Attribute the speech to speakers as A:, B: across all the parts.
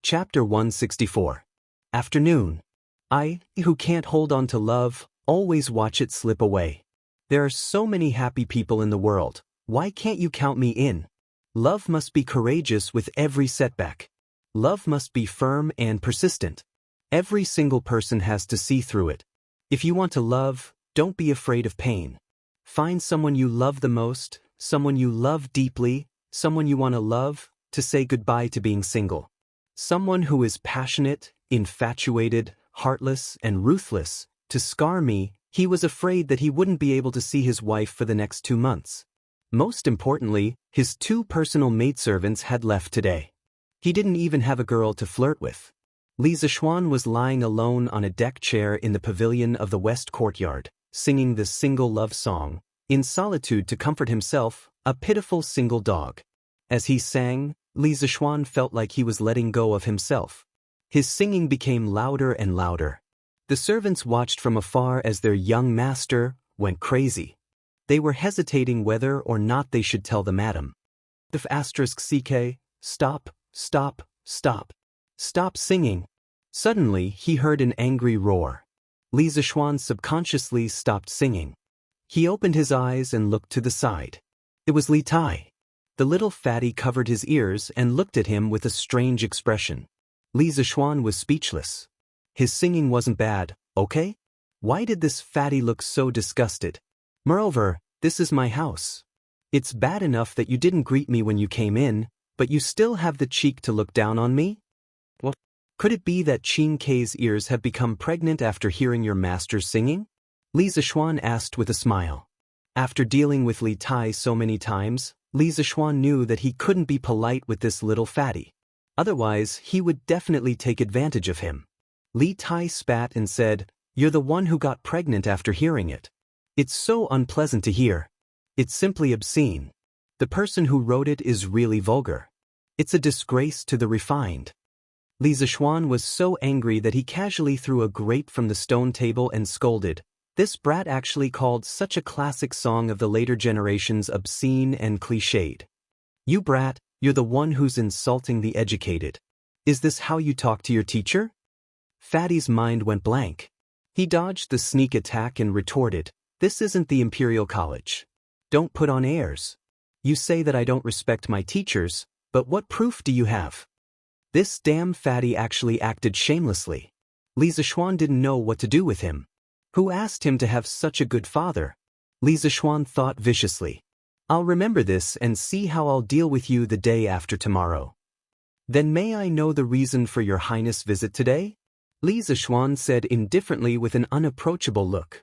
A: Chapter 164. Afternoon. I, who can't hold on to love, always watch it slip away. There are so many happy people in the world, why can't you count me in? Love must be courageous with every setback. Love must be firm and persistent. Every single person has to see through it. If you want to love, don't be afraid of pain. Find someone you love the most, someone you love deeply, someone you want to love, to say goodbye to being single. Someone who is passionate, infatuated, heartless, and ruthless. To scar me, he was afraid that he wouldn't be able to see his wife for the next 2 months. Most importantly, his 2 personal maidservants had left today. He didn't even have a girl to flirt with. Li Zixuan was lying alone on a deck chair in the pavilion of the West Courtyard, singing this single love song, in solitude to comfort himself, a pitiful single dog. As he sang, Li Zixuan felt like he was letting go of himself. His singing became louder and louder. The servants watched from afar as their young master went crazy. They were hesitating whether or not they should tell the madam. If *ck, stop, stop, stop. Stop singing. Suddenly, he heard an angry roar. Li Zixuan subconsciously stopped singing. He opened his eyes and looked to the side. It was Li Tai. The little fatty covered his ears and looked at him with a strange expression. Li Zixuan was speechless. His singing wasn't bad, okay? Why did this fatty look so disgusted? Moreover, this is my house. It's bad enough that you didn't greet me when you came in, but you still have the cheek to look down on me? What? Could it be that Qin Kei's ears have become pregnant after hearing your master's singing? Li Zixuan asked with a smile. After dealing with Li Tai so many times, Li Zixuan knew that he couldn't be polite with this little fatty. Otherwise, he would definitely take advantage of him. Li Tai spat and said, "You're the one who got pregnant after hearing it. It's so unpleasant to hear. It's simply obscene. The person who wrote it is really vulgar. It's a disgrace to the refined." Li Zixuan was so angry that he casually threw a grate from the stone table and scolded, "This brat actually called such a classic song of the later generations obscene and cliched. You brat, you're the one who's insulting the educated. Is this how you talk to your teacher?" Fatty's mind went blank. He dodged the sneak attack and retorted, "This isn't the Imperial College. Don't put on airs. You say that I don't respect my teachers, but what proof do you have?" This damn fatty actually acted shamelessly. Li Zixuan didn't know what to do with him. Who asked him to have such a good father? Li Zixuan thought viciously. "I'll remember this and see how I'll deal with you the day after tomorrow." "Then may I know the reason for your highness' visit today?" Li Zixuan said indifferently with an unapproachable look.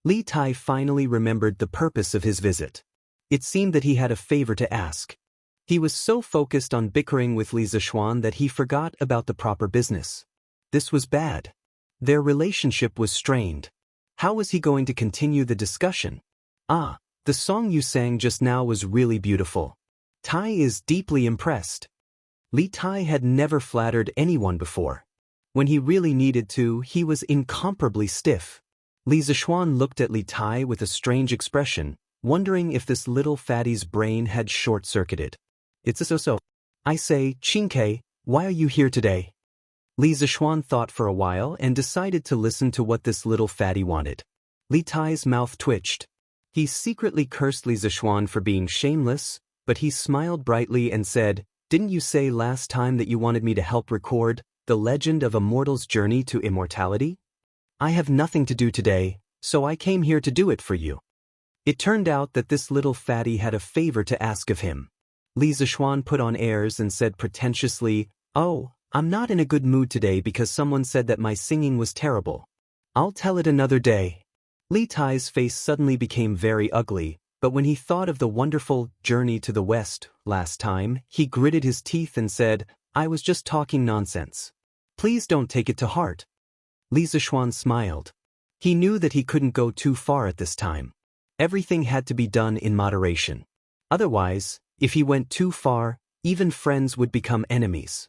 A: Li Tai finally remembered the purpose of his visit. It seemed that he had a favor to ask. He was so focused on bickering with Li Zixuan that he forgot about the proper business. This was bad. Their relationship was strained. How was he going to continue the discussion? "Ah, the song you sang just now was really beautiful. Tai is deeply impressed." Li Tai had never flattered anyone before. When he really needed to, he was incomparably stiff. Li Zixuan looked at Li Tai with a strange expression, wondering if this little fatty's brain had short-circuited. "It's a so-so. I say, Qin Kei, why are you here today?" Li Zixuan thought for a while and decided to listen to what this little fatty wanted. Li Tai's mouth twitched. He secretly cursed Li Zixuan for being shameless, but he smiled brightly and said, "Didn't you say last time that you wanted me to help record the legend of a mortal's journey to immortality? I have nothing to do today, so I came here to do it for you." It turned out that this little fatty had a favor to ask of him. Li Zixuan put on airs and said pretentiously, "Oh, I'm not in a good mood today because someone said that my singing was terrible. I'll tell it another day." Li Tai's face suddenly became very ugly, but when he thought of the wonderful journey to the west last time, he gritted his teeth and said, "I was just talking nonsense. Please don't take it to heart." Li Zixuan smiled. He knew that he couldn't go too far at this time. Everything had to be done in moderation. Otherwise, if he went too far, even friends would become enemies.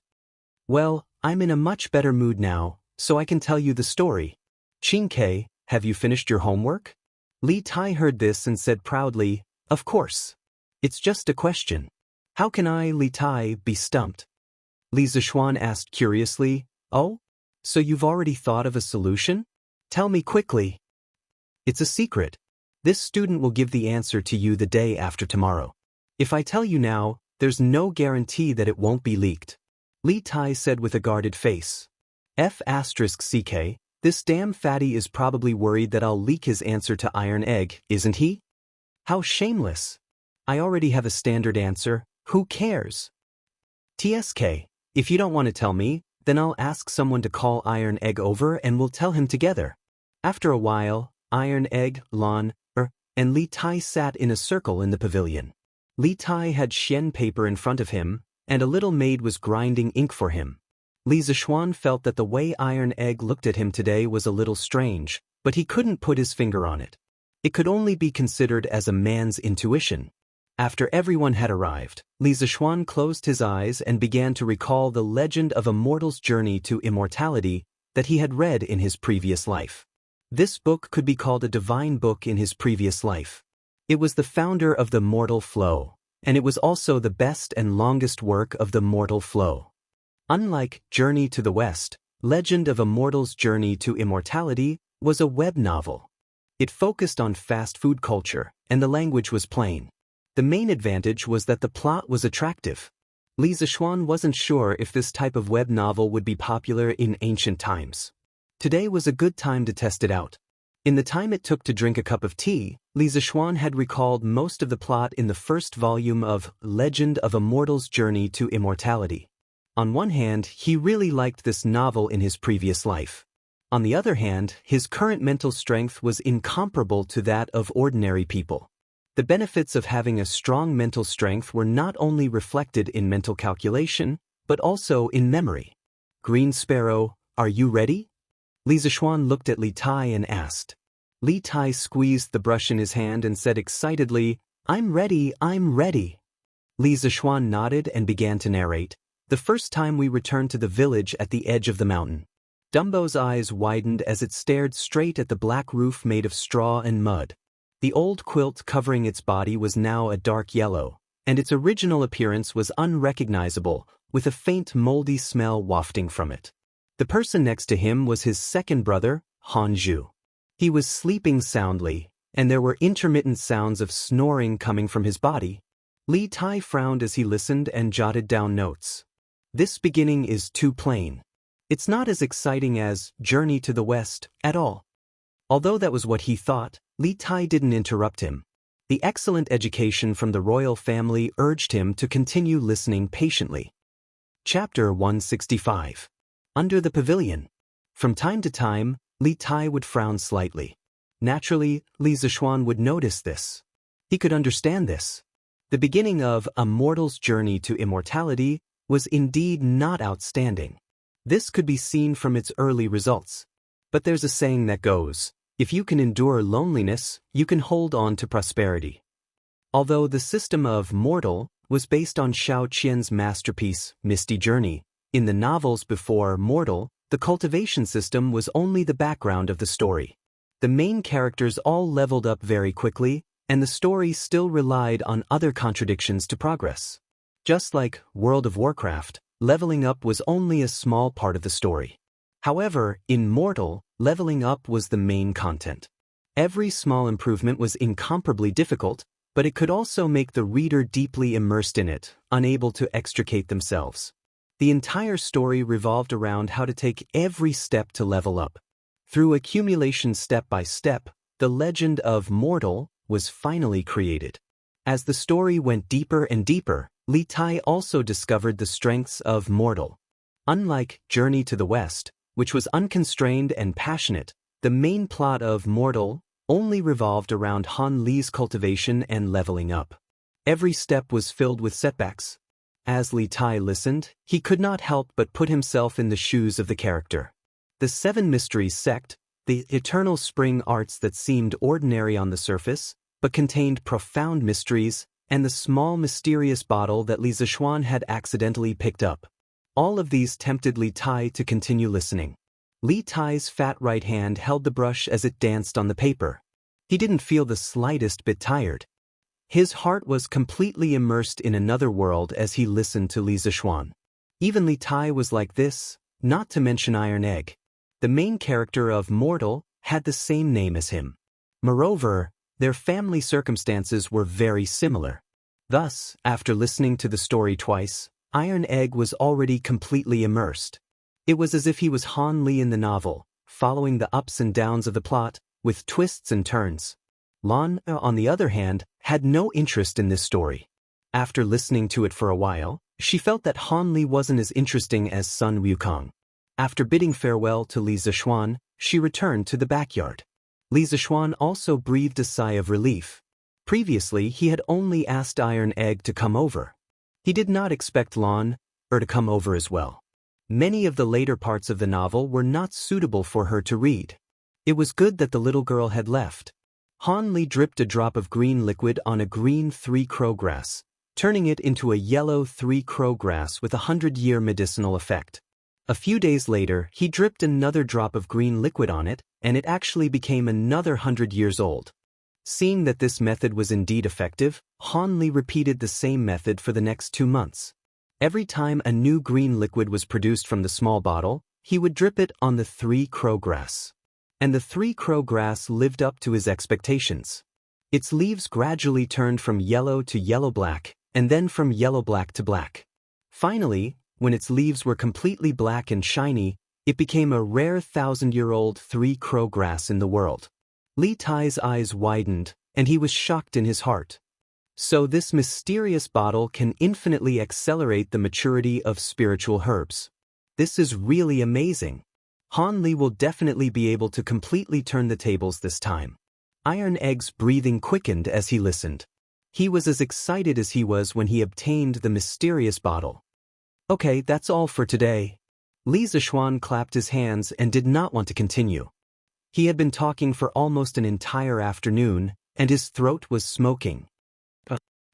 A: "Well, I'm in a much better mood now, so I can tell you the story. Qin Kei, have you finished your homework?" Li Tai heard this and said proudly, "Of course. It's just a question. How can I, Li Tai, be stumped?" Li Zixuan asked curiously. Oh? So you've already thought of a solution? Tell me quickly. It's a secret. This student will give the answer to you the day after tomorrow. If I tell you now, there's no guarantee that it won't be leaked. Li Tai said with a guarded face. F***ck, this damn fatty is probably worried that I'll leak his answer to Iron Egg, isn't he? How shameless. I already have a standard answer, who cares? TSK, if you don't want to tell me, then I'll ask someone to call Iron Egg over and we'll tell him together. After a while, Iron Egg, Lan, and Li Tai sat in a circle in the pavilion. Li Tai had xian paper in front of him, and a little maid was grinding ink for him. Li Zixuan felt that the way Iron Egg looked at him today was a little strange, but he couldn't put his finger on it. It could only be considered as a man's intuition. After everyone had arrived, Li Zixuan closed his eyes and began to recall the legend of a mortal's journey to immortality that he had read in his previous life. This book could be called a divine book in his previous life. It was the founder of the mortal flow, and it was also the best and longest work of the mortal flow. Unlike Journey to the West, Legend of a Mortal's Journey to Immortality was a web novel. It focused on fast food culture, and the language was plain. The main advantage was that the plot was attractive. Li Zixuan wasn't sure if this type of web novel would be popular in ancient times. Today was a good time to test it out. In the time it took to drink a cup of tea, Li Zixuan had recalled most of the plot in the first volume of Legend of a Mortal's Journey to Immortality. On one hand, he really liked this novel in his previous life. On the other hand, his current mental strength was incomparable to that of ordinary people. The benefits of having a strong mental strength were not only reflected in mental calculation, but also in memory. Green Sparrow, are you ready? Li Zixuan looked at Li Tai and asked. Li Tai squeezed the brush in his hand and said excitedly, I'm ready, I'm ready. Li Zixuan nodded and began to narrate. The first time we returned to the village at the edge of the mountain. Dumbo's eyes widened as it stared straight at the black roof made of straw and mud. The old quilt covering its body was now a dark yellow, and its original appearance was unrecognizable, with a faint moldy smell wafting from it. The person next to him was his second brother, Hanju. He was sleeping soundly, and there were intermittent sounds of snoring coming from his body. Li Tai frowned as he listened and jotted down notes. This beginning is too plain. It's not as exciting as Journey to the West at all. Although that was what he thought, Li Tai didn't interrupt him. The excellent education from the royal family urged him to continue listening patiently. Chapter 165. Under the Pavilion. From time to time, Li Tai would frown slightly. Naturally, Li Zixuan would notice this. He could understand this. The beginning of A Mortal's Journey to Immortality was indeed not outstanding. This could be seen from its early results. But there's a saying that goes, if you can endure loneliness, you can hold on to prosperity. Although the system of Mortal was based on Xiao Qian's masterpiece, Misty Journey, in the novels before Mortal, the cultivation system was only the background of the story. The main characters all leveled up very quickly, and the story still relied on other contradictions to progress. Just like World of Warcraft, leveling up was only a small part of the story. However, in Mortal, leveling up was the main content. Every small improvement was incomparably difficult, but it could also make the reader deeply immersed in it, unable to extricate themselves. The entire story revolved around how to take every step to level up. Through accumulation step by step, the legend of Mortal was finally created. As the story went deeper and deeper, Li Tai also discovered the strengths of Mortal. Unlike Journey to the West, which was unconstrained and passionate, the main plot of Mortal only revolved around Han Li's cultivation and leveling up. Every step was filled with setbacks. As Li Tai listened, he could not help but put himself in the shoes of the character. The Seven Mysteries sect, the eternal spring arts that seemed ordinary on the surface, but contained profound mysteries, and the small mysterious bottle that Li Zixuan had accidentally picked up. All of these tempted Li Tai to continue listening. Li Tai's fat right hand held the brush as it danced on the paper. He didn't feel the slightest bit tired. His heart was completely immersed in another world as he listened to Li Zixuan. Even Li Tai was like this, not to mention Iron Egg. The main character of Mortal had the same name as him. Moreover, their family circumstances were very similar. Thus, after listening to the story twice, Iron Egg was already completely immersed. It was as if he was Han Li in the novel, following the ups and downs of the plot, with twists and turns. Lan, on the other hand, had no interest in this story. After listening to it for a while, she felt that Han Li wasn't as interesting as Sun Wukong. After bidding farewell to Li Zixuan, she returned to the backyard. Li Zixuan also breathed a sigh of relief. Previously, he had only asked Iron Egg to come over. He did not expect Lan to come over as well. Many of the later parts of the novel were not suitable for her to read. It was good that the little girl had left. Han Li dripped a drop of green liquid on a green three-crow grass, turning it into a yellow three-crow grass with 100-year medicinal effect. A few days later, he dripped another drop of green liquid on it, and it actually became another 100 years old. Seeing that this method was indeed effective, Han Li repeated the same method for the next 2 months. Every time a new green liquid was produced from the small bottle, he would drip it on the three-crow grass. And the three-crow grass lived up to his expectations. Its leaves gradually turned from yellow to yellow-black, and then from yellow-black to black. Finally, when its leaves were completely black and shiny, it became a rare 1,000-year-old three-crow grass in the world. Li Tai's eyes widened, and he was shocked in his heart. So this mysterious bottle can infinitely accelerate the maturity of spiritual herbs. This is really amazing. Han Li will definitely be able to completely turn the tables this time. Iron Egg's breathing quickened as he listened. He was as excited as he was when he obtained the mysterious bottle. Okay, that's all for today. Li Zixuan clapped his hands and did not want to continue. He had been talking for almost an entire afternoon, and his throat was smoking.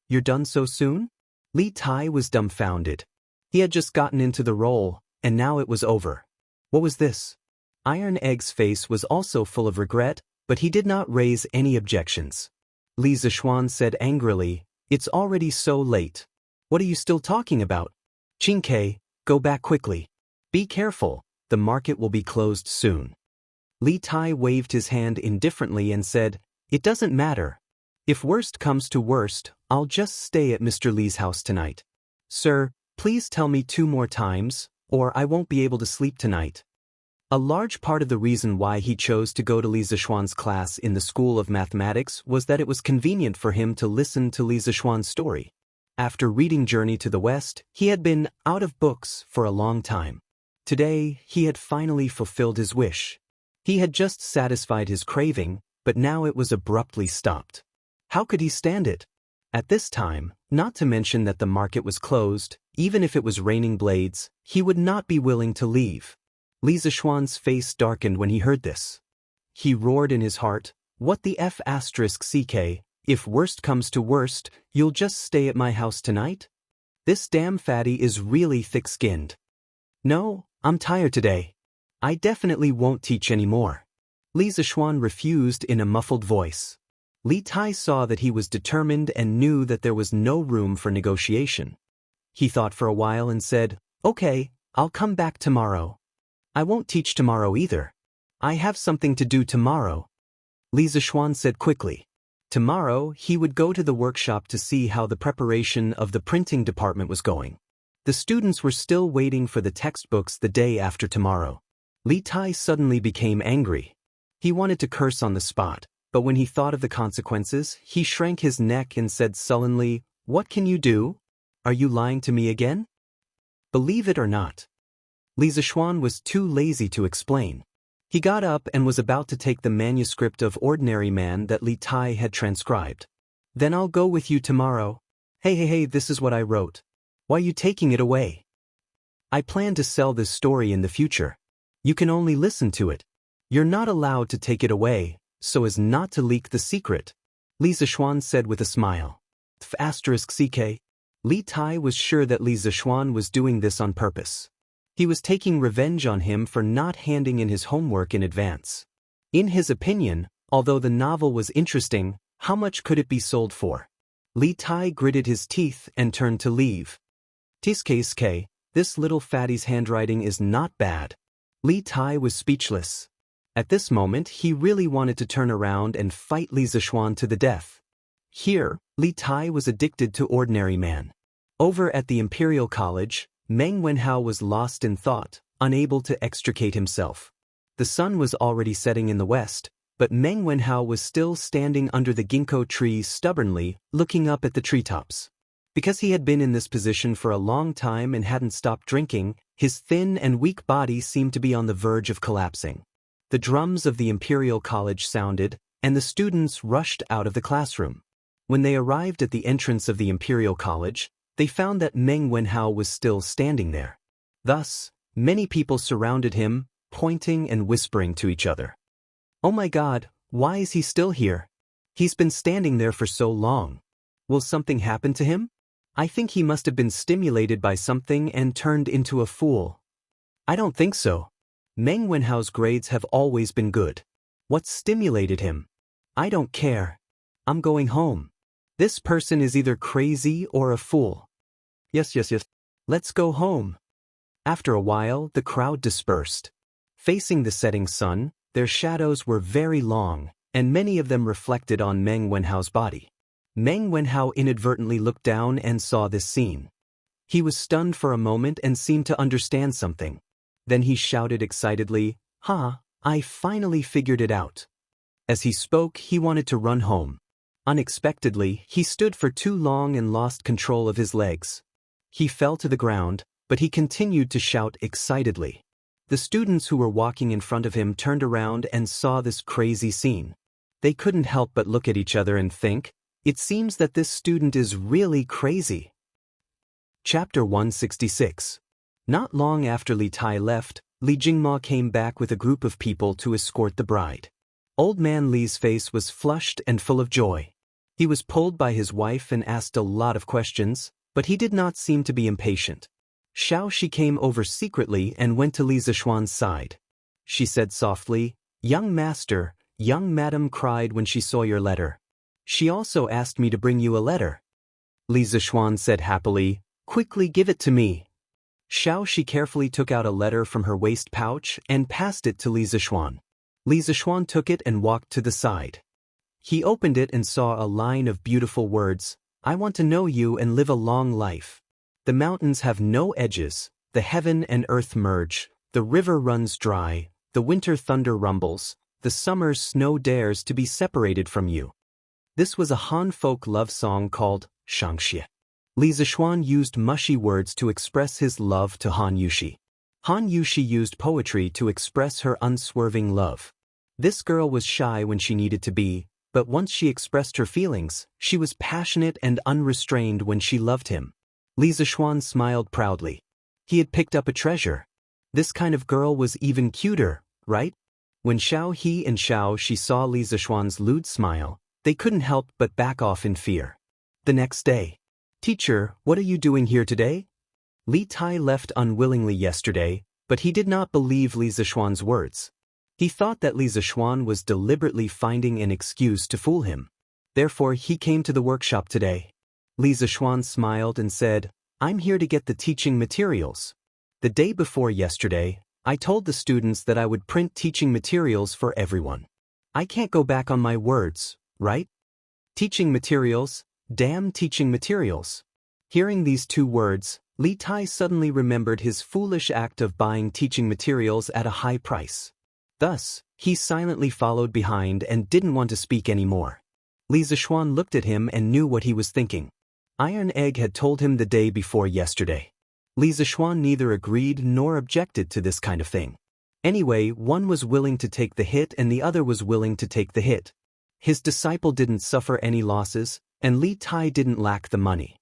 A: You're done so soon? Li Tai was dumbfounded. He had just gotten into the role, and now it was over. What was this? Iron Egg's face was also full of regret, but he did not raise any objections. Li Zixuan said angrily, "It's already so late. What are you still talking about? Qingke, go back quickly. Be careful, the market will be closed soon." Li Tai waved his hand indifferently and said, "It doesn't matter. If worst comes to worst, I'll just stay at Mr. Li's house tonight. Sir, please tell me 2 more times, or I won't be able to sleep tonight." A large part of the reason why he chose to go to Li Zixuan's class in the School of Mathematics was that it was convenient for him to listen to Li Zixuan's story. After reading Journey to the West, he had been out of books for a long time. Today, he had finally fulfilled his wish. He had just satisfied his craving, but now it was abruptly stopped. How could he stand it? At this time, not to mention that the market was closed, even if it was raining blades, he would not be willing to leave. Li Zixuan's face darkened when he heard this. He roared in his heart, "What the F***ck, if worst comes to worst, you'll just stay at my house tonight? This damn fatty is really thick-skinned. No, I'm tired today. I definitely won't teach anymore." Li Zixuan refused in a muffled voice. Li Tai saw that he was determined and knew that there was no room for negotiation. He thought for a while and said, "Okay, I'll come back tomorrow." "I won't teach tomorrow either. I have something to do tomorrow," Li Zixuan said quickly. Tomorrow, he would go to the workshop to see how the preparation of the printing department was going. The students were still waiting for the textbooks the day after tomorrow. Li Tai suddenly became angry. He wanted to curse on the spot, but when he thought of the consequences, he shrank his neck and said sullenly, "What can you do? Are you lying to me again?" Believe it or not, Li Zixuan was too lazy to explain. He got up and was about to take the manuscript of Ordinary Man that Li Tai had transcribed. "Then I'll go with you tomorrow. Hey, this is what I wrote. Why are you taking it away? I plan to sell this story in the future. You can only listen to it. You're not allowed to take it away, so as not to leak the secret," Li Zixuan said with a smile. **ck. Li Tai was sure that Li Zixuan was doing this on purpose. He was taking revenge on him for not handing in his homework in advance. In his opinion, although the novel was interesting, how much could it be sold for? Li Tai gritted his teeth and turned to leave. "Tiske, This little fatty's handwriting is not bad. Li Tai was speechless. At this moment he really wanted to turn around and fight Li Zishuan to the death. Here, Li Tai was addicted to ordinary man. Over at the Imperial College, Meng Wenhao was lost in thought, unable to extricate himself. The sun was already setting in the west, but Meng Wenhao was still standing under the ginkgo tree stubbornly, looking up at the treetops. Because he had been in this position for a long time and hadn't stopped drinking, his thin and weak body seemed to be on the verge of collapsing. The drums of the Imperial College sounded, and the students rushed out of the classroom. When they arrived at the entrance of the Imperial College, they found that Meng Wenhao was still standing there. Thus, many people surrounded him, pointing and whispering to each other. "Oh my God, why is he still here? He's been standing there for so long. Will something happen to him? I think he must have been stimulated by something and turned into a fool." "I don't think so. Meng Wenhao's grades have always been good. What stimulated him? I don't care. I'm going home. This person is either crazy or a fool. Yes. Let's go home." After a while, the crowd dispersed. Facing the setting sun, their shadows were very long, and many of them reflected on Meng Wenhao's body. Meng Wenhao inadvertently looked down and saw this scene. He was stunned for a moment and seemed to understand something. Then he shouted excitedly, "Ha, I finally figured it out." As he spoke, he wanted to run home. Unexpectedly, he stood for too long and lost control of his legs. He fell to the ground, but he continued to shout excitedly. The students who were walking in front of him turned around and saw this crazy scene. They couldn't help but look at each other and think, "It seems that this student is really crazy." Chapter 166. Not long after Li Tai left, Li Jingma came back with a group of people to escort the bride. Old man Li's face was flushed and full of joy. He was pulled by his wife and asked a lot of questions, but he did not seem to be impatient. Xiao Shi came over secretly and went to Li Zishuan's side. She said softly, "Young master, young madam cried when she saw your letter. She also asked me to bring you a letter." Li Zishuan said happily, "Quickly give it to me." Xiao Shi carefully took out a letter from her waist pouch and passed it to Li Zishuan. Li Zishuan took it and walked to the side. He opened it and saw a line of beautiful words, "I want to know you and live a long life. The mountains have no edges, the heaven and earth merge, the river runs dry, the winter thunder rumbles, the summer's snow dares to be separated from you." This was a Han folk love song called Shangxie. Li Zishuan used mushy words to express his love to Han Yushi. Han Yushi used poetry to express her unswerving love. This girl was shy when she needed to be, but once she expressed her feelings, she was passionate and unrestrained when she loved him. Li Zishuan smiled proudly. He had picked up a treasure. This kind of girl was even cuter, right? When Xiao He and Xiao Shi saw Li Zishuan's lewd smile, they couldn't help but back off in fear. The next day. "Teacher, what are you doing here today?" Li Tai left unwillingly yesterday, but he did not believe Li Zishuan's words. He thought that Li Zishuan was deliberately finding an excuse to fool him. Therefore, he came to the workshop today. Li Zishuan smiled and said, "I'm here to get the teaching materials. The day before yesterday, I told the students that I would print teaching materials for everyone. I can't go back on my words, right? Teaching materials, damn teaching materials." Hearing these two words, Li Tai suddenly remembered his foolish act of buying teaching materials at a high price. Thus, he silently followed behind and didn't want to speak anymore. Li Zishuan looked at him and knew what he was thinking. Iron Egg had told him the day before yesterday. Li Zishuan neither agreed nor objected to this kind of thing. Anyway, one was willing to take the hit and the other was willing to take the hit. His disciple didn't suffer any losses, and Li Tai didn't lack the money.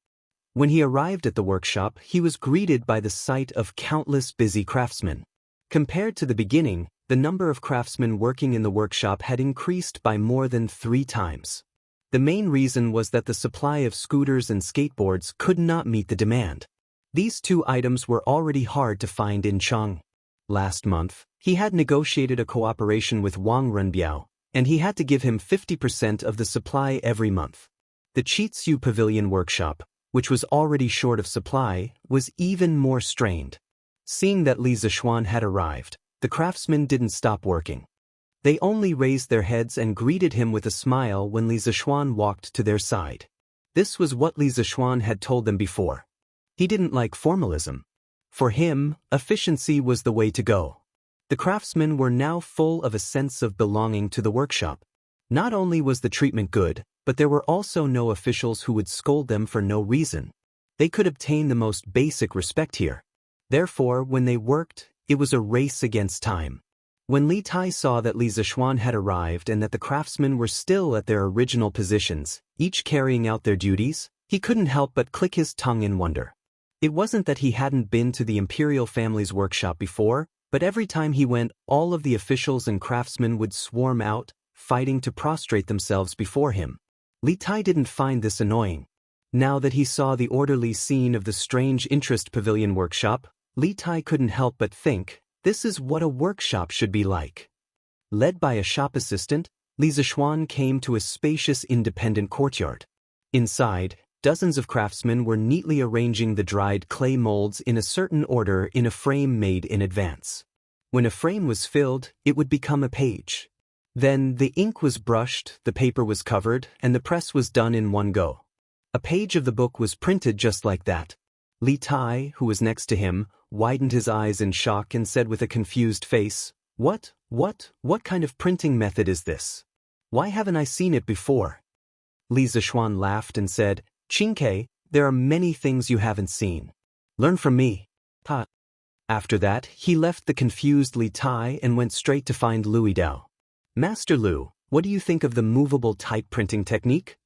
A: When he arrived at the workshop, he was greeted by the sight of countless busy craftsmen. Compared to the beginning, the number of craftsmen working in the workshop had increased by more than 3 times. The main reason was that the supply of scooters and skateboards could not meet the demand. These two items were already hard to find in Cheng. Last month, he had negotiated a cooperation with Wang Renbiao, and he had to give him 50% of the supply every month. The Chitsu Pavilion Workshop, which was already short of supply, was even more strained. Seeing that Li Zixuan had arrived, the craftsmen didn't stop working. They only raised their heads and greeted him with a smile when Li Zixuan walked to their side. This was what Li Zixuan had told them before. He didn't like formalism. For him, efficiency was the way to go. The craftsmen were now full of a sense of belonging to the workshop. Not only was the treatment good, but there were also no officials who would scold them for no reason. They could obtain the most basic respect here. Therefore, when they worked, it was a race against time. When Li Tai saw that Li Zixuan had arrived and that the craftsmen were still at their original positions, each carrying out their duties, he couldn't help but click his tongue in wonder. It wasn't that he hadn't been to the imperial family's workshop before, but every time he went, all of the officials and craftsmen would swarm out, fighting to prostrate themselves before him. Li Tai didn't find this annoying. Now that he saw the orderly scene of the strange interest pavilion workshop, Li Tai couldn't help but think, this is what a workshop should be like. Led by a shop assistant, Li Zixuan came to a spacious independent courtyard. Inside, dozens of craftsmen were neatly arranging the dried clay molds in a certain order in a frame made in advance. When a frame was filled, it would become a page. Then the ink was brushed, the paper was covered, and the press was done in one go. A page of the book was printed just like that. Li Tai, who was next to him, widened his eyes in shock and said with a confused face, What kind of printing method is this? Why haven't I seen it before? Li Zixuan laughed and said, Qingke, there are many things you haven't seen. Learn from me. Ha. After that, he left the confused Li Tai and went straight to find Louis Dao. Master Lu, what do you think of the movable type printing technique?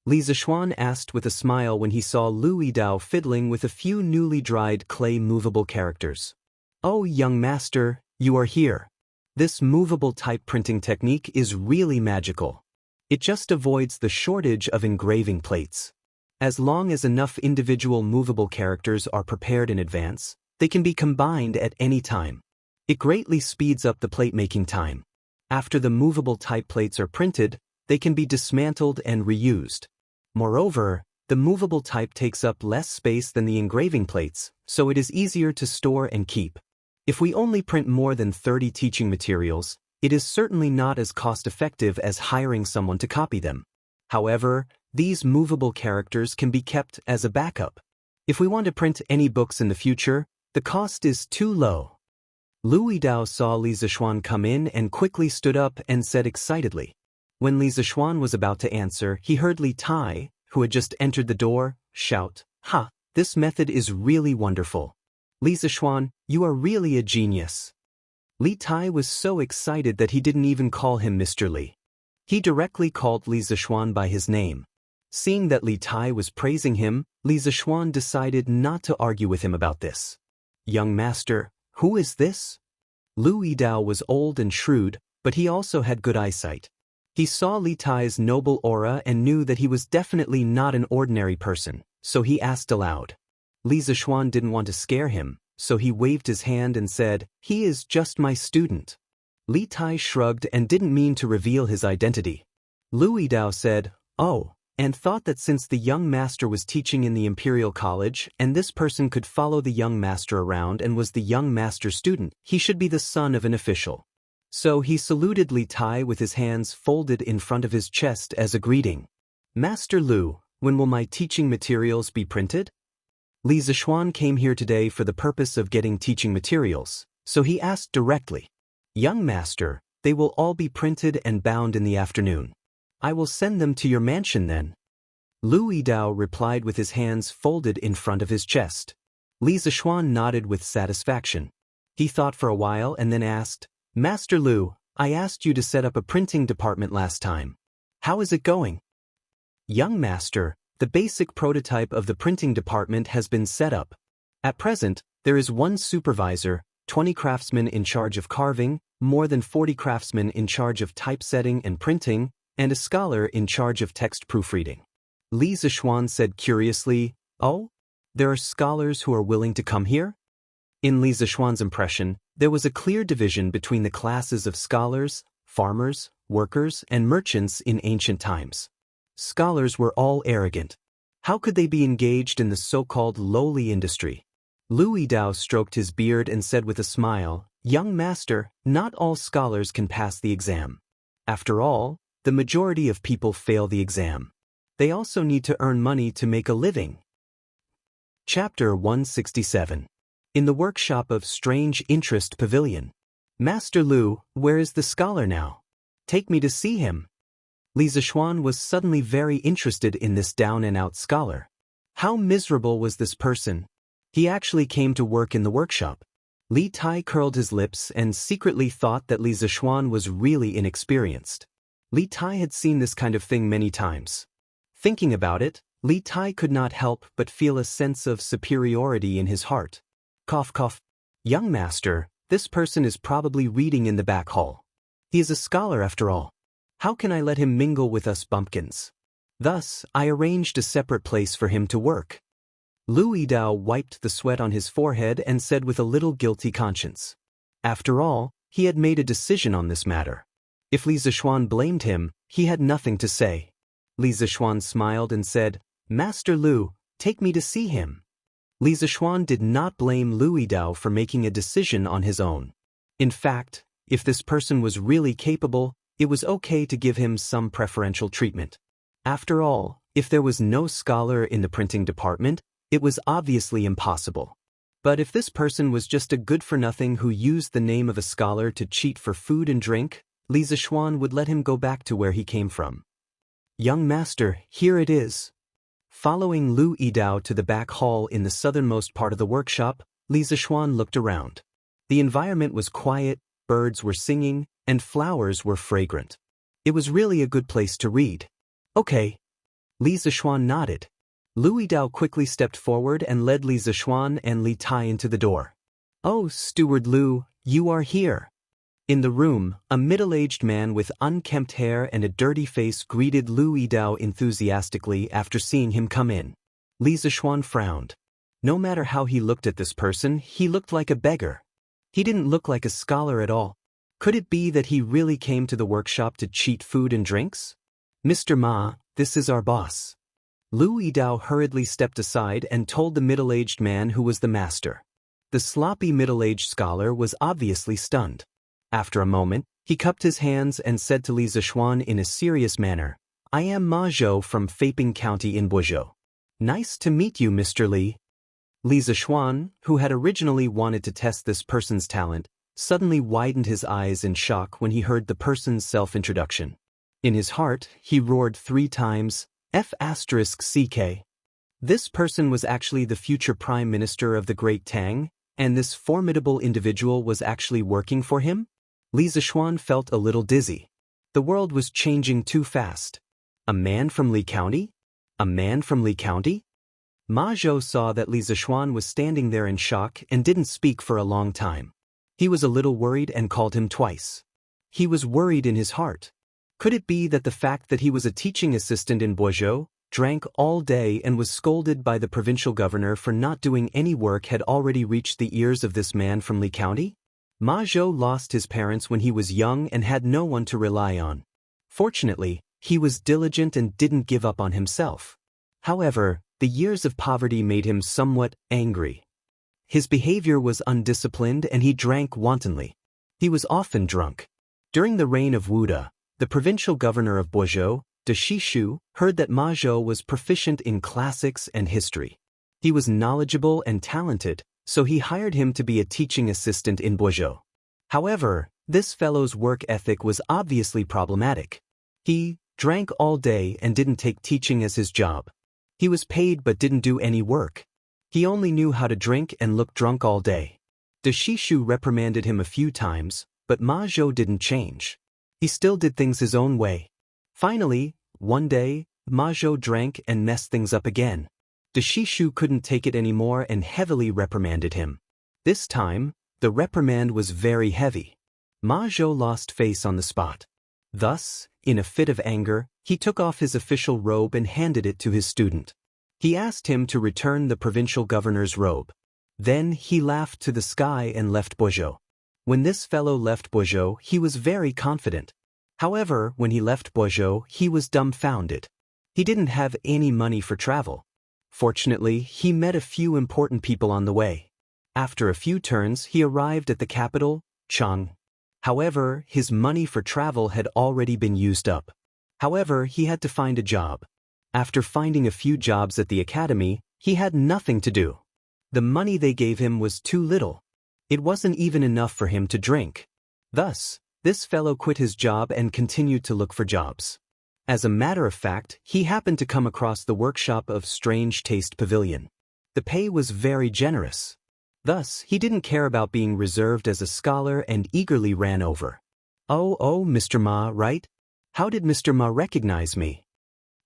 A: Li Zixuan asked with a smile when he saw Louis Dao fiddling with a few newly dried clay movable characters. Oh, young master, you are here. This movable type printing technique is really magical. It just avoids the shortage of engraving plates. As long as enough individual movable characters are prepared in advance, they can be combined at any time. It greatly speeds up the plate making time. After the movable type plates are printed, they can be dismantled and reused. Moreover, the movable type takes up less space than the engraving plates, so it is easier to store and keep. If we only print more than 30 teaching materials, it is certainly not as cost-effective as hiring someone to copy them. However, these movable characters can be kept as a backup. If we want to print any books in the future, the cost is too low. Louis Dao saw Li Zixuan come in and quickly stood up and said excitedly. When Li Zixuan was about to answer, he heard Li Tai, who had just entered the door, shout, Ha! This method is really wonderful. Li Zixuan, you are really a genius. Li Tai was so excited that he didn't even call him Mr. Li. He directly called Li Zixuan by his name. Seeing that Li Tai was praising him, Li Zixuan decided not to argue with him about this. Young master, who is this? Louis Dao was old and shrewd, but he also had good eyesight. He saw Li Tai's noble aura and knew that he was definitely not an ordinary person, so he asked aloud. Li Zixuan didn't want to scare him, so he waved his hand and said, He is just my student. Li Tai shrugged and didn't mean to reveal his identity. Louis Dao said, Oh, and thought that since the young master was teaching in the Imperial College and this person could follow the young master around and was the young master's student, he should be the son of an official. So he saluted Li Tai with his hands folded in front of his chest as a greeting. Master Lu, when will my teaching materials be printed? Li Zixuan came here today for the purpose of getting teaching materials, so he asked directly. Young master, they will all be printed and bound in the afternoon. I will send them to your mansion then. Louis Dao replied with his hands folded in front of his chest. Li Zixuan nodded with satisfaction. He thought for a while and then asked, Master Lu, I asked you to set up a printing department last time. How is it going? Young master, the basic prototype of the printing department has been set up. At present, there is one supervisor, 20 craftsmen in charge of carving, more than 40 craftsmen in charge of typesetting and printing, and a scholar in charge of text proofreading. Li Zixuan said curiously, Oh? There are scholars who are willing to come here? In Li Zixuan's impression, there was a clear division between the classes of scholars, farmers, workers, and merchants in ancient times. Scholars were all arrogant. How could they be engaged in the so-called lowly industry? Louis Dao stroked his beard and said with a smile, "Young master, not all scholars can pass the exam. After all, the majority of people fail the exam. They also need to earn money to make a living." Chapter 167. In the workshop of Strange Interest Pavilion. "Master Lu, where is the scholar now? Take me to see him." Li Zixuan was suddenly very interested in this down-and-out scholar. How miserable was this person? He actually came to work in the workshop. Li Tai curled his lips and secretly thought that Li Zixuan was really inexperienced. Li Tai had seen this kind of thing many times. Thinking about it, Li Tai could not help but feel a sense of superiority in his heart. Cough cough. "Young master, this person is probably reading in the back hall. He is a scholar after all. How can I let him mingle with us bumpkins?" Thus, I arranged a separate place for him to work. Louis Dao wiped the sweat on his forehead and said with a little guilty conscience. After all, he had made a decision on this matter. If Li Zixuan blamed him, he had nothing to say. Li Zixuan smiled and said, "Master Lu, take me to see him." Li Zixuan did not blame Louis Dao for making a decision on his own. In fact, if this person was really capable, it was okay to give him some preferential treatment. After all, if there was no scholar in the printing department, it was obviously impossible. But if this person was just a good-for-nothing who used the name of a scholar to cheat for food and drink, Li Zixuan would let him go back to where he came from. "Young master, here it is." Following Louis Dao to the back hall in the southernmost part of the workshop, Li Zixuan looked around. The environment was quiet, birds were singing, and flowers were fragrant. It was really a good place to read. "Okay." Li Zixuan nodded. Louis Dao quickly stepped forward and led Li Zixuan and Li Tai into the door. "Oh, Steward Lu, you are here." In the room, a middle-aged man with unkempt hair and a dirty face greeted Louis Dao enthusiastically after seeing him come in. Li Zixuan frowned. No matter how he looked at this person, he looked like a beggar. He didn't look like a scholar at all. Could it be that he really came to the workshop to cheat food and drinks? "Mr. Ma, this is our boss." Louis Dao hurriedly stepped aside and told the middle-aged man who was the master. The sloppy middle-aged scholar was obviously stunned. After a moment, he cupped his hands and said to Li Zixuan in a serious manner, "I am Ma Zhou from Feiping County in Buzhou. Nice to meet you, Mr. Li." Li Zixuan, who had originally wanted to test this person's talent, suddenly widened his eyes in shock when he heard the person's self-introduction. In his heart, he roared 3 times, F***CK. This person was actually the future Prime Minister of the Great Tang, and this formidable individual was actually working for him? Li Zixuan felt a little dizzy. The world was changing too fast. A man from Li County? A man from Li County? Ma Zhou saw that Li Zixuan was standing there in shock and didn't speak for a long time. He was a little worried and called him twice. He was worried in his heart. Could it be that the fact that he was a teaching assistant in Buzhou, drank all day and was scolded by the provincial governor for not doing any work had already reached the ears of this man from Li County? Ma Zhou lost his parents when he was young and had no one to rely on. Fortunately, he was diligent and didn't give up on himself. However, the years of poverty made him somewhat angry. His behavior was undisciplined and he drank wantonly. He was often drunk. During the reign of Wuda, the provincial governor of Buzhou, De Shishu, heard that Ma Zhou was proficient in classics and history. He was knowledgeable and talented, so he hired him to be a teaching assistant in Buzhou. However, this fellow's work ethic was obviously problematic. He drank all day and didn't take teaching as his job. He was paid but didn't do any work. He only knew how to drink and look drunk all day. De Shishu reprimanded him a few times, but Ma Zhou didn't change. He still did things his own way. Finally, one day, Ma Zhou drank and messed things up again. De Shishu couldn't take it anymore and heavily reprimanded him. This time, the reprimand was very heavy. Ma Zhou lost face on the spot. Thus, in a fit of anger, he took off his official robe and handed it to his student. He asked him to return the provincial governor's robe. Then he laughed to the sky and left Buzhou. When this fellow left Buzhou, he was very confident. However, when he left Buzhou, he was dumbfounded. He didn't have any money for travel. Fortunately, he met a few important people on the way. After a few turns, he arrived at the capital, Chang. However, his money for travel had already been used up. However, he had to find a job. After finding a few jobs at the academy, he had nothing to do. The money they gave him was too little. It wasn't even enough for him to drink. Thus, this fellow quit his job and continued to look for jobs. As a matter of fact, he happened to come across the workshop of Strange Taste Pavilion. The pay was very generous. Thus, he didn't care about being reserved as a scholar and eagerly ran over. Oh, Mr. Ma, right? How did Mr. Ma recognize me?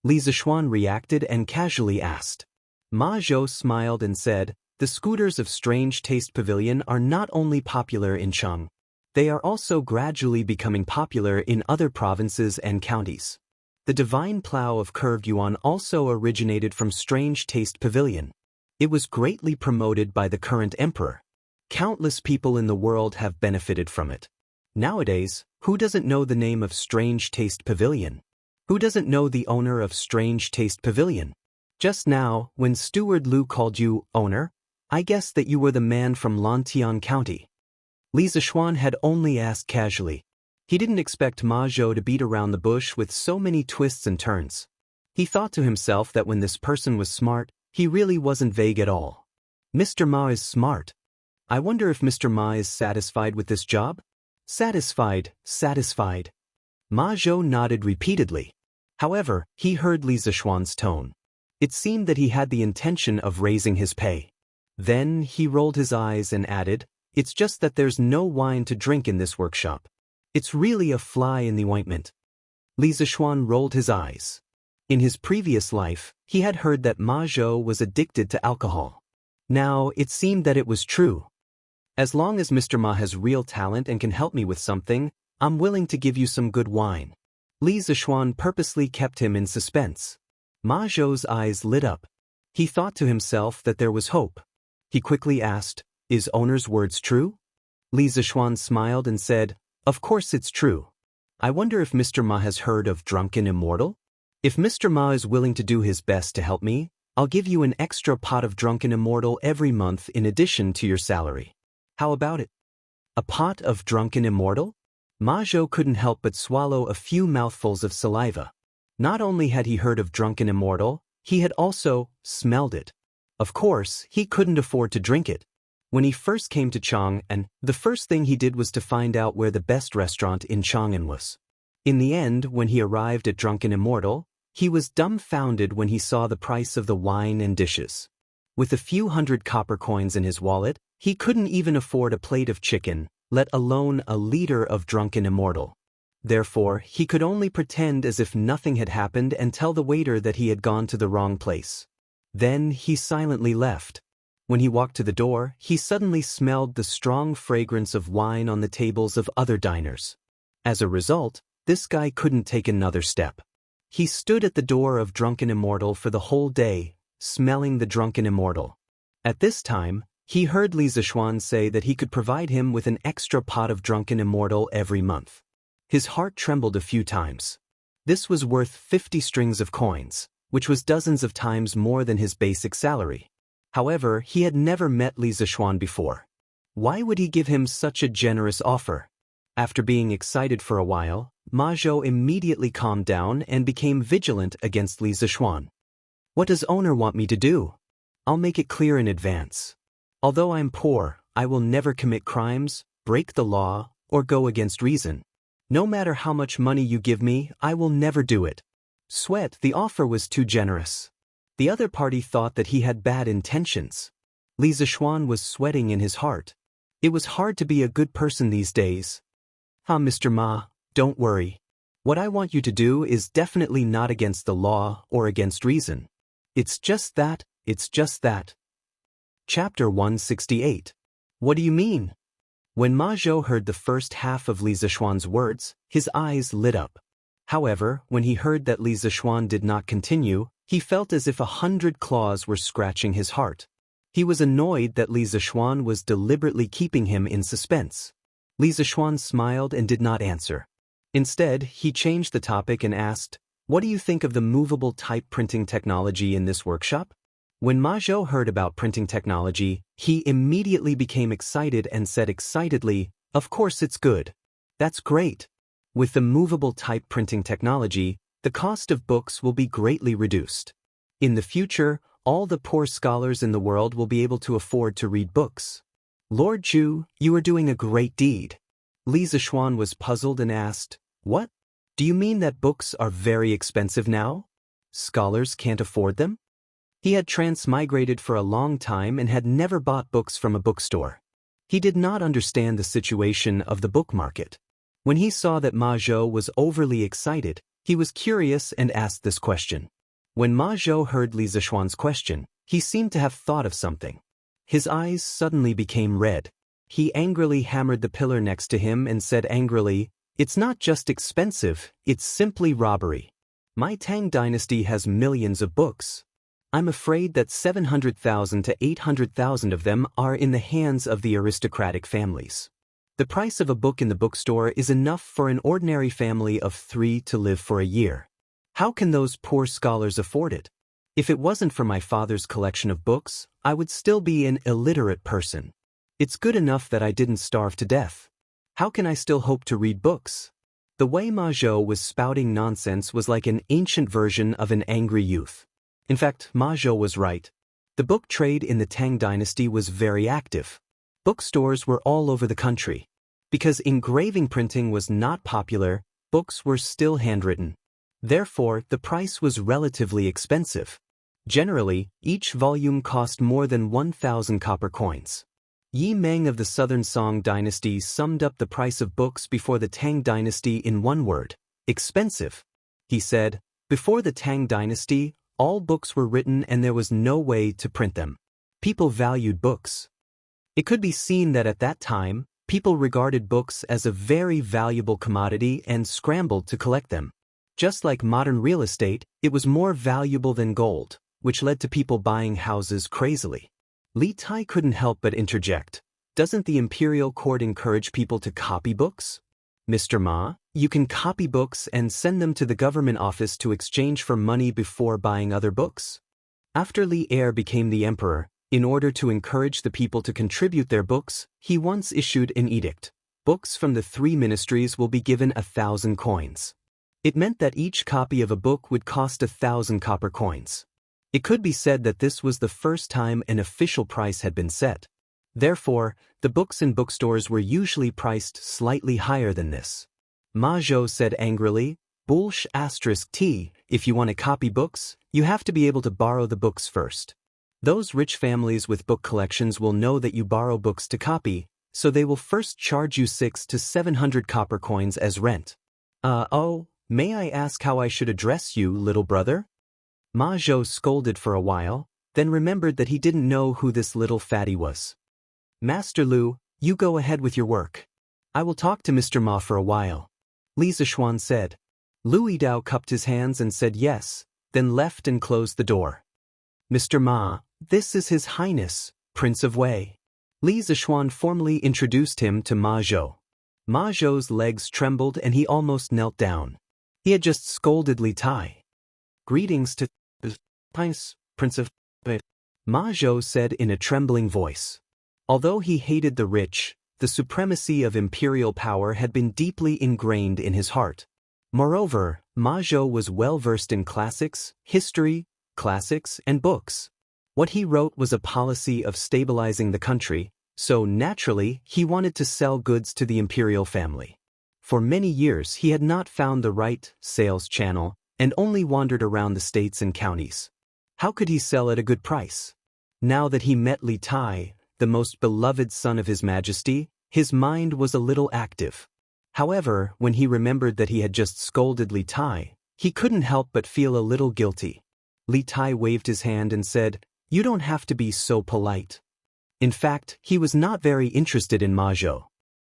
A: Li Zishuan reacted and casually asked. Ma Zhou smiled and said, the scooters of Strange Taste Pavilion are not only popular in Chang. They are also gradually becoming popular in other provinces and counties. The divine plow of curved yuan also originated from Strange Taste Pavilion. It was greatly promoted by the current emperor. Countless people in the world have benefited from it. Nowadays, who doesn't know the name of Strange Taste Pavilion? Who doesn't know the owner of Strange Taste Pavilion? Just now, when Steward Lu called you owner, I guessed that you were the man from Lantian County. Li Zishuan had only asked casually. He didn't expect Ma Zhou to beat around the bush with so many twists and turns. He thought to himself that when this person was smart, he really wasn't vague at all. Mr. Ma is smart. I wonder if Mr. Ma is satisfied with this job? Satisfied. Ma Zhou nodded repeatedly. However, he heard Li Zishuan's tone. It seemed that he had the intention of raising his pay. Then he rolled his eyes and added, it's just that there's no wine to drink in this workshop. It's really a fly in the ointment. Li Zishuan rolled his eyes. In his previous life, he had heard that Ma Zhou was addicted to alcohol. Now, it seemed that it was true. As long as Mr. Ma has real talent and can help me with something, I'm willing to give you some good wine. Li Zishuan purposely kept him in suspense. Ma Zhou's eyes lit up. He thought to himself that there was hope. He quickly asked, is owner's words true? Li Zishuan smiled and said, of course it's true. I wonder if Mr. Ma has heard of Drunken Immortal? If Mr. Ma is willing to do his best to help me, I'll give you an extra pot of Drunken Immortal every month in addition to your salary. How about it? A pot of Drunken Immortal? Ma Zhou couldn't help but swallow a few mouthfuls of saliva. Not only had he heard of Drunken Immortal, he had also smelled it. Of course, he couldn't afford to drink it. When he first came to Chang'an, the first thing he did was to find out where the best restaurant in Chang'an was. In the end, when he arrived at Drunken Immortal, he was dumbfounded when he saw the price of the wine and dishes. With a few hundred copper coins in his wallet, he couldn't even afford a plate of chicken, let alone a liter of Drunken Immortal. Therefore, he could only pretend as if nothing had happened and tell the waiter that he had gone to the wrong place. Then he silently left. When he walked to the door, he suddenly smelled the strong fragrance of wine on the tables of other diners. As a result, this guy couldn't take another step. He stood at the door of Drunken Immortal for the whole day, smelling the Drunken Immortal. At this time, he heard Li Zishuan say that he could provide him with an extra pot of Drunken Immortal every month. His heart trembled a few times. This was worth 50 strings of coins, which was dozens of times more than his basic salary. However, he had never met Li Zishuan before. Why would he give him such a generous offer? After being excited for a while, Ma Zhou immediately calmed down and became vigilant against Li Zishuan. What does owner want me to do? I'll make it clear in advance. Although I'm poor, I will never commit crimes, break the law, or go against reason. No matter how much money you give me, I will never do it. Sweat, the offer was too generous. The other party thought that he had bad intentions. Li Zishuan was sweating in his heart. It was hard to be a good person these days. Mr. Ma, don't worry. What I want you to do is definitely not against the law or against reason. It's just that. Chapter 168. What do you mean? When Ma Zhou heard the first half of Li Zishuan's words, his eyes lit up. However, when he heard that Li Zishuan did not continue, he felt as if 100 claws were scratching his heart. He was annoyed that Li Zishuan was deliberately keeping him in suspense. Li Zishuan smiled and did not answer. Instead, he changed the topic and asked, "What do you think of the movable type printing technology in this workshop?" When Ma Zhou heard about printing technology, he immediately became excited and said excitedly, "Of course it's good. That's great. With the movable type printing technology, the cost of books will be greatly reduced. In the future, all the poor scholars in the world will be able to afford to read books." "Lord Zhu, you are doing a great deed." Li Zishuan was puzzled and asked, "What? Do you mean that books are very expensive now? Scholars can't afford them?" He had transmigrated for a long time and had never bought books from a bookstore. He did not understand the situation of the book market. When he saw that Ma Zhou was overly excited, he was curious and asked this question. When Ma Zhou heard Li Zishuan's question, he seemed to have thought of something. His eyes suddenly became red. He angrily hammered the pillar next to him and said angrily, "It's not just expensive, it's simply robbery. My Tang dynasty has millions of books. I'm afraid that 700,000 to 800,000 of them are in the hands of the aristocratic families. The price of a book in the bookstore is enough for an ordinary family of 3 to live for a year. How can those poor scholars afford it? If it wasn't for my father's collection of books, I would still be an illiterate person. It's good enough that I didn't starve to death. How can I still hope to read books?" The way Ma Zhou was spouting nonsense was like an ancient version of an angry youth. In fact, Ma Zhou was right. The book trade in the Tang dynasty was very active. Bookstores were all over the country. Because engraving printing was not popular, books were still handwritten. Therefore, the price was relatively expensive. Generally, each volume cost more than 1,000 copper coins. Yi Meng of the Southern Song dynasty summed up the price of books before the Tang dynasty in one word: expensive. He said, "Before the Tang dynasty, all books were written and there was no way to print them. People valued books. It could be seen that at that time, people regarded books as a very valuable commodity and scrambled to collect them. Just like modern real estate, it was more valuable than gold, which led to people buying houses crazily." Li Tai couldn't help but interject, "Doesn't the imperial court encourage people to copy books? Mr. Ma, you can copy books and send them to the government office to exchange for money before buying other books." After Li Er became the emperor, in order to encourage the people to contribute their books, he once issued an edict. Books from the 3 ministries will be given 1,000 coins. It meant that each copy of a book would cost 1,000 copper coins. It could be said that this was the first time an official price had been set. Therefore, the books in bookstores were usually priced slightly higher than this. Ma Zhou said angrily, "T, if you want to copy books, you have to be able to borrow the books first. Those rich families with book collections will know that you borrow books to copy, so they will first charge you 600 to 700 copper coins as rent." May I ask how I should address you, little brother?" Ma Zhou scolded for a while, then remembered that he didn't know who this little fatty was. "Master Lu, you go ahead with your work. I will talk to Mr. Ma for a while," Li Zishuan said. Lu Yidao cupped his hands and said yes, then left and closed the door. "Mr. Ma, this is His Highness, Prince of Wei." Li Zishuan formally introduced him to Ma Zhou. Ma Zhou's legs trembled and he almost knelt down. He had just scolded Li Tai. "Greetings to Prince of Wei," Ma Zhou said in a trembling voice. Although he hated the rich, the supremacy of imperial power had been deeply ingrained in his heart. Moreover, Ma Zhou was well versed in classics, history, classics, and books. What he wrote was a policy of stabilizing the country, so naturally he wanted to sell goods to the imperial family. For many years he had not found the right sales channel and only wandered around the states and counties. How could he sell at a good price? Now that he met Li Tai, the most beloved son of His Majesty, his mind was a little active. However, when he remembered that he had just scolded Li Tai, he couldn't help but feel a little guilty. Li Tai waved his hand and said, "You don't have to be so polite." In fact, he was not very interested in Ma Zhou.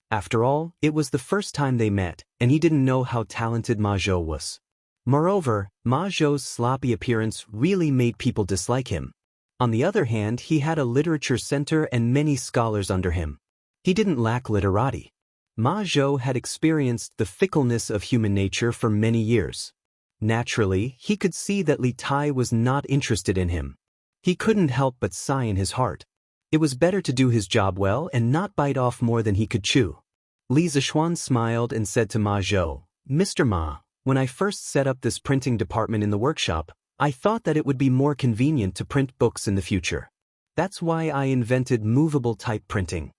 A: After all, it was the first time they met, and he didn't know how talented Ma Zhou was. Moreover, Ma Zhou's sloppy appearance really made people dislike him. On the other hand, he had a literature center and many scholars under him. He didn't lack literati. Ma Zhou had experienced the fickleness of human nature for many years. Naturally, he could see that Li Tai was not interested in him. He couldn't help but sigh in his heart. It was better to do his job well and not bite off more than he could chew. Li Zishuan smiled and said to Ma Zhou, "Mr. Ma, when I first set up this printing department in the workshop, I thought that it would be more convenient to print books in the future. That's why I invented movable type printing."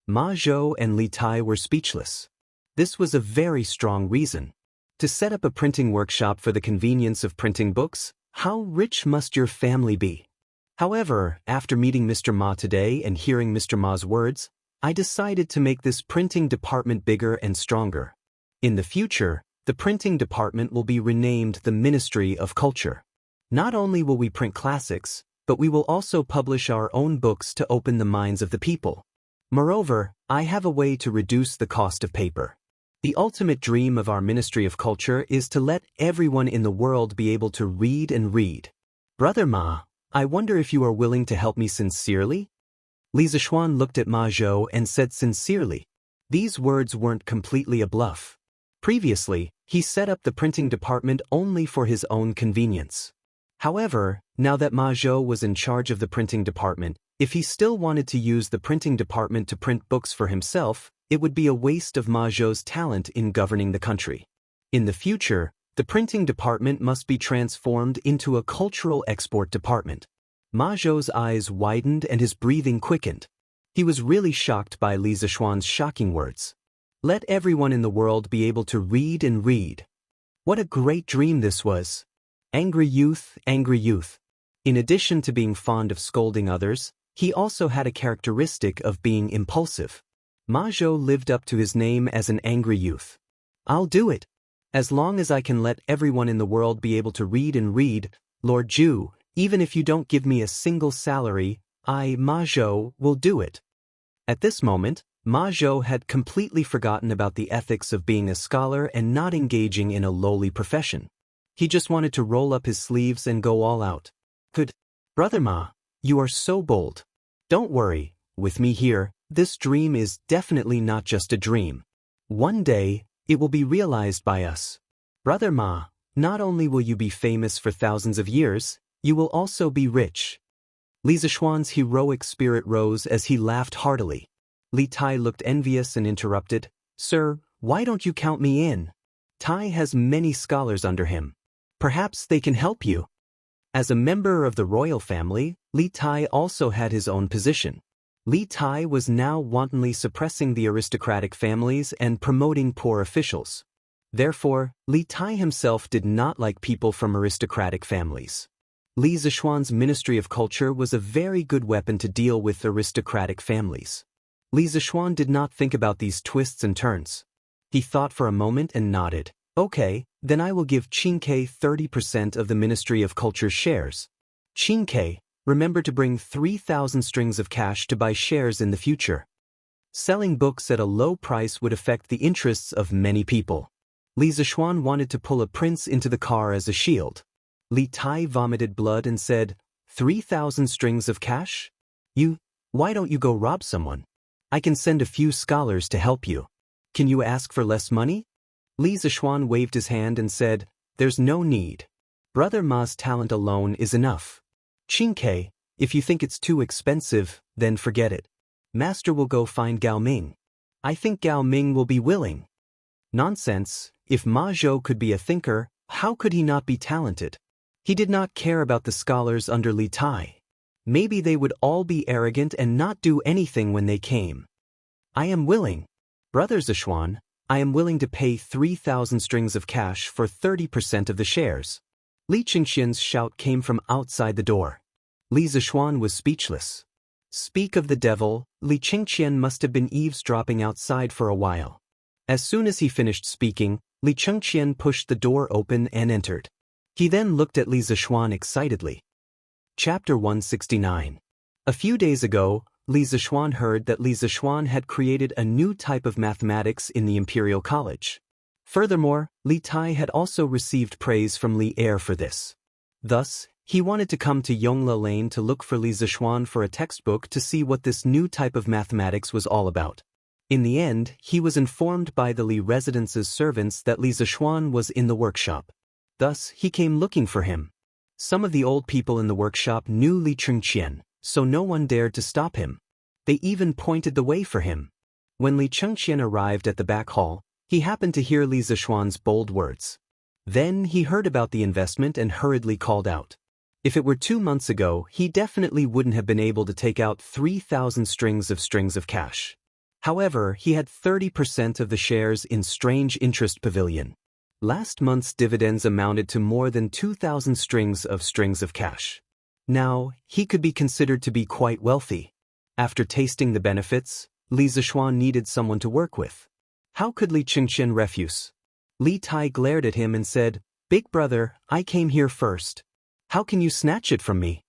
A: Ma Zhou and Li Tai were speechless. This was a very strong reason. To set up a printing workshop for the convenience of printing books? How rich must your family be? However, after meeting Mr. Ma today and hearing Mr. Ma's words, I decided to make this printing department bigger and stronger. In the future, the printing department will be renamed the Ministry of Culture. Not only will we print classics, but we will also publish our own books to open the minds of the people. Moreover, I have a way to reduce the cost of paper. The ultimate dream of our Ministry of Culture is to let everyone in the world be able to read and read. Brother Ma, I wonder if you are willing to help me sincerely? Li Zishuan looked at Ma Zhou and said sincerely. These words weren't completely a bluff. Previously, he set up the printing department only for his own convenience. However, now that Ma Zhou was in charge of the printing department, if he still wanted to use the printing department to print books for himself, it would be a waste of Ma Zhou's talent in governing the country. In the future, the printing department must be transformed into a cultural export department. Ma Zhou's eyes widened and his breathing quickened. He was really shocked by Li Zishuan's shocking words. Let everyone in the world be able to read and read. What a great dream this was. Angry youth, angry youth. In addition to being fond of scolding others, he also had a characteristic of being impulsive. Ma Zhou lived up to his name as an angry youth. I'll do it. As long as I can let everyone in the world be able to read and read, Lord Zhu, even if you don't give me a single salary, I, Ma Zhou, will do it. At this moment, Ma Zhou had completely forgotten about the ethics of being a scholar and not engaging in a lowly profession. He just wanted to roll up his sleeves and go all out. Good. Brother Ma, you are so bold. Don't worry, with me here, this dream is definitely not just a dream. One day, it will be realized by us. Brother Ma, not only will you be famous for thousands of years, you will also be rich. Li Zishuan's heroic spirit rose as he laughed heartily. Li Tai looked envious and interrupted, Sir, why don't you count me in? Tai has many scholars under him. Perhaps they can help you. As a member of the royal family, Li Tai also had his own position. Li Tai was now wantonly suppressing the aristocratic families and promoting poor officials. Therefore, Li Tai himself did not like people from aristocratic families. Li Zishuan's Ministry of Culture was a very good weapon to deal with aristocratic families. Li Zishuan did not think about these twists and turns. He thought for a moment and nodded. Okay, then I will give Qingke 30% of the Ministry of Culture's shares. Qingke, remember to bring 3,000 strings of cash to buy shares in the future. Selling books at a low price would affect the interests of many people. Li Zishuan wanted to pull a prince into the car as a shield. Li Tai vomited blood and said, 3,000 strings of cash? Why don't you go rob someone? I can send a few scholars to help you. Can you ask for less money? Li Zishuan waved his hand and said, There's no need. Brother Ma's talent alone is enough. Qingke, if you think it's too expensive, then forget it. Master will go find Gao Ming. I think Gao Ming will be willing. Nonsense, if Ma Zhou could be a thinker, how could he not be talented? He did not care about the scholars under Li Tai. Maybe they would all be arrogant and not do anything when they came. I am willing. Brother Zishuan, I am willing to pay 3,000 strings of cash for 30% of the shares. Li Qingxian's shout came from outside the door. Li Zishuan was speechless. Speak of the devil, Li Qingxian must have been eavesdropping outside for a while. As soon as he finished speaking, Li Qingxian pushed the door open and entered. He then looked at Li Zishuan excitedly. Chapter 169. A few days ago, Li Zishuan heard that Li Zishuan had created a new type of mathematics in the Imperial College. Furthermore, Li Tai had also received praise from Li Er for this. Thus, he wanted to come to Yongla Lane to look for Li Zishuan for a textbook to see what this new type of mathematics was all about. In the end, he was informed by the Li residence's servants that Li Zishuan was in the workshop. Thus, he came looking for him. Some of the old people in the workshop knew Li Chengqian, so no one dared to stop him. They even pointed the way for him. When Li Chengqian arrived at the back hall, he happened to hear Li Zishuan's bold words. Then he heard about the investment and hurriedly called out. If it were 2 months ago, he definitely wouldn't have been able to take out 3,000 strings of cash. However, he had 30% of the shares in Strange Interest Pavilion. Last month's dividends amounted to more than 2,000 strings of cash. Now, he could be considered to be quite wealthy. After tasting the benefits, Li Zishuan needed someone to work with. How could Li Chengqian refuse? Li Tai glared at him and said, "Big brother, I came here first. How can you snatch it from me?"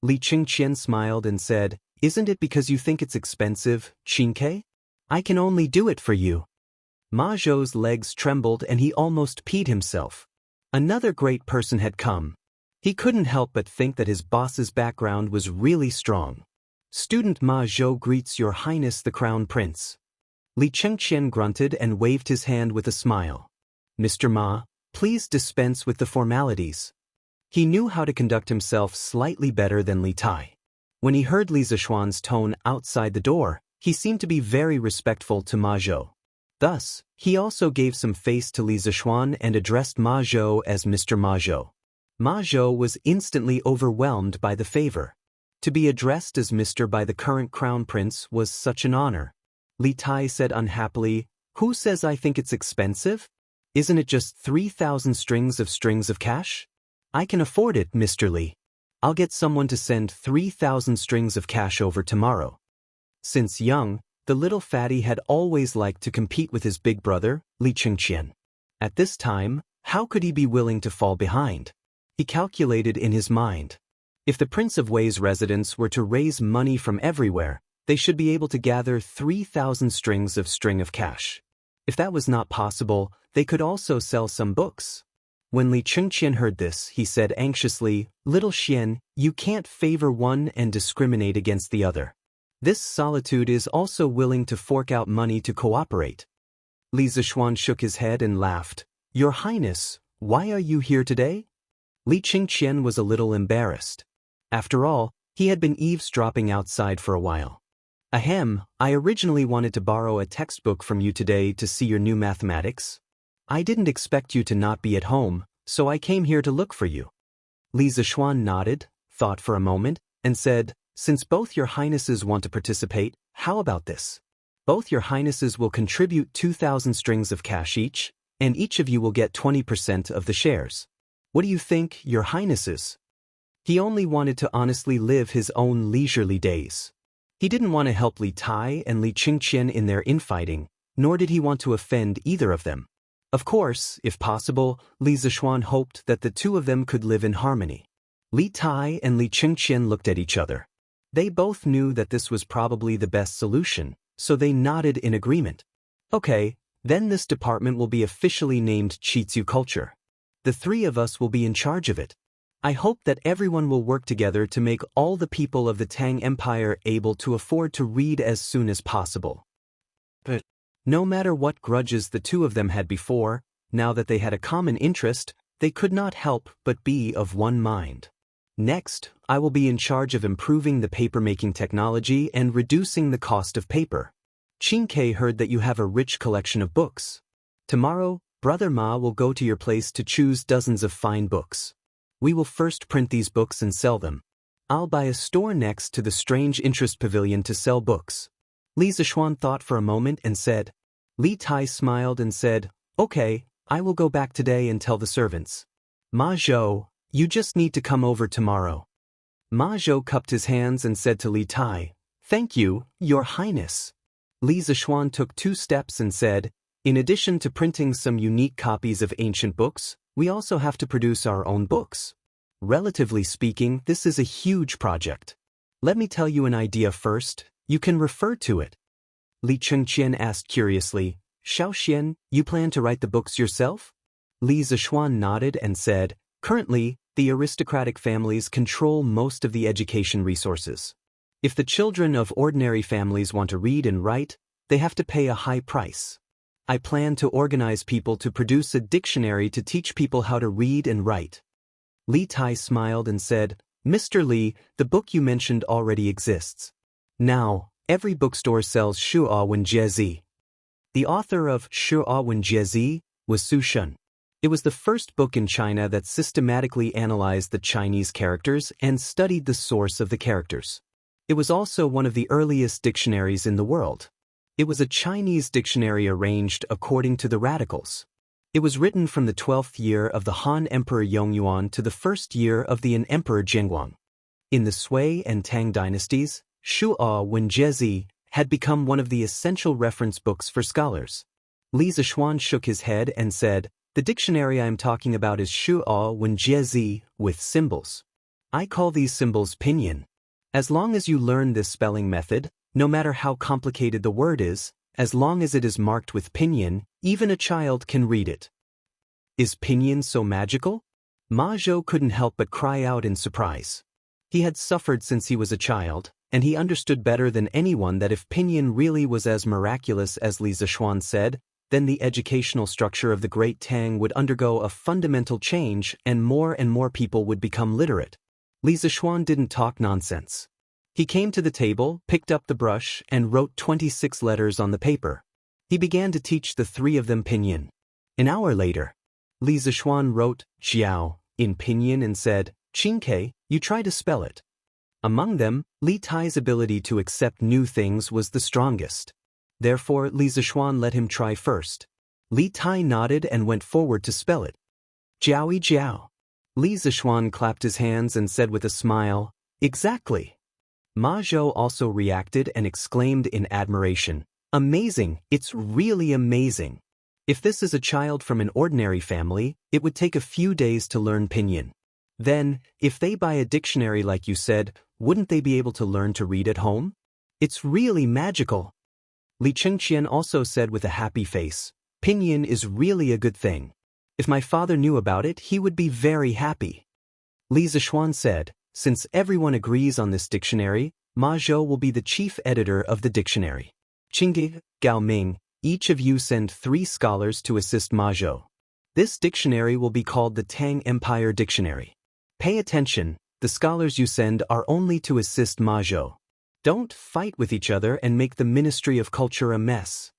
A: Li Chengqian smiled and said, "Isn't it because you think it's expensive, Qingke? I can only do it for you." Ma Zhou's legs trembled and he almost peed himself. Another great person had come. He couldn't help but think that his boss's background was really strong. "Student Ma Zhou greets Your Highness the Crown Prince." Li Chengqian grunted and waved his hand with a smile. "Mr. Ma, please dispense with the formalities." He knew how to conduct himself slightly better than Li Tai. When he heard Li Zishuan's tone outside the door, he seemed to be very respectful to Ma Zhou. Thus, he also gave some face to Li Zishuan and addressed Ma Zhou as Mr. Ma Zhou. Ma Zhou was instantly overwhelmed by the favor. To be addressed as Mr. by the current crown prince was such an honor. Li Tai said unhappily, "Who says I think it's expensive? Isn't it just 3,000 strings of cash? I can afford it, Mr. Li. I'll get someone to send 3,000 strings of cash over tomorrow." Since young, the little fatty had always liked to compete with his big brother, Li Chengqian. At this time, how could he be willing to fall behind? He calculated in his mind. If the Prince of Wei's residents were to raise money from everywhere, they should be able to gather 3,000 strings of cash. If that was not possible, they could also sell some books. When Li Chengqian heard this, he said anxiously, "Little Xian, you can't favor one and discriminate against the other. This solitude is also willing to fork out money to cooperate." Li Zishuan shook his head and laughed. "Your Highness, why are you here today?" Li Chengqian was a little embarrassed. After all, he had been eavesdropping outside for a while. "Ahem, I originally wanted to borrow a textbook from you today to see your new mathematics. I didn't expect you to not be at home, so I came here to look for you." Li Zishuan nodded, thought for a moment, and said, "Since both your highnesses want to participate, how about this? Both your highnesses will contribute 2,000 strings of cash each, and each of you will get 20% of the shares. What do you think, your highnesses?" He only wanted to honestly live his own leisurely days. He didn't want to help Li Tai and Li Chengqian in their infighting, nor did he want to offend either of them. Of course, if possible, Li Zishuan hoped that the two of them could live in harmony. Li Tai and Li Chengqian looked at each other. They both knew that this was probably the best solution, so they nodded in agreement. "Okay, then this department will be officially named Qitzu Culture. The three of us will be in charge of it. I hope that everyone will work together to make all the people of the Tang Empire able to afford to read as soon as possible." But no matter what grudges the two of them had before, now that they had a common interest, they could not help but be of one mind. "Next, I will be in charge of improving the paper-making technology and reducing the cost of paper. Qingke heard that you have a rich collection of books. Tomorrow, Brother Ma will go to your place to choose dozens of fine books. We will first print these books and sell them. I'll buy a store next to the Strange Interest Pavilion to sell books." Li Zishuan thought for a moment and said. Li Tai smiled and said, "Okay, I will go back today and tell the servants. Ma Zhou, you just need to come over tomorrow." Ma Zhou cupped his hands and said to Li Tai, "Thank you, Your Highness." Li Zishuan took 2 steps and said, "In addition to printing some unique copies of ancient books, we also have to produce our own books. Relatively speaking, this is a huge project. Let me tell you an idea first, you can refer to it." Li Chengqian asked curiously, "Xiao Xian, you plan to write the books yourself?" Li Zishuan nodded and said, "Currently, the aristocratic families control most of the education resources. If the children of ordinary families want to read and write, they have to pay a high price. I plan to organize people to produce a dictionary to teach people how to read and write." Li Tai smiled and said, Mr. Li, the book you mentioned already exists. Now, every bookstore sells Shuo Wen Jie. The author of Shuo Wen Jie was Su Shun. It was the first book in China that systematically analyzed the Chinese characters and studied the source of the characters. It was also one of the earliest dictionaries in the world. It was a Chinese dictionary arranged according to the radicals. It was written from the 12th year of the Han Emperor Yongyuan to the 1st year of the An Emperor Zhenguang. In the Sui and Tang dynasties, Shuo Wen Jie had become one of the essential reference books for scholars. Li Zishuan shook his head and said, The dictionary I am talking about is Shuo Wen Jie with symbols. I call these symbols pinyin. As long as you learn this spelling method, no matter how complicated the word is, as long as it is marked with pinyin, even a child can read it. Is pinyin so magical? Ma Zhou couldn't help but cry out in surprise. He had suffered since he was a child, and he understood better than anyone that if pinyin really was as miraculous as Li Zishuan said, then the educational structure of the Great Tang would undergo a fundamental change and more people would become literate. Li Zishuan didn't talk nonsense. He came to the table, picked up the brush, and wrote 26 letters on the paper. He began to teach the 3 of them pinyin. An hour later, Li Zishuan wrote Xiao in pinyin and said, Qingke, you try to spell it. Among them, Li Tai's ability to accept new things was the strongest. Therefore, Li Zishuan let him try first. Li Tai nodded and went forward to spell it. Jiaoi Jiao. Li Zishuan clapped his hands and said with a smile, Exactly. Ma Zhou also reacted and exclaimed in admiration, Amazing, it's really amazing. If this is a child from an ordinary family, it would take a few days to learn pinyin. Then, if they buy a dictionary like you said, wouldn't they be able to learn to read at home? It's really magical. Li Chengqian also said with a happy face, Pinyin is really a good thing. If my father knew about it, he would be very happy. Li Zishuan said, Since everyone agrees on this dictionary, Ma Zhou will be the chief editor of the dictionary. Qingge, Gao Ming, each of you send 3 scholars to assist Ma Zhou. This dictionary will be called the Tang Empire Dictionary. Pay attention, the scholars you send are only to assist Ma Zhou. Don't fight with each other and make the Ministry of Culture a mess.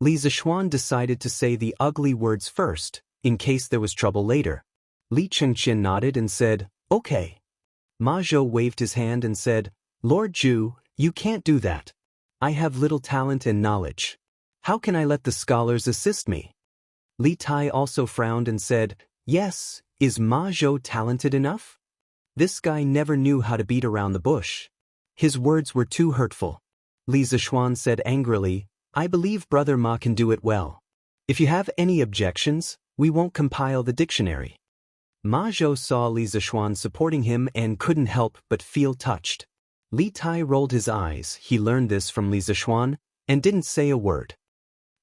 A: Li Zishuan decided to say the ugly words first, in case there was trouble later. Li Chengqian nodded and said, Okay. Ma Zhou waved his hand and said, Lord Zhu, you can't do that. I have little talent and knowledge. How can I let the scholars assist me? Li Tai also frowned and said, Yes, is Ma Zhou talented enough? This guy never knew how to beat around the bush. His words were too hurtful. Li Zishuan said angrily, I believe Brother Ma can do it well. If you have any objections, we won't compile the dictionary. Ma Zhou saw Li Zishuan supporting him and couldn't help but feel touched. Li Tai rolled his eyes, he learned this from Li Zishuan, and didn't say a word.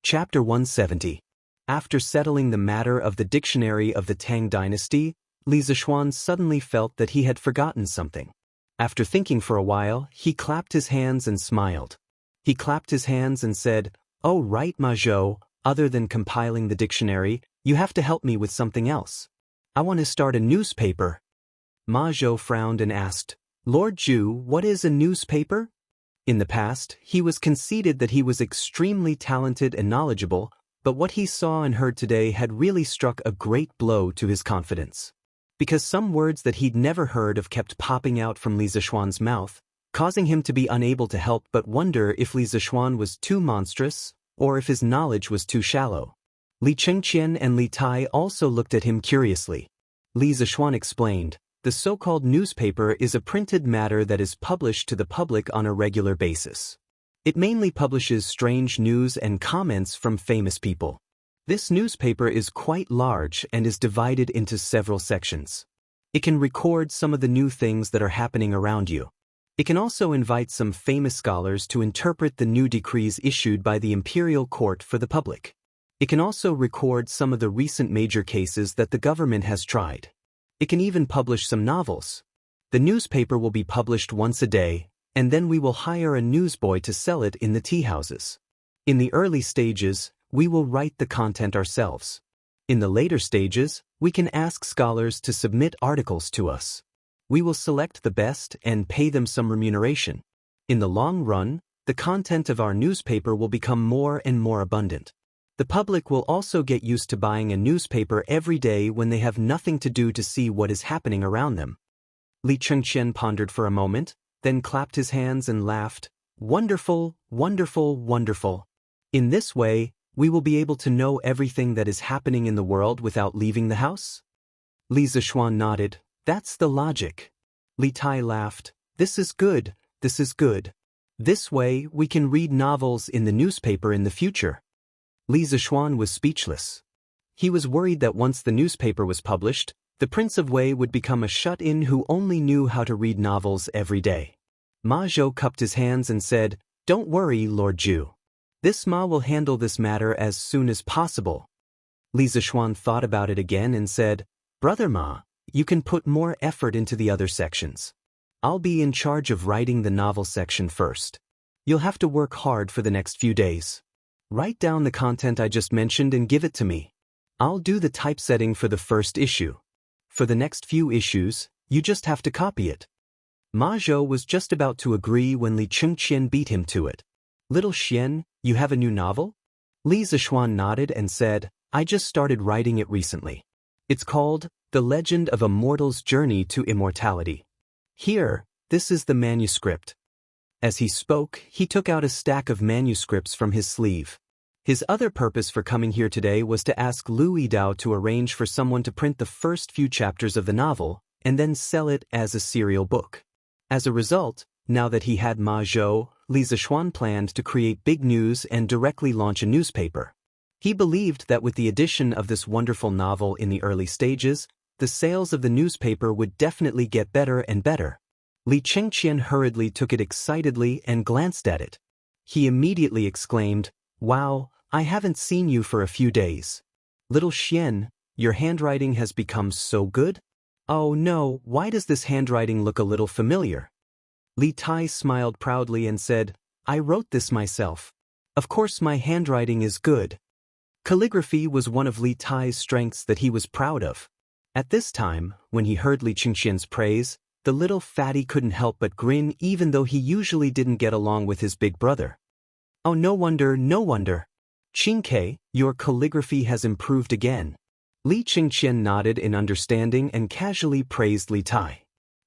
A: Chapter 170. After settling the matter of the dictionary of the Tang dynasty, Li Zishuan suddenly felt that he had forgotten something. After thinking for a while, he clapped his hands and smiled. He clapped his hands and said, Oh right Ma Zhou, other than compiling the dictionary, you have to help me with something else. I want to start a newspaper. Ma Zhou frowned and asked, Lord Zhu, what is a newspaper? In the past, he was conceited that he was extremely talented and knowledgeable, but what he saw and heard today had really struck a great blow to his confidence. Because some words that he'd never heard of kept popping out from Li Zishuan's mouth, causing him to be unable to help but wonder if Li Zishuan was too monstrous, or if his knowledge was too shallow. Li Chengqian and Li Tai also looked at him curiously. Li Zishuan explained, the so-called newspaper is a printed matter that is published to the public on a regular basis. It mainly publishes strange news and comments from famous people. This newspaper is quite large and is divided into several sections. It can record some of the new things that are happening around you. It can also invite some famous scholars to interpret the new decrees issued by the imperial court for the public. It can also record some of the recent major cases that the government has tried. It can even publish some novels. The newspaper will be published once a day, and then we will hire a newsboy to sell it in the tea houses. In the early stages, we will write the content ourselves. In the later stages, We can ask scholars to submit articles to us. We will select the best and pay them some remuneration. In the long run, the content of our newspaper will become more and more abundant. The public will also get used to buying a newspaper every day when they have nothing to do to see what is happening around them. Li Chengqian pondered for a moment, then clapped his hands and laughed. Wonderful, wonderful, wonderful. In this way, we will be able to know everything that is happening in the world without leaving the house? Li Zishuan nodded. That's the logic. Li Tai laughed. This is good, this is good. This way, we can read novels in the newspaper in the future. Li Zishuan was speechless. He was worried that once the newspaper was published, the Prince of Wei would become a shut-in who only knew how to read novels every day. Ma Zhou cupped his hands and said, Don't worry, Lord Zhu. This Ma will handle this matter as soon as possible. Li Zishuan thought about it again and said, Brother Ma, you can put more effort into the other sections. I'll be in charge of writing the novel section first. You'll have to work hard for the next few days. Write down the content I just mentioned and give it to me. I'll do the typesetting for the first issue. For the next few issues, you just have to copy it. Ma Zhou was just about to agree when Li Chengqian beat him to it. Little Xian, you have a new novel? Li Zishuan nodded and said, I just started writing it recently. It's called The Legend of a Mortal's Journey to Immortality. Here, this is the manuscript. As he spoke, he took out a stack of manuscripts from his sleeve. His other purpose for coming here today was to ask Lu Yidao to arrange for someone to print the first few chapters of the novel, and then sell it as a serial book. As a result, now that he had Ma Zhou, Li Zishuan planned to create big news and directly launch a newspaper. He believed that with the addition of this wonderful novel in the early stages, the sales of the newspaper would definitely get better and better. Li Chengqian hurriedly took it excitedly and glanced at it. He immediately exclaimed, Wow, I haven't seen you for a few days. Little Xian, your handwriting has become so good? Oh no, why does this handwriting look a little familiar? Li Tai smiled proudly and said, I wrote this myself. Of course my handwriting is good. Calligraphy was one of Li Tai's strengths that he was proud of. At this time, when he heard Li Chengqian's praise, the little fatty couldn't help but grin even though he usually didn't get along with his big brother. Oh no wonder, no wonder. Qingke, your calligraphy has improved again. Li Chengqian nodded in understanding and casually praised Li Tai.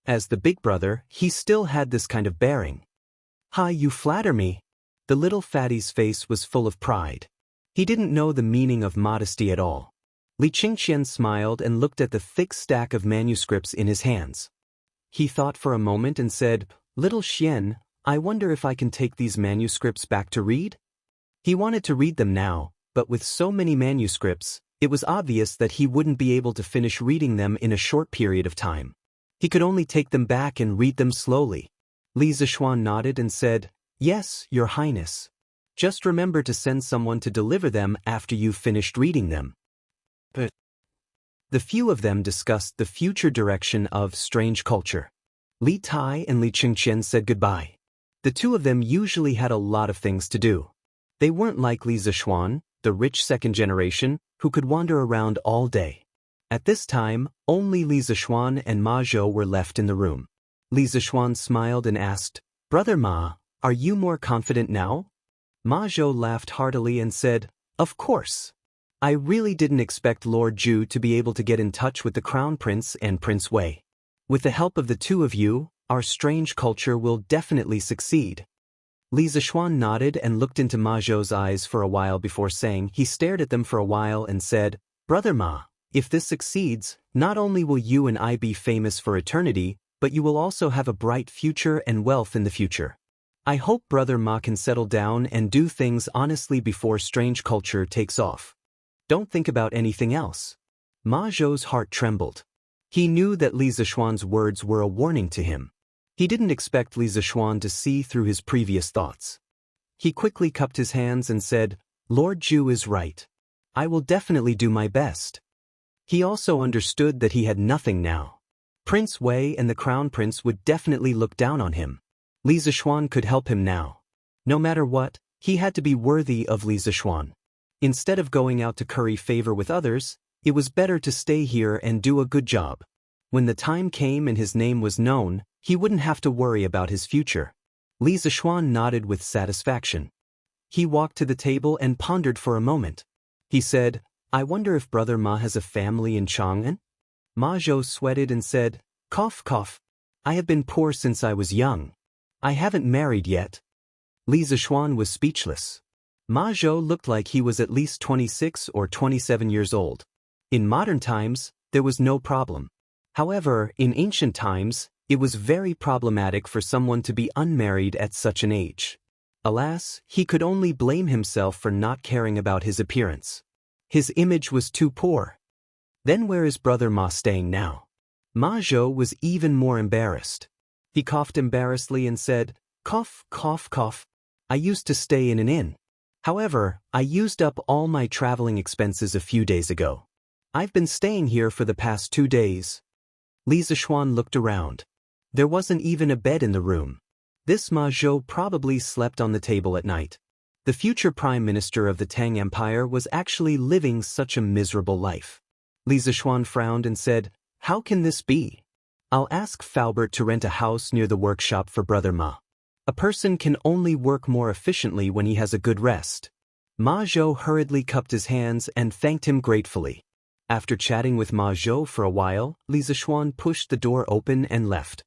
A: As the big brother, he still had this kind of bearing. Ha, you flatter me. The little fatty's face was full of pride. He didn't know the meaning of modesty at all. Li Chengqian smiled and looked at the thick stack of manuscripts in his hands. He thought for a moment and said, Little Xian, I wonder if I can take these manuscripts back to read? He wanted to read them now, but with so many manuscripts, it was obvious that he wouldn't be able to finish reading them in a short period of time. He could only take them back and read them slowly. Li Zishuan nodded and said, Yes, Your Highness. Just remember to send someone to deliver them after you've finished reading them. But the few of them discussed the future direction of strange culture. Li Tai and Li Chengqian said goodbye. The two of them usually had a lot of things to do. They weren't like Li Zishuan, the rich second generation, who could wander around all day. At this time, only Li Zishuan and Ma Zhou were left in the room. Li Zishuan smiled and asked, Brother Ma, are you more confident now? Ma Zhou laughed heartily and said, Of course. I really didn't expect Lord Zhu to be able to get in touch with the Crown Prince and Prince Wei. With the help of the two of you, our strange culture will definitely succeed. Li Zishuan nodded and looked into Ma Zhou's eyes for a while before saying he stared at them for a while and said, Brother Ma, if this succeeds, not only will you and I be famous for eternity, but you will also have a bright future and wealth in the future. I hope Brother Ma can settle down and do things honestly before strange culture takes off. Don't think about anything else. Ma Zhou's heart trembled. He knew that Li Zishuan's words were a warning to him. He didn't expect Li Zishuan to see through his previous thoughts. He quickly cupped his hands and said, Lord Zhu is right. I will definitely do my best. He also understood that he had nothing now. Prince Wei and the Crown Prince would definitely look down on him. Li Zishuan could help him now. No matter what, he had to be worthy of Li Zishuan. Instead of going out to curry favor with others, It was better to stay here and do a good job. When the time came and his name was known, he wouldn't have to worry about his future. Li Zishuan nodded with satisfaction. He walked to the table and pondered for a moment. He said, I wonder if Brother Ma has a family in Chang'an? Ma Zhou sweated and said, cough cough. I have been poor since I was young. I haven't married yet. Li Zishuan was speechless. Ma Zhou looked like he was at least 26 or 27 years old. In modern times, there was no problem. However, in ancient times, it was very problematic for someone to be unmarried at such an age. Alas, he could only blame himself for not caring about his appearance. His image was too poor. Then where is Brother Ma staying now? Ma Zhou was even more embarrassed. He coughed embarrassedly and said, cough, cough, cough. I used to stay in an inn. However, I used up all my traveling expenses a few days ago. I've been staying here for the past 2 days. Li Zishuan looked around. There wasn't even a bed in the room. This Ma Zhou probably slept on the table at night. The future prime minister of the Tang Empire was actually living such a miserable life. Li Zishuan frowned and said, how can this be? I'll ask Faubert to rent a house near the workshop for Brother Ma. A person can only work more efficiently when he has a good rest. Ma Zhou hurriedly cupped his hands and thanked him gratefully. After chatting with Ma Zhou for a while, Li Zishuan pushed the door open and left.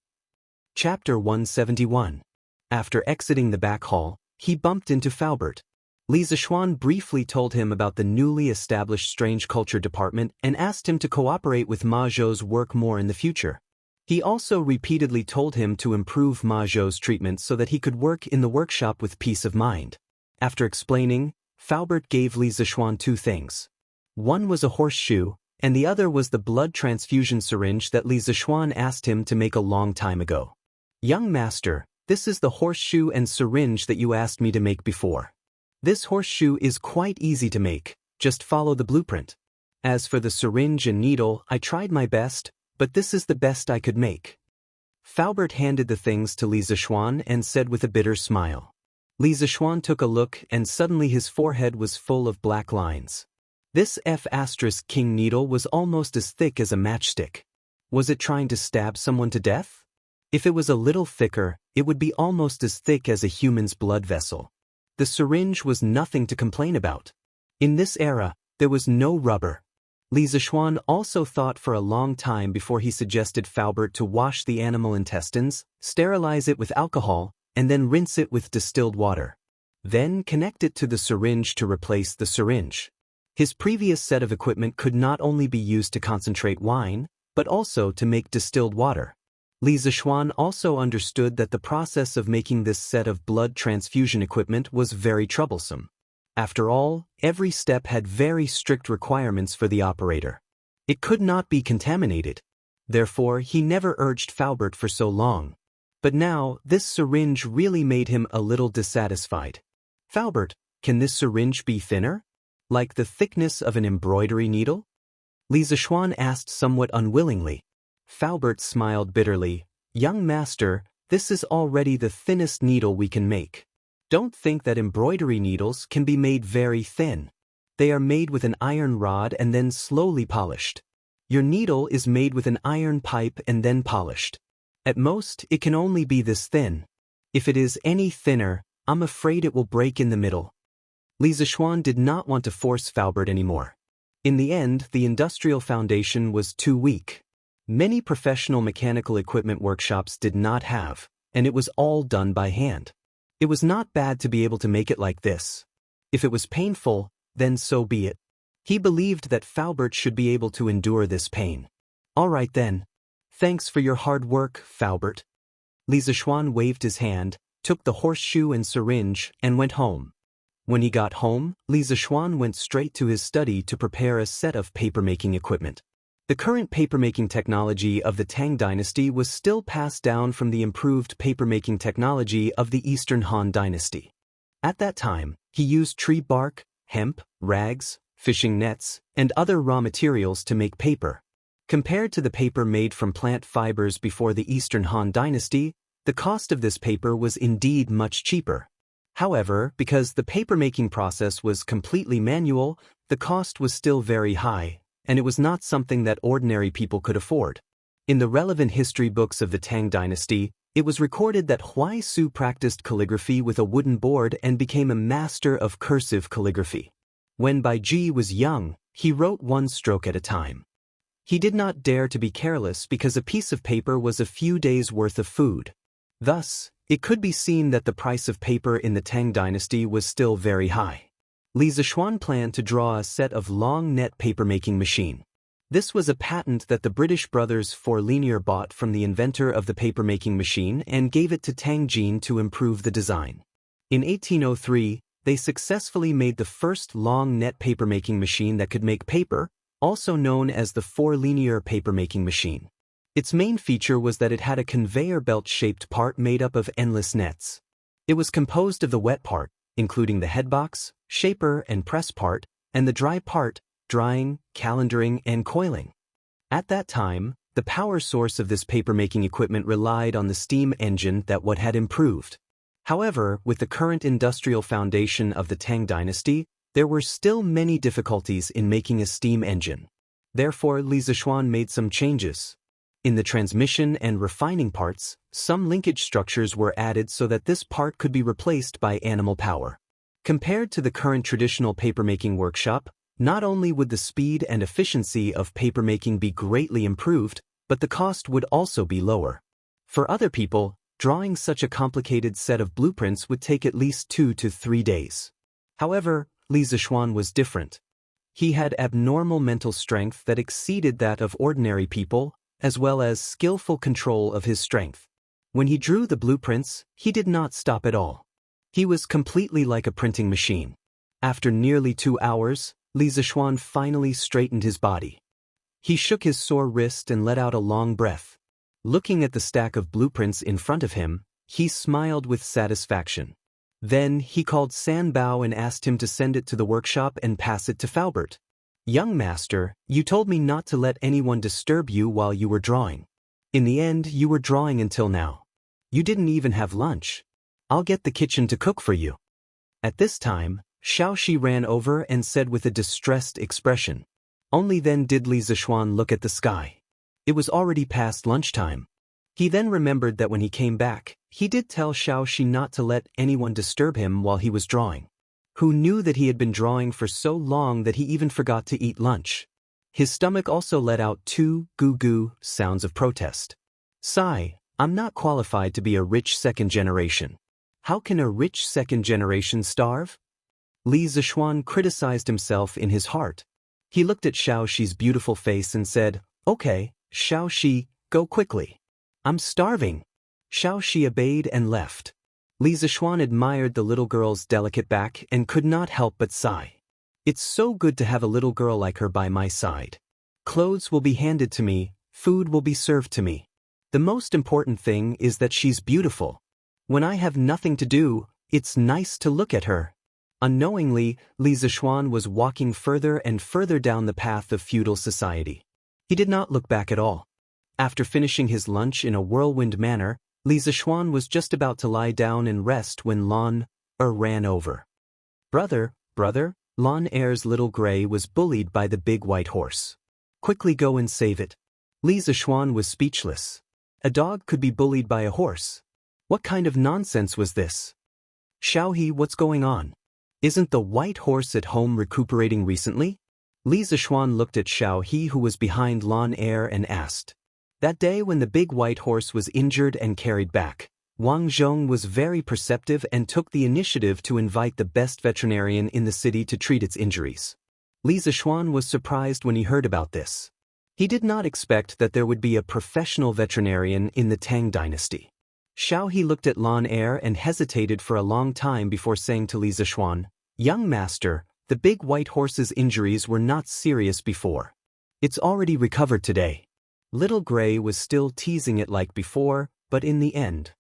A: Chapter 171. After exiting the back hall, he bumped into Faubert. Li Zishuan briefly told him about the newly established Strange Culture Department and asked him to cooperate with Ma Zhou's work more in the future. He also repeatedly told him to improve Ma Zhou's treatment so that he could work in the workshop with peace of mind. After explaining, Faubert gave Li Zishuan 2 things. One was a horseshoe, and the other was the blood transfusion syringe that Li Zishuan asked him to make a long time ago. Young master, this is the horseshoe and syringe that you asked me to make before. This horseshoe is quite easy to make, just follow the blueprint. As for the syringe and needle, I tried my best, but this is the best I could make. Faubert handed the things to Li Zishuan and said with a bitter smile. Li Zishuan took a look and suddenly his forehead was full of black lines. This F***king needle was almost as thick as a matchstick. Was it trying to stab someone to death? If it was a little thicker, it would be almost as thick as a human's blood vessel. The syringe was nothing to complain about. In this era, there was no rubber. Li Zishuan also thought for a long time before he suggested Faubert to wash the animal intestines, sterilize it with alcohol, and then rinse it with distilled water. Then connect it to the syringe to replace the syringe. His previous set of equipment could not only be used to concentrate wine, but also to make distilled water. Li Zishuan also understood that the process of making this set of blood transfusion equipment was very troublesome. After all, every step had very strict requirements for the operator. It could not be contaminated. Therefore, he never urged Faubert for so long. But now, this syringe really made him a little dissatisfied. Faubert, can this syringe be thinner? Like the thickness of an embroidery needle? Li Zishuan asked somewhat unwillingly. Faubert smiled bitterly. Young master, this is already the thinnest needle we can make. Don't think that embroidery needles can be made very thin. They are made with an iron rod and then slowly polished. Your needle is made with an iron pipe and then polished. At most, it can only be this thin. If it is any thinner, I'm afraid it will break in the middle. Li Zishuan did not want to force Faubert anymore. In the end, the industrial foundation was too weak. Many professional mechanical equipment workshops did not have, and it was all done by hand. It was not bad to be able to make it like this. If it was painful, then so be it. He believed that Faubert should be able to endure this pain. All right then. Thanks for your hard work, Faubert. Li Zishuan waved his hand, took the horseshoe and syringe, and went home. When he got home, Li Zishuan went straight to his study to prepare a set of papermaking equipment. The current papermaking technology of the Tang Dynasty was still passed down from the improved papermaking technology of the Eastern Han Dynasty. At that time, he used tree bark, hemp, rags, fishing nets, and other raw materials to make paper. Compared to the paper made from plant fibers before the Eastern Han Dynasty, the cost of this paper was indeed much cheaper. However, because the papermaking process was completely manual, the cost was still very high, and it was not something that ordinary people could afford. In the relevant history books of the Tang dynasty, it was recorded that Huai Su practiced calligraphy with a wooden board and became a master of cursive calligraphy. When Bai Ji was young, he wrote one stroke at a time. He did not dare to be careless because a piece of paper was a few days' worth of food. Thus, it could be seen that the price of paper in the Tang dynasty was still very high. Li Zishuan planned to draw a set of long net papermaking machine. This was a patent that the British brothers Fourlinear bought from the inventor of the papermaking machine and gave it to Tang Jin to improve the design. In 1803, they successfully made the first long net papermaking machine that could make paper, also known as the Fourlinear papermaking machine. Its main feature was that it had a conveyor belt-shaped part made up of endless nets. It was composed of the wet part, including the headbox, shaper and press part, and the dry part, drying, calendaring, and coiling. At that time, the power source of this papermaking equipment relied on the steam engine that had improved. However, with the current industrial foundation of the Tang dynasty, there were still many difficulties in making a steam engine. Therefore, Li Zishuan made some changes. In the transmission and refining parts, some linkage structures were added so that this part could be replaced by animal power. Compared to the current traditional papermaking workshop, not only would the speed and efficiency of papermaking be greatly improved, but the cost would also be lower. For other people, drawing such a complicated set of blueprints would take at least 2 to 3 days. However, Li Zishuan was different. He had abnormal mental strength that exceeded that of ordinary people, as well as skillful control of his strength. When he drew the blueprints, he did not stop at all. He was completely like a printing machine. After nearly 2 hours, Li Zishuan finally straightened his body. He shook his sore wrist and let out a long breath. Looking at the stack of blueprints in front of him, he smiled with satisfaction. Then he called San Bao and asked him to send it to the workshop and pass it to Faubert. "Young master, you told me not to let anyone disturb you while you were drawing. In the end, you were drawing until now. You didn't even have lunch. I'll get the kitchen to cook for you." At this time, Xiaoxi ran over and said with a distressed expression. Only then did Li Zishuan look at the sky. It was already past lunchtime. He then remembered that when he came back, he did tell Xiaoxi not to let anyone disturb him while he was drawing. Who knew that he had been drawing for so long that he even forgot to eat lunch? His stomach also let out 2 goo-goo sounds of protest. "Sigh, I'm not qualified to be a rich second generation. How can a rich second generation starve?" Li Zishuan criticized himself in his heart. He looked at Xiaoxi's beautiful face and said, "Okay, Xiaoxi, go quickly. I'm starving." Xiaoxi obeyed and left. Li Zishuan admired the little girl's delicate back and could not help but sigh. "It's so good to have a little girl like her by my side. Clothes will be handed to me, food will be served to me. The most important thing is that she's beautiful. When I have nothing to do, it's nice to look at her." Unknowingly, Li Zishuan was walking further and further down the path of feudal society. He did not look back at all. After finishing his lunch in a whirlwind manner, Li Zishuan was just about to lie down and rest when Lan Er ran over. Brother, Lan Er's little gray was bullied by the big white horse. Quickly go and save it." Li Zishuan was speechless. A dog could be bullied by a horse. What kind of nonsense was this? "Xiaohe, what's going on? Isn't the white horse at home recuperating recently?" Li Zishuan looked at Xiaohe, who was behind Lan Er, and asked. That day when the big white horse was injured and carried back, Wang Zhong was very perceptive and took the initiative to invite the best veterinarian in the city to treat its injuries. Li Zishuan was surprised when he heard about this. He did not expect that there would be a professional veterinarian in the Tang dynasty. Xiaohe looked at Lan Er and hesitated for a long time before saying to Li Zishuan, "Young master, the big white horse's injuries were not serious before. It's already recovered today." Little Gray was still teasing it like before, but in the end.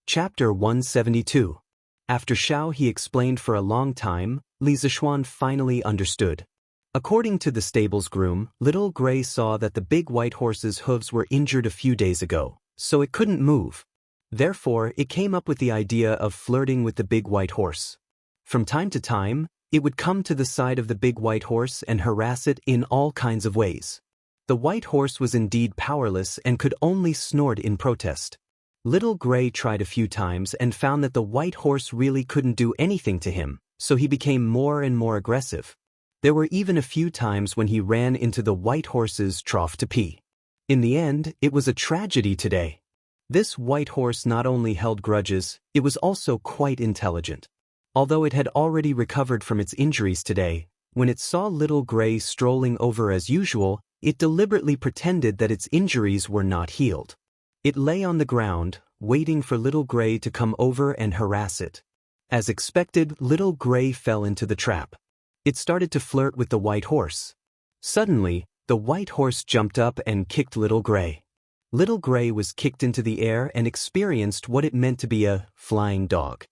A: Chapter 172. After Xiaohe explained for a long time, Li Zishuan finally understood. According to the stable's groom, Little Gray saw that the big white horse's hooves were injured a few days ago, so it couldn't move. Therefore, it came up with the idea of flirting with the big white horse. From time to time, it would come to the side of the big white horse and harass it in all kinds of ways. The white horse was indeed powerless and could only snort in protest. Little Gray tried a few times and found that the white horse really couldn't do anything to him, so he became more and more aggressive. There were even a few times when he ran into the white horse's trough to pee. In the end, it was a tragedy today. This white horse not only held grudges, it was also quite intelligent. Although it had already recovered from its injuries today, when it saw Little Gray strolling over as usual, it deliberately pretended that its injuries were not healed. It lay on the ground, waiting for Little Gray to come over and harass it. As expected, Little Gray fell into the trap. It started to flirt with the white horse. Suddenly, the white horse jumped up and kicked Little Gray. Little Gray was kicked into the air and experienced what it meant to be a flying dog.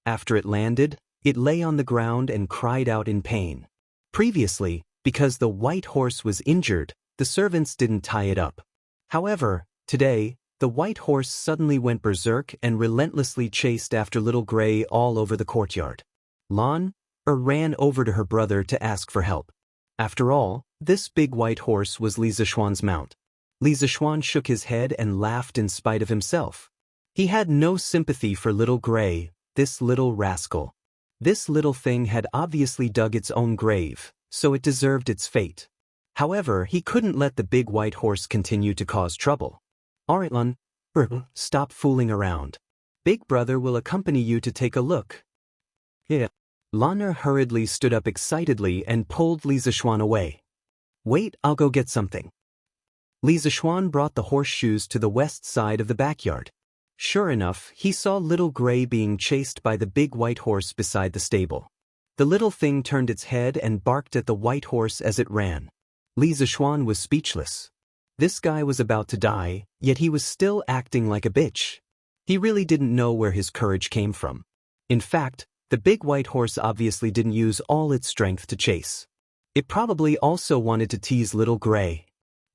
A: After it landed, it lay on the ground and cried out in pain. Previously, because the white horse was injured, the servants didn't tie it up. However, today, the white horse suddenly went berserk and relentlessly chased after Little Gray all over the courtyard. Lan ran over to her brother to ask for help. After all, this big white horse was Li Zishuan's mount. Li Zishuan shook his head and laughed in spite of himself. He had no sympathy for Little Gray, this little rascal. This little thing had obviously dug its own grave, so it deserved its fate. However, he couldn't let the big white horse continue to cause trouble. Alright, Lan, stop fooling around. Big brother will accompany you to take a look. Yeah. Lana hurriedly stood up excitedly and pulled Li Zishuan away. Wait, I'll go get something. Li Zishuan brought the horseshoes to the west side of the backyard. Sure enough, he saw Little Gray being chased by the big white horse beside the stable. The little thing turned its head and barked at the white horse as it ran. Li Zishuan was speechless. This guy was about to die, yet he was still acting like a bitch. He really didn't know where his courage came from. In fact, the big white horse obviously didn't use all its strength to chase. It probably also wanted to tease Little Gray.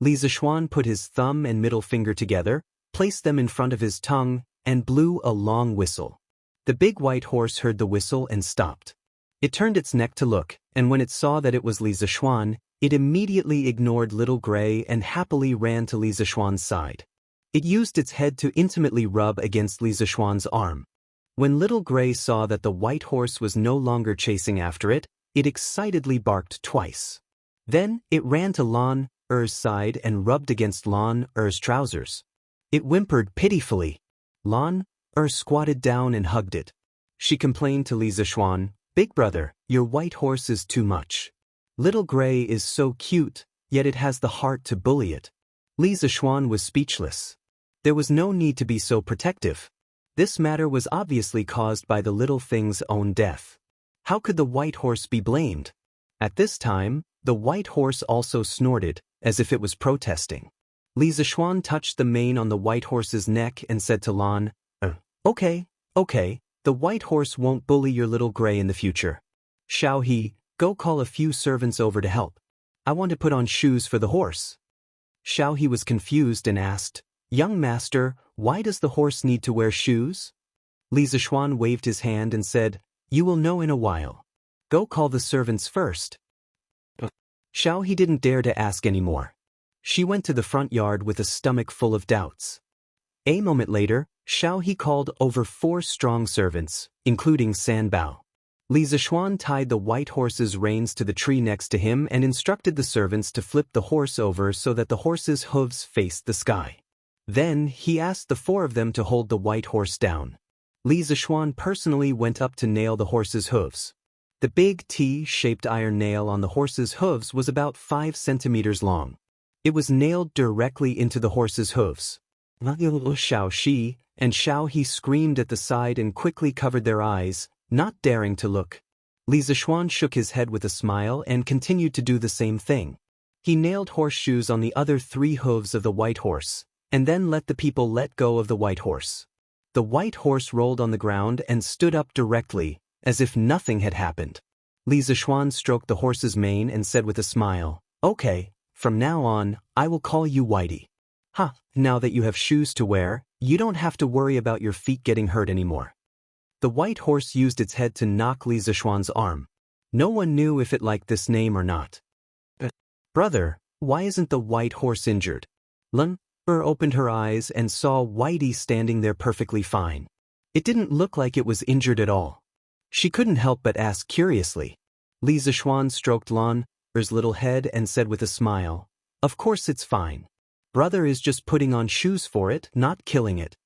A: Li Zishuan put his thumb and middle finger together, placed them in front of his tongue, and blew a long whistle. The big white horse heard the whistle and stopped. It turned its neck to look, and when it saw that it was Li Zishuan, it immediately ignored Little Gray and happily ran to Li Zishuan's side. It used its head to intimately rub against Li Zishuan's arm. When Little Gray saw that the white horse was no longer chasing after it, it excitedly barked twice. Then, it ran to Lan Er's side and rubbed against Lan Er's trousers. It whimpered pitifully. Lan squatted down and hugged it. She complained to Li Zishuan, "Big brother, your white horse is too much. Little Gray is so cute, yet it has the heart to bully it." Li Zishuan was speechless. There was no need to be so protective. This matter was obviously caused by the little thing's own death. How could the white horse be blamed? At this time, the white horse also snorted, as if it was protesting. Li Zishuan touched the mane on the white horse's neck and said to Lan, Okay, the white horse won't bully your Little Gray in the future. Xiao He, go call a few servants over to help. I want to put on shoes for the horse." Xiao He was confused and asked, "Young master, why does the horse need to wear shoes?" Li Zishuan waved his hand and said, "You will know in a while. Go call the servants first." Xiao He didn't dare to ask any more. She went to the front yard with a stomach full of doubts. A moment later, Xiao He called over 4 strong servants, including San Bao. Li Zishuan tied the white horse's reins to the tree next to him and instructed the servants to flip the horse over so that the horse's hooves faced the sky. Then, he asked the 4 of them to hold the white horse down. Li Zishuan personally went up to nail the horse's hooves. The big T-shaped iron nail on the horse's hooves was about 5 centimeters long. It was nailed directly into the horse's hooves. Xiao Shi and Xiao He screamed at the side and quickly covered their eyes, not daring to look. Li Zishuan shook his head with a smile and continued to do the same thing. He nailed horseshoes on the other 3 hooves of the white horse, and then let the people let go of the white horse. The white horse rolled on the ground and stood up directly, as if nothing had happened. Li Zishuan stroked the horse's mane and said with a smile, "Okay, from now on, I will call you Whitey. Now that you have shoes to wear, you don't have to worry about your feet getting hurt anymore." The white horse used its head to knock Li Zishuan's arm. No one knew if it liked this name or not. Brother, why isn't the white horse injured? Lun opened her eyes and saw Whitey standing there perfectly fine. It didn't look like it was injured at all. She couldn't help but ask curiously. Li Zishuan stroked Lan's little head and said with a smile, "Of course it's fine. Brother is just putting on shoes for it, not killing it."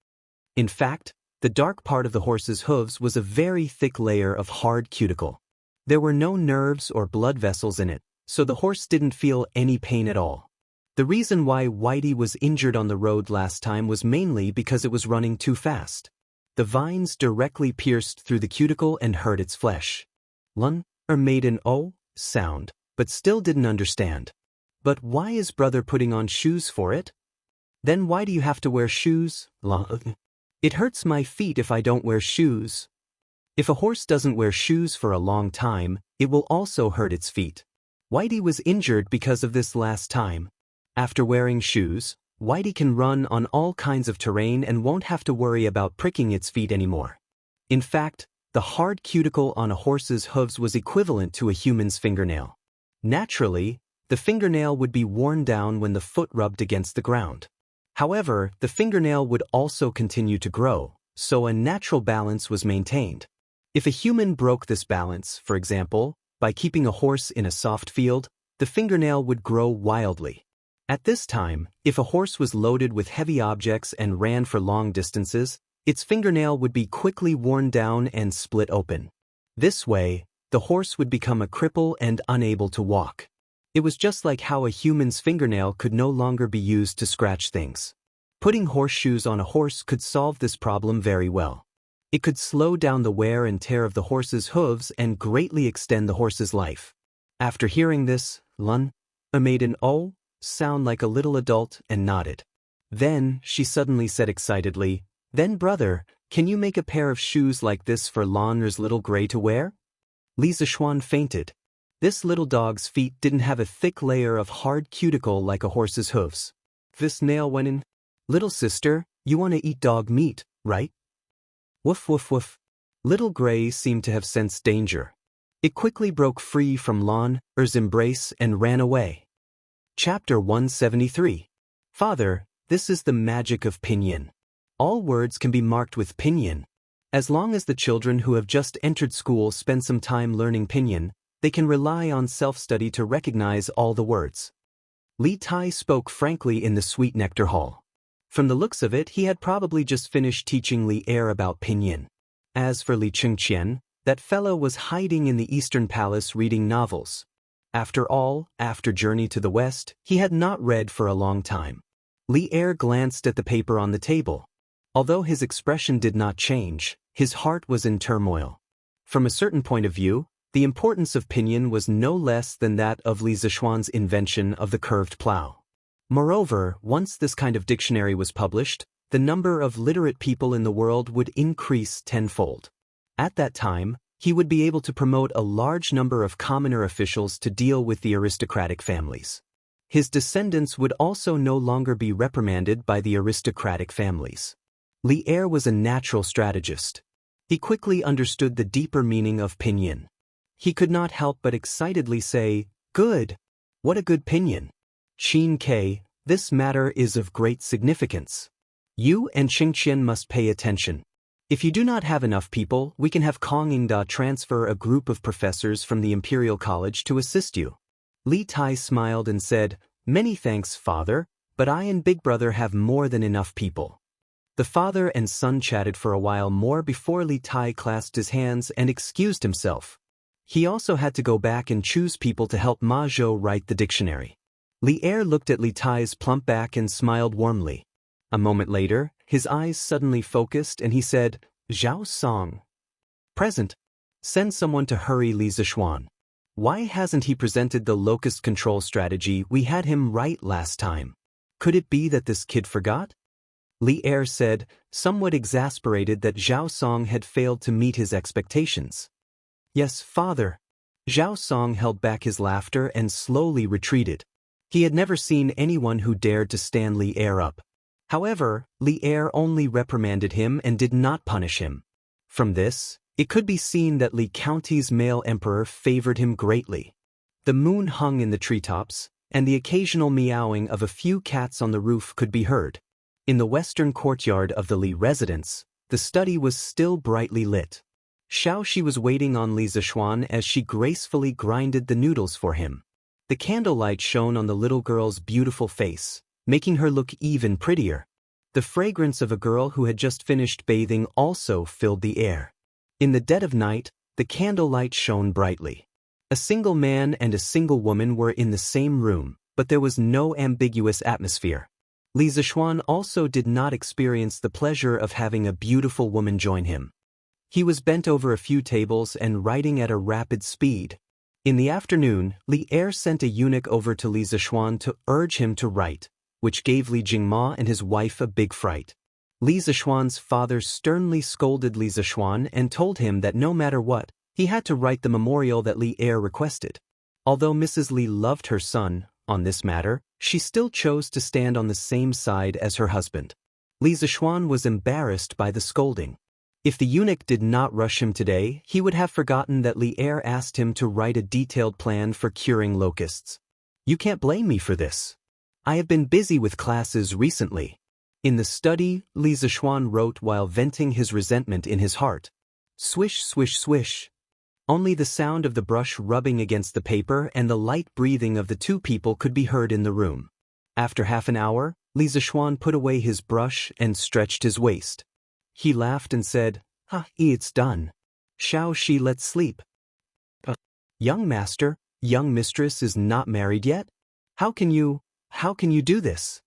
A: In fact, the dark part of the horse's hooves was a very thick layer of hard cuticle. There were no nerves or blood vessels in it, so the horse didn't feel any pain at all. The reason why Whitey was injured on the road last time was mainly because it was running too fast. The vines directly pierced through the cuticle and hurt its flesh. Lun made an "oh" sound, but still didn't understand. But why is brother putting on shoes for it? Then why do you have to wear shoes? It hurts my feet if I don't wear shoes. If a horse doesn't wear shoes for a long time, it will also hurt its feet. Whitey was injured because of this last time. After wearing shoes, Whitey can run on all kinds of terrain and won't have to worry about pricking its feet anymore. In fact, the hard cuticle on a horse's hooves was equivalent to a human's fingernail. Naturally, the fingernail would be worn down when the foot rubbed against the ground. However, the fingernail would also continue to grow, so a natural balance was maintained. If a human broke this balance, for example, by keeping a horse in a soft field, the fingernail would grow wildly. At this time, if a horse was loaded with heavy objects and ran for long distances, its fingernail would be quickly worn down and split open. This way, the horse would become a cripple and unable to walk. It was just like how a human's fingernail could no longer be used to scratch things. Putting horseshoes on a horse could solve this problem very well. It could slow down the wear and tear of the horse's hooves and greatly extend the horse's life. After hearing this, Lun made an "oh" sound like a little adult and nodded. Then, she suddenly said excitedly, "Then brother, can you make a pair of shoes like this for Lan's little gray to wear?" Li Zishuan fainted. This little dog's feet didn't have a thick layer of hard cuticle like a horse's hooves. This nail went in. "Little sister, you want to eat dog meat, right?" Woof woof woof. Little Gray seemed to have sensed danger. It quickly broke free from Lan's embrace and ran away. Chapter 173. Father, this is the magic of pinyin. All words can be marked with pinyin. As long as the children who have just entered school spend some time learning pinyin, they can rely on self-study to recognize all the words. Li Tai spoke frankly in the Sweet Nectar Hall. From the looks of it, he had probably just finished teaching Li Er about pinyin. As for Li Chengqian, that fellow was hiding in the Eastern Palace reading novels. After all, after Journey to the West, he had not read for a long time. Li Er glanced at the paper on the table. Although his expression did not change, his heart was in turmoil. From a certain point of view, the importance of pinyin was no less than that of Li Zishuan's invention of the curved plow. Moreover, once this kind of dictionary was published, the number of literate people in the world would increase tenfold. At that time, he would be able to promote a large number of commoner officials to deal with the aristocratic families. His descendants would also no longer be reprimanded by the aristocratic families. Li Er was a natural strategist. He quickly understood the deeper meaning of pinyin. He could not help but excitedly say, "Good! What a good pinyin! Qin Ke, this matter is of great significance. You and Chengqian must pay attention. If you do not have enough people, we can have Kong Ingda transfer a group of professors from the Imperial College to assist you." Li Tai smiled and said, "Many thanks, father, but I and Big Brother have more than enough people." The father and son chatted for a while more before Li Tai clasped his hands and excused himself. He also had to go back and choose people to help Ma Zhou write the dictionary. Li Er looked at Li Tai's plump back and smiled warmly. A moment later, his eyes suddenly focused and he said, "Zhao Song. Present. Send someone to hurry Li Zishuan. Why hasn't he presented the locust control strategy we had him write last time? Could it be that this kid forgot?" Li Er said, somewhat exasperated that Zhao Song had failed to meet his expectations. "Yes, father." Zhao Song held back his laughter and slowly retreated. He had never seen anyone who dared to stand Li Er up. However, Li Er only reprimanded him and did not punish him. From this, It could be seen that Li County's male emperor favored him greatly. The moon hung in the treetops, and the occasional meowing of a few cats on the roof could be heard. In the western courtyard of the Li residence, the study was still brightly lit. Xiaoxi was waiting on Li Zishuan as she gracefully grinded the noodles for him. The candlelight shone on the little girl's beautiful face, making her look even prettier. The fragrance of a girl who had just finished bathing also filled the air. In the dead of night, the candlelight shone brightly. A single man and a single woman were in the same room, but there was no ambiguous atmosphere. Li Zishuan also did not experience the pleasure of having a beautiful woman join him. He was bent over a few tables and writing at a rapid speed. In the afternoon, Li Er sent a eunuch over to Li Zishuan to urge him to write, which gave Li Jingma and his wife a big fright. Li Zishuan's father sternly scolded Li Zishuan and told him that no matter what, he had to write the memorial that Li Er requested. Although Mrs. Li loved her son, on this matter, she still chose to stand on the same side as her husband. Li Zishuan was embarrassed by the scolding. If the eunuch did not rush him today, he would have forgotten that Li Er asked him to write a detailed plan for curing locusts. You can't blame me for this. I have been busy with classes recently. In the study, Li Zishuan wrote while venting his resentment in his heart. Swish, swish, swish. Only the sound of the brush rubbing against the paper and the light breathing of the two people could be heard in the room. After half an hour, Li Zishuan put away his brush and stretched his waist. He laughed and said, it's done. Xiaoxi, let's sleep. Young master, young mistress is not married yet? How can you do this?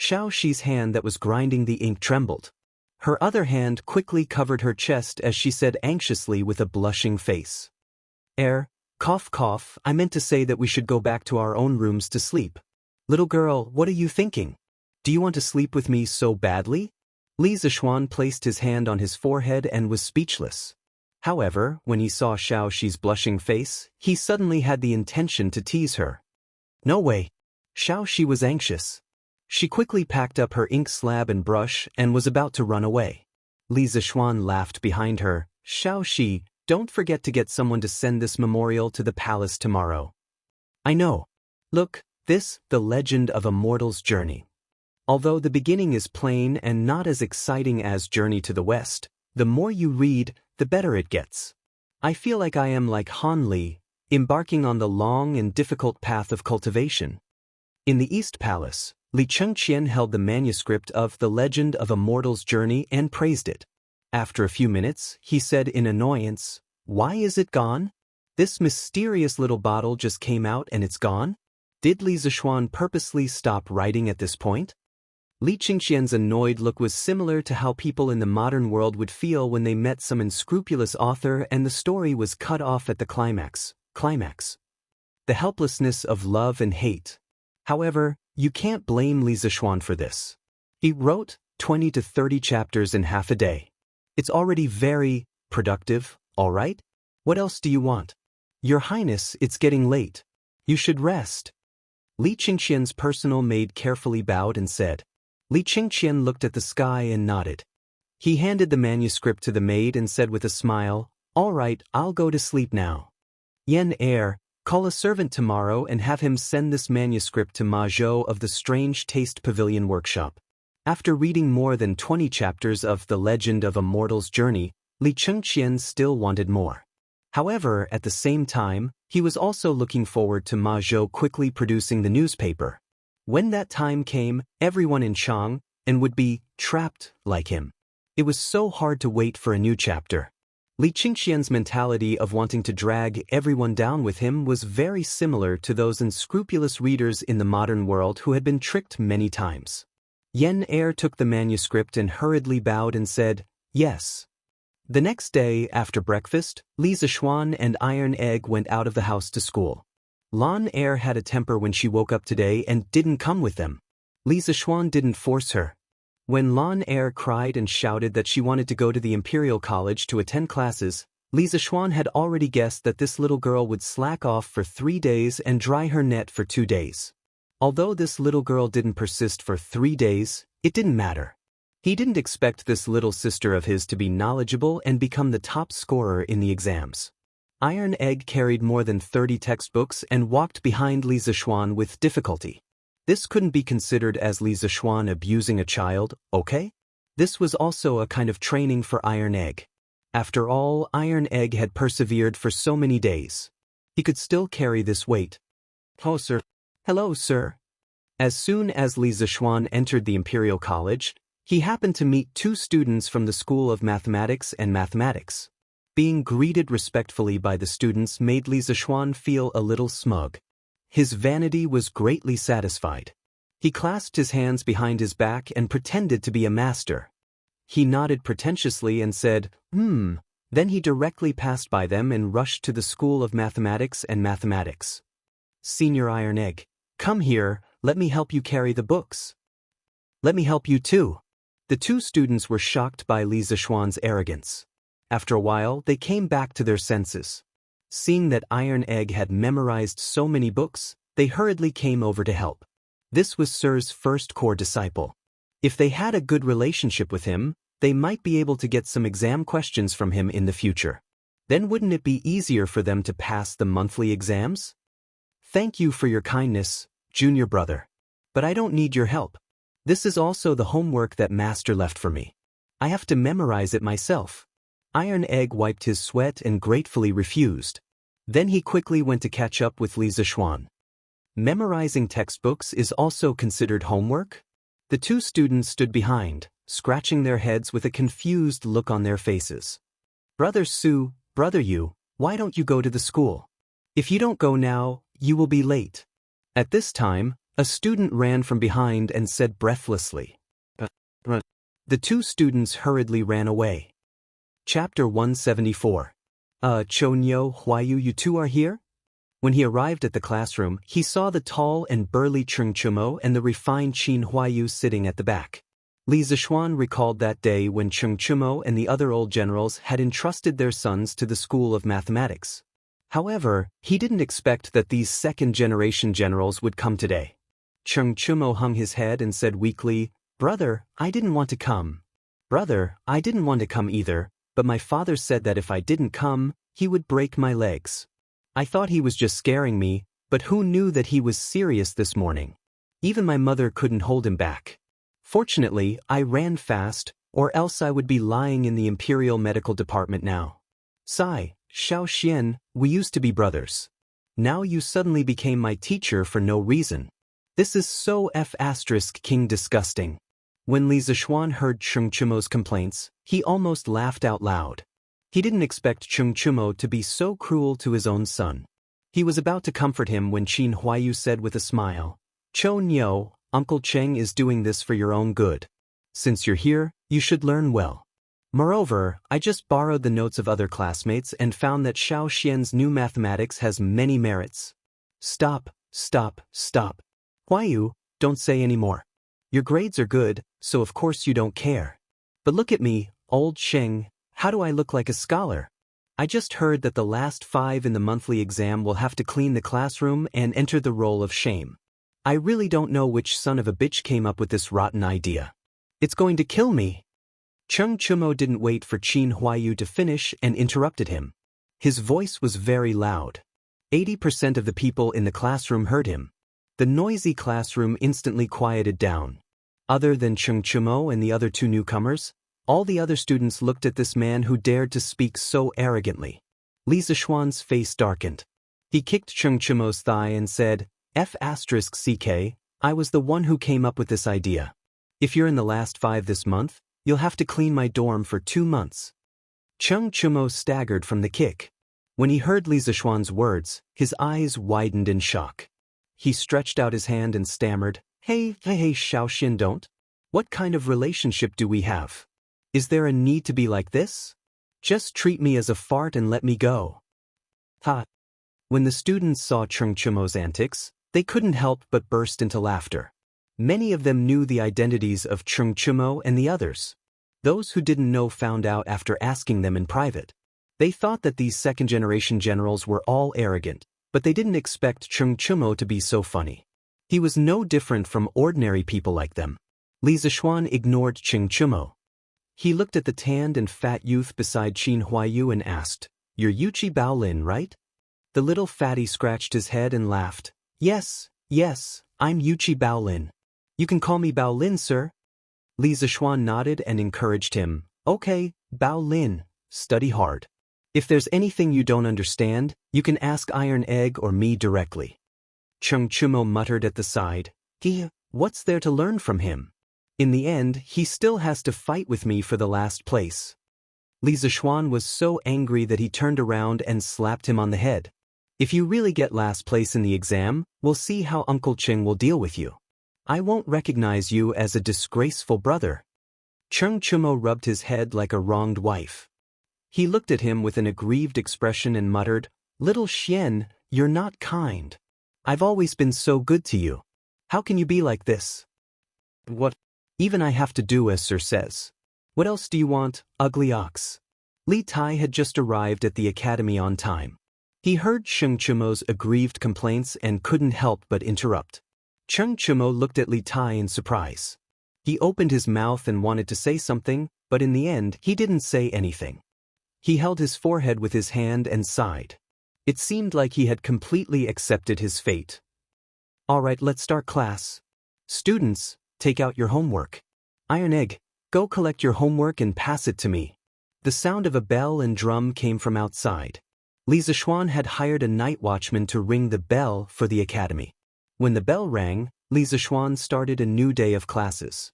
A: Xiaoxi's hand that was grinding the ink trembled. Her other hand quickly covered her chest as she said anxiously with a blushing face. Cough cough, I meant to say that we should go back to our own rooms to sleep. Little girl, what are you thinking? Do you want to sleep with me so badly? Li Zishuan placed his hand on his forehead and was speechless. However, when he saw Xiaoxi's blushing face, he suddenly had the intention to tease her. No way. Xiaoxi was anxious. She quickly packed up her ink slab and brush and was about to run away. Li Zishuan laughed behind her. Xiaoxi, don't forget to get someone to send this memorial to the palace tomorrow. I know. Look, this, The Legend of a Mortal's Journey. Although the beginning is plain and not as exciting as Journey to the West, the more you read, the better it gets. I feel like I am like Han Li, embarking on the long and difficult path of cultivation. In the East Palace, Li Chengqian held the manuscript of The Legend of a Mortal's Journey and praised it. After a few minutes, he said in annoyance, Why is it gone? This mysterious little bottle just came out and it's gone? Did Li Zishuan purposely stop writing at this point? Li Chengqian's annoyed look was similar to how people in the modern world would feel when they met some unscrupulous author and the story was cut off at the climax. The helplessness of love and hate. However, you can't blame Li Zishuan for this. He wrote 20 to 30 chapters in half a day. It's already very productive, all right? What else do you want? Your Highness, it's getting late. You should rest. Li Chengqian's personal maid carefully bowed and said. Li Chengqian looked at the sky and nodded. He handed the manuscript to the maid and said with a smile, All right, I'll go to sleep now. Yan call a servant tomorrow and have him send this manuscript to Ma Zhou of the Strange Taste Pavilion Workshop. After reading more than 20 chapters of The Legend of a Mortal's Journey, Li Chengqian still wanted more. However, at the same time, he was also looking forward to Ma Zhou quickly producing the newspaper. When that time came, everyone in Chang would be trapped like him. It was so hard to wait for a new chapter. Li Chengqian's mentality of wanting to drag everyone down with him was very similar to those unscrupulous readers in the modern world who had been tricked many times. Yan took the manuscript and hurriedly bowed and said, Yes. The next day, after breakfast, Li Zishuan and Iron Egg went out of the house to school. Lan had a temper when she woke up today and didn't come with them. Li Zishuan didn't force her. When Lan cried and shouted that she wanted to go to the Imperial College to attend classes, Li Zishuan had already guessed that this little girl would slack off for 3 days and dry her net for 2 days. Although this little girl didn't persist for 3 days, it didn't matter. He didn't expect this little sister of his to be knowledgeable and become the top scorer in the exams. Iron Egg carried more than 30 textbooks and walked behind Li Zixuan with difficulty. This couldn't be considered as Li Zixuan abusing a child, okay? This was also a kind of training for Iron Egg. After all, Iron Egg had persevered for so many days. He could still carry this weight. Oh, sir. Hello, sir. As soon as Li Zixuan entered the Imperial College, he happened to meet two students from the School of Mathematics and Mathematics. Being greeted respectfully by the students made Li Zixuan feel a little smug. His vanity was greatly satisfied. He clasped his hands behind his back and pretended to be a master. He nodded pretentiously and said, Then he directly passed by them and rushed to the School of Mathematics and Mathematics. Senior Iron Egg, come here, let me help you carry the books. Let me help you too. The two students were shocked by Li Zixuan's arrogance. After a while, they came back to their senses. Seeing that Iron Egg had memorized so many books, they hurriedly came over to help. This was Sir's first core disciple. If they had a good relationship with him, they might be able to get some exam questions from him in the future. Then wouldn't it be easier for them to pass the monthly exams? Thank you for your kindness, junior brother. But I don't need your help. This is also the homework that Master left for me. I have to memorize it myself. Iron Egg wiped his sweat and gratefully refused. Then he quickly went to catch up with Li Zixuan. Memorizing textbooks is also considered homework? The two students stood behind, scratching their heads with a confused look on their faces. Brother Su, Brother Yu, why don't you go to the school? If you don't go now, you will be late. At this time, a student ran from behind and said breathlessly. The two students hurriedly ran away. Chapter 174. Chonyo Huayu, you two are here? When he arrived at the classroom, he saw the tall and burly Cheng Chumo and the refined Qin Huayu sitting at the back. Li Zixuan recalled that day when Cheng Chumo and the other old generals had entrusted their sons to the School of Mathematics. However, he didn't expect that these second-generation generals would come today. Cheng Chumo hung his head and said weakly, Brother, I didn't want to come. Brother, I didn't want to come either, but my father said that if I didn't come, he would break my legs. I thought he was just scaring me, but who knew that he was serious this morning? Even my mother couldn't hold him back. Fortunately, I ran fast, or else I would be lying in the Imperial Medical Department now. Sai, Xiao Xian, we used to be brothers. Now you suddenly became my teacher for no reason. This is so King disgusting. When Li Zixuan heard Cheng Chumo's complaints, he almost laughed out loud. He didn't expect Cheng Chumo to be so cruel to his own son. He was about to comfort him when Qin Huayu said with a smile, Chonyo, Uncle Cheng is doing this for your own good. Since you're here, you should learn well. Moreover, I just borrowed the notes of other classmates and found that Xiao Xian's new mathematics has many merits. Stop. Huayu, don't say any more. Your grades are good, so of course you don't care. But look at me, old Sheng, how do I look like a scholar? I just heard that the last 5 in the monthly exam will have to clean the classroom and enter the role of shame. I really don't know which son of a bitch came up with this rotten idea. It's going to kill me. Cheng Chumo didn't wait for Qin Huayu to finish and interrupted him. His voice was very loud. 80% of the people in the classroom heard him. The noisy classroom instantly quieted down. Other than Cheng Chumo and the other two newcomers, all the other students looked at this man who dared to speak so arrogantly. Li Zixuan's face darkened. He kicked Cheng Chumo's thigh and said, F***CK, I was the one who came up with this idea. If you're in the last 5 this month, you'll have to clean my dorm for 2 months. Cheng Chumo staggered from the kick. When he heard Li Zixuan's words, his eyes widened in shock. He stretched out his hand and stammered, Hey, Xiao Xian, don't. What kind of relationship do we have? Is there a need to be like this? Just treat me as a fart and let me go. Ha! When the students saw Cheng Chumo's antics, they couldn't help but burst into laughter. Many of them knew the identities of Cheng Chumo and the others. Those who didn't know found out after asking them in private. They thought that these second-generation generals were all arrogant, but they didn't expect Cheng Chumo to be so funny. He was no different from ordinary people like them. Li Zishuan ignored Cheng Chumo. He looked at the tanned and fat youth beside Qin Huayu and asked, "You're Yuchi Baolin, right?" The little fatty scratched his head and laughed. Yes, I'm Yuchi Baolin. You can call me Baolin, sir." Li Zishuan nodded and encouraged him. "Okay, Baolin, study hard. If there's anything you don't understand, you can ask Iron Egg or me directly." Cheng Chumo muttered at the side, What's there to learn from him? In the end, he still has to fight with me for the last place." Li Zishuan was so angry that he turned around and slapped him on the head. "If you really get last place in the exam, we'll see how Uncle Cheng will deal with you. I won't recognize you as a disgraceful brother." Cheng Chumo rubbed his head like a wronged wife. He looked at him with an aggrieved expression and muttered, "Little Xian, you're not kind. I've always been so good to you. How can you be like this?" "What? Even I have to do as Sir says. What else do you want, ugly ox?" Li Tai had just arrived at the academy on time. He heard Cheng Chumo's aggrieved complaints and couldn't help but interrupt. Cheng Chumo looked at Li Tai in surprise. He opened his mouth and wanted to say something, but in the end he didn't say anything. He held his forehead with his hand and sighed. It seemed like he had completely accepted his fate. "All right, let's start class. Students, take out your homework. Iron Egg, go collect your homework and pass it to me." The sound of a bell and drum came from outside. Li Zishuan had hired a night watchman to ring the bell for the academy. When the bell rang, Li Zishuan started a new day of classes.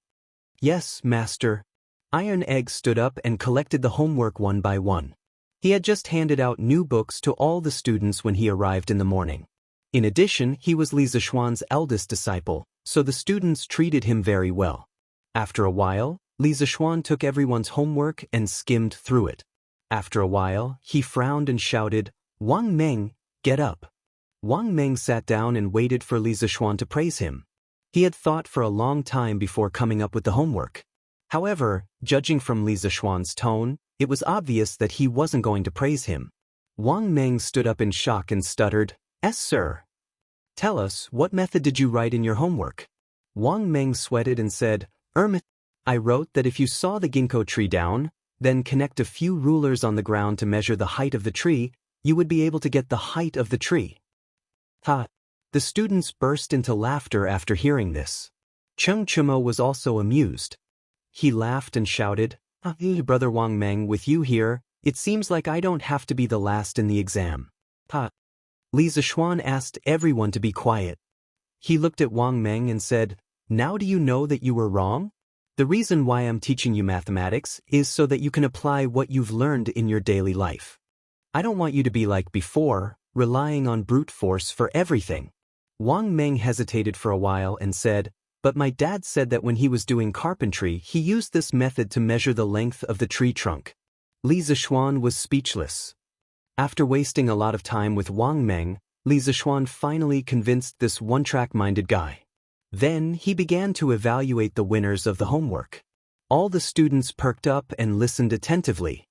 A: "Yes, master." Iron Egg stood up and collected the homework one by one. He had just handed out new books to all the students when he arrived in the morning. In addition, he was Li Zishuan's eldest disciple, so the students treated him very well. After a while, Li Zishuan took everyone's homework and skimmed through it. After a while, he frowned and shouted, "Wang Meng, get up." Wang Meng sat down and waited for Li Zishuan to praise him. He had thought for a long time before coming up with the homework. However, judging from Li Zishuan's tone, it was obvious that he wasn't going to praise him. Wang Meng stood up in shock and stuttered, "Yes, sir." "Tell us, what method did you write in your homework?" Wang Meng sweated and said, I wrote that if you saw the ginkgo tree down, then connect a few rulers on the ground to measure the height of the tree, you would be able to get the height of the tree." Ha! The students burst into laughter after hearing this. Cheng Chumo was also amused. He laughed and shouted, "Brother Wang Meng, with you here, it seems like I don't have to be the last in the exam." Li Zishuan asked everyone to be quiet. He looked at Wang Meng and said, "Now do you know that you were wrong? The reason why I'm teaching you mathematics is so that you can apply what you've learned in your daily life. I don't want you to be like before, relying on brute force for everything." Wang Meng hesitated for a while and said, "But my dad said that when he was doing carpentry, he used this method to measure the length of the tree trunk." Li Zishuan was speechless. After wasting a lot of time with Wang Meng, Li Zishuan finally convinced this one-track-minded guy. Then he began to evaluate the winners of the homework. All the students perked up and listened attentively.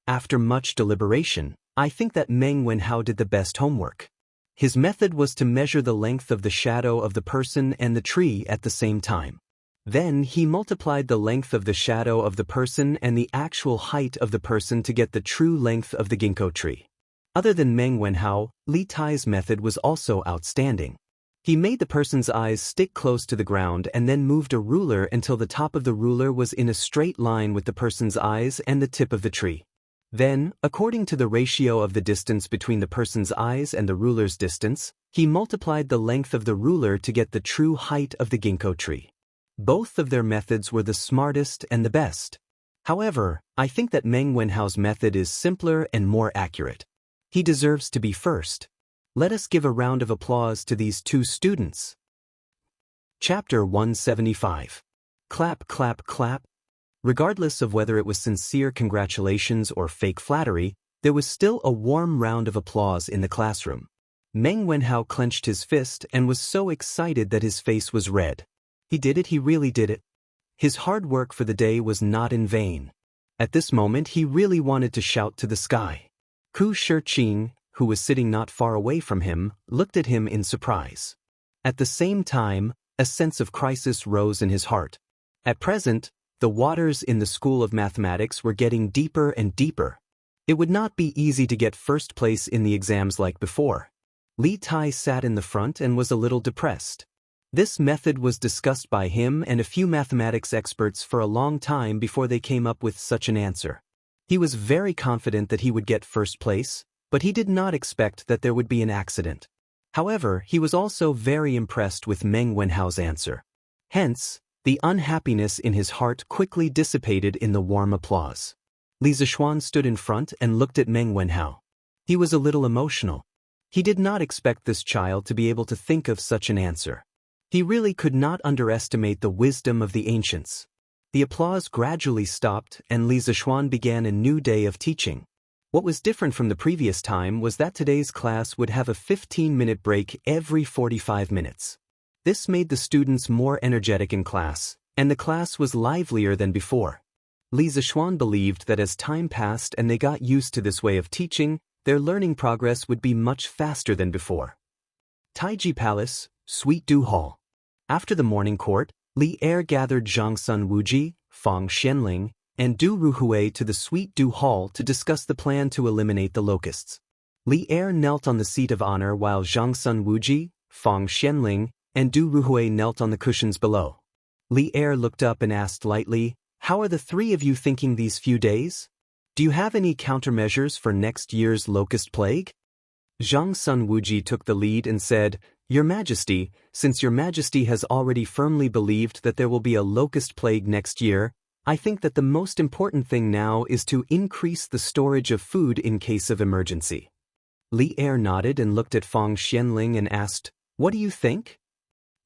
A: After much deliberation, I think that Meng Wenhao did the best homework. His method was to measure the length of the shadow of the person and the tree at the same time. Then he multiplied the length of the shadow of the person and the actual height of the person to get the true length of the ginkgo tree. Other than Meng Wenhao, Li Tai's method was also outstanding. He made the person's eyes stick close to the ground and then moved a ruler until the top of the ruler was in a straight line with the person's eyes and the tip of the tree. Then, according to the ratio of the distance between the person's eyes and the ruler's distance, he multiplied the length of the ruler to get the true height of the ginkgo tree. Both of their methods were the smartest and the best. However, I think that Meng Wenhao's method is simpler and more accurate. He deserves to be first. Let us give a round of applause to these two students. Chapter 175. Clap, clap, clap. Regardless of whether it was sincere congratulations or fake flattery, there was still a warm round of applause in the classroom. Meng Wenhao clenched his fist and was so excited that his face was red. He did it, he really did it. His hard work for the day was not in vain. At this moment he really wanted to shout to the sky. Ku Shiqing, who was sitting not far away from him, looked at him in surprise. At the same time, a sense of crisis rose in his heart. At present, the waters in the School of Mathematics were getting deeper and deeper. It would not be easy to get first place in the exams like before. Li Tai sat in the front and was a little depressed. This method was discussed by him and a few mathematics experts for a long time before they came up with such an answer. He was very confident that he would get first place, but he did not expect that there would be an accident. However, he was also very impressed with Meng Wenhao's answer. Hence, the unhappiness in his heart quickly dissipated in the warm applause. Li Zixuan stood in front and looked at Meng Wenhao. He was a little emotional. He did not expect this child to be able to think of such an answer. He really could not underestimate the wisdom of the ancients. The applause gradually stopped and Li Zixuan began a new day of teaching. What was different from the previous time was that today's class would have a 15-minute break every 45 minutes. This made the students more energetic in class, and the class was livelier than before. Li Zixuan believed that as time passed and they got used to this way of teaching, their learning progress would be much faster than before. Taiji Palace, Sweet Dew Hall. After the morning court, Li Er gathered Zhang Sun Wuji, Fang Xianling, and Du Ruhui to the Sweet Dew Hall to discuss the plan to eliminate the locusts. Li Er knelt on the seat of honor while Zhang Sun Wuji, Fang Xianling, and Du Ruhui knelt on the cushions below. Li Er looked up and asked lightly, "How are the three of you thinking these few days? Do you have any countermeasures for next year's locust plague?" Zhang Sun Wuji took the lead and said, "Your Majesty, since Your Majesty has already firmly believed that there will be a locust plague next year, I think that the most important thing now is to increase the storage of food in case of emergency." Li Er nodded and looked at Fang Xianling and asked, "What do you think?"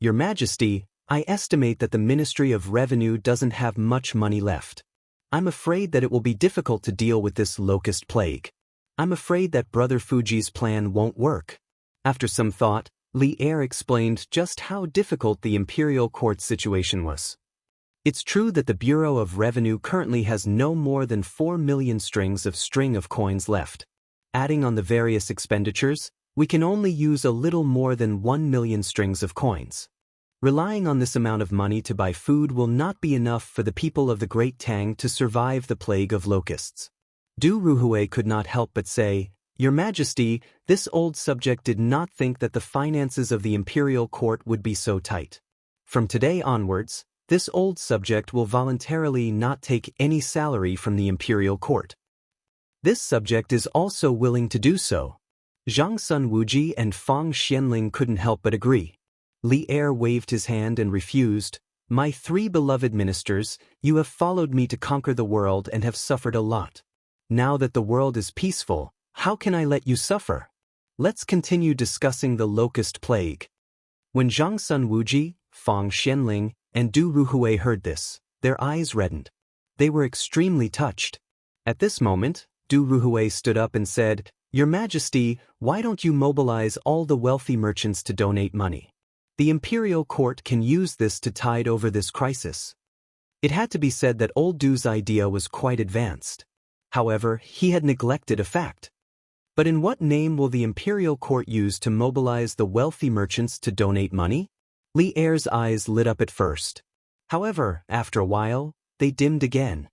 A: "Your Majesty, I estimate that the Ministry of Revenue doesn't have much money left. I'm afraid that it will be difficult to deal with this locust plague. I'm afraid that Brother Fuji's plan won't work." After some thought, Li Er explained just how difficult the imperial court situation was. It's true that the Bureau of Revenue currently has no more than 4 million strings of coins left. Adding on the various expenditures, we can only use a little more than 1 million strings of coins. Relying on this amount of money to buy food will not be enough for the people of the Great Tang to survive the plague of locusts. Du Ruhui could not help but say, "Your Majesty, this old subject did not think that the finances of the imperial court would be so tight. From today onwards, this old subject will voluntarily not take any salary from the imperial court. This subject is also willing to do so." Zhang Sun Wuji and Fang Xianling couldn't help but agree. Li Er waved his hand and refused, "My three beloved ministers, you have followed me to conquer the world and have suffered a lot. Now that the world is peaceful, how can I let you suffer? Let's continue discussing the locust plague." When Zhang Sun Wuji, Fang Xianling, and Du Ruhui heard this, their eyes reddened. They were extremely touched. At this moment, Du Ruhui stood up and said, "Your Majesty, why don't you mobilize all the wealthy merchants to donate money? The imperial court can use this to tide over this crisis." It had to be said that old Du's idea was quite advanced. However, he had neglected a fact. But in what name will the imperial court use to mobilize the wealthy merchants to donate money? Li Er's eyes lit up at first. However, after a while, they dimmed again.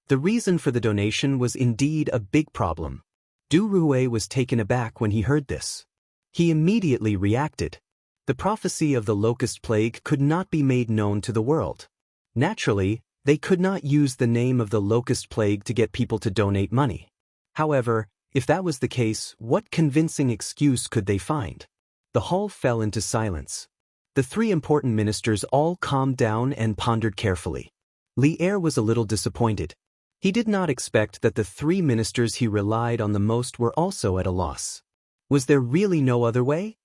A: The reason for the donation was indeed a big problem. Du Ruhui was taken aback when he heard this. He immediately reacted. The prophecy of the locust plague could not be made known to the world. Naturally, they could not use the name of the locust plague to get people to donate money. However, if that was the case, what convincing excuse could they find? The hall fell into silence. The three important ministers all calmed down and pondered carefully. Li Er was a little disappointed. He did not expect that the three ministers he relied on the most were also at a loss. Was there really no other way?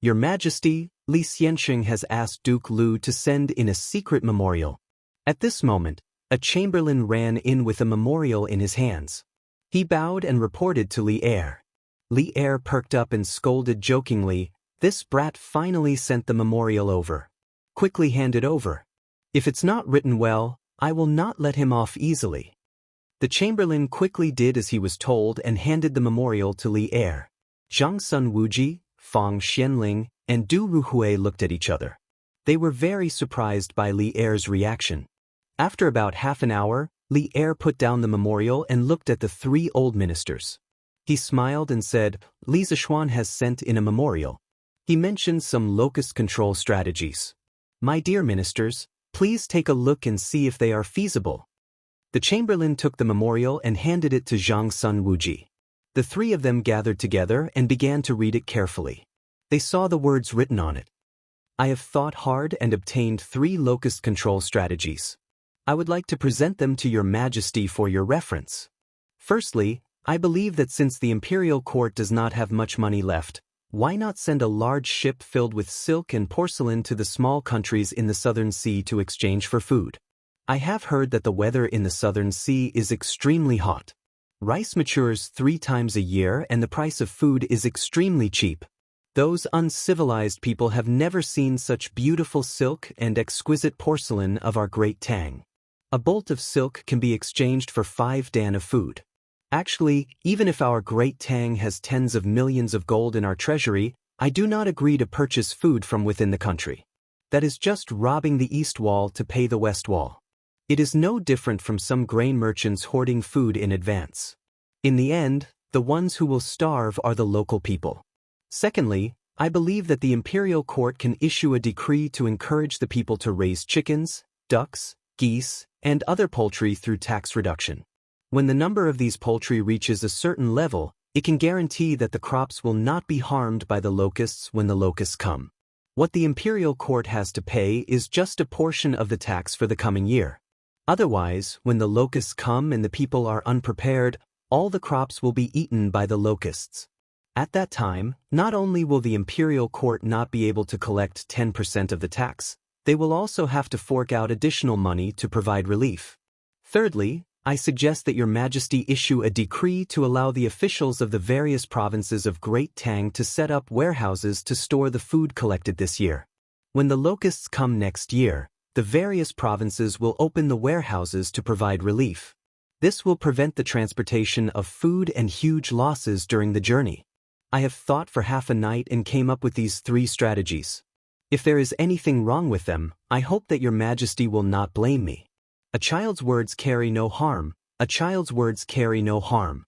A: "Your Majesty, Li Xianxing has asked Duke Lu to send in a secret memorial." At this moment, a chamberlain ran in with a memorial in his hands. He bowed and reported to Li Er. Li Er perked up and scolded jokingly, "This brat finally sent the memorial over. Quickly hand it over. If it's not written well, I will not let him off easily." The chamberlain quickly did as he was told and handed the memorial to Li Er. Zhang Sun Wuji, Fang Xianling, and Du Ruhui looked at each other. They were very surprised by Li Er's reaction. After about half an hour, Li Er put down the memorial and looked at the three old ministers. He smiled and said, Li Zishuan has sent in a memorial. He mentioned some locust control strategies. My dear ministers, please take a look and see if they are feasible. The chamberlain took the memorial and handed it to Zhang Sun Wuji. The three of them gathered together and began to read it carefully. They saw the words written on it. I have thought hard and obtained 3 locust control strategies. I would like to present them to your majesty for your reference. Firstly, I believe that since the imperial court does not have much money left, why not send a large ship filled with silk and porcelain to the small countries in the Southern Sea to exchange for food? I have heard that the weather in the Southern Sea is extremely hot. Rice matures 3 times a year and the price of food is extremely cheap. Those uncivilized people have never seen such beautiful silk and exquisite porcelain of our great Tang. A bolt of silk can be exchanged for 5 dan of food. Actually, even if our great Tang has tens of millions of gold in our treasury, I do not agree to purchase food from within the country. That is just robbing the east wall to pay the west wall. It is no different from some grain merchants hoarding food in advance. In the end, the ones who will starve are the local people. Secondly, I believe that the imperial court can issue a decree to encourage the people to raise chickens, ducks, geese, and other poultry through tax reduction. When the number of these poultry reaches a certain level, it can guarantee that the crops will not be harmed by the locusts when the locusts come. What the imperial court has to pay is just a portion of the tax for the coming year. Otherwise, when the locusts come and the people are unprepared, all the crops will be eaten by the locusts. At that time, not only will the imperial court not be able to collect 10% of the tax, they will also have to fork out additional money to provide relief. Thirdly, I suggest that your majesty issue a decree to allow the officials of the various provinces of Great Tang to set up warehouses to store the food collected this year. When the locusts come next year, the various provinces will open the warehouses to provide relief. This will prevent the transportation of food and huge losses during the journey. I have thought for half a night and came up with these 3 strategies. If there is anything wrong with them, I hope that your majesty will not blame me. A child's words carry no harm. A child's words carry no harm.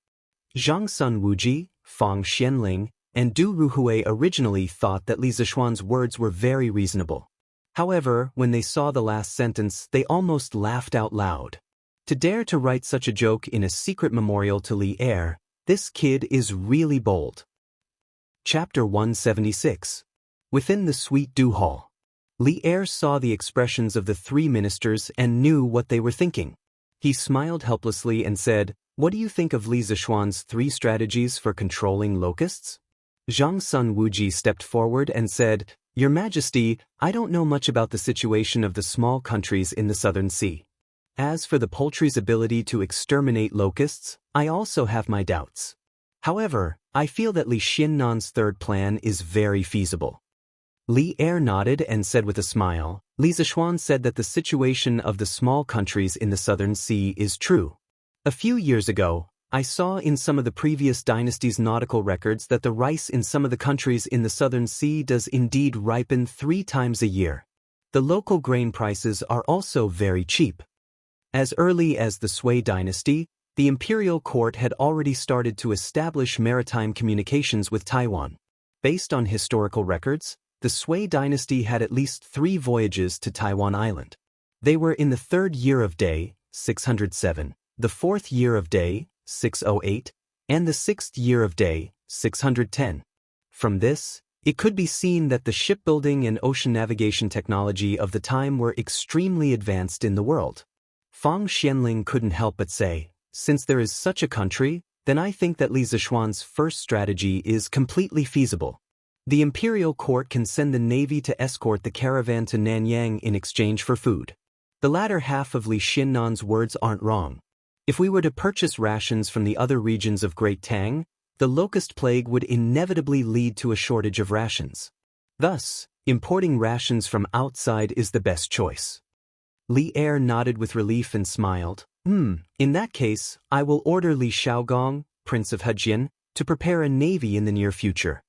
A: Zhang Sun Wuji, Fang Xianling, and Du Ruhui originally thought that Li Zishuan's words were very reasonable. However, when they saw the last sentence, they almost laughed out loud. To dare to write such a joke in a secret memorial to Li Er, this kid is really bold. Chapter 176. Within the Sweet Dew Hall. Li Er saw the expressions of the 3 ministers and knew what they were thinking. He smiled helplessly and said, What do you think of Li Zishuan's 3 strategies for controlling locusts? Zhang Sun Wuji stepped forward and said, Your Majesty, I don't know much about the situation of the small countries in the Southern Sea. As for the poultry's ability to exterminate locusts, I also have my doubts. However, I feel that Li Xinnan's 3rd plan is very feasible. Li Er nodded and said with a smile, Li Zishuan said that the situation of the small countries in the Southern Sea is true. A few years ago, I saw in some of the previous dynasties' nautical records that the rice in some of the countries in the Southern Sea does indeed ripen 3 times a year. The local grain prices are also very cheap. As early as the Sui dynasty, the imperial court had already started to establish maritime communications with Taiwan. Based on historical records, the Sui dynasty had at least 3 voyages to Taiwan Island. They were in the 3rd year of Day, 607, the 4th year of Day, 608, and the 6th year of Day, 610. From this, it could be seen that the shipbuilding and ocean navigation technology of the time were extremely advanced in the world. Fang Xianling couldn't help but say, Since there is such a country, then I think that Li Zishuan's first strategy is completely feasible. The imperial court can send the navy to escort the caravan to Nanyang in exchange for food. The latter half of Li Xinnan's words aren't wrong. If we were to purchase rations from the other regions of Great Tang, the locust plague would inevitably lead to a shortage of rations. Thus, importing rations from outside is the best choice. Li Er nodded with relief and smiled. In that case, I will order Li Shaogong, Prince of Hejian, to prepare a navy in the near future.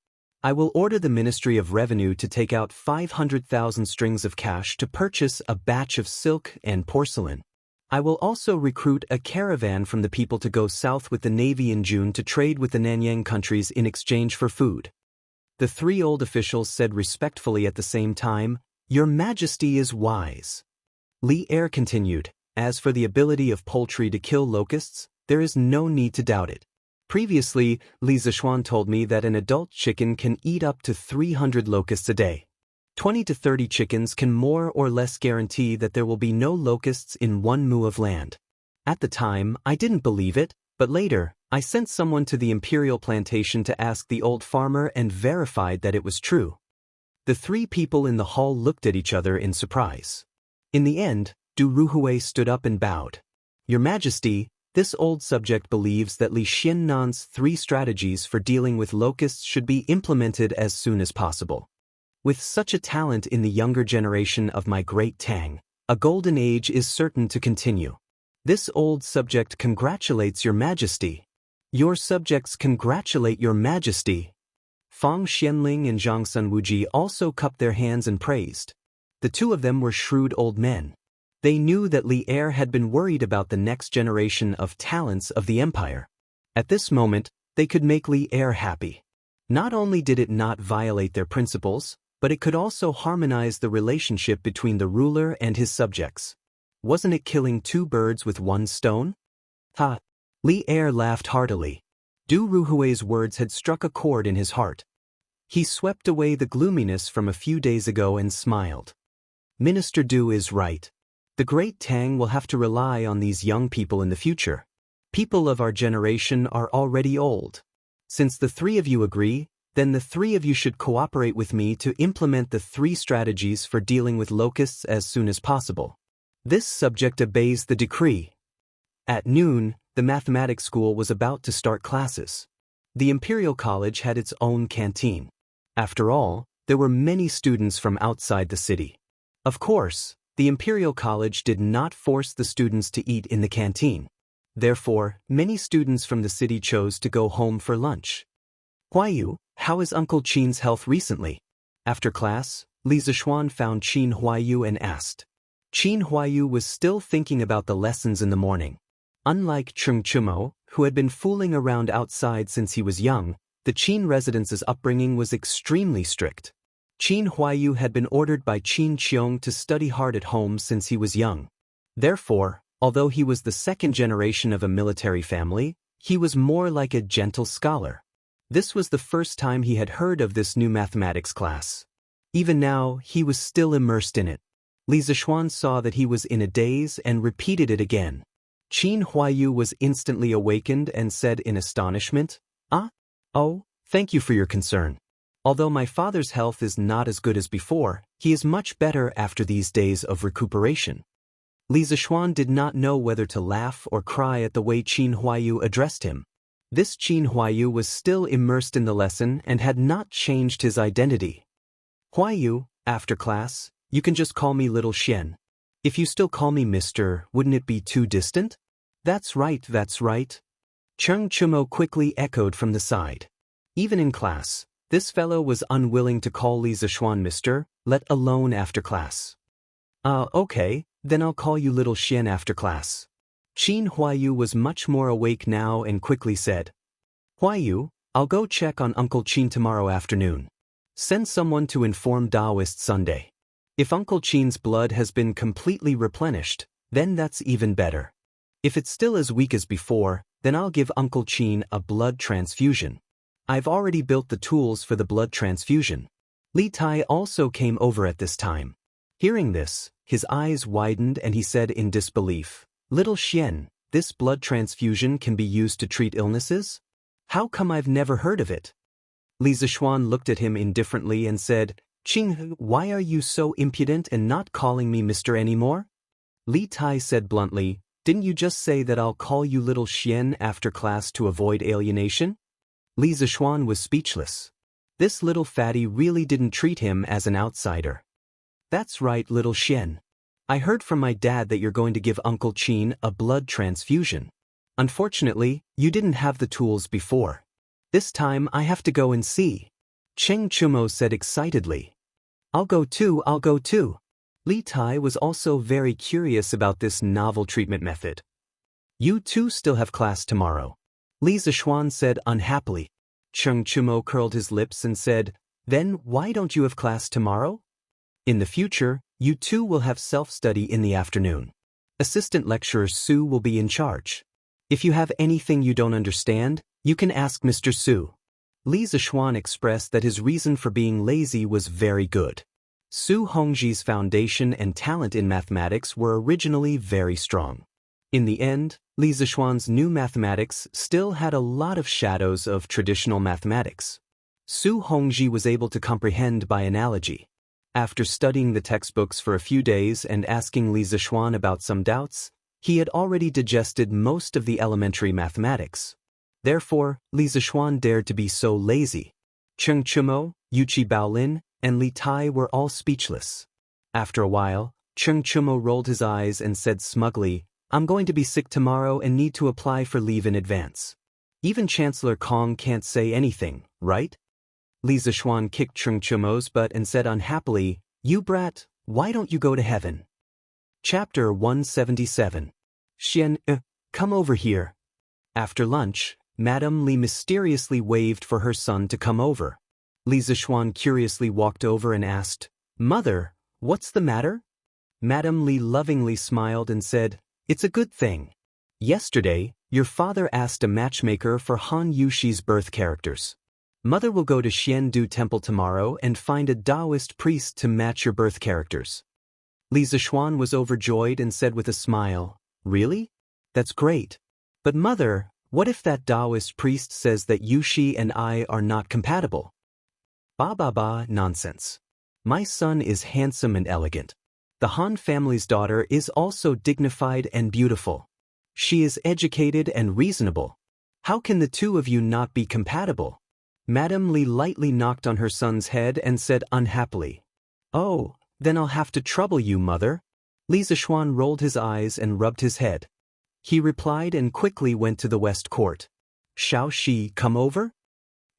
A: I will order the Ministry of Revenue to take out 500,000 strings of cash to purchase a batch of silk and porcelain. I will also recruit a caravan from the people to go south with the navy in June to trade with the Nanyang countries in exchange for food. The three old officials said respectfully at the same time, "Your Majesty is wise." Li Er continued, "As for the ability of poultry to kill locusts, there is no need to doubt it. Previously, Li Zishuan told me that an adult chicken can eat up to 300 locusts a day. 20 to 30 chickens can more or less guarantee that there will be no locusts in 1 mu of land. At the time, I didn't believe it, but later, I sent someone to the imperial plantation to ask the old farmer and verified that it was true." The three people in the hall looked at each other in surprise. In the end, Du Ruhui stood up and bowed. "Your Majesty, this old subject believes that Li Xiannan's 3 strategies for dealing with locusts should be implemented as soon as possible. With such a talent in the younger generation of my great Tang, a golden age is certain to continue. This old subject congratulates Your Majesty." "Your subjects congratulate Your Majesty." Fang Xianling and Zhang Sunwuji also cupped their hands and praised. The two of them were shrewd old men. They knew that Li Er had been worried about the next generation of talents of the empire. At this moment, they could make Li Er happy. Not only did it not violate their principles, but it could also harmonize the relationship between the ruler and his subjects. Wasn't it killing 2 birds with 1 stone? Ha! Li Er laughed heartily. Du Ruhui's words had struck a chord in his heart. He swept away the gloominess from a few days ago and smiled. Minister Du is right. The great Tang will have to rely on these young people in the future. People of our generation are already old. Since the 3 of you agree, then the 3 of you should cooperate with me to implement the 3 strategies for dealing with locusts as soon as possible. This subject obeys the decree. At noon, the mathematics school was about to start classes. The Imperial College had its own canteen. After all, there were many students from outside the city. Of course, the Imperial College did not force the students to eat in the canteen. Therefore, many students from the city chose to go home for lunch. "Huayu, how is Uncle Qin's health recently?" After class, Li Zishuan found Qin Huayu and asked. Qin Huayu was still thinking about the lessons in the morning. Unlike Cheng Chumo, who had been fooling around outside since he was young, the Qin residence's upbringing was extremely strict. Qin Huayu had been ordered by Qin Qiong to study hard at home since he was young. Therefore, although he was the 2nd generation of a military family, he was more like a gentle scholar. This was the first time he had heard of this new mathematics class. Even now, he was still immersed in it. Li Zishuan saw that he was in a daze and repeated it again. Qin Huayu was instantly awakened and said in astonishment, "Ah? Oh, thank you for your concern. Although my father's health is not as good as before, he is much better after these days of recuperation." Li Zishuan did not know whether to laugh or cry at the way Qin Huayu addressed him. This Qin Huayu was still immersed in the lesson and had not changed his identity. "Huayu, after class, you can just call me Little Xian. If you still call me Mr., wouldn't it be too distant?" That's right, that's right." Cheng Chumo quickly echoed from the side. Even in class, this fellow was unwilling to call Li Zishuan Mr., let alone after class. Okay, then I'll call you Little Xian after class." Qin Huayu was much more awake now and quickly said, "Huayu, I'll go check on Uncle Qin tomorrow afternoon. Send someone to inform Daoist Sunday. If Uncle Qin's blood has been completely replenished, then that's even better. If it's still as weak as before, then I'll give Uncle Qin a blood transfusion. I've already built the tools for the blood transfusion." Li Tai also came over at this time. Hearing this, his eyes widened and he said in disbelief, "Little Xian, this blood transfusion can be used to treat illnesses? How come I've never heard of it?" Li Zishuan looked at him indifferently and said, "Qing, why are you so impudent and not calling me Mr. anymore?" Li Tai said bluntly, "Didn't you just say that I'll call you Little Xian after class to avoid alienation?" Li Zishuan was speechless. This little fatty really didn't treat him as an outsider. "That's right, Little Xian. I heard from my dad that you're going to give Uncle Qin a blood transfusion. Unfortunately, you didn't have the tools before. This time I have to go and see." Cheng Chumo said excitedly. I'll go too. Li Tai was also very curious about this novel treatment method. You too still have class tomorrow, Li Zishuan said unhappily. Cheng Chumo curled his lips and said, then why don't you have class tomorrow? In the future, you too will have self-study in the afternoon. Assistant lecturer Su will be in charge. If you have anything you don't understand, you can ask Mr. Su. Li Zishuan expressed that his reason for being lazy was very good. Su Hongji's foundation and talent in mathematics were originally very strong. In the end, Li Zishuan's new mathematics still had a lot of shadows of traditional mathematics. Su Hongji was able to comprehend by analogy. After studying the textbooks for a few days and asking Li Zishuan about some doubts, he had already digested most of the elementary mathematics. Therefore, Li Zishuan dared to be so lazy. Cheng Chumo, Yuchi Baolin, and Li Tai were all speechless. After a while, Cheng Chumo rolled his eyes and said smugly, I'm going to be sick tomorrow and need to apply for leave in advance. Even Chancellor Kong can't say anything, right? Li Zishuan kicked Cheng Chumo's butt and said unhappily, you brat, why don't you go to heaven? Chapter 177. Xian, come over here. After lunch, Madame Li mysteriously waved for her son to come over. Li Zishuan curiously walked over and asked, Mother, what's the matter? Madame Li lovingly smiled and said, it's a good thing. Yesterday, your father asked a matchmaker for Han Yushi's birth characters. Mother will go to Xiandu Temple tomorrow and find a Taoist priest to match your birth characters. Li Zishuan was overjoyed and said with a smile, really? That's great. But mother, what if that Taoist priest says that Yushi and I are not compatible? Ba, nonsense. My son is handsome and elegant. The Han family's daughter is also dignified and beautiful. She is educated and reasonable. How can the two of you not be compatible? Madame Li lightly knocked on her son's head and said unhappily, oh, then I'll have to trouble you, mother. Li Zishuan rolled his eyes and rubbed his head. He replied and quickly went to the West Court. Shall she come over?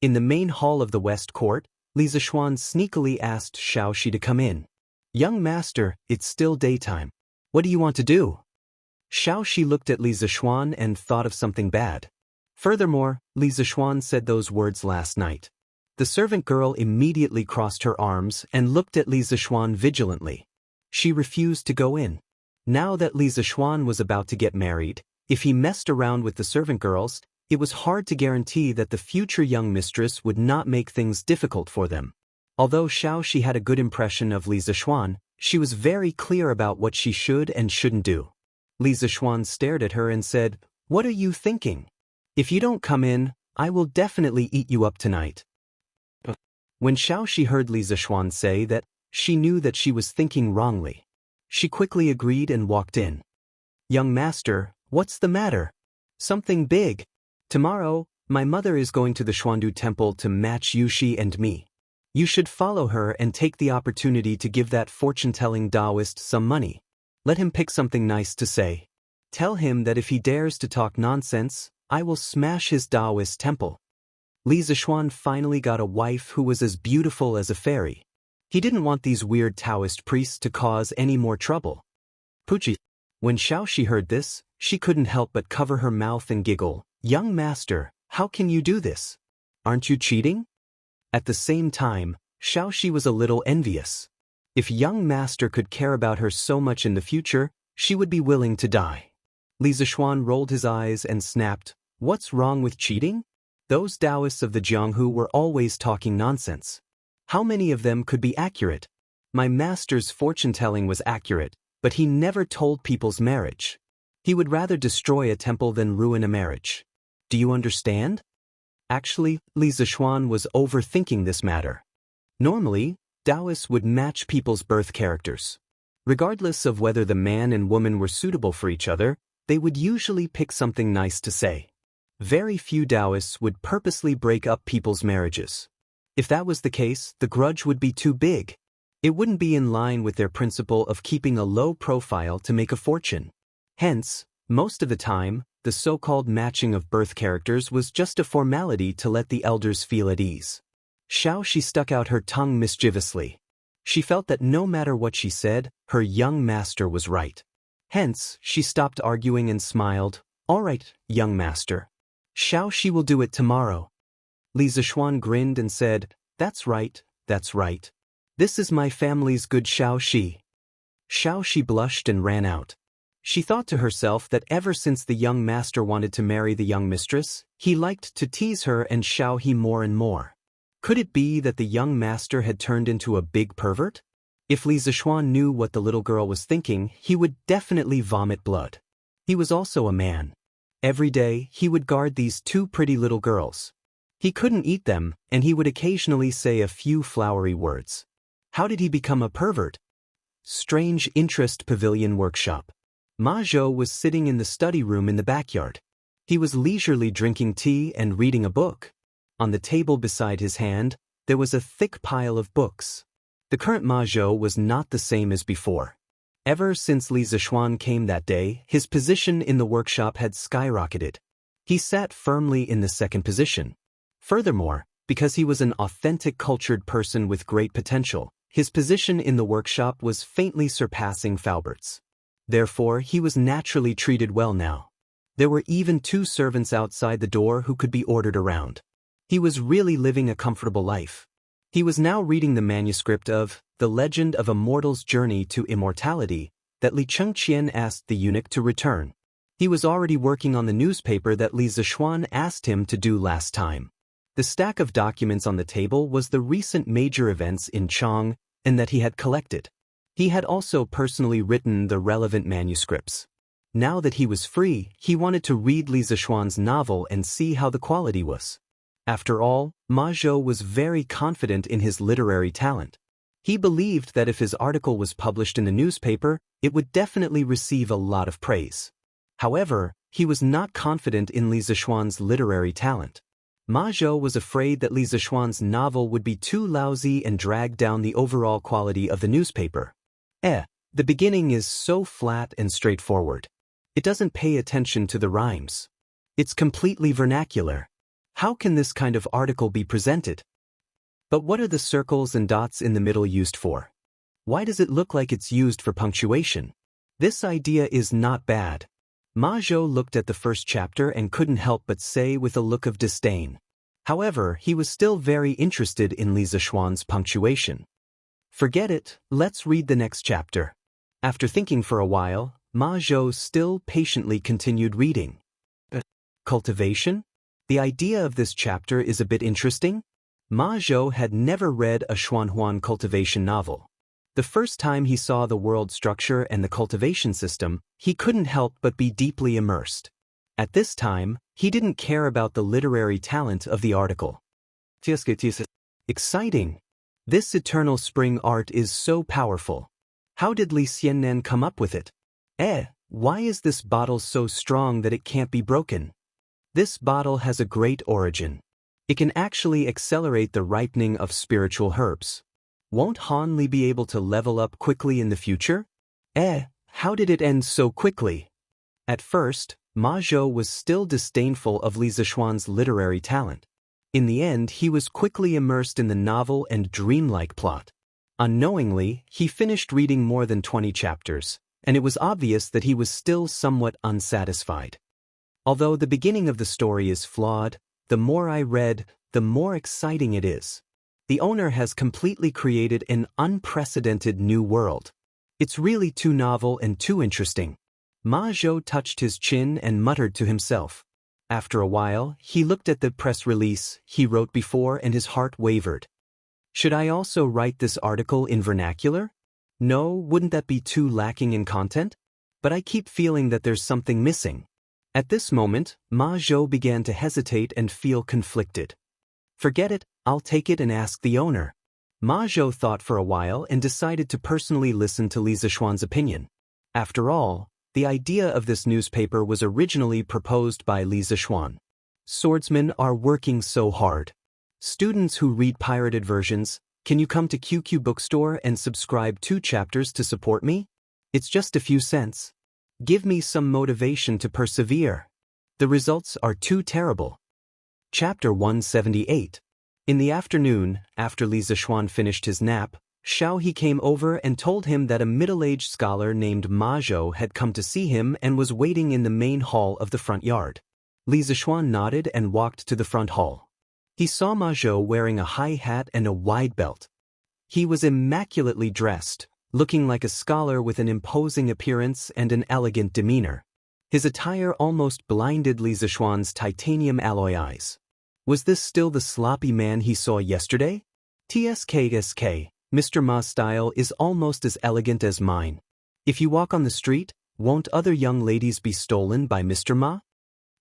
A: In the main hall of the West Court, Li Zishuan sneakily asked Shao Shi to come in. Young master, it's still daytime. What do you want to do? Shao Shi looked at Li Zishuan and thought of something bad. Furthermore, Li Zishuan said those words last night. The servant girl immediately crossed her arms and looked at Li Zishuan vigilantly. She refused to go in. Now that Li Zishuan was about to get married, if he messed around with the servant girls, it was hard to guarantee that the future young mistress would not make things difficult for them. Although Shao Shi had a good impression of Li Zishuan, she was very clear about what she should and shouldn't do. Li Zishuan stared at her and said, what are you thinking? If you don't come in, I will definitely eat you up tonight. When Shao Shi heard Li Zishuan say that, she knew that she was thinking wrongly. She quickly agreed and walked in. Young master, what's the matter? Something big. Tomorrow, my mother is going to the Xuandu Temple to match Yushi and me. You should follow her and take the opportunity to give that fortune-telling Taoist some money. Let him pick something nice to say. Tell him that if he dares to talk nonsense, I will smash his Taoist temple. Li Zishuan finally got a wife who was as beautiful as a fairy. He didn't want these weird Taoist priests to cause any more trouble. Puchi. When Shao Shi heard this, she couldn't help but cover her mouth and giggle. Young master, how can you do this? Aren't you cheating? At the same time, Shao Shi was a little envious. If young master could care about her so much in the future, she would be willing to die. Li Zishuan rolled his eyes and snapped, what's wrong with cheating? Those Taoists of the Jianghu were always talking nonsense. How many of them could be accurate? My master's fortune-telling was accurate, but he never told people's marriage. He would rather destroy a temple than ruin a marriage. Do you understand? Actually, Li Zishuan was overthinking this matter. Normally, Taoists would match people's birth characters. Regardless of whether the man and woman were suitable for each other, they would usually pick something nice to say. Very few Taoists would purposely break up people's marriages. If that was the case, the grudge would be too big. It wouldn't be in line with their principle of keeping a low profile to make a fortune. Hence, most of the time, the so-called matching of birth characters was just a formality to let the elders feel at ease. Shao Shi stuck out her tongue mischievously. She felt that no matter what she said, her young master was right. Hence, she stopped arguing and smiled. All right, young master. Xiao Shi will do it tomorrow. Li Zishuan grinned and said, That's right, that's right. This is my family's good Xiao Shi. Xiao Shi blushed and ran out. She thought to herself that ever since the young master wanted to marry the young mistress, he liked to tease her and Xiao He more and more. Could it be that the young master had turned into a big pervert? If Li Zishuan knew what the little girl was thinking, he would definitely vomit blood. He was also a man. Every day, he would guard these two pretty little girls. He couldn't eat them, and he would occasionally say a few flowery words. How did he become a pervert? Strange Interest Pavilion Workshop. Ma Zhou was sitting in the study room in the backyard. He was leisurely drinking tea and reading a book. On the table beside his hand, there was a thick pile of books. The current Ma Zhou was not the same as before. Ever since Li Zishuan came that day, his position in the workshop had skyrocketed. He sat firmly in the second position. Furthermore, because he was an authentic cultured person with great potential, his position in the workshop was faintly surpassing Faubert's. Therefore, he was naturally treated well now. There were even 2 servants outside the door who could be ordered around. He was really living a comfortable life. He was now reading the manuscript of The Legend of a Mortal's Journey to Immortality that Li Chengqian asked the eunuch to return. He was already working on the newspaper that Li Zishuan asked him to do last time. The stack of documents on the table was the recent major events in Chang and that he had collected. He had also personally written the relevant manuscripts. Now that he was free, he wanted to read Li Zishuan's novel and see how the quality was. After all, Ma Zhou was very confident in his literary talent. He believed that if his article was published in the newspaper, it would definitely receive a lot of praise. However, he was not confident in Li Zishuan's literary talent. Ma Zhou was afraid that Li Zishuan's novel would be too lousy and drag down the overall quality of the newspaper. The beginning is so flat and straightforward. It doesn't pay attention to the rhymes. It's completely vernacular. How can this kind of article be presented? But what are the circles and dots in the middle used for? Why does it look like it's used for punctuation? This idea is not bad. Ma Zhou looked at the first chapter and couldn't help but say with a look of disdain. However, he was still very interested in Li Zishuan's punctuation. Forget it, let's read the next chapter. After thinking for a while, Ma Zhou still patiently continued reading. Cultivation? The idea of this chapter is a bit interesting. Ma Zhou had never read a Xuanhuan cultivation novel. The first time he saw the world structure and the cultivation system, he couldn't help but be deeply immersed. At this time, he didn't care about the literary talent of the article. Exciting! This eternal spring art is so powerful. How did Li Xiannan come up with it? Why is this bottle so strong that it can't be broken? This bottle has a great origin. It can actually accelerate the ripening of spiritual herbs. Won't Han Li be able to level up quickly in the future? How did it end so quickly? At first, Ma Zhou was still disdainful of Li Zishuan's literary talent. In the end, he was quickly immersed in the novel and dreamlike plot. Unknowingly, he finished reading more than 20 chapters, and it was obvious that he was still somewhat unsatisfied. Although the beginning of the story is flawed, the more I read, the more exciting it is. The owner has completely created an unprecedented new world. It's really too novel and too interesting. Ma Zhou touched his chin and muttered to himself. After a while, he looked at the press release he wrote before and his heart wavered. Should I also write this article in vernacular? No, wouldn't that be too lacking in content? But I keep feeling that there's something missing. At this moment, Ma Zhou began to hesitate and feel conflicted. Forget it, I'll take it and ask the owner. Ma Zhou thought for a while and decided to personally listen to Li Zishuan's opinion. After all, the idea of this newspaper was originally proposed by Li Zishuan. Swordsmen are working so hard. Students who read pirated versions, can you come to QQ Bookstore and subscribe 2 chapters to support me? It's just a few cents. Give me some motivation to persevere. The results are too terrible. Chapter 178. In the afternoon, after Li Zishuan finished his nap, Xiao He came over and told him that a middle-aged scholar named Ma Zhou had come to see him and was waiting in the main hall of the front yard. Li Zishuan nodded and walked to the front hall. He saw Ma Zhou wearing a high hat and a wide belt. He was immaculately dressed, looking like a scholar with an imposing appearance and an elegant demeanor. His attire almost blinded Li Zishuan's titanium alloy eyes. Was this still the sloppy man he saw yesterday? TSK, Mr. Ma's style is almost as elegant as mine. If you walk on the street, won't other young ladies be stolen by Mr. Ma?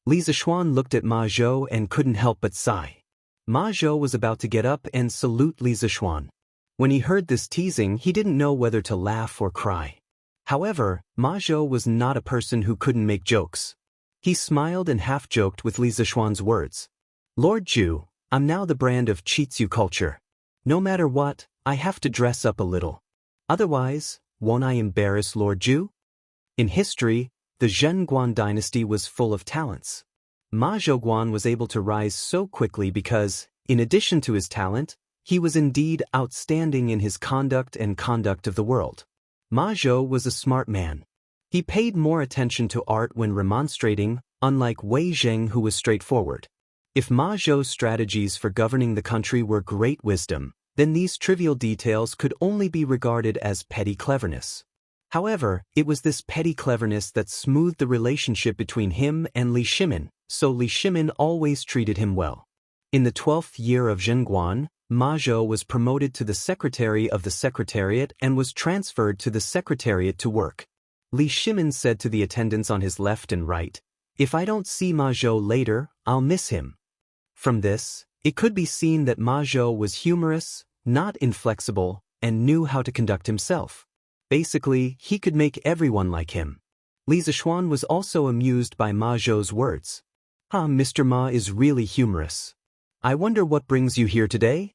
A: Li Zishuan looked at Ma Zhou and couldn't help but sigh. Ma Zhou was about to get up and salute Li Zishuan. When he heard this teasing, he didn't know whether to laugh or cry. However, Ma Zhou was not a person who couldn't make jokes. He smiled and half-joked with Li Zishuan's words. Lord Zhu, I'm now the brand of Chitsu culture. No matter what, I have to dress up a little. Otherwise, won't I embarrass Lord Zhu? In history, the Zhenguan dynasty was full of talents. Ma Zhouguan was able to rise so quickly because, in addition to his talent, he was indeed outstanding in his conduct and conduct of the world. Ma Zhou was a smart man. He paid more attention to art when remonstrating, unlike Wei Zheng, who was straightforward. If Ma Zhou's strategies for governing the country were great wisdom, then these trivial details could only be regarded as petty cleverness. However, it was this petty cleverness that smoothed the relationship between him and Li Shimin, so Li Shimin always treated him well. In the 12th year of Zhenguan, Ma Zhou was promoted to the secretary of the secretariat and was transferred to the secretariat to work. Li Shimin said to the attendants on his left and right, "If I don't see Ma Zhou later, I'll miss him." From this, it could be seen that Ma Zhou was humorous, not inflexible, and knew how to conduct himself. Basically, he could make everyone like him. Li Zishuan was also amused by Ma Zhou's words. Mr. Ma is really humorous. I wonder what brings you here today?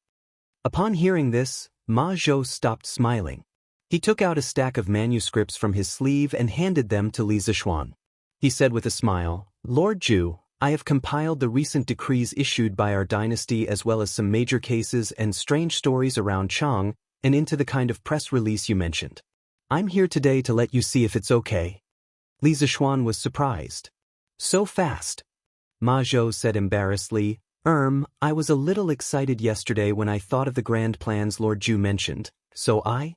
A: Upon hearing this, Ma Zhou stopped smiling. He took out a stack of manuscripts from his sleeve and handed them to Li Zishuan. He said with a smile, Lord Zhu, I have compiled the recent decrees issued by our dynasty as well as some major cases and strange stories around Chang and into the kind of press release you mentioned. I'm here today to let you see if it's okay. Li Zishuan was surprised. So fast. Ma Zhou said embarrassedly, I was a little excited yesterday when I thought of the grand plans Lord Zhu mentioned, so I?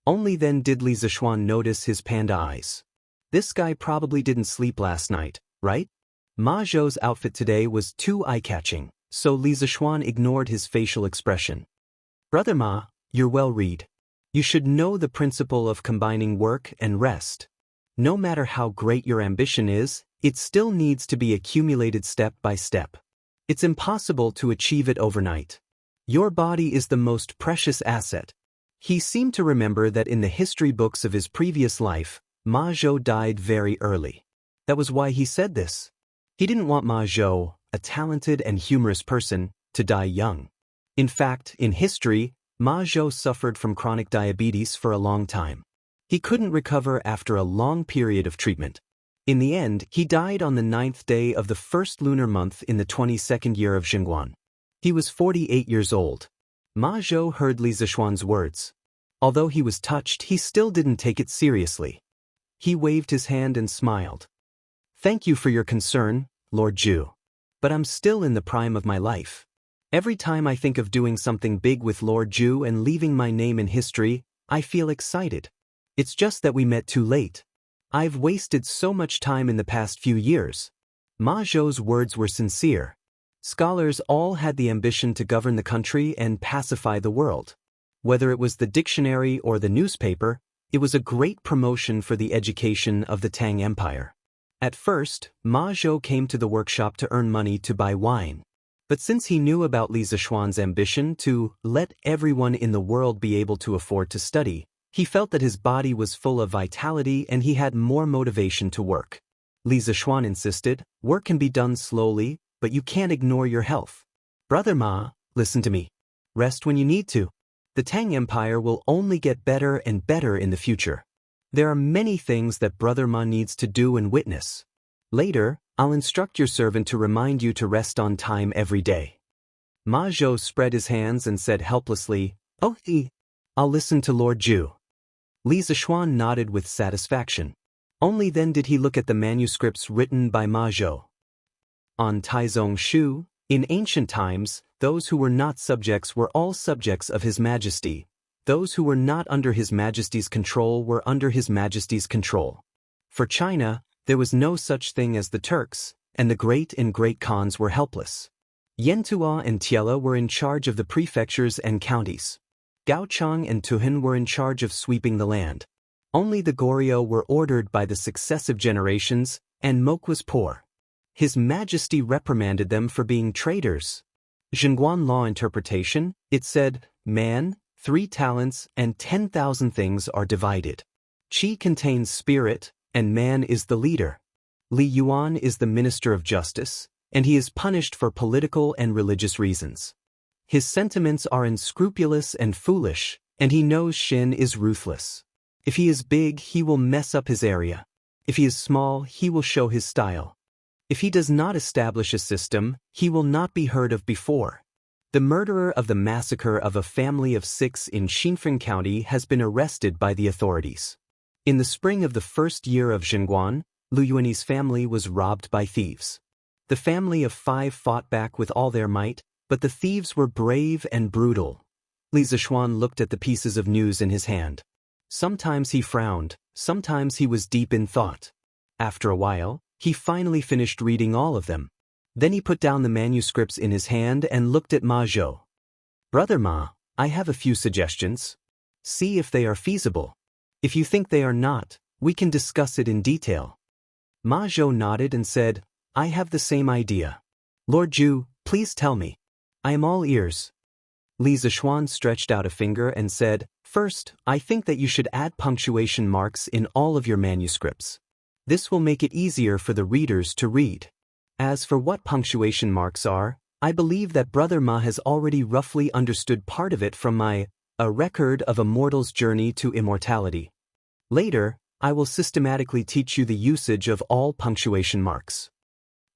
A: Only then did Li Zishuan notice his panda eyes. This guy probably didn't sleep last night, right? Ma Zhou's outfit today was too eye-catching, so Li Zishuan ignored his facial expression. Brother Ma, you're well-read. You should know the principle of combining work and rest. No matter how great your ambition is, it still needs to be accumulated step by step. It's impossible to achieve it overnight. Your body is the most precious asset. He seemed to remember that in the history books of his previous life, Ma Zhou died very early. That was why he said this. He didn't want Ma Zhou, a talented and humorous person, to die young. In fact, in history, Ma Zhou suffered from chronic diabetes for a long time. He couldn't recover after a long period of treatment. In the end, he died on the 9th day of the first lunar month in the 22nd year of Zhenguan. He was 48 years old. Ma Zhou heard Li Zishuan's words. Although he was touched, he still didn't take it seriously. He waved his hand and smiled. Thank you for your concern, Lord Zhu. But I'm still in the prime of my life. Every time I think of doing something big with Lord Zhu and leaving my name in history, I feel excited. It's just that we met too late. I've wasted so much time in the past few years. Ma Zhou's words were sincere. Scholars all had the ambition to govern the country and pacify the world. Whether it was the dictionary or the newspaper, it was a great promotion for the education of the Tang Empire. At first, Ma Zhou came to the workshop to earn money to buy wine. But since he knew about Li Zishuan's ambition to let everyone in the world be able to afford to study, he felt that his body was full of vitality and he had more motivation to work. Li Zishuan insisted, work can be done slowly, but you can't ignore your health. Brother Ma, listen to me. Rest when you need to. The Tang Empire will only get better and better in the future. There are many things that Brother Ma needs to do and witness. Later, I'll instruct your servant to remind you to rest on time every day. Ma Zhou spread his hands and said helplessly, I'll listen to Lord Ju. Li Zixuan nodded with satisfaction. Only then did he look at the manuscripts written by Ma Zhou. On Taizong Shu, in ancient times, those who were not subjects were all subjects of His Majesty. Those who were not under His Majesty's control were under His Majesty's control. For China, there was no such thing as the Turks, and the great and great Khans were helpless. Yantua and Tiela were in charge of the prefectures and counties. Gaochang and Tuhan were in charge of sweeping the land. Only the Goryeo were ordered by the successive generations, and Mok was poor. His Majesty reprimanded them for being traitors. Zhenguan law interpretation, it said, man, 3 talents and 10,000 things are divided. Qi contains spirit, and man is the leader. Li Yuan is the minister of justice, and he is punished for political and religious reasons. His sentiments are unscrupulous and foolish, and he knows Shin is ruthless. If he is big, he will mess up his area. If he is small, he will show his style. If he does not establish a system, he will not be heard of before. The murderer of the massacre of a family of 6 in Xinfeng County has been arrested by the authorities. In the spring of the first year of Zhenguan, Lu Yuanyi's family was robbed by thieves. The family of 5 fought back with all their might, but the thieves were brave and brutal. Li Zixuan looked at the pieces of news in his hand. Sometimes he frowned, sometimes he was deep in thought. After a while, he finally finished reading all of them. Then he put down the manuscripts in his hand and looked at Ma Zhou. Brother Ma, I have a few suggestions. See if they are feasible. If you think they are not, we can discuss it in detail. Ma Zhou nodded and said, I have the same idea. Lord Ju, please tell me. I am all ears. Li Zixuan stretched out a finger and said, First, I think that you should add punctuation marks in all of your manuscripts. This will make it easier for the readers to read. As for what punctuation marks are, I believe that Brother Ma has already roughly understood part of it from my A Record of a Mortal's Journey to Immortality. Later, I will systematically teach you the usage of all punctuation marks.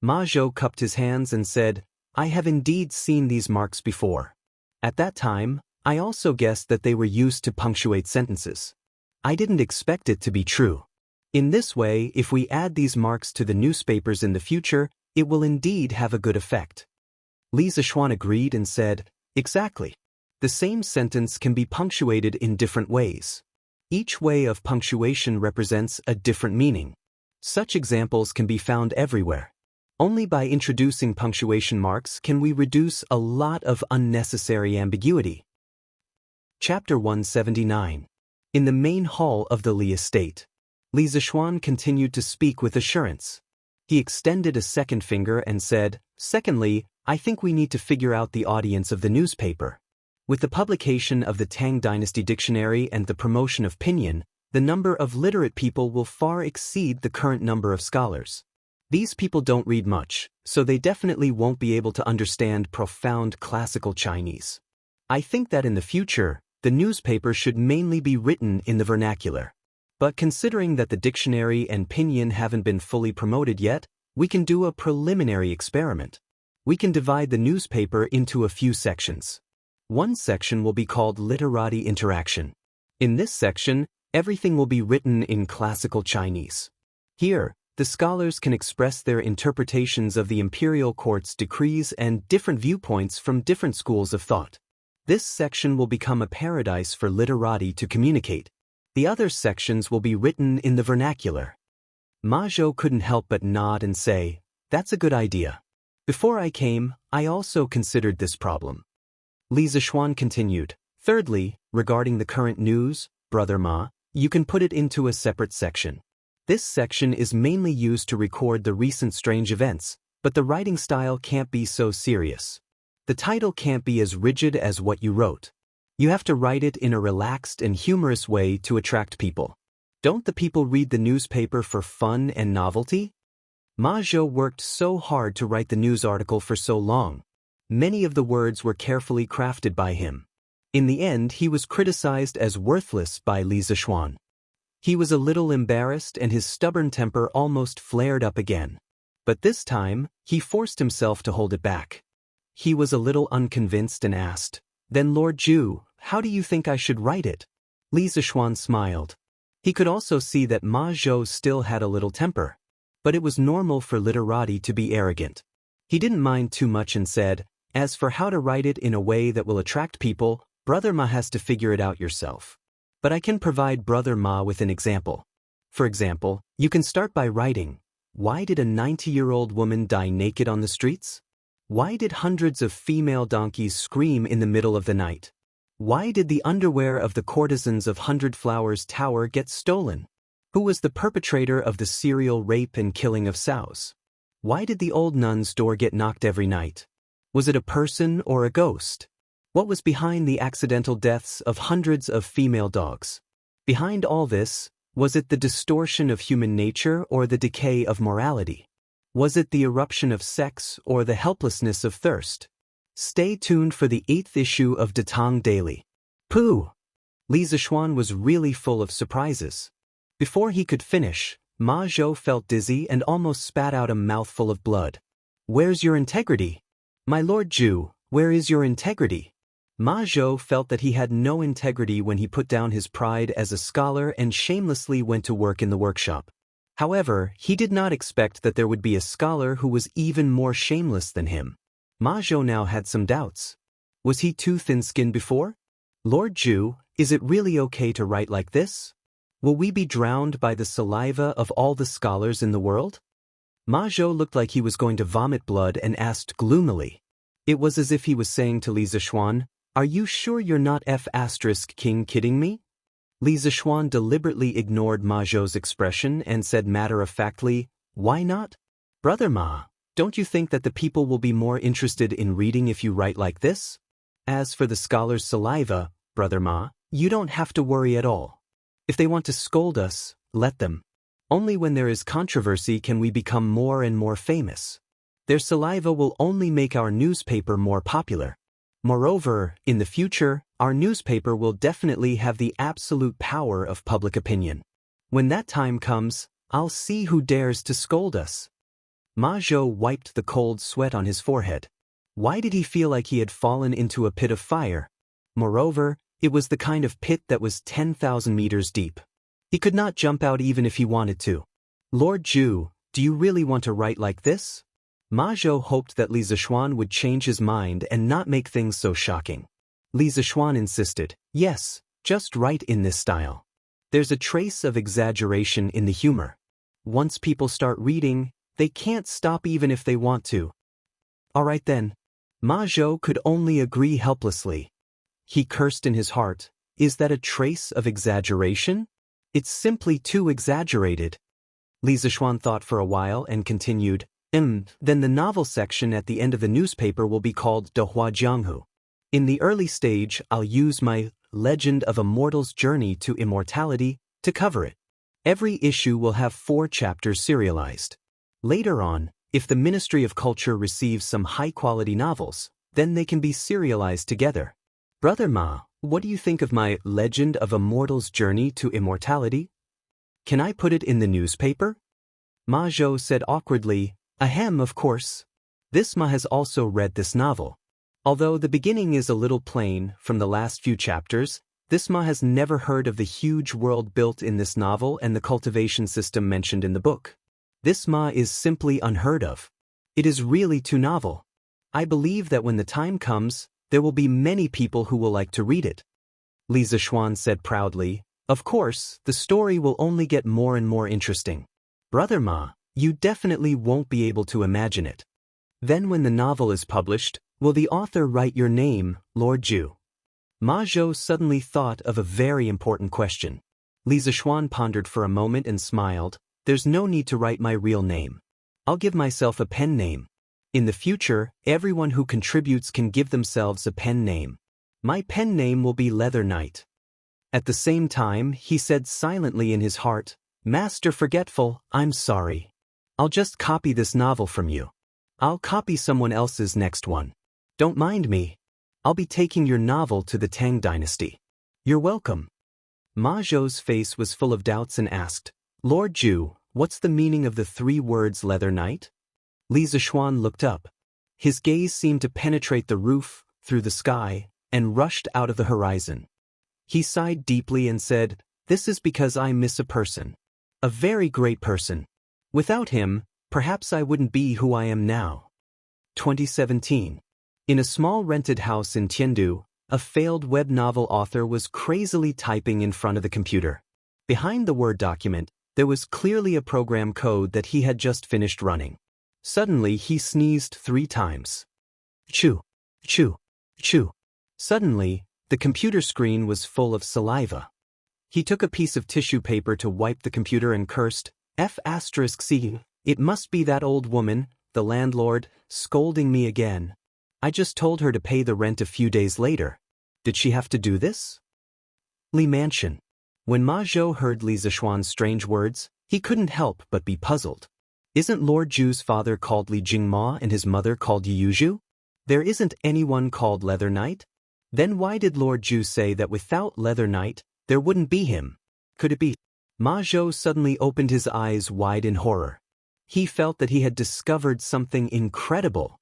A: Ma Zhou cupped his hands and said, I have indeed seen these marks before. At that time, I also guessed that they were used to punctuate sentences. I didn't expect it to be true. In this way, if we add these marks to the newspapers in the future, it will indeed have a good effect. Li Zixuan agreed and said, Exactly. The same sentence can be punctuated in different ways. Each way of punctuation represents a different meaning. Such examples can be found everywhere. Only by introducing punctuation marks can we reduce a lot of unnecessary ambiguity. Chapter 179. In the main hall of the Li estate, Li Zixuan continued to speak with assurance. He extended a second finger and said, Secondly, I think we need to figure out the audience of the newspaper. With the publication of the Tang Dynasty Dictionary and the promotion of Pinyin, the number of literate people will far exceed the current number of scholars. These people don't read much, so they definitely won't be able to understand profound classical Chinese. I think that in the future, the newspaper should mainly be written in the vernacular. But considering that the dictionary and Pinyin haven't been fully promoted yet, we can do a preliminary experiment. We can divide the newspaper into a few sections. One section will be called Literati Interaction. In this section, everything will be written in classical Chinese. Here, the scholars can express their interpretations of the imperial court's decrees and different viewpoints from different schools of thought. This section will become a paradise for literati to communicate. The other sections will be written in the vernacular. Ma Zhou couldn't help but nod and say, That's a good idea. Before I came, I also considered this problem. Li Zixuan continued, Thirdly, regarding the current news, Brother Ma, you can put it into a separate section. This section is mainly used to record the recent strange events, but the writing style can't be so serious. The title can't be as rigid as what you wrote. You have to write it in a relaxed and humorous way to attract people. Don't the people read the newspaper for fun and novelty? Ma Zhou worked so hard to write the news article for so long. Many of the words were carefully crafted by him. In the end, he was criticized as worthless by Li Zixuan. He was a little embarrassed and his stubborn temper almost flared up again. But this time, he forced himself to hold it back. He was a little unconvinced and asked, Then Lord Ju, how do you think I should write it? Li Zixuan smiled. He could also see that Ma Zhou still had a little temper. But it was normal for literati to be arrogant. He didn't mind too much and said, as for how to write it in a way that will attract people, Brother Ma has to figure it out yourself. But I can provide Brother Ma with an example. For example, you can start by writing, why did a 90-year-old woman die naked on the streets? Why did hundreds of female donkeys scream in the middle of the night? Why did the underwear of the courtesans of Hundred Flowers Tower get stolen? Who was the perpetrator of the serial rape and killing of sows? Why did the old nun's door get knocked every night? Was it a person or a ghost? What was behind the accidental deaths of hundreds of female dogs? Behind all this, was it the distortion of human nature or the decay of morality? Was it the eruption of sex or the helplessness of thirst? Stay tuned for the 8th issue of Datang Daily. Pooh! Li Zixuan was really full of surprises. Before he could finish, Ma Zhou felt dizzy and almost spat out a mouthful of blood. Where's your integrity? My Lord Zhu, where is your integrity? Ma Zhou felt that he had no integrity when he put down his pride as a scholar and shamelessly went to work in the workshop. However, he did not expect that there would be a scholar who was even more shameless than him. Ma Zhou now had some doubts. Was he too thin-skinned before? Lord Zhu, is it really okay to write like this? Will we be drowned by the saliva of all the scholars in the world? Ma Zhou looked like he was going to vomit blood and asked gloomily. It was as if he was saying to Li Zixuan, are you sure you're not King kidding me? Li Zixuan deliberately ignored Ma Zhou's expression and said matter-of-factly, why not? Brother Ma, don't you think that the people will be more interested in reading if you write like this? As for the scholars' saliva, Brother Ma, you don't have to worry at all. If they want to scold us, let them. Only when there is controversy can we become more and more famous. Their saliva will only make our newspaper more popular. Moreover, in the future, our newspaper will definitely have the absolute power of public opinion. When that time comes, I'll see who dares to scold us. Ma Zhou wiped the cold sweat on his forehead. Why did he feel like he had fallen into a pit of fire? Moreover, it was the kind of pit that was 10,000 meters deep. He could not jump out even if he wanted to. Lord Zhu, do you really want to write like this? Ma Zhou hoped that Li Zixuan would change his mind and not make things so shocking. Li Zixuan insisted, yes, just write in this style. There's a trace of exaggeration in the humor. Once people start reading, they can't stop even if they want to. All right then. Ma Zhou could only agree helplessly. He cursed in his heart, is that a trace of exaggeration? It's simply too exaggerated. Li Zixuan thought for a while and continued, then the novel section at the end of the newspaper will be called De Hua Jianghu. In the early stage, I'll use my Legend of a Mortal's Journey to Immortality to cover it. Every issue will have 4 chapters serialized. Later on, if the Ministry of Culture receives some high-quality novels, then they can be serialized together. Brother Ma, what do you think of my Legend of a Mortal's Journey to Immortality? Can I put it in the newspaper? Ma Zhou said awkwardly, ahem, of course. This Ma has also read this novel. Although the beginning is a little plain from the last few chapters, this Ma has never heard of the huge world built in this novel and the cultivation system mentioned in the book. This Ma is simply unheard of. It is really too novel. I believe that when the time comes, there will be many people who will like to read it. Li Zixuan said proudly, of course, the story will only get more and more interesting. Brother Ma, you definitely won't be able to imagine it. Then when the novel is published, will the author write your name, Lord Zhu? Ma Zhou suddenly thought of a very important question. Li Zixuan pondered for a moment and smiled, there's no need to write my real name. I'll give myself a pen name. In the future, everyone who contributes can give themselves a pen name. My pen name will be Leather Knight. At the same time, he said silently in his heart, Master Forgetful, I'm sorry. I'll just copy this novel from you. I'll copy someone else's next one. Don't mind me. I'll be taking your novel to the Tang dynasty. You're welcome. Ma Zhou's face was full of doubts and asked, Lord Zhu, what's the meaning of the 3 words Leather Knight? Li Zixuan looked up. His gaze seemed to penetrate the roof, through the sky, and rushed out of the horizon. He sighed deeply and said, "This is because I miss a person. A very great person. Without him, perhaps I wouldn't be who I am now." 2017. In a small rented house in Tiandu, a failed web novel author was crazily typing in front of the computer. Behind the Word document, there was clearly a program code that he had just finished running. Suddenly, he sneezed 3 times. Chew, chew, chew. Suddenly, the computer screen was full of saliva. He took a piece of tissue paper to wipe the computer and cursed, F***C, it must be that old woman, the landlord, scolding me again. I just told her to pay the rent a few days later. Did she have to do this? Li Mansion. When Ma Zhou heard Li Zishuan's strange words, he couldn't help but be puzzled. Isn't Lord Zhu's father called Li Jingma and his mother called Yuzhu? There isn't anyone called Leather Knight? Then why did Lord Zhu say that without Leather Knight, there wouldn't be him? Could it be? Ma Zhou suddenly opened his eyes wide in horror. He felt that he had discovered something incredible.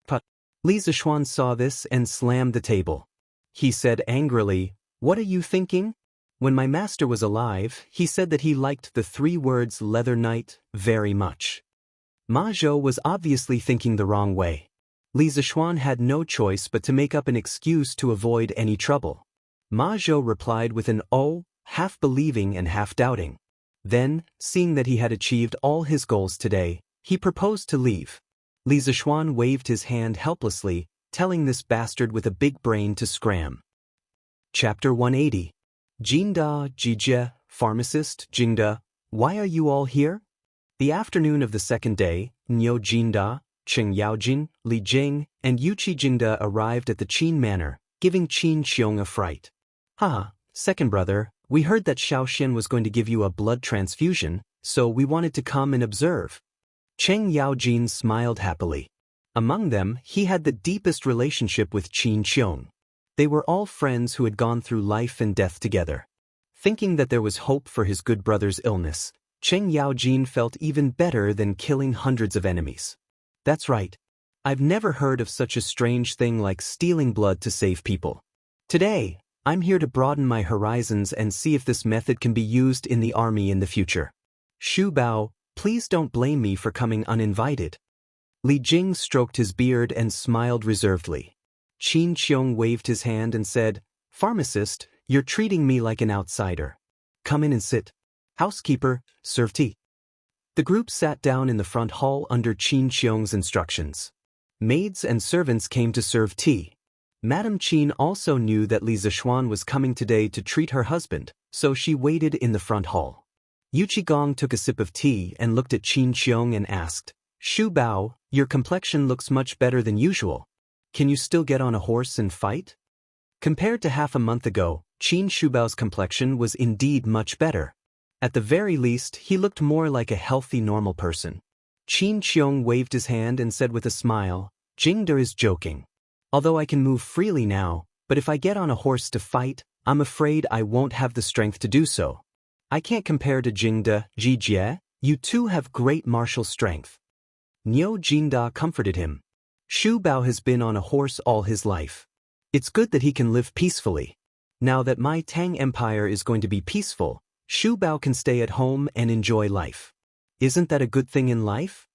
A: But Li Zishuan saw this and slammed the table. He said angrily, "What are you thinking? When my master was alive, he said that he liked the 3 words Leather Knight very much." Ma Zhou was obviously thinking the wrong way. Li Zishuan had no choice but to make up an excuse to avoid any trouble. Ma Zhou replied with an "oh," half believing and half doubting. Then, seeing that he had achieved all his goals today, he proposed to leave. Li Zishuan waved his hand helplessly, telling this bastard with a big brain to scram. Chapter 180. Jinda, Jijie, pharmacist, Jingda, why are you all here? The afternoon of the second day, Niu Jinda, Cheng Yaojin, Li Jing, and Yuqi Jingda arrived at the Qin Manor, giving Qin Qiong a fright. "Haha, second brother, we heard that Xiaoxian was going to give you a blood transfusion, so we wanted to come and observe." Cheng Yaojin smiled happily. Among them, he had the deepest relationship with Qin Qiong. They were all friends who had gone through life and death together. Thinking that there was hope for his good brother's illness, Cheng Yaojin felt even better than killing hundreds of enemies. That's right. I've never heard of such a strange thing like stealing blood to save people. Today, I'm here to broaden my horizons and see if this method can be used in the army in the future. Shu Bao, please don't blame me for coming uninvited. Li Jing stroked his beard and smiled reservedly. Qin Qiong waved his hand and said, "Pharmacist, you're treating me like an outsider. Come in and sit. Housekeeper, serve tea." The group sat down in the front hall under Qin Qiong's instructions. Maids and servants came to serve tea. Madame Qin also knew that Li Zishuan was coming today to treat her husband, so she waited in the front hall. Yu Qigong took a sip of tea and looked at Qin Qiong and asked, "Shu Bao, your complexion looks much better than usual. Can you still get on a horse and fight?" Compared to half a month ago, Qin Shubao's complexion was indeed much better. At the very least, he looked more like a healthy normal person. Qin Qiong waved his hand and said with a smile, "Jingda is joking. Although I can move freely now, but if I get on a horse to fight, I'm afraid I won't have the strength to do so. I can't compare to Jingda, Jijie, you two have great martial strength." Niu Jinda comforted him. Shu Bao has been on a horse all his life. It's good that he can live peacefully. Now that my Tang Empire is going to be peaceful, Shu Bao can stay at home and enjoy life. Isn't that a good thing in life?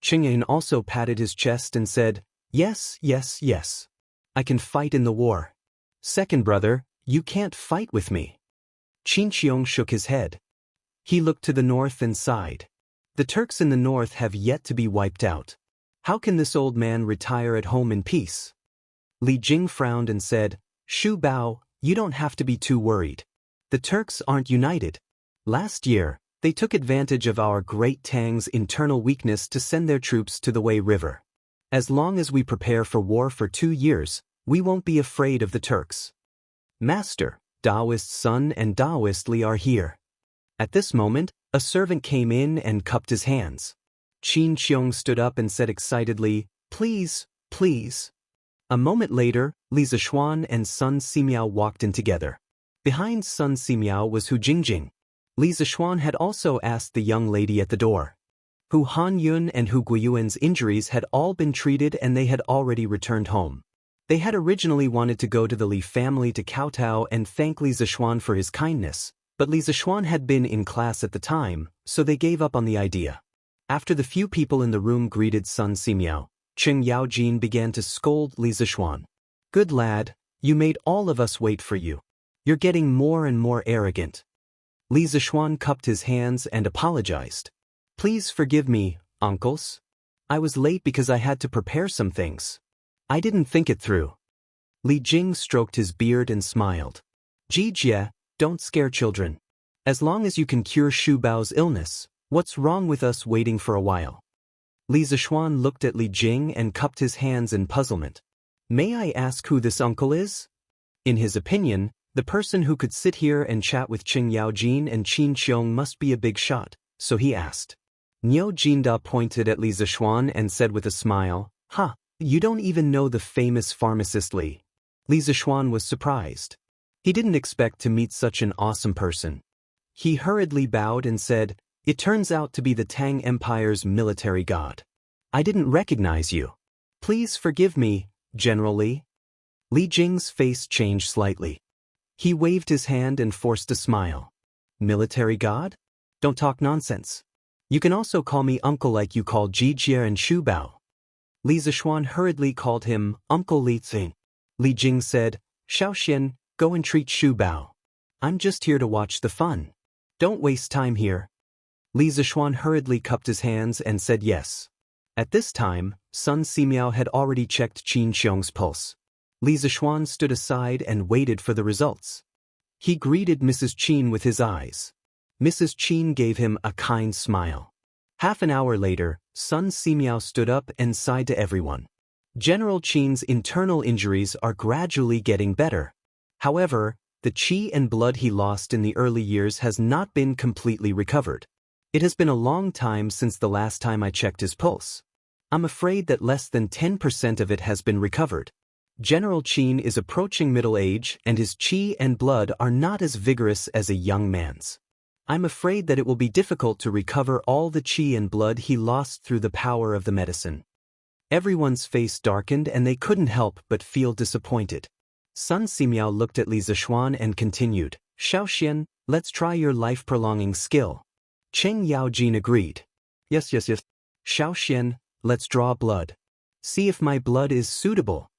A: Qing Yin also patted his chest and said, "Yes, yes, yes. I can fight in the war. Second brother, you can't fight with me." Qin Qiong shook his head. He looked to the north and sighed. The Turks in the north have yet to be wiped out. How can this old man retire at home in peace? Li Jing frowned and said, "Shu Bao, you don't have to be too worried. The Turks aren't united. Last year, they took advantage of our great Tang's internal weakness to send their troops to the Wei River. As long as we prepare for war for 2 years, we won't be afraid of the Turks. Master, Daoist Sun and Daoist Li are here." At this moment, a servant came in and cupped his hands. Qin Qiong stood up and said excitedly, "Please, please." A moment later, Li Zishuan and Sun Simiao walked in together. Behind Sun Simiao was Hu Jingjing. Li Zishuan had also asked the young lady at the door. Hu Hanyun and Hu Guiyuan's injuries had all been treated and they had already returned home. They had originally wanted to go to the Li family to kowtow and thank Li Zishuan for his kindness, but Li Zishuan had been in class at the time, so they gave up on the idea. After the few people in the room greeted Sun Simiao, Qing Yaojin began to scold Li Zishuan. "Good lad, you made all of us wait for you. You're getting more and more arrogant." Li Zishuan cupped his hands and apologized. "Please forgive me, uncles. I was late because I had to prepare some things. I didn't think it through." Li Jing stroked his beard and smiled. "Jie, don't scare children. As long as you can cure Shu Bao's illness, what's wrong with us waiting for a while?" Li Zishuan looked at Li Jing and cupped his hands in puzzlement. "May I ask who this uncle is?" In his opinion, the person who could sit here and chat with Qing Yaojin and Qin Qiong must be a big shot, so he asked. Niu Jinda pointed at Li Zishuan and said with a smile, "Ha, you don't even know the famous pharmacist Li." Li Zishuan was surprised. He didn't expect to meet such an awesome person. He hurriedly bowed and said, "It turns out to be the Tang Empire's military god. I didn't recognize you. Please forgive me, General Li." Li Jing's face changed slightly. He waved his hand and forced a smile. "Military god? Don't talk nonsense. You can also call me uncle like you called Jie and Shu Bao." Li Zishuan hurriedly called him Uncle Li Tsing. Li Jing said, "Xiaoxian, go and treat Shu Bao. I'm just here to watch the fun. Don't waste time here." Li Zishuan hurriedly cupped his hands and said yes. At this time, Sun Simiao had already checked Qin Qiong's pulse. Li Zishuan stood aside and waited for the results. He greeted Mrs. Qin with his eyes. Mrs. Qin gave him a kind smile. Half an hour later, Sun Simiao stood up and sighed to everyone. General Qin's internal injuries are gradually getting better. However, the qi and blood he lost in the early years has not been completely recovered. It has been a long time since the last time I checked his pulse. I'm afraid that less than 10% of it has been recovered. General Qin is approaching middle age and his qi and blood are not as vigorous as a young man's. I'm afraid that it will be difficult to recover all the qi and blood he lost through the power of the medicine." Everyone's face darkened and they couldn't help but feel disappointed. Sun Simiao looked at Li Zishuan and continued, "Xiaoxian, let's try your life-prolonging skill." Qing Yaojin agreed. Yes. "Xiaoxian, let's draw blood. See if my blood is suitable."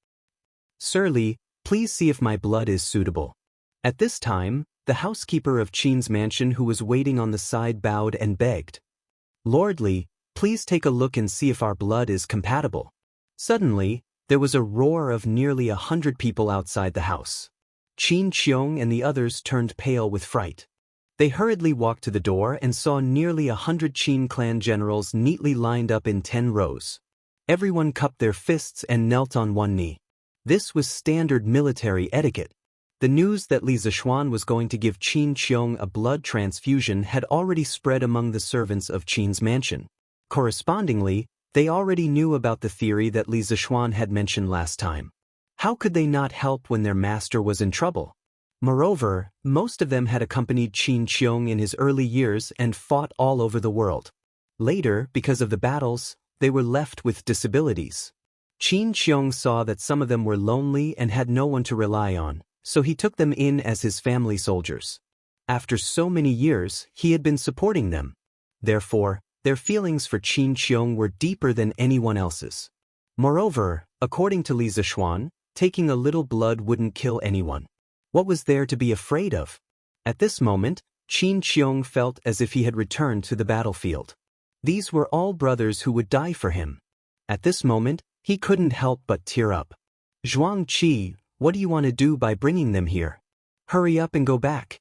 A: "Sir Li, please see if my blood is suitable." At this time, the housekeeper of Qin's mansion who was waiting on the side bowed and begged. "Lord Li, please take a look and see if our blood is compatible." Suddenly, there was a roar of nearly 100 people outside the house. Qin Qiong and the others turned pale with fright. They hurriedly walked to the door and saw nearly 100 Qin clan generals neatly lined up in 10 rows. Everyone cupped their fists and knelt on one knee. This was standard military etiquette. The news that Li Zishuan was going to give Qin Qiong a blood transfusion had already spread among the servants of Qin's mansion. Correspondingly, they already knew about the theory that Li Zishuan had mentioned last time. How could they not help when their master was in trouble? Moreover, most of them had accompanied Qin Qiong in his early years and fought all over the world. Later, because of the battles, they were left with disabilities. Qin Qiong saw that some of them were lonely and had no one to rely on, so he took them in as his family soldiers. After so many years, he had been supporting them. Therefore, their feelings for Qin Qiong were deeper than anyone else's. Moreover, according to Li Zishuan, taking a little blood wouldn't kill anyone. What was there to be afraid of? At this moment, Qin Qiong felt as if he had returned to the battlefield. These were all brothers who would die for him. At this moment, he couldn't help but tear up. "Zhuang Qi, what do you want to do by bringing them here? Hurry up and go back."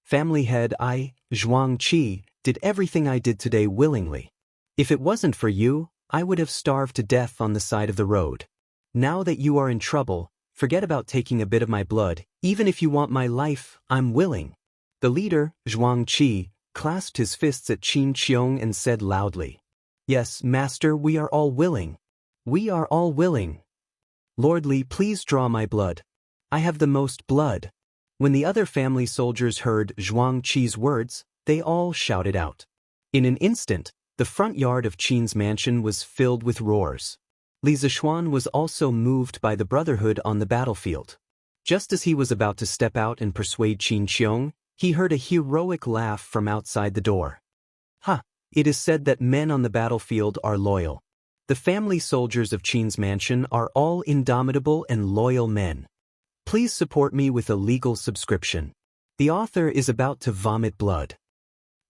A: "Family head, I, Zhuang Qi, did everything I did today willingly. If it wasn't for you, I would have starved to death on the side of the road. Now that you are in trouble, forget about taking a bit of my blood. Even if you want my life, I'm willing." The leader, Zhuang Qi, clasped his fists at Qin Qiong and said loudly, "Yes, master, we are all willing. We are all willing. Lord Li, please draw my blood. I have the most blood." When the other family soldiers heard Zhuang Qi's words, they all shouted out. In an instant, the front yard of Qin's mansion was filled with roars. Li Zishuan was also moved by the brotherhood on the battlefield. Just as he was about to step out and persuade Qin Xiong, he heard a heroic laugh from outside the door. Ha! It is said that men on the battlefield are loyal. The family soldiers of Qin's mansion are all indomitable and loyal men. Please support me with a legal subscription. The author is about to vomit blood.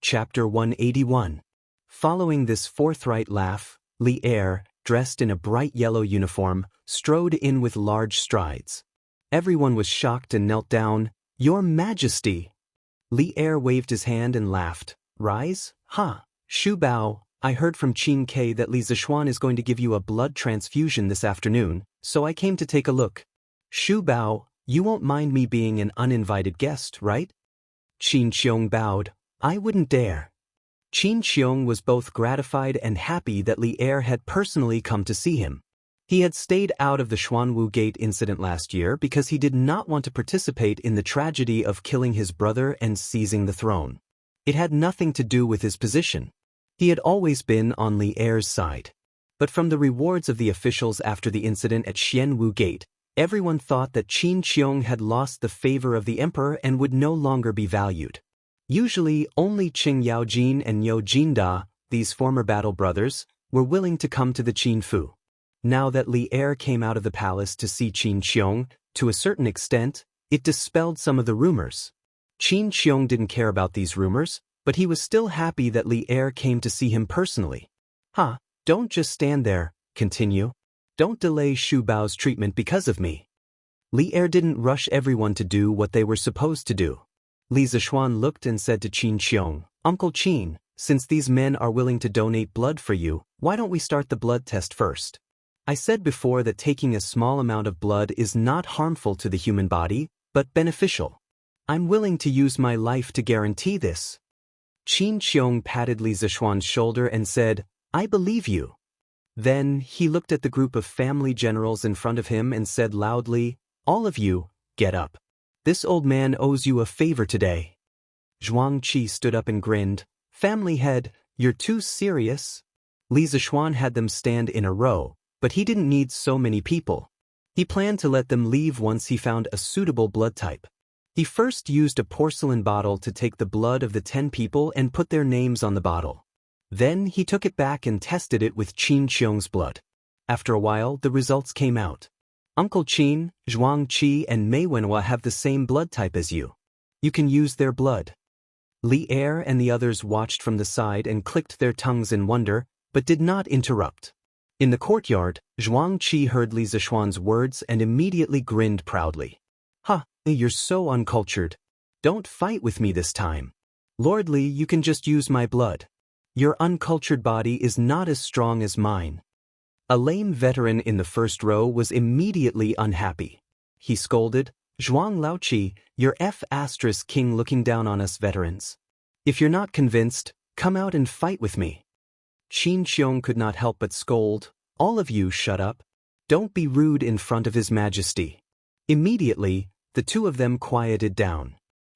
A: Chapter 181. Following this forthright laugh, Li Er, dressed in a bright yellow uniform, strode in with large strides. Everyone was shocked and knelt down. "Your Majesty!" Li Er waved his hand and laughed. "Rise? Ha! Shu Bao, I heard from Qin Ke that Li Zishuan is going to give you a blood transfusion this afternoon, so I came to take a look. Shu Bao, you won't mind me being an uninvited guest, right?" Qin Xiong bowed. "I wouldn't dare." Qin Xiong was both gratified and happy that Li Er had personally come to see him. He had stayed out of the Xuanwu Gate incident last year because he did not want to participate in the tragedy of killing his brother and seizing the throne. It had nothing to do with his position. He had always been on Li Er's side. But from the rewards of the officials after the incident at Xianwu Gate, everyone thought that Qin Xiong had lost the favor of the emperor and would no longer be valued. Usually, only Qing Yaojin and Niu Jinda, these former battle brothers, were willing to come to the Qin Fu. Now that Li Er came out of the palace to see Qin Xiong, to a certain extent, it dispelled some of the rumors. Qin Xiong didn't care about these rumors, but he was still happy that Li Er came to see him personally. "Ha, don't just stand there, continue. Don't delay Shu Bao's treatment because of me." Li Er didn't rush everyone to do what they were supposed to do. Li Zishuan looked and said to Qin Xiong, "Uncle Qin, since these men are willing to donate blood for you, why don't we start the blood test first? I said before that taking a small amount of blood is not harmful to the human body, but beneficial. I'm willing to use my life to guarantee this." Qin Xiong patted Li Zishuan's shoulder and said, "I believe you." Then he looked at the group of family generals in front of him and said loudly, "All of you, get up. This old man owes you a favor today." Zhuang Qi stood up and grinned. "Family head, you're too serious." Li Zishuan had them stand in a row, but he didn't need so many people. He planned to let them leave once he found a suitable blood type. He first used a porcelain bottle to take the blood of the 10 people and put their names on the bottle. Then he took it back and tested it with Qin Xiong's blood. After a while, the results came out. "Uncle Qin, Zhuang Qi and Mei Wenhua have the same blood type as you. You can use their blood." Li Er and the others watched from the side and clicked their tongues in wonder, but did not interrupt. In the courtyard, Zhuang Qi heard Li Zishuan's words and immediately grinned proudly. "Ha, you're so uncultured. Don't fight with me this time. Lord Li, you can just use my blood. Your uncultured body is not as strong as mine." A lame veteran in the first row was immediately unhappy. He scolded, "Zhuang Laoqi, you're F*king looking down on us veterans. If you're not convinced, come out and fight with me." Qin Xiong could not help but scold, "All of you shut up. Don't be rude in front of His Majesty." Immediately, the two of them quieted down.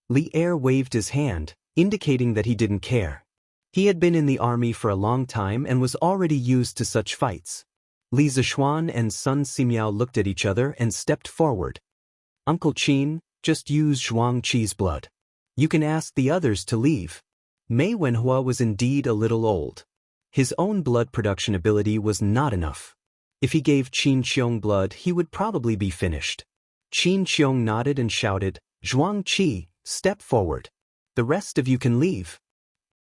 A: Li Er waved his hand, indicating that he didn't care. He had been in the army for a long time and was already used to such fights. Li Zishuan and Sun Simiao looked at each other and stepped forward. "Uncle Qin, just use Zhuang Qi's blood. You can ask the others to leave." Mei Wenhua was indeed a little old. His own blood production ability was not enough. If he gave Qin Xiong blood, he would probably be finished. Qin Xiong nodded and shouted, "Zhuang Qi, step forward. The rest of you can leave."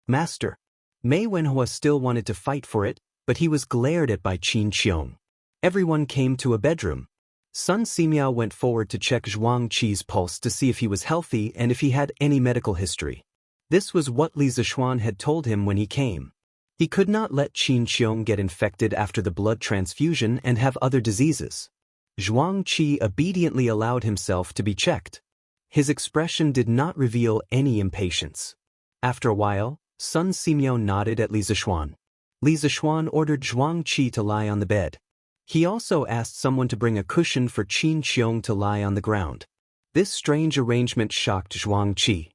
A: "Master." Mei Wenhua still wanted to fight for it, but he was glared at by Qin Xiong. Everyone came to a bedroom. Sun Simiao went forward to check Zhuang Qi's pulse to see if he was healthy and if he had any medical history. This was what Li Zishuan had told him when he came. He could not let Qin Xiong get infected after the blood transfusion and have other diseases. Zhuang Qi obediently allowed himself to be checked. His expression did not reveal any impatience. After a while, Sun Simiao nodded at Li Zishuan. Li Zishuan ordered Zhuang Qi to lie on the bed. He also asked someone to bring a cushion for Qin Xiong to lie on the ground. This strange arrangement shocked Zhuang Qi.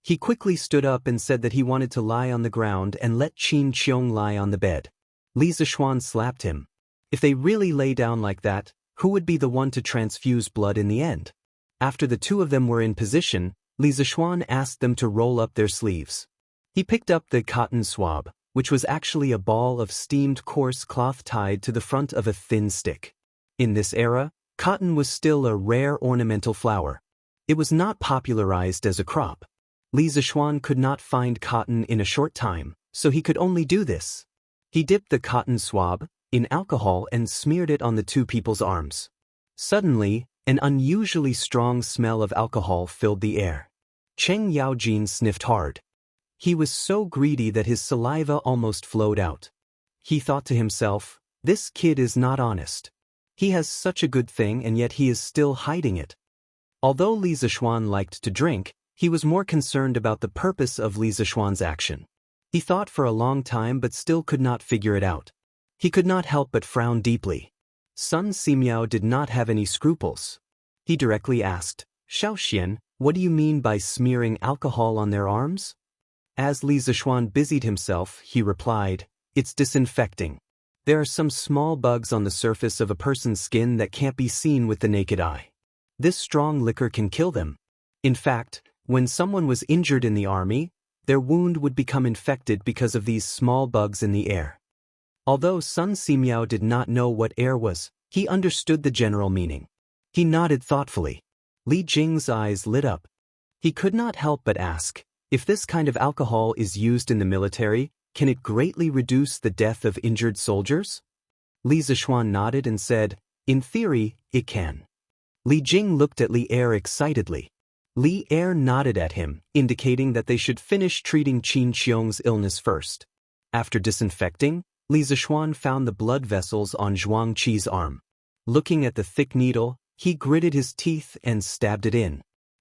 A: He quickly stood up and said that he wanted to lie on the ground and let Qin Xiong lie on the bed. Li Zishuan slapped him. If they really lay down like that, who would be the one to transfuse blood in the end? After the two of them were in position, Li Zishuan asked them to roll up their sleeves. He picked up the cotton swab, which was actually a ball of steamed coarse cloth tied to the front of a thin stick. In this era, cotton was still a rare ornamental flower. It was not popularized as a crop. Li Zishuan could not find cotton in a short time, so he could only do this. He dipped the cotton swab in alcohol and smeared it on the two people's arms. Suddenly, an unusually strong smell of alcohol filled the air. Cheng Yaojin sniffed hard. He was so greedy that his saliva almost flowed out. He thought to himself, this kid is not honest. He has such a good thing and yet he is still hiding it. Although Li Zishuan liked to drink, he was more concerned about the purpose of Li Zishuan's action. He thought for a long time but still could not figure it out. He could not help but frown deeply. Sun Simiao did not have any scruples. He directly asked, Xiaoxian, what do you mean by smearing alcohol on their arms? As Li Zishuan busied himself, he replied, it's disinfecting. There are some small bugs on the surface of a person's skin that can't be seen with the naked eye. This strong liquor can kill them. In fact, when someone was injured in the army, their wound would become infected because of these small bugs in the air. Although Sun Simiao did not know what air was, he understood the general meaning. He nodded thoughtfully. Li Jing's eyes lit up. He could not help but ask, if this kind of alcohol is used in the military, can it greatly reduce the death of injured soldiers? Li Zishuan nodded and said, in theory, it can. Li Jing looked at Li Er excitedly. Li Er nodded at him, indicating that they should finish treating Qin Xiong's illness first. After disinfecting, Li Zishuan found the blood vessels on Zhuang Qi's arm. Looking at the thick needle, he gritted his teeth and stabbed it in.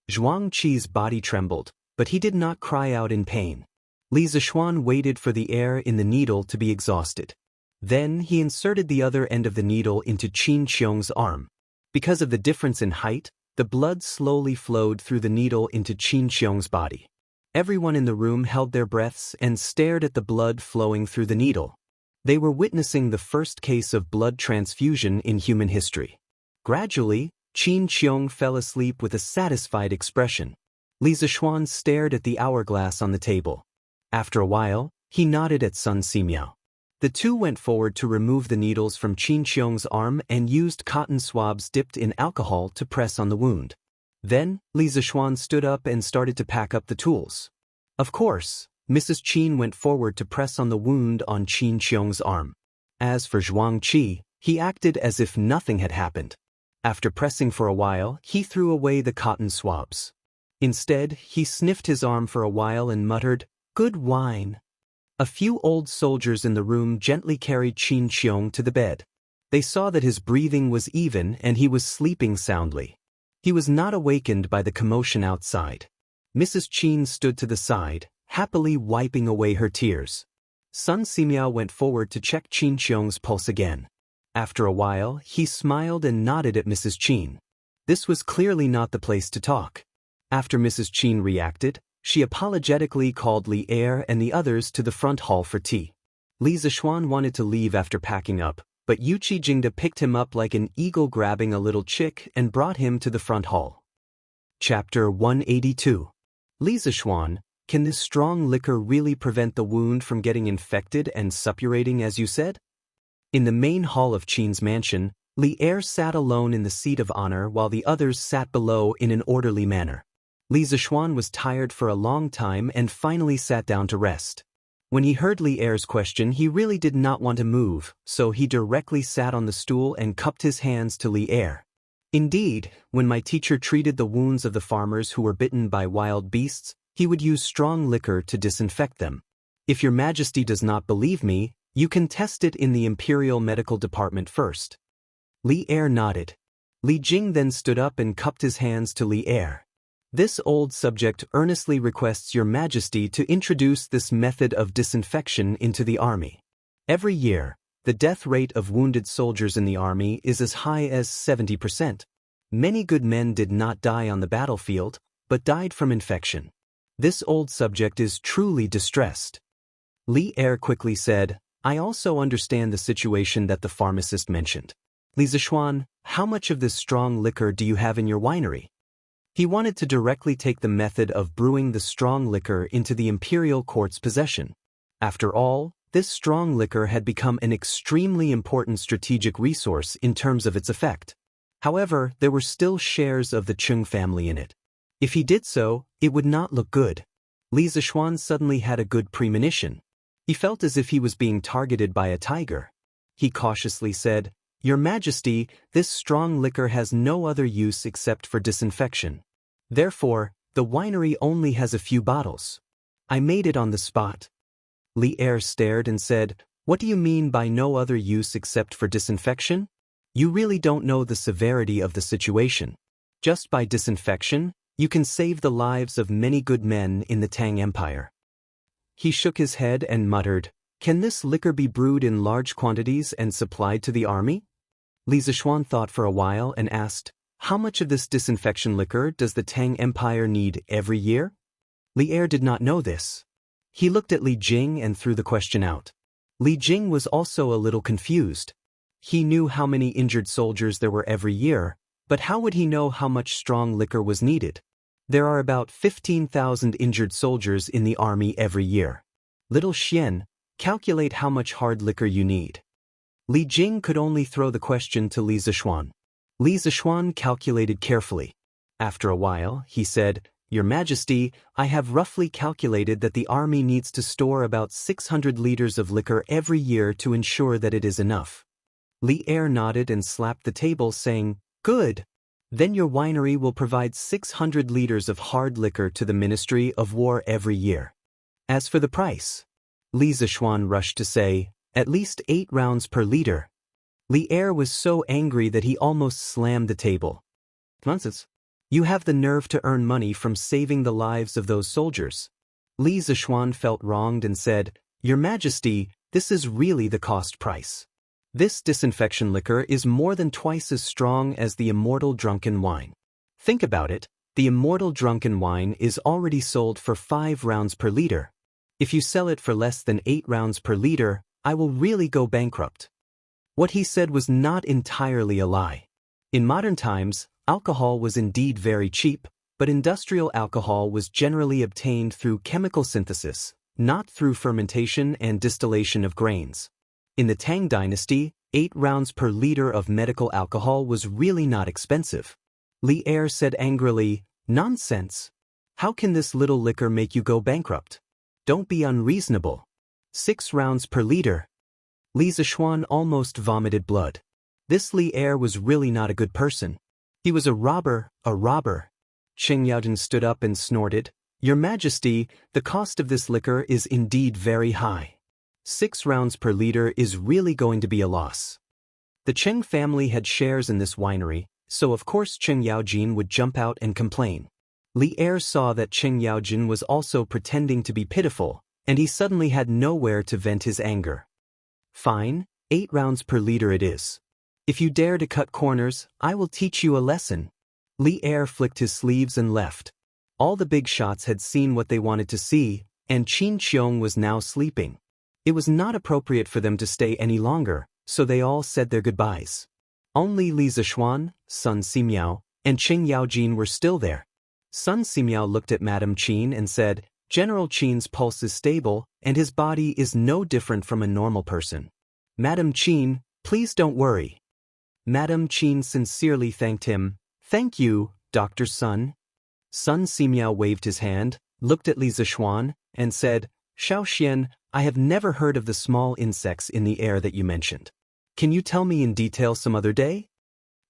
A: Zhuang Qi's body trembled, but he did not cry out in pain. Li Zishuan waited for the air in the needle to be exhausted. Then he inserted the other end of the needle into Qin Xiong's arm. Because of the difference in height, the blood slowly flowed through the needle into Qin Xiong's body. Everyone in the room held their breaths and stared at the blood flowing through the needle. They were witnessing the first case of blood transfusion in human history. Gradually, Qin Xiong fell asleep with a satisfied expression. Li Zishuan stared at the hourglass on the table. After a while, he nodded at Sun Simiao. The two went forward to remove the needles from Qin Xiong's arm and used cotton swabs dipped in alcohol to press on the wound. Then, Li Zishuan stood up and started to pack up the tools. Of course, Mrs. Qin went forward to press on the wound on Qin Xiong's arm. As for Zhuang Qi, he acted as if nothing had happened. After pressing for a while, he threw away the cotton swabs. Instead, he sniffed his arm for a while and muttered, "Good wine." A few old soldiers in the room gently carried Qin Xiong to the bed. They saw that his breathing was even and he was sleeping soundly. He was not awakened by the commotion outside. Mrs. Qin stood to the side, happily wiping away her tears. Sun Simiao went forward to check Qin Xiong's pulse again. After a while, he smiled and nodded at Mrs. Qin. This was clearly not the place to talk. After Mrs. Qin reacted, she apologetically called Li Er and the others to the front hall for tea. Li Zishuan wanted to leave after packing up, but Yuqi Jingde picked him up like an eagle grabbing a little chick and brought him to the front hall. Chapter 182. Li Zishuan, can this strong liquor really prevent the wound from getting infected and suppurating as you said? In the main hall of Qin's mansion, Li Er sat alone in the seat of honor while the others sat below in an orderly manner. Li Zishuan was tired for a long time and finally sat down to rest. When he heard Li Er's question, he really did not want to move, so he directly sat on the stool and cupped his hands to Li Er. Indeed, when my teacher treated the wounds of the farmers who were bitten by wild beasts, he would use strong liquor to disinfect them. If your majesty does not believe me, you can test it in the Imperial Medical Department first. Li Er nodded. Li Jing then stood up and cupped his hands to Li Er. This old subject earnestly requests your majesty to introduce this method of disinfection into the army. Every year, the death rate of wounded soldiers in the army is as high as 70%. Many good men did not die on the battlefield, but died from infection. This old subject is truly distressed. Li Er quickly said, I also understand the situation that the pharmacist mentioned. Li Zishuan, how much of this strong liquor do you have in your winery? He wanted to directly take the method of brewing the strong liquor into the imperial court's possession. After all, this strong liquor had become an extremely important strategic resource in terms of its effect. However, there were still shares of the Chung family in it. If he did so, it would not look good. Li Zishuan suddenly had a good premonition. He felt as if he was being targeted by a tiger. He cautiously said, "Your Majesty, this strong liquor has no other use except for disinfection. Therefore, the winery only has a few bottles. I made it on the spot." Li Er stared and said, "What do you mean by no other use except for disinfection? You really don't know the severity of the situation. Just by disinfection, you can save the lives of many good men in the Tang Empire." He shook his head and muttered, "Can this liquor be brewed in large quantities and supplied to the army?" Li Zishuan thought for a while and asked, "How much of this disinfection liquor does the Tang Empire need every year?" Li Er did not know this. He looked at Li Jing and threw the question out. Li Jing was also a little confused. He knew how many injured soldiers there were every year, but how would he know how much strong liquor was needed? There are about 15,000 injured soldiers in the army every year. Little Xian, calculate how much hard liquor you need. Li Jing could only throw the question to Li Zishuan. Li Zishuan calculated carefully. After a while, he said, "Your Majesty, I have roughly calculated that the army needs to store about 600 liters of liquor every year to ensure that it is enough." Li Er nodded and slapped the table, saying, "Good. Then your winery will provide 600 liters of hard liquor to the Ministry of War every year." As for the price, Li Zishuan rushed to say, "At least 8 rounds per liter." Li Er was so angry that he almost slammed the table. "Nonsense. You have the nerve to earn money from saving the lives of those soldiers." Li Zishuan felt wronged and said, "Your Majesty, this is really the cost price. This disinfection liquor is more than twice as strong as the immortal drunken wine. Think about it, the immortal drunken wine is already sold for 5 rounds per liter. If you sell it for less than 8 rounds per liter, I will really go bankrupt." What he said was not entirely a lie. In modern times, alcohol was indeed very cheap, but industrial alcohol was generally obtained through chemical synthesis, not through fermentation and distillation of grains. In the Tang dynasty, 8 rounds per liter of medical alcohol was really not expensive. Li Er said angrily, "Nonsense. How can this little liquor make you go bankrupt? Don't be unreasonable. 6 rounds per liter." Li Zishuan almost vomited blood. This Li Er was really not a good person. He was a robber, a robber. Cheng Yaojin stood up and snorted, "Your Majesty, the cost of this liquor is indeed very high. 6 rounds per liter is really going to be a loss." The Cheng family had shares in this winery, so of course Cheng Yaojin would jump out and complain. Li Er saw that Cheng Yaojin was also pretending to be pitiful, and he suddenly had nowhere to vent his anger. "Fine, 8 rounds per liter it is. If you dare to cut corners, I will teach you a lesson." Li Er flicked his sleeves and left. All the big shots had seen what they wanted to see, and Qin Qiong was now sleeping. It was not appropriate for them to stay any longer, so they all said their goodbyes. Only Li Zishuan, Sun Simiao, and Cheng Yaojin were still there. Sun Simiao looked at Madame Qin and said, "General Qin's pulse is stable, and his body is no different from a normal person. Madame Qin, please don't worry." Madame Qin sincerely thanked him. "Thank you, Dr. Sun." Sun Simiao waved his hand, looked at Li Zishuan, and said, "Xiao Xian, I have never heard of the small insects in the air that you mentioned. Can you tell me in detail some other day?"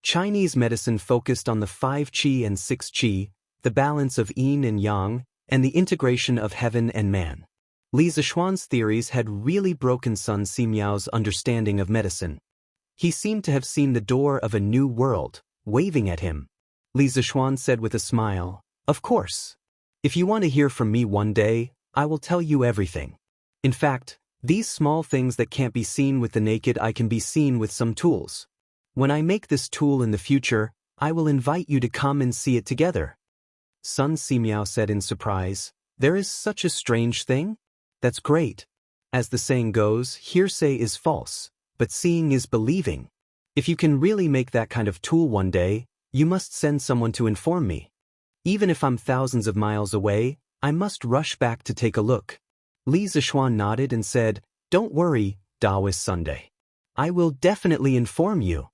A: Chinese medicine focused on the 5 qi and 6 qi, the balance of yin and yang, and the integration of heaven and man. Li Zishuan's theories had really broken Sun Simiao's understanding of medicine. He seemed to have seen the door of a new world, waving at him. Li Zishuan said with a smile, "Of course. If you want to hear from me one day, I will tell you everything. In fact, these small things that can't be seen with the naked eye can be seen with some tools. When I make this tool in the future, I will invite you to come and see it together." Sun Simiao said in surprise, "There is such a strange thing? That's great. As the saying goes, hearsay is false, but seeing is believing. If you can really make that kind of tool one day, you must send someone to inform me. Even if I'm thousands of miles away, I must rush back to take a look. Li Zishuan nodded and said, "Don't worry, Taoist Sunday. I will definitely inform you."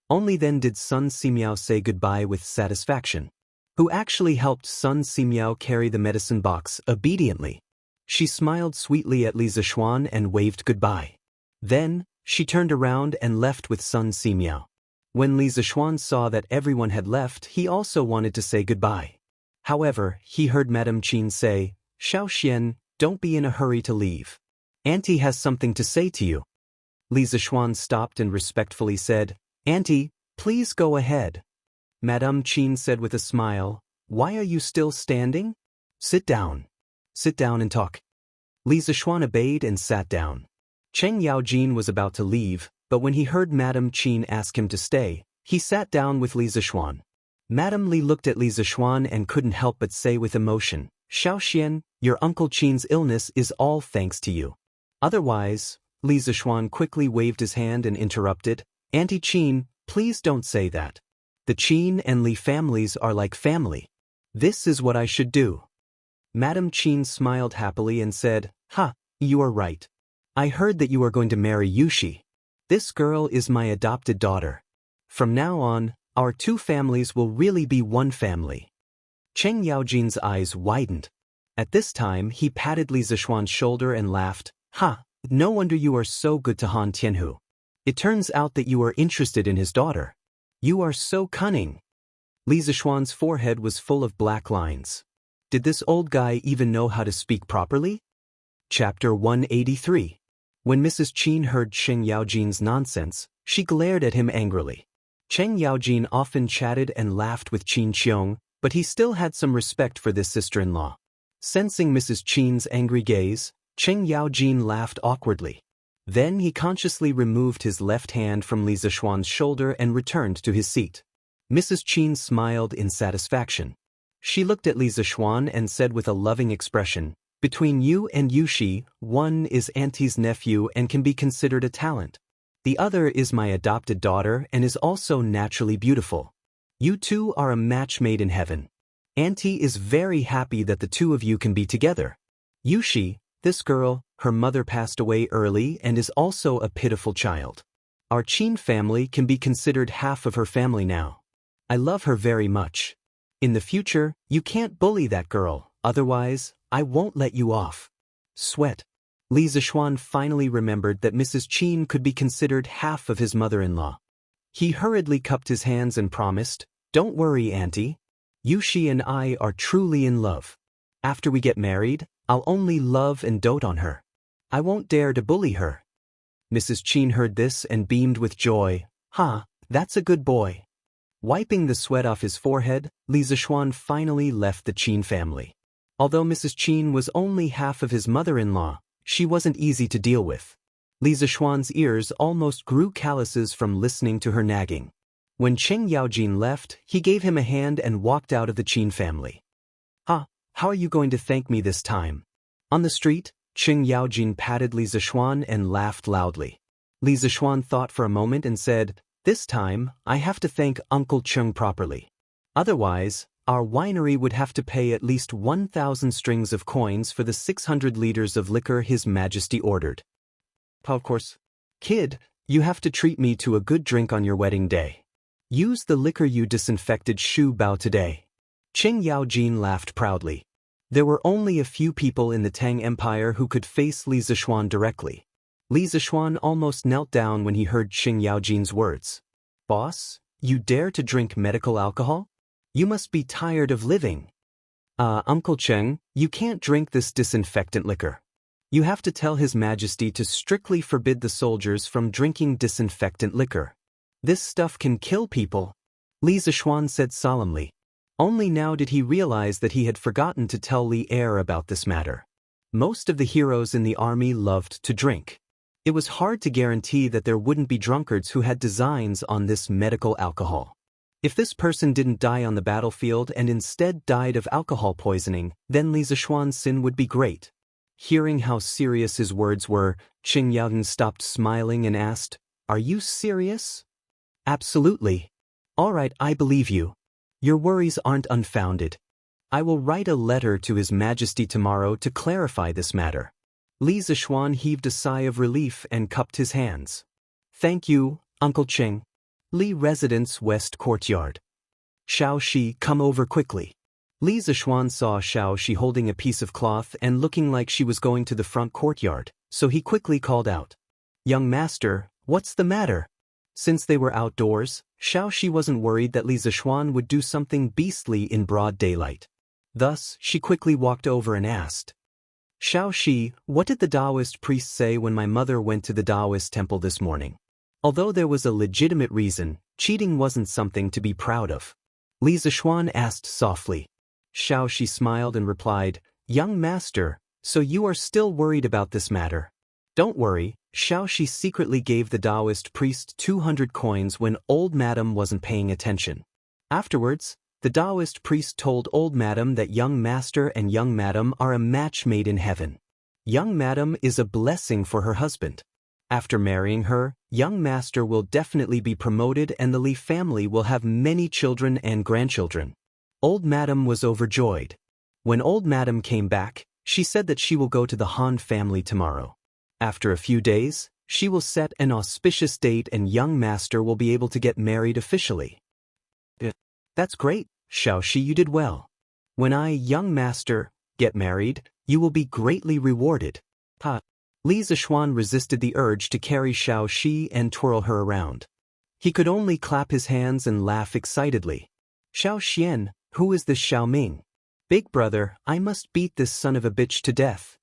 A: Only then did Sun Simiao say goodbye with satisfaction. Who actually helped Sun Simiao carry the medicine box obediently. She smiled sweetly at Li Zishuan and waved goodbye. Then, she turned around and left with Sun Simiao. When Li Zishuan saw that everyone had left, he also wanted to say goodbye. However, he heard Madame Qin say, "Xiao Xian, don't be in a hurry to leave. Auntie has something to say to you." Li Zishuan stopped and respectfully said, "Auntie, please go ahead." Madame Qin said with a smile, "Why are you still standing? Sit down. Sit down and talk." Li Zishuan obeyed and sat down. Cheng Yaojin was about to leave, but when he heard Madame Qin ask him to stay, he sat down with Li Zishuan. Madame Li looked at Li Zishuan and couldn't help but say with emotion, "Xiao Xian, your Uncle Qin's illness is all thanks to you. Otherwise," Li Zishuan quickly waved his hand and interrupted, "Auntie Qin, please don't say that. The Qin and Li families are like family. This is what I should do." Madame Qin smiled happily and said, "Ha, you are right. I heard that you are going to marry Yushi. This girl is my adopted daughter. From now on, our two families will really be one family." Cheng Yaojin's eyes widened. At this time, he patted Li Zishuan's shoulder and laughed, "Ha, no wonder you are so good to Han Tianhu. It turns out that you are interested in his daughter. You are so cunning." Li Zishuan's forehead was full of black lines. Did this old guy even know how to speak properly? Chapter 183. When Mrs. Qin heard Cheng Yaojin's nonsense, she glared at him angrily. Cheng Yaojin often chatted and laughed with Qin Qiong, but he still had some respect for this sister-in-law. Sensing Mrs. Qin's angry gaze, Cheng Yaojin laughed awkwardly. Then he consciously removed his left hand from Li Zishuan's shoulder and returned to his seat. Mrs. Qin smiled in satisfaction. She looked at Li Zishuan and said with a loving expression, "Between you and Yushi, one is Auntie's nephew and can be considered a talent. The other is my adopted daughter and is also naturally beautiful. You two are a match made in heaven. Auntie is very happy that the two of you can be together. Yushi, this girl, her mother passed away early and is also a pitiful child. Our Qin family can be considered half of her family now. I love her very much. In the future, you can't bully that girl, otherwise, I won't let you off." Sweat. Li Zishuan finally remembered that Mrs. Qin could be considered half of his mother-in-law. He hurriedly cupped his hands and promised, "Don't worry, Auntie. Yushi and I are truly in love. After we get married, I'll only love and dote on her. I won't dare to bully her." Mrs. Qin heard this and beamed with joy. "Ha, that's a good boy." Wiping the sweat off his forehead, Li Zishuan finally left the Qin family. Although Mrs. Qin was only half of his mother-in-law, she wasn't easy to deal with. Li Zishuan's ears almost grew calluses from listening to her nagging. When Cheng Yaojin left, he gave him a hand and walked out of the Qin family. "Ha, how are you going to thank me this time?" On the street, Cheng Yaojin patted Li Zishuan and laughed loudly. Li Zishuan thought for a moment and said, "This time, I have to thank Uncle Cheng properly. Otherwise, our winery would have to pay at least 1,000 strings of coins for the 600 liters of liquor His Majesty ordered. Of course, kid, you have to treat me to a good drink on your wedding day. Use the liquor you disinfected Shu Bao today." Cheng Yaojin laughed proudly. There were only a few people in the Tang Empire who could face Li Zishuan directly. Li Zishuan almost knelt down when he heard Cheng Yaojin's words. "Boss, you dare to drink medical alcohol? You must be tired of living." Uncle Cheng, you can't drink this disinfectant liquor. You have to tell His Majesty to strictly forbid the soldiers from drinking disinfectant liquor. This stuff can kill people," Li Zishuan said solemnly. Only now did he realize that he had forgotten to tell Li Er about this matter. Most of the heroes in the army loved to drink. It was hard to guarantee that there wouldn't be drunkards who had designs on this medical alcohol. If this person didn't die on the battlefield and instead died of alcohol poisoning, then Li Zishuan's sin would be great. Hearing how serious his words were, Qing Yaodan stopped smiling and asked, "Are you serious?" "Absolutely. All right, I believe you. Your worries aren't unfounded. I will write a letter to His Majesty tomorrow to clarify this matter." Li Zishuan heaved a sigh of relief and cupped his hands. "Thank you, Uncle Qing." Li Residence West Courtyard. "Xiao Shi, come over quickly." Li Zishuan saw Xiao Shi holding a piece of cloth and looking like she was going to the front courtyard, so he quickly called out, "Young master, what's the matter?" Since they were outdoors, Xiao Shi wasn't worried that Li Zishuan would do something beastly in broad daylight. Thus, she quickly walked over and asked, "Xiao Shi, what did the Taoist priest say when my mother went to the Taoist temple this morning?" Although there was a legitimate reason, cheating wasn't something to be proud of. Li Zishuan asked softly. Xiao Shi smiled and replied, "Young master, so you are still worried about this matter. Don't worry." Xiao Shi secretly gave the Taoist priest 200 coins when old madam wasn't paying attention. Afterwards, the Taoist priest told old madam that young master and young madam are a match made in heaven. Young madam is a blessing for her husband. After marrying her, young master will definitely be promoted and the Li family will have many children and grandchildren. Old madam was overjoyed. When old madam came back, she said that she will go to the Han family tomorrow. After a few days, she will set an auspicious date and young master will be able to get married officially. "That's great, Xiao Shi, you did well. When I, young master, get married, you will be greatly rewarded." Li Zishuan resisted the urge to carry Xiao Shi and twirl her around. He could only clap his hands and laugh excitedly. "Xiao Xian, who is this Xiao Ming? Big brother, I must beat this son of a bitch to death."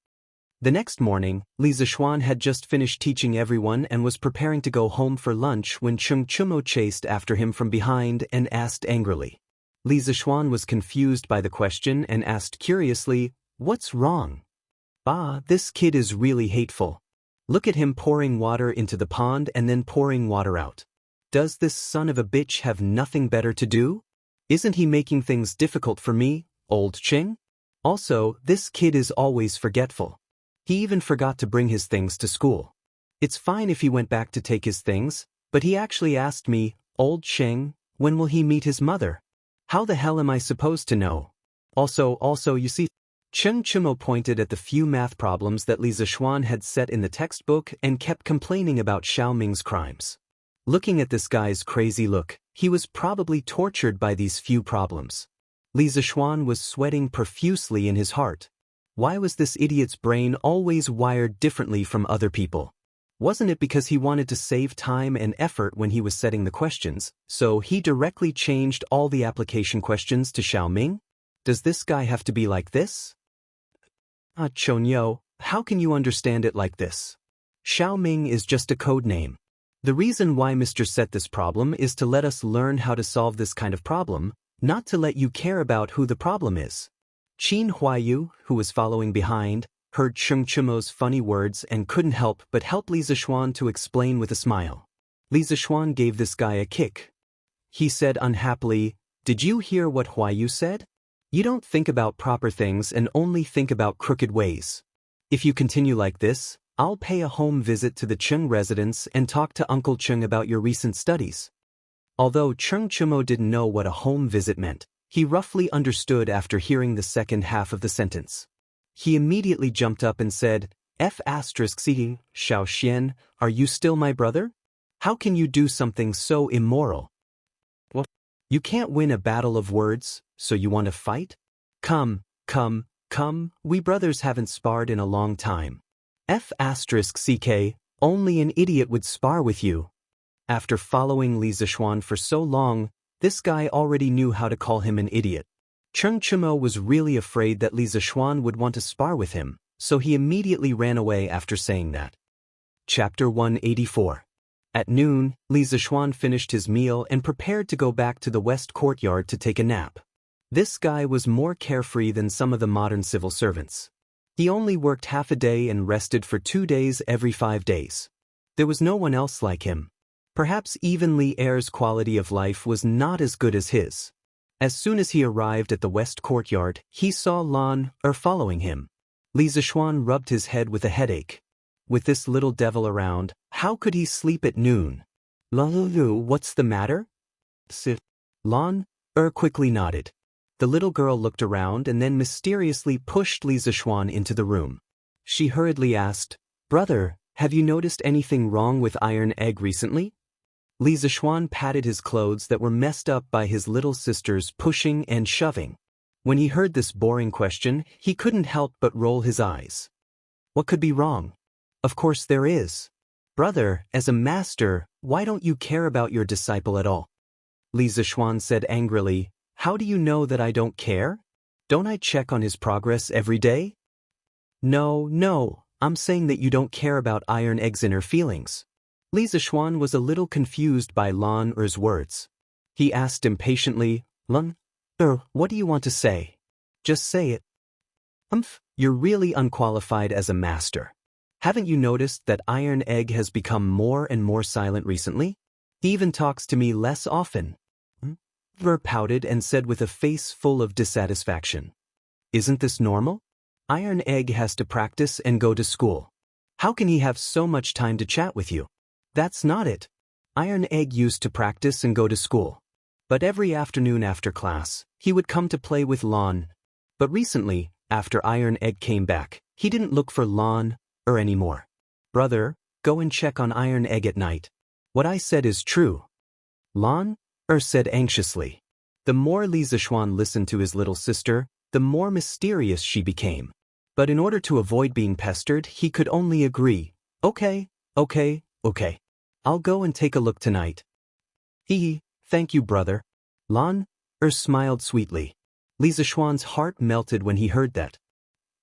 A: The next morning, Li Zishuan had just finished teaching everyone and was preparing to go home for lunch when Chung Chumo chased after him from behind and asked angrily. Li Zishuan was confused by the question and asked curiously, "What's wrong?" "Ah, this kid is really hateful. Look at him pouring water into the pond and then pouring water out. Does this son of a bitch have nothing better to do? Isn't he making things difficult for me, old Qing? Also, this kid is always forgetful. He even forgot to bring his things to school. It's fine if he went back to take his things, but he actually asked me, 'Old Qing, when will he meet his mother?' How the hell am I supposed to know? Also, you see." Chen Chimo pointed at the few math problems that Li Zishuan had set in the textbook and kept complaining about Xiao Ming's crimes. Looking at this guy's crazy look, he was probably tortured by these few problems. Li Zishuan was sweating profusely in his heart. Why was this idiot's brain always wired differently from other people? Wasn't it because he wanted to save time and effort when he was setting the questions, so he directly changed all the application questions to Xiao Ming? Does this guy have to be like this? Chonyo, how can you understand it like this? Xiao Ming is just a code name. The reason why Mr. set this problem is to let us learn how to solve this kind of problem, not to let you care about who the problem is. Qin Huayu, who was following behind, heard Chung Chimo's funny words and couldn't help but help Li Zishuan to explain with a smile. Li Zishuan gave this guy a kick. He said unhappily, "Did you hear what Huayu said? You don't think about proper things and only think about crooked ways. If you continue like this, I'll pay a home visit to the Chung residence and talk to Uncle Chung about your recent studies." Although Chung Chimo didn't know what a home visit meant, he roughly understood after hearing the second half of the sentence. He immediately jumped up and said, "F***C, Xiao Xian, are you still my brother? How can you do something so immoral? Well, you can't win a battle of words, so you want to fight? Come, we brothers haven't sparred in a long time. F***ck, only an idiot would spar with you." After following Li Zishuan for so long, this guy already knew how to call him an idiot. Chung Chimo was really afraid that Li Zishuan would want to spar with him, so he immediately ran away after saying that. Chapter 184. At noon, Li Zishuan finished his meal and prepared to go back to the west courtyard to take a nap. This guy was more carefree than some of the modern civil servants. He only worked half a day and rested for 2 days every 5 days. There was no one else like him. Perhaps even Li Er's quality of life was not as good as his. As soon as he arrived at the west courtyard, he saw Lan Er following him. Li Zixuan rubbed his head with a headache. With this little devil around, how could he sleep at noon? Lulu, what's the matter? Sit. Lan quickly nodded. The little girl looked around and then mysteriously pushed Li Zixuan into the room. She hurriedly asked, Brother, have you noticed anything wrong with Iron Egg recently? Li Zixuan patted his clothes that were messed up by his little sister's pushing and shoving. When he heard this boring question, he couldn't help but roll his eyes. What could be wrong? Of course there is. Brother, as a master, why don't you care about your disciple at all? Li Zixuan said angrily, How do you know that I don't care? Don't I check on his progress every day? No, I'm saying that you don't care about Iron Egg's inner feelings. Li Zixuan was a little confused by Lan Er's words. He asked impatiently, Lan Er, what do you want to say? Just say it. You're really unqualified as a master. Haven't you noticed that Iron Egg has become more and more silent recently? He even talks to me less often. Ver pouted and said with a face full of dissatisfaction. Isn't this normal? Iron Egg has to practice and go to school. How can he have so much time to chat with you? That's not it. Iron Egg used to practice and go to school. But every afternoon after class, he would come to play with Lan. But recently, after Iron Egg came back, he didn't look for Lan anymore. Brother, go and check on Iron Egg at night. What I said is true. Lan said anxiously. The more Li Zixuan listened to his little sister, the more mysterious she became. But in order to avoid being pestered, he could only agree. Okay. I'll go and take a look tonight. Thank you, brother. Lan smiled sweetly. Li Zixuan's heart melted when he heard that.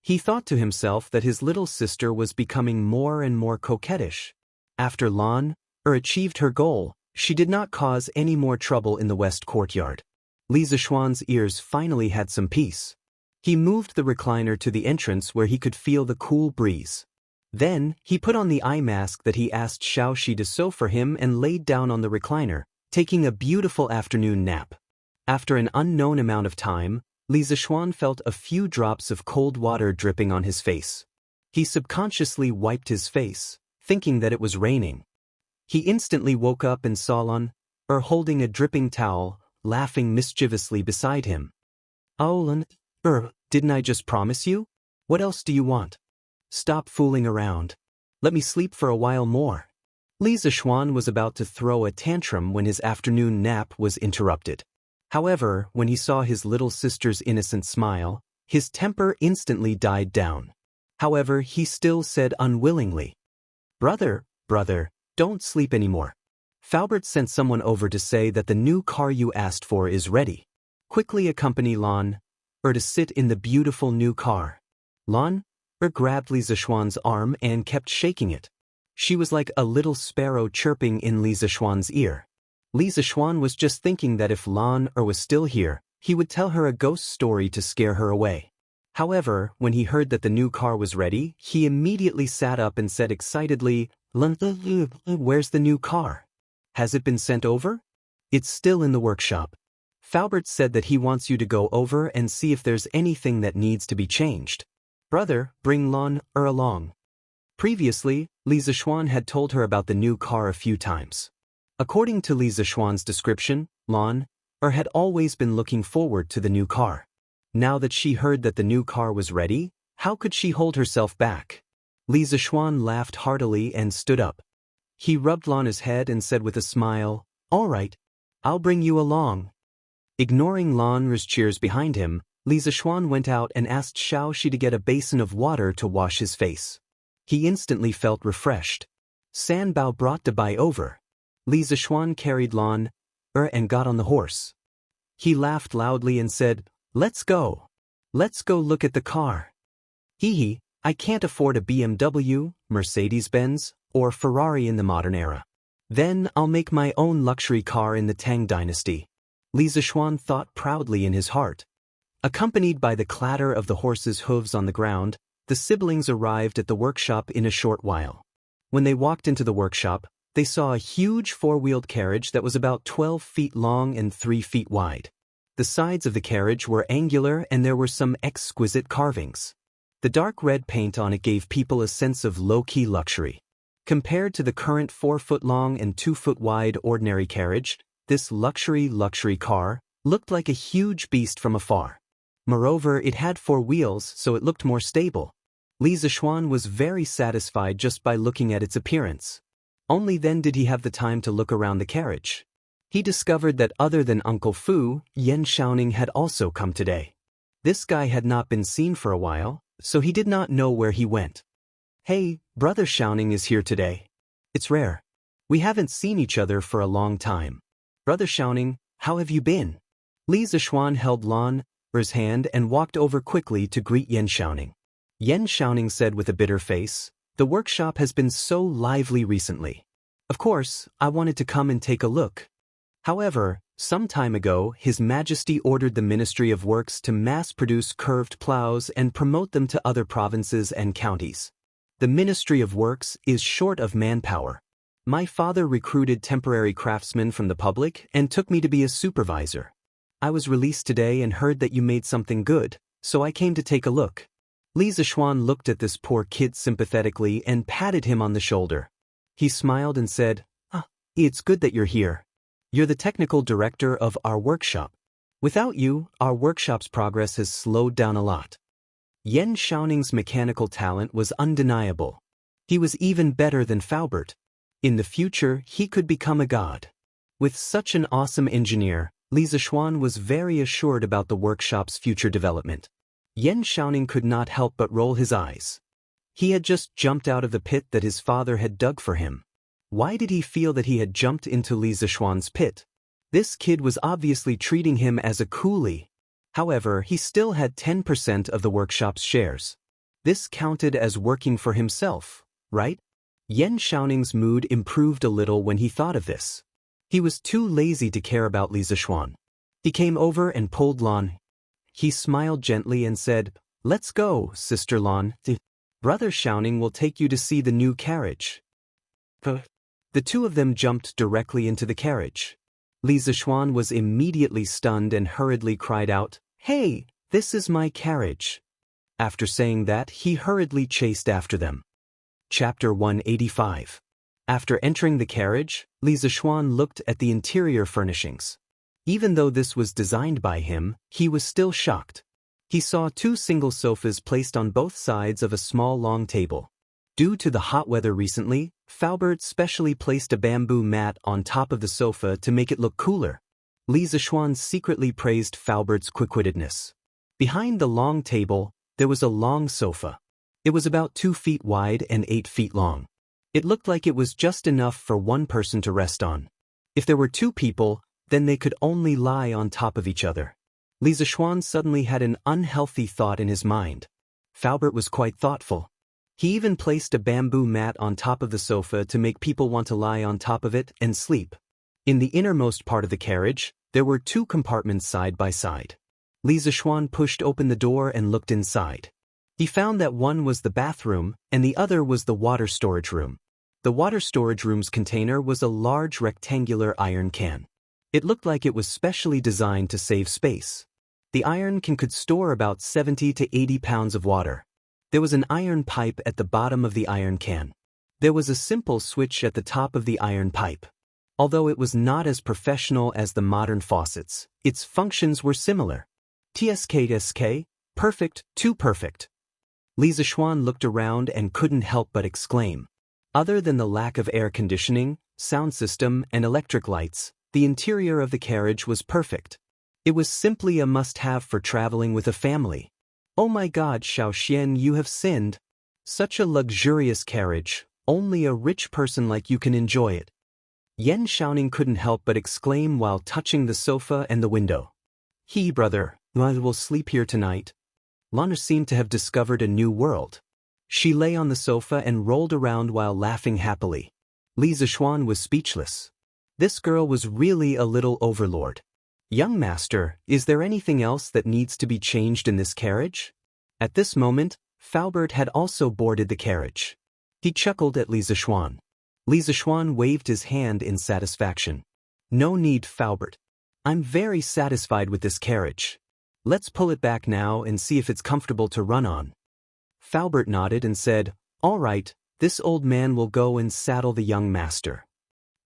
A: He thought to himself that his little sister was becoming more and more coquettish. After Lan achieved her goal, she did not cause any more trouble in the west courtyard. Li Zixuan's ears finally had some peace. He moved the recliner to the entrance where he could feel the cool breeze. Then, he put on the eye mask that he asked Xiaoxi to sew for him and laid down on the recliner, taking a beautiful afternoon nap. After an unknown amount of time, Li Zixuan felt a few drops of cold water dripping on his face. He subconsciously wiped his face, thinking that it was raining. He instantly woke up and saw Lan holding a dripping towel, laughing mischievously beside him. Oh, Lan didn't I just promise you? What else do you want? Stop fooling around. Let me sleep for a while more. Li Zixuan was about to throw a tantrum when his afternoon nap was interrupted. However, when he saw his little sister's innocent smile, his temper instantly died down. However, he still said unwillingly, Brother, don't sleep anymore. Faubert sent someone over to say that the new car you asked for is ready. Quickly accompany Lan to sit in the beautiful new car. Lan grabbed Li Zixuan's arm and kept shaking it. She was like a little sparrow chirping in Li Zixuan's ear. Li Zixuan was just thinking that if Lan was still here, he would tell her a ghost story to scare her away. However, when he heard that the new car was ready, he immediately sat up and said excitedly, Lan, where's the new car? Has it been sent over? It's still in the workshop. Faubert said that he wants you to go over and see if there's anything that needs to be changed. Brother, bring Lan along. Previously, Li Zixuan had told her about the new car a few times. According to Li Zixuan's description, Lan had always been looking forward to the new car. Now that she heard that the new car was ready, how could she hold herself back? Li Zixuan laughed heartily and stood up. He rubbed Lan's head and said with a smile, All right, I'll bring you along. Ignoring Lan's cheers behind him, Li Zixuan went out and asked Xiaoxi to get a basin of water to wash his face. He instantly felt refreshed. San Bao brought the bai over. Li Zixuan carried Lan and got on the horse. He laughed loudly and said, Let's go. Let's go look at the car. I can't afford a BMW, Mercedes-Benz, or Ferrari in the modern era. Then I'll make my own luxury car in the Tang dynasty. Li Zixuan thought proudly in his heart. Accompanied by the clatter of the horse's hooves on the ground, the siblings arrived at the workshop in a short while. When they walked into the workshop, they saw a huge four-wheeled carriage that was about 12 feet long and 3 feet wide. The sides of the carriage were angular and there were some exquisite carvings. The dark red paint on it gave people a sense of low-key luxury. Compared to the current 4-foot-long and 2-foot-wide ordinary carriage, this luxury car looked like a huge beast from afar. Moreover, it had 4 wheels, so it looked more stable. Li Zixuan was very satisfied just by looking at its appearance. Only then did he have the time to look around the carriage. He discovered that other than Uncle Fu, Yan Xiaoning had also come today. This guy had not been seen for a while, so he did not know where he went. "Hey, Brother Xiaoning is here today. It's rare. We haven't seen each other for a long time. Brother Xiaoning, how have you been?" Li Zixuan held Lan's hand and walked over quickly to greet Yan Xiaoning. Yan Xiaoning said with a bitter face, "The workshop has been so lively recently. Of course, I wanted to come and take a look. However, some time ago, His Majesty ordered the Ministry of Works to mass-produce curved plows and promote them to other provinces and counties. The Ministry of Works is short of manpower. My father recruited temporary craftsmen from the public and took me to be a supervisor. I was released today and heard that you made something good, so I came to take a look." Li Zixuan looked at this poor kid sympathetically and patted him on the shoulder. He smiled and said, "It's good that you're here. You're the technical director of our workshop. Without you, our workshop's progress has slowed down a lot." Yan Xiaoning's mechanical talent was undeniable. He was even better than Faubert. In the future, he could become a god. With such an awesome engineer, Li Zixuan was very assured about the workshop's future development. Yan Xiaoning could not help but roll his eyes. He had just jumped out of the pit that his father had dug for him. Why did he feel that he had jumped into Li Zixuan's pit? This kid was obviously treating him as a coolie. However, he still had 10% of the workshop's shares. This counted as working for himself, right? Yan Xiaoning's mood improved a little when he thought of this. He was too lazy to care about Li Zixuan. He came over and pulled Lan. He smiled gently and said, "Let's go, Sister Lan. Brother Xiaoning will take you to see the new carriage." The two of them jumped directly into the carriage. Li Zixuan was immediately stunned and hurriedly cried out, "Hey, this is my carriage." After saying that, he hurriedly chased after them. Chapter 185. After entering the carriage, Li Zixuan looked at the interior furnishings. Even though this was designed by him, he was still shocked. He saw 2 single sofas placed on both sides of a small long table. Due to the hot weather recently, Faubert specially placed a bamboo mat on top of the sofa to make it look cooler. Li Zixuan secretly praised Faubert's quick-wittedness. Behind the long table, there was a long sofa. It was about 2 feet wide and 8 feet long. It looked like it was just enough for one person to rest on. If there were 2 people, then they could only lie on top of each other. Li Zixuan suddenly had an unhealthy thought in his mind. Faubert was quite thoughtful. He even placed a bamboo mat on top of the sofa to make people want to lie on top of it and sleep. In the innermost part of the carriage, there were 2 compartments side by side. Li Zixuan pushed open the door and looked inside. He found that one was the bathroom and the other was the water storage room. The water storage room's container was a large rectangular iron can. It looked like it was specially designed to save space. The iron can could store about 70 to 80 pounds of water. There was an iron pipe at the bottom of the iron can. There was a simple switch at the top of the iron pipe. Although it was not as professional as the modern faucets, its functions were similar. TSK, perfect, too perfect. Li Zixuan looked around and couldn't help but exclaim. Other than the lack of air conditioning, sound system, and electric lights, the interior of the carriage was perfect. It was simply a must-have for traveling with a family. "Oh my God, Xiao Xian, you have sinned. Such a luxurious carriage, only a rich person like you can enjoy it." Yan Xiaoning couldn't help but exclaim while touching the sofa and the window. Brother, I will sleep here tonight." Lana seemed to have discovered a new world. She lay on the sofa and rolled around while laughing happily. Li Zixuan was speechless. This girl was really a little overlord. "Young master, is there anything else that needs to be changed in this carriage?" At this moment, Faubert had also boarded the carriage. He chuckled at Li Zixuan. Li Zixuan waved his hand in satisfaction. "No need, Faubert. I'm very satisfied with this carriage. Let's pull it back now and see if it's comfortable to run on." Faubert nodded and said, "All right, this old man will go and saddle the young master."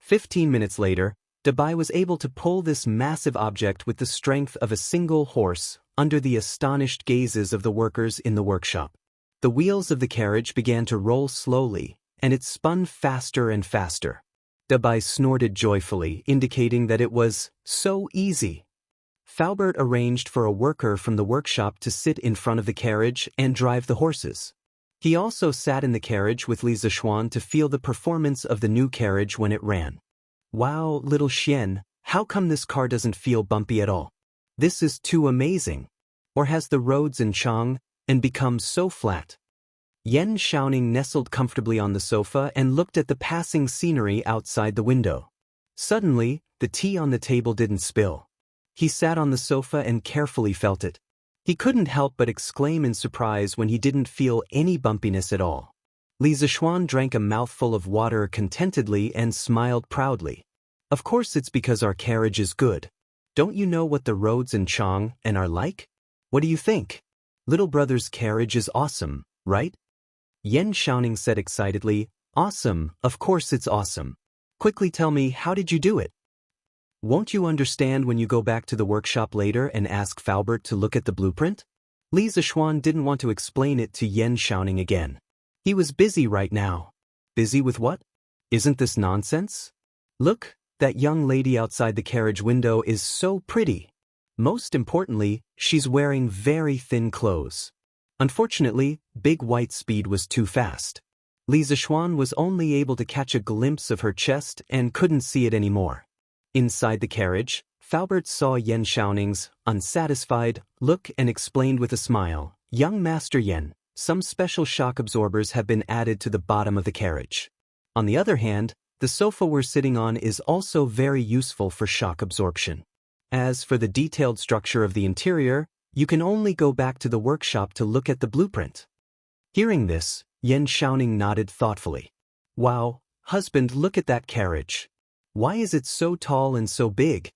A: 15 minutes later, Dabai was able to pull this massive object with the strength of a single horse, under the astonished gazes of the workers in the workshop. The wheels of the carriage began to roll slowly, and it spun faster and faster. Dabai snorted joyfully, indicating that it was so easy. Faubert arranged for a worker from the workshop to sit in front of the carriage and drive the horses. He also sat in the carriage with Li Zishuan to feel the performance of the new carriage when it ran. "Wow, little Xian, how come this car doesn't feel bumpy at all? This is too amazing. Or has the roads in Chang and become so flat?" Yen Xiaoning nestled comfortably on the sofa and looked at the passing scenery outside the window. Suddenly, the tea on the table didn't spill. He sat on the sofa and carefully felt it. He couldn't help but exclaim in surprise when he didn't feel any bumpiness at all. Li Zishuan drank a mouthful of water contentedly and smiled proudly. "Of course it's because our carriage is good. Don't you know what the roads in Chang and are like? What do you think? Little brother's carriage is awesome, right?" Yen Xiaoning said excitedly, "Awesome, of course it's awesome. Quickly tell me, how did you do it?" "Won't you understand when you go back to the workshop later and ask Faubert to look at the blueprint?" Li Zishuan didn't want to explain it to Yen Xiaoning again. He was busy right now. Busy with what? Isn't this nonsense? "Look, that young lady outside the carriage window is so pretty. Most importantly, she's wearing very thin clothes." Unfortunately, Big White's speed was too fast. Li Zishuan was only able to catch a glimpse of her chest and couldn't see it anymore. Inside the carriage, Faubert saw Yen Xiaoning's unsatisfied look and explained with a smile, "Young Master Yen, some special shock absorbers have been added to the bottom of the carriage. On the other hand, the sofa we're sitting on is also very useful for shock absorption. As for the detailed structure of the interior, you can only go back to the workshop to look at the blueprint." Hearing this, Yen Xiaoning nodded thoughtfully. "Wow, husband, look at that carriage. Why is it so tall and so big?"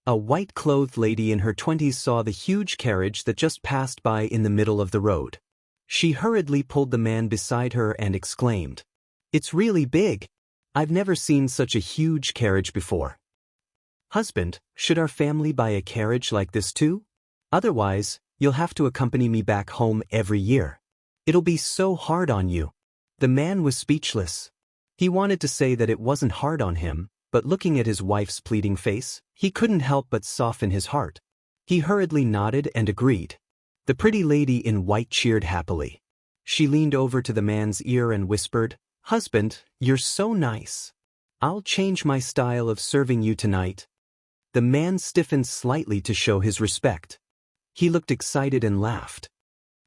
A: A white-clothed lady in her 20s saw the huge carriage that just passed by in the middle of the road. She hurriedly pulled the man beside her and exclaimed, "It's really big. I've never seen such a huge carriage before. Husband, should our family buy a carriage like this too? Otherwise, you'll have to accompany me back home every year. It'll be so hard on you." The man was speechless. He wanted to say that it wasn't hard on him, but looking at his wife's pleading face, he couldn't help but soften his heart. He hurriedly nodded and agreed. The pretty lady in white cheered happily. She leaned over to the man's ear and whispered, "Husband, you're so nice. I'll change my style of serving you tonight." The man stiffened slightly to show his respect. He looked excited and laughed.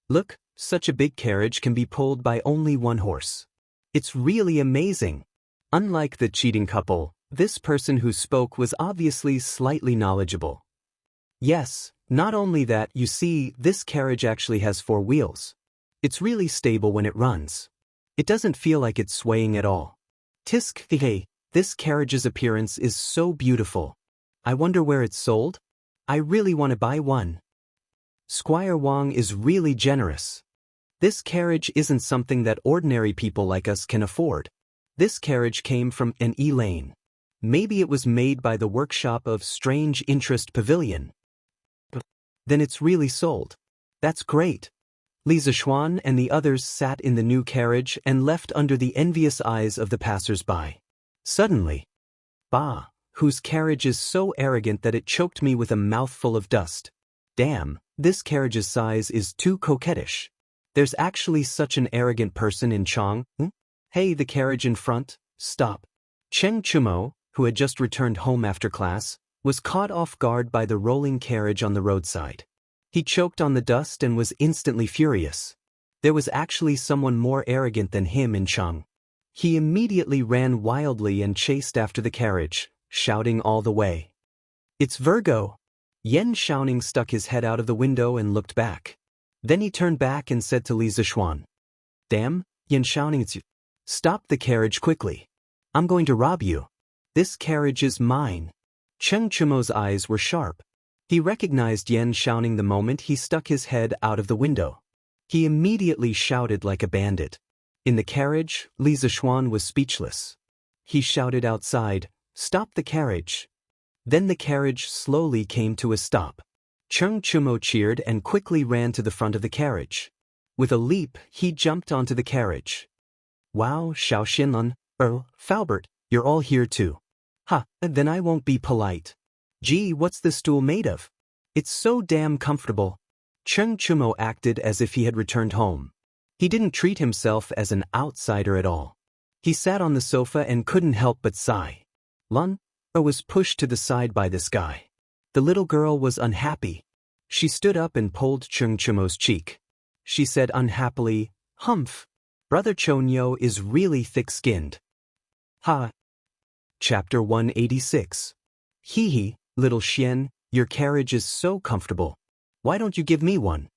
A: "Look, such a big carriage can be pulled by only one horse. It's really amazing." Unlike the cheating couple, this person who spoke was obviously slightly knowledgeable. "Yes, not only that, you see, this carriage actually has 4 wheels. It's really stable when it runs. It doesn't feel like it's swaying at all. Tisk, hey, this carriage's appearance is so beautiful. I wonder where it's sold? I really want to buy one. Squire Wang is really generous. This carriage isn't something that ordinary people like us can afford. This carriage came from an Elaine. Maybe it was made by the workshop of Strange Interest Pavilion. Then it's really sold. That's great." Li Zishuan and the others sat in the new carriage and left under the envious eyes of the passers-by. Suddenly, "Bah, whose carriage is so arrogant that it choked me with a mouthful of dust. Damn, this carriage's size is too coquettish. There's actually such an arrogant person in Chang. Hey, the carriage in front, stop." Cheng Chumo, who had just returned home after class, was caught off guard by the rolling carriage on the roadside. He choked on the dust and was instantly furious. There was actually someone more arrogant than him in Chang. He immediately ran wildly and chased after the carriage, shouting all the way, "It's Virgo!" Yen Xiaoning stuck his head out of the window and looked back. Then he turned back and said to Li Zishuan, "Damn, Yen Xiaoning, it's you. Stop the carriage quickly. I'm going to rob you. This carriage is mine." Cheng Chumo's eyes were sharp. He recognized Yen Xiaoning the moment he stuck his head out of the window. He immediately shouted like a bandit. In the carriage, Li Zishuan was speechless. He shouted outside, "Stop the carriage!" Then the carriage slowly came to a stop. Cheng Chumo cheered and quickly ran to the front of the carriage. With a leap, he jumped onto the carriage. "Wow, Xiao Xinlun, Earl, Faubert, you're all here too. Ha, then I won't be polite. Gee, what's this stool made of? It's so damn comfortable." Cheng Chumo acted as if he had returned home. He didn't treat himself as an outsider at all. He sat on the sofa and couldn't help but sigh. Lun was pushed to the side by this guy. The little girl was unhappy. She stood up and pulled Cheng Chumo's cheek. She said unhappily, "Humph. Brother Chonyo is really thick-skinned." Ha. Chapter 186. Hee hee, little Xian, your carriage is so comfortable. Why don't you give me one?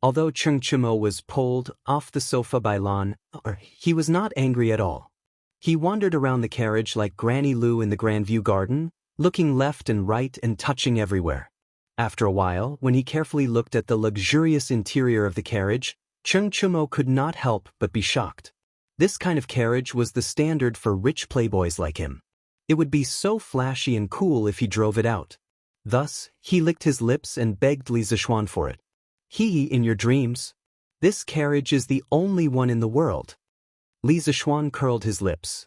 A: Although Cheng Chumo was pulled off the sofa by Lan, he was not angry at all. He wandered around the carriage like Granny Lu in the Grandview Garden, looking left and right and touching everywhere. After a while, when he carefully looked at the luxurious interior of the carriage, Cheng Chumo could not help but be shocked. This kind of carriage was the standard for rich playboys like him. It would be so flashy and cool if he drove it out. Thus, he licked his lips and begged Li Zishuan for it. "Hee, in your dreams. This carriage is the only one in the world." Li Zishuan curled his lips.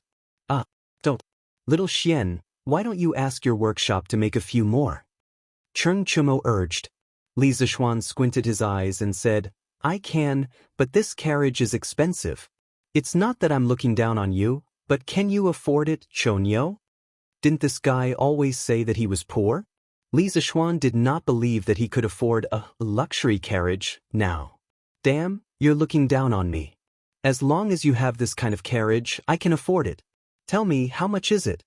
A: Don't. Little Xian, why don't you ask your workshop to make a few more? Cheng Chumo urged. Li Zishuan squinted his eyes and said, "I can, but this carriage is expensive. It's not that I'm looking down on you, but can you afford it, Chonyo? Didn't this guy always say that he was poor?" Li Zishuan did not believe that he could afford a luxury carriage now. "Damn, you're looking down on me. As long as you have this kind of carriage, I can afford it. Tell me, how much is it?"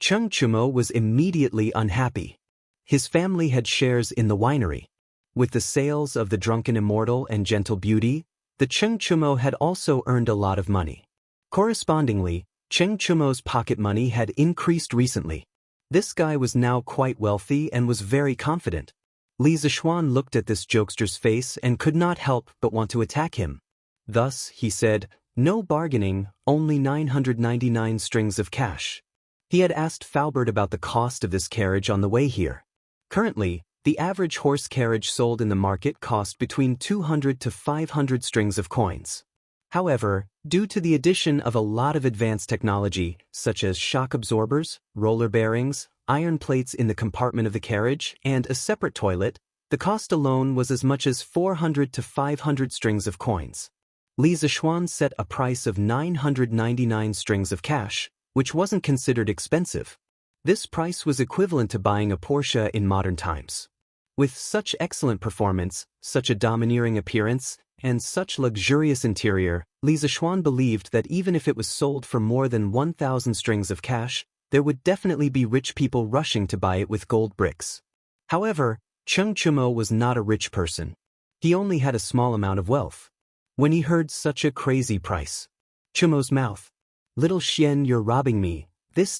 A: Cheng Chumo was immediately unhappy. His family had shares in the winery. With the sales of the Drunken Immortal and Gentle Beauty, the Cheng Chumo had also earned a lot of money. Correspondingly, Cheng Chumo's pocket money had increased recently. This guy was now quite wealthy and was very confident. Li Zishuan looked at this jokester's face and could not help but want to attack him. Thus, he said, "No bargaining, only 999 strings of cash." He had asked Faubert about the cost of this carriage on the way here. Currently, the average horse carriage sold in the market cost between 200 to 500 strings of coins. However, due to the addition of a lot of advanced technology, such as shock absorbers, roller bearings, iron plates in the compartment of the carriage, and a separate toilet, the cost alone was as much as 400 to 500 strings of coins. Li Zishuan set a price of 999 strings of cash, which wasn't considered expensive. This price was equivalent to buying a Porsche in modern times. With such excellent performance, such a domineering appearance, and such luxurious interior, Li Zishuan believed that even if it was sold for more than 1,000 strings of cash, there would definitely be rich people rushing to buy it with gold bricks. However, Cheng Chumo was not a rich person. He only had a small amount of wealth. When he heard such a crazy price, Chumo's mouth. "Little Xian, you're robbing me.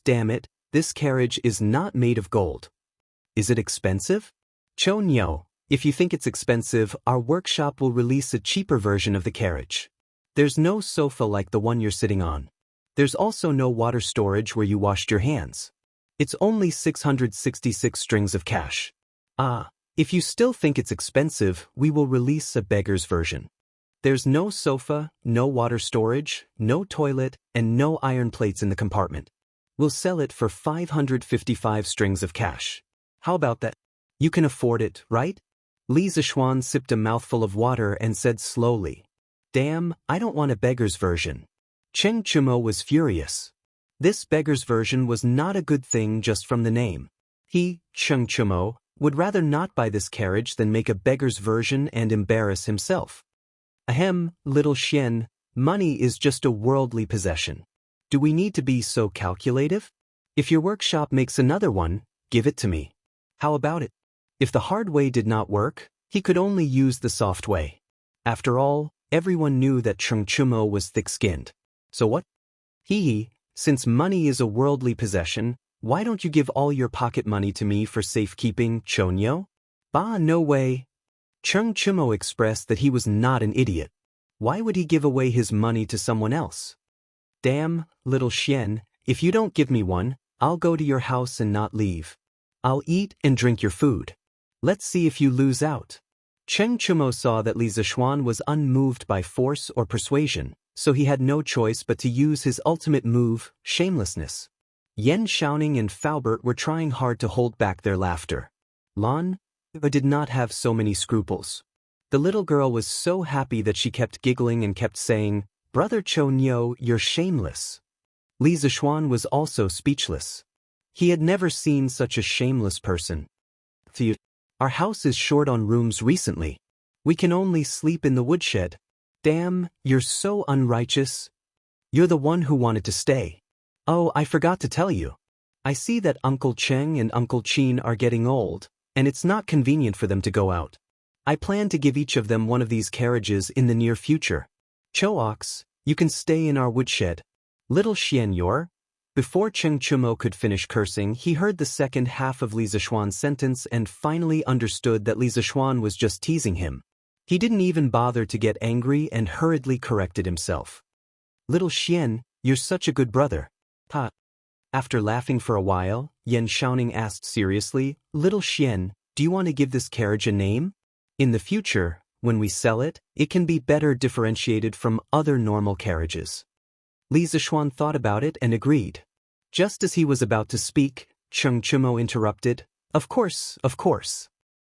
A: Damn it, this carriage is not made of gold." "Is it expensive?" "Chonyo, if you think it's expensive, our workshop will release a cheaper version of the carriage. There's no sofa like the one you're sitting on. There's also no water storage where you washed your hands. It's only 666 strings of cash. If you still think it's expensive, we will release a beggar's version. There's no sofa, no water storage, no toilet, and no iron plates in the compartment. We'll sell it for 555 strings of cash. How about that? You can afford it, right?" Li Zishuan sipped a mouthful of water and said slowly, "Damn, I don't want a beggar's version." Cheng Chumo was furious. This beggar's version was not a good thing just from the name. He, Cheng Chumo, would rather not buy this carriage than make a beggar's version and embarrass himself. "Ahem, little Xian, money is just a worldly possession. Do we need to be so calculative? If your workshop makes another one, give it to me. How about it?" If the hard way did not work, he could only use the soft way. After all, everyone knew that Cheng Chumo was thick-skinned. So what? Since money is a worldly possession, why don't you give all your pocket money to me for safekeeping, Chonyo? Bah, no way. Cheng Chumo expressed that he was not an idiot. Why would he give away his money to someone else? Damn, little Xian, if you don't give me one, I'll go to your house and not leave. I'll eat and drink your food. Let's see if you lose out. Cheng Chumo saw that Li Zishuan was unmoved by force or persuasion, so he had no choice but to use his ultimate move, shamelessness. Yan Xiaoning and Faubert were trying hard to hold back their laughter. Lan did not have so many scruples. The little girl was so happy that she kept giggling and kept saying, "Brother Cho Nyo, you're shameless." Li Zishuan was also speechless. He had never seen such a shameless person. Our house is short on rooms recently. We can only sleep in the woodshed. Damn, you're so unrighteous. You're the one who wanted to stay. Oh, I forgot to tell you. I see that Uncle Cheng and Uncle Chin are getting old, and it's not convenient for them to go out. I plan to give each of them one of these carriages in the near future. Cho-ox, you can stay in our woodshed. Little Xian-yor. Before Cheng Chumo could finish cursing, he heard the second half of Li Zishuan's sentence and finally understood that Li Zishuan was just teasing him. He didn't even bother to get angry and hurriedly corrected himself. Little Xian, you're such a good brother. Ha. After laughing for a while, Yan Xiaoning asked seriously, Little Xian, do you want to give this carriage a name? In the future, when we sell it, it can be better differentiated from other normal carriages. Li Zishuan thought about it and agreed. Just as he was about to speak, Cheng Chumo interrupted, Of course.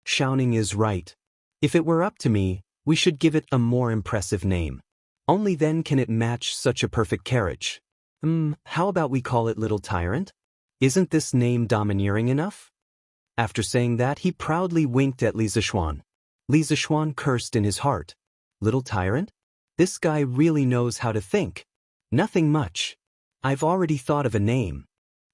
A: Xiaoning is right. If it were up to me, we should give it a more impressive name. Only then can it match such a perfect carriage. How about we call it Little Tyrant? Isn't this name domineering enough? After saying that, he proudly winked at Li Zishuan. Li Zishuan cursed in his heart. Little Tyrant? This guy really knows how to think. Nothing much. I've already thought of a name.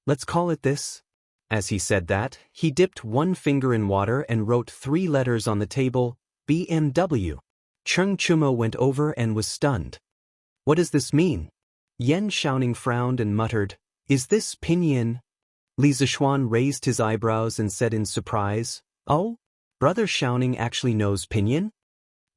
A: Let's call it this. As he said that, he dipped one finger in water and wrote 3 letters on the table, BMW. Cheng Chumo went over and was stunned. What does this mean? Yan Xiaoning frowned and muttered, Is this pinyin? Li Zishuan raised his eyebrows and said in surprise, Oh? Brother Xiaoning actually knows pinyin?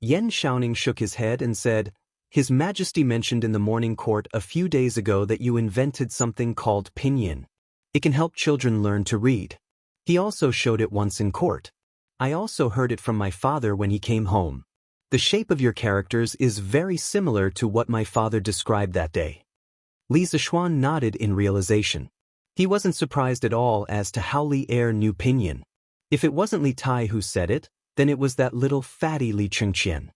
A: Yan Xiaoning shook his head and said, His Majesty mentioned in the morning court a few days ago that you invented something called pinyin. It can help children learn to read. He also showed it once in court. I also heard it from my father when he came home. The shape of your characters is very similar to what my father described that day. Li Zishuan nodded in realization. He wasn't surprised at all as to how Li Er knew pinyin. If it wasn't Li Tai who said it, then it was that little fatty Li Chengqian.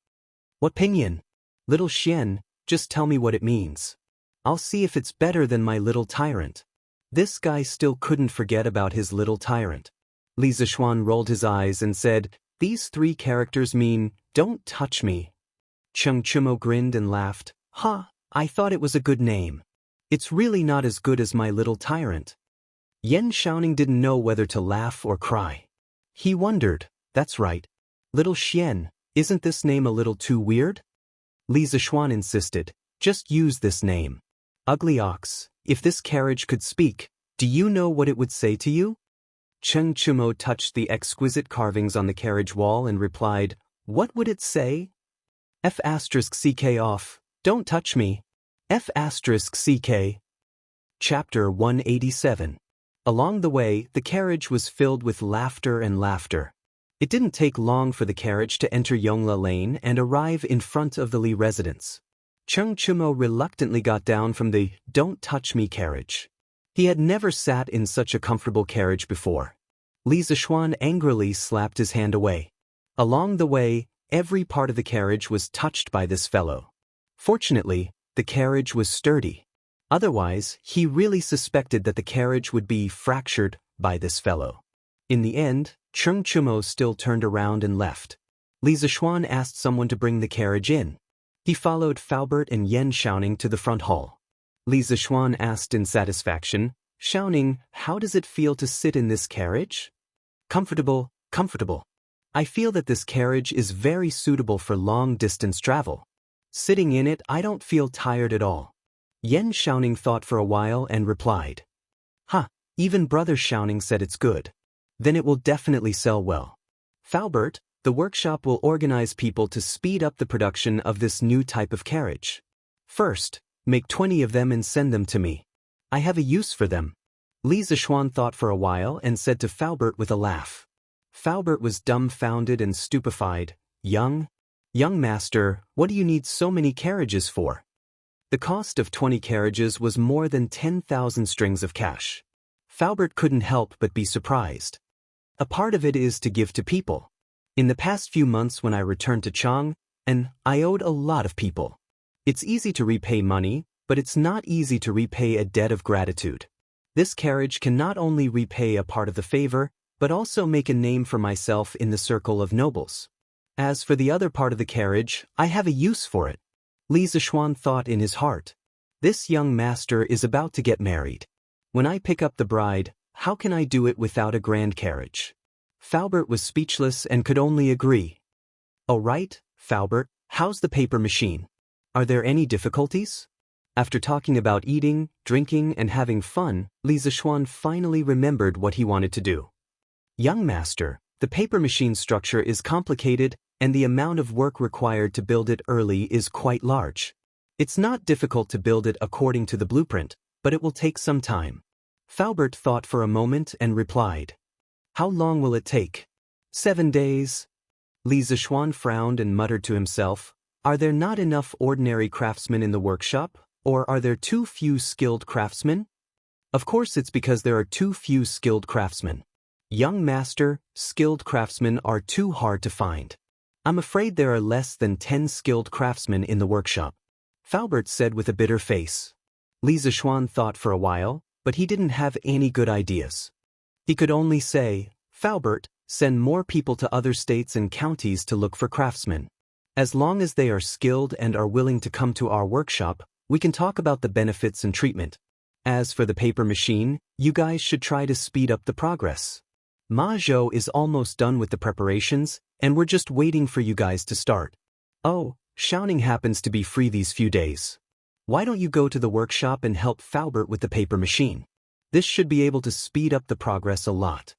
A: What pinyin? Little Xian, just tell me what it means. I'll see if it's better than my little tyrant. This guy still couldn't forget about his little tyrant. Li Zishuan rolled his eyes and said, These 3 characters mean, don't touch me. Cheng Chumo grinned and laughed. I thought it was a good name. It's really not as good as my little tyrant. Yan Xiaoning didn't know whether to laugh or cry. He wondered, that's right. Little Xian, isn't this name a little too weird? Li Zishuan insisted, just use this name. Ugly ox, if this carriage could speak, do you know what it would say to you? Cheng Chumo touched the exquisite carvings on the carriage wall and replied, What would it say? F***ck off, don't touch me. F***ck. Chapter 187. Along the way, the carriage was filled with laughter and laughter. It didn't take long for the carriage to enter Yongla Lane and arrive in front of the Li residence. Cheng Chumo reluctantly got down from the Don't Touch Me carriage. He had never sat in such a comfortable carriage before. Li Zishuan angrily slapped his hand away. Along the way, every part of the carriage was touched by this fellow. Fortunately, the carriage was sturdy. Otherwise, he really suspected that the carriage would be fractured by this fellow. In the end, Cheng Chumo still turned around and left. Li Zishuan asked someone to bring the carriage in. He followed Faubert and Yan Xiaoning to the front hall. Li Zishuan asked in satisfaction, Xiaoning, how does it feel to sit in this carriage? Comfortable. I feel that this carriage is very suitable for long-distance travel. Sitting in it, I don't feel tired at all. Yan Xiaoning thought for a while and replied, Even Brother Xiaoning said it's good. Then it will definitely sell well. Faubert, The workshop will organize people to speed up the production of this new type of carriage. First, make 20 of them and send them to me. I have a use for them. Li Zishuan thought for a while and said to Faubert with a laugh. Faubert was dumbfounded and stupefied. Young master, what do you need so many carriages for? The cost of 20 carriages was more than 10,000 strings of cash. Faubert couldn't help but be surprised. A part of it is to give to people. In the past few months when I returned to Chang, and I owed a lot of people. It's easy to repay money, but it's not easy to repay a debt of gratitude. This carriage can not only repay a part of the favor, but also make a name for myself in the circle of nobles. As for the other part of the carriage, I have a use for it. Li Zishuan thought in his heart. This young master is about to get married. When I pick up the bride, how can I do it without a grand carriage? Faubert was speechless and could only agree. All right, Faubert, how's the paper machine? Are there any difficulties? After talking about eating, drinking, and having fun, Li Zishuan finally remembered what he wanted to do. Young master, the paper machine structure is complicated, and the amount of work required to build it early is quite large. It's not difficult to build it according to the blueprint, but it will take some time. Faubert thought for a moment and replied. How long will it take? 7 days. Li Zishuan frowned and muttered to himself, are there not enough ordinary craftsmen in the workshop? Or are there too few skilled craftsmen? Of course it's because there are too few skilled craftsmen. Young master, skilled craftsmen are too hard to find. I'm afraid there are less than 10 skilled craftsmen in the workshop. Faubert said with a bitter face. Li Zishuan thought for a while, but he didn't have any good ideas. He could only say, Faubert, send more people to other states and counties to look for craftsmen. As long as they are skilled and are willing to come to our workshop, we can talk about the benefits and treatment. As for the paper machine, you guys should try to speed up the progress. Ma Zhou is almost done with the preparations, and we're just waiting for you guys to start. Oh, Xiaoning happens to be free these few days. Why don't you go to the workshop and help Faubert with the paper machine? This should be able to speed up the progress a lot.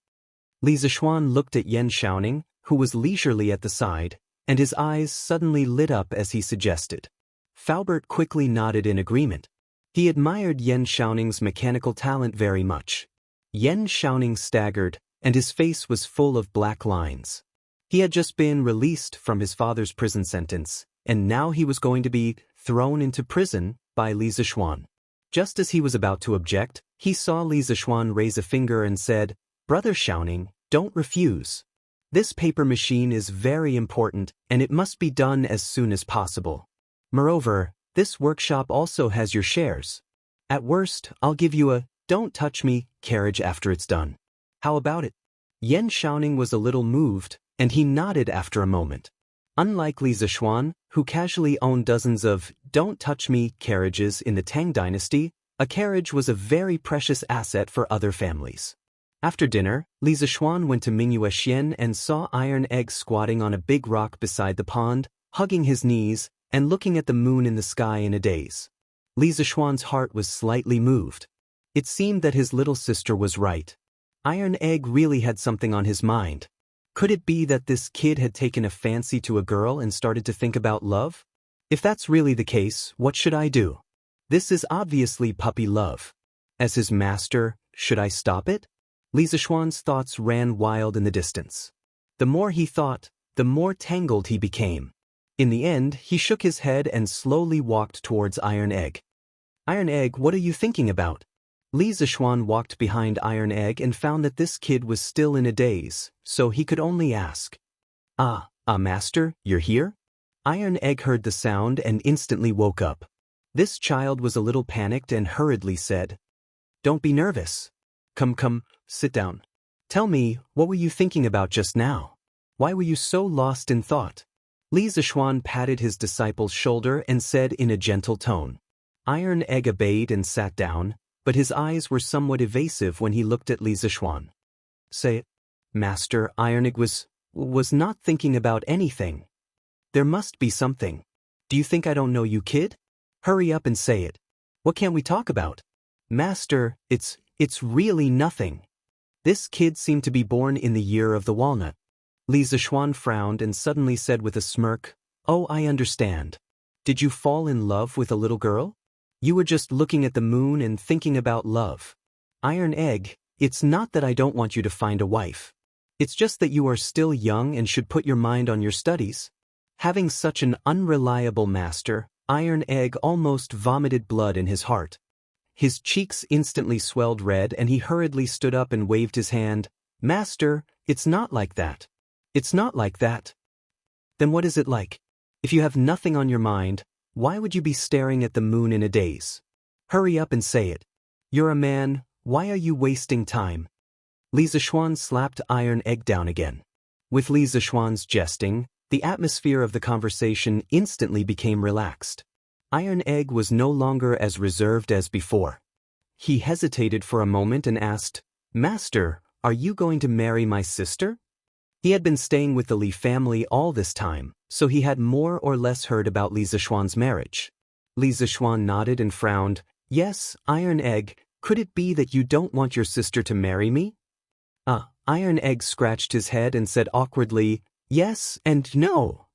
A: Li Zishuan looked at Yan Xiaoning, who was leisurely at the side, and his eyes suddenly lit up as he suggested. Faubert quickly nodded in agreement. He admired Yan Xiaoning's mechanical talent very much. Yan Xiaoning staggered, and his face was full of black lines. He had just been released from his father's prison sentence, and now he was going to be thrown into prison by Li Zishuan. Just as he was about to object, he saw Li Zishuan raise a finger and said, Brother Xiaoning, don't refuse. This paper machine is very important, and it must be done as soon as possible. Moreover, this workshop also has your shares. At worst, I'll give you a don't touch me carriage after it's done. How about it? Yan Xiaoning was a little moved, and he nodded after a moment. Unlike Li Zishuan, who casually owned dozens of don't touch me carriages in the Tang dynasty, a carriage was a very precious asset for other families. After dinner, Li Zishuan went to Mingyue Xian and saw Iron Egg squatting on a big rock beside the pond, hugging his knees, and looking at the moon in the sky in a daze. Li Zishuan's heart was slightly moved. It seemed that his little sister was right. Iron Egg really had something on his mind. Could it be that this kid had taken a fancy to a girl and started to think about love? If that's really the case, what should I do? This is obviously puppy love. As his master, should I stop it? Li Zishuan's thoughts ran wild in the distance. The more he thought, the more tangled he became. In the end, he shook his head and slowly walked towards Iron Egg. Iron Egg, what are you thinking about? Li Zishuan walked behind Iron Egg and found that this kid was still in a daze, so he could only ask. Master, you're here? Iron Egg heard the sound and instantly woke up. This child was a little panicked and hurriedly said, Don't be nervous. Come, sit down. Tell me, what were you thinking about just now? Why were you so lost in thought? Li Zishuan patted his disciple's shoulder and said in a gentle tone. Iron Egg obeyed and sat down, but his eyes were somewhat evasive when he looked at Li Zishuan. Say it. Master, Iron Egg was not thinking about anything. There must be something. Do you think I don't know you, kid? Hurry up and say it. What can we talk about? Master, it's really nothing. This kid seemed to be born in the year of the walnut. Li Zixuan frowned and suddenly said with a smirk, "Oh, I understand. Did you fall in love with a little girl? You were just looking at the moon and thinking about love. Iron Egg, it's not that I don't want you to find a wife. It's just that you are still young and should put your mind on your studies." Having such an unreliable master, Iron Egg almost vomited blood in his heart. His cheeks instantly swelled red and he hurriedly stood up and waved his hand. "Master, it's not like that. It's not like that." "Then what is it like? If you have nothing on your mind, why would you be staring at the moon in a daze? Hurry up and say it. You're a man, why are you wasting time?" Li Zixuan slapped Iron Egg down again. With Li Zixuan's jesting, the atmosphere of the conversation instantly became relaxed. Iron Egg was no longer as reserved as before. He hesitated for a moment and asked, "Master, are you going to marry my sister?" He had been staying with the Li family all this time, so he had more or less heard about Li Zixuan's marriage. Li Zixuan nodded and frowned. "Yes, Iron Egg, could it be that you don't want your sister to marry me?" Iron Egg scratched his head and said awkwardly, "Yes and no."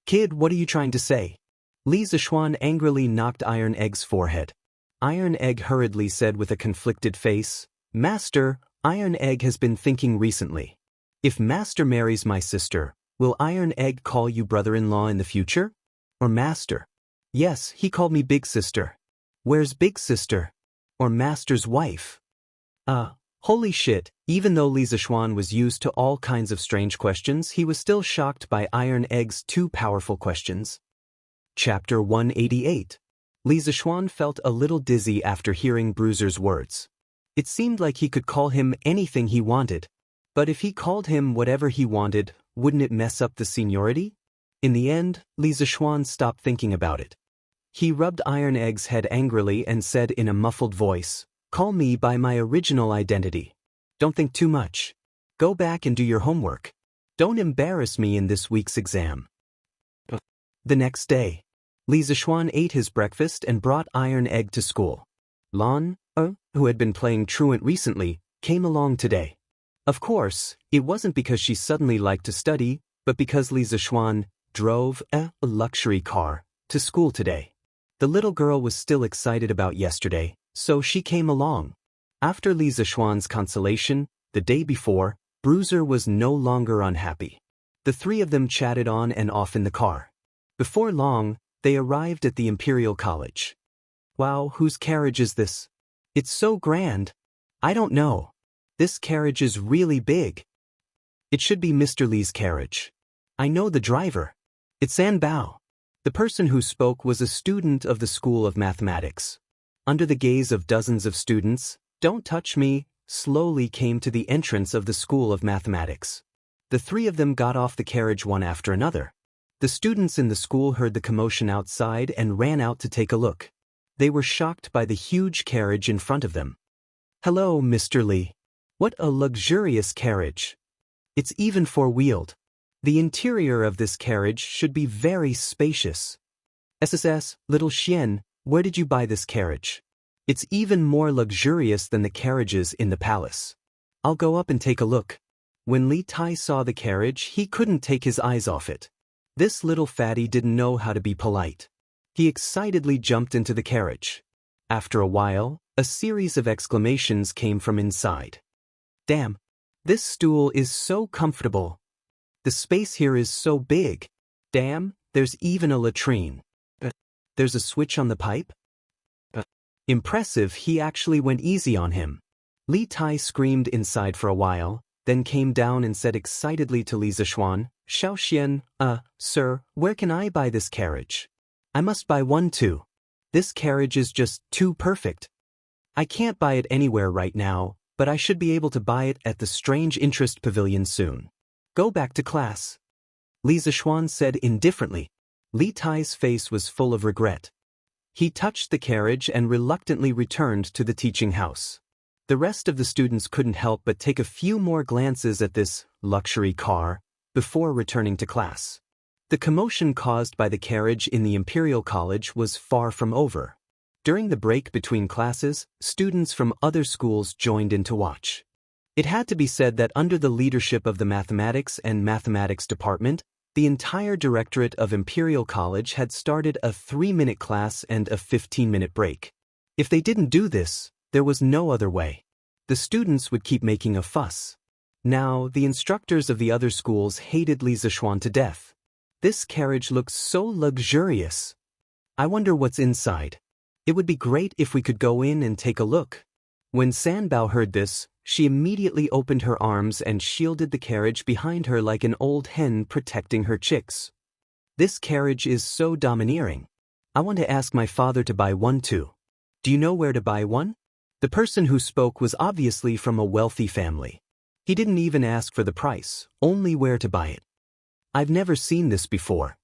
A: "Kid, what are you trying to say?" Li Zixuan angrily knocked Iron Egg's forehead. Iron Egg hurriedly said with a conflicted face, "Master, Iron Egg has been thinking recently. If Master marries my sister, will Iron Egg call you brother-in-law in the future? Or Master?" "Yes, he called me Big Sister." "Where's Big Sister?" "Or Master's wife?" Holy shit, even though Li Zixuan was used to all kinds of strange questions, he was still shocked by Iron Egg's two powerful questions. Chapter 188. Li Zixuan felt a little dizzy after hearing Bruiser's words. It seemed like he could call him anything he wanted. But if he called him whatever he wanted, wouldn't it mess up the seniority? In the end, Li Zixuan stopped thinking about it. He rubbed Iron Egg's head angrily and said in a muffled voice, "Call me by my original identity. Don't think too much. Go back and do your homework. Don't embarrass me in this week's exam." The next day, Li Zixuan ate his breakfast and brought Iron Egg to school. Lan, who had been playing truant recently, came along today. Of course, it wasn't because she suddenly liked to study, but because Li Zixuan drove a luxury car to school today. The little girl was still excited about yesterday, so she came along. After Li Zixuan's consolation, the day before, Bruiser was no longer unhappy. The three of them chatted on and off in the car. Before long, they arrived at the Imperial College. "Wow, whose carriage is this? It's so grand. I don't know. This carriage is really big. It should be Mr. Li's carriage. I know the driver. It's San Bao." The person who spoke was a student of the School of Mathematics. Under the gaze of dozens of students, "Don't touch me," slowly came to the entrance of the School of Mathematics. The three of them got off the carriage one after another. The students in the school heard the commotion outside and ran out to take a look. They were shocked by the huge carriage in front of them. "Hello, Mr. Li. What a luxurious carriage. It's even four-wheeled. The interior of this carriage should be very spacious. SSS, little Xian, where did you buy this carriage? It's even more luxurious than the carriages in the palace. I'll go up and take a look." When Li Tai saw the carriage, he couldn't take his eyes off it. This little fatty didn't know how to be polite. He excitedly jumped into the carriage. After a while, a series of exclamations came from inside. "Damn! This stool is so comfortable. The space here is so big. Damn, there's even a latrine. There's a switch on the pipe?" Impressive, he actually went easy on him. Li Tai screamed inside for a while, then came down and said excitedly to Li Zixuan, "Xiao Xian, sir, where can I buy this carriage? I must buy one too. This carriage is just too perfect. I can't buy it anywhere right now, but I should be able to buy it at the Strange Interest Pavilion soon. Go back to class." Li Zixuan said indifferently. Li Tai's face was full of regret. He touched the carriage and reluctantly returned to the teaching house. The rest of the students couldn't help but take a few more glances at this luxury car before returning to class. The commotion caused by the carriage in the Imperial College was far from over. During the break between classes, students from other schools joined in to watch. It had to be said that under the leadership of the Mathematics and Mathematics Department, the entire Directorate of Imperial College had started a 3-minute class and a 15-minute break. If they didn't do this, there was no other way. The students would keep making a fuss. Now, the instructors of the other schools hated Li Zixuan to death. This carriage looks so luxurious. I wonder what's inside. It would be great if we could go in and take a look. When Sanbao heard this, she immediately opened her arms and shielded the carriage behind her like an old hen protecting her chicks. This carriage is so domineering. I want to ask my father to buy one too. Do you know where to buy one? The person who spoke was obviously from a wealthy family. He didn't even ask for the price, only where to buy it. I've never seen this before.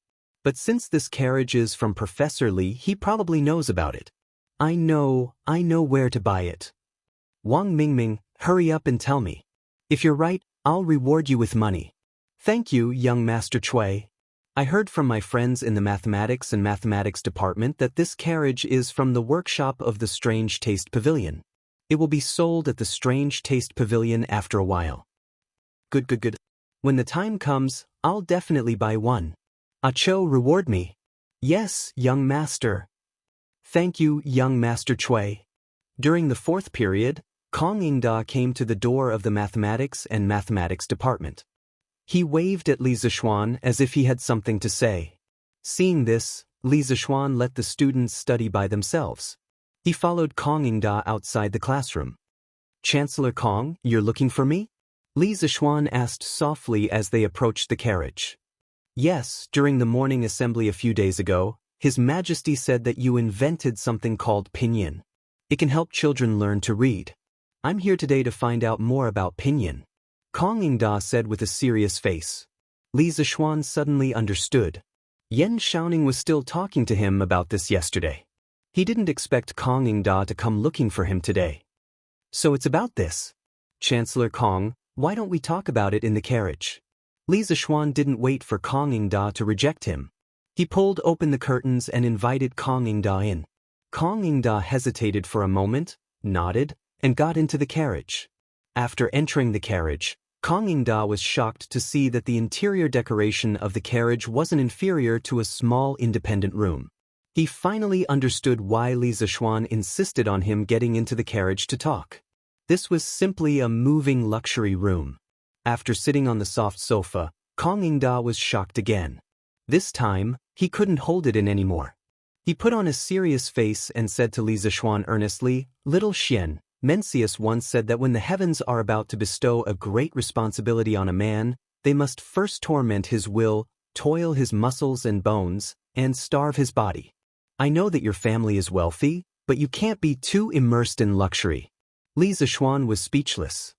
A: But since this carriage is from Professor Li, he probably knows about it. I know where to buy it. Wang Mingming, hurry up and tell me. If you're right, I'll reward you with money. Thank you, young Master Cui. I heard from my friends in the Mathematics and Mathematics Department that this carriage is from the workshop of the Strange Taste Pavilion. It will be sold at the Strange Taste Pavilion after a while. Good. When the time comes, I'll definitely buy one. Cho, reward me. Yes, young master. Thank you, young Master Cui. During the 4th period, Kong Yingda came to the door of the Mathematics and Mathematics Department. He waved at Li Zixuan as if he had something to say. Seeing this, Li Zixuan let the students study by themselves. He followed Kong Yingda outside the classroom. Chancellor Kong, you're looking for me? Li Zixuan asked softly as they approached the carriage. Yes, during the morning assembly a few days ago, His Majesty said that you invented something called pinyin. It can help children learn to read. I'm here today to find out more about pinyin. Kong Yingda said with a serious face. Li Zixuan suddenly understood. Yan Shaoning was still talking to him about this yesterday. He didn't expect Kong Yingda to come looking for him today. So it's about this. Chancellor Kong, why don't we talk about it in the carriage? Li Zixuan didn't wait for Kong Yingda to reject him. He pulled open the curtains and invited Kong Yingda in. Kong Yingda hesitated for a moment, nodded, and got into the carriage. After entering the carriage, Kong Yingda was shocked to see that the interior decoration of the carriage wasn't inferior to a small independent room. He finally understood why Li Zixuan insisted on him getting into the carriage to talk. This was simply a moving luxury room. After sitting on the soft sofa, Kong Yingda was shocked again. This time, he couldn't hold it in anymore. He put on a serious face and said to Li Zixuan earnestly, Little Xian, Mencius once said that when the heavens are about to bestow a great responsibility on a man, they must first torment his will, toil his muscles and bones, and starve his body. I know that your family is wealthy, but you can't be too immersed in luxury. Li Zixuan was speechless.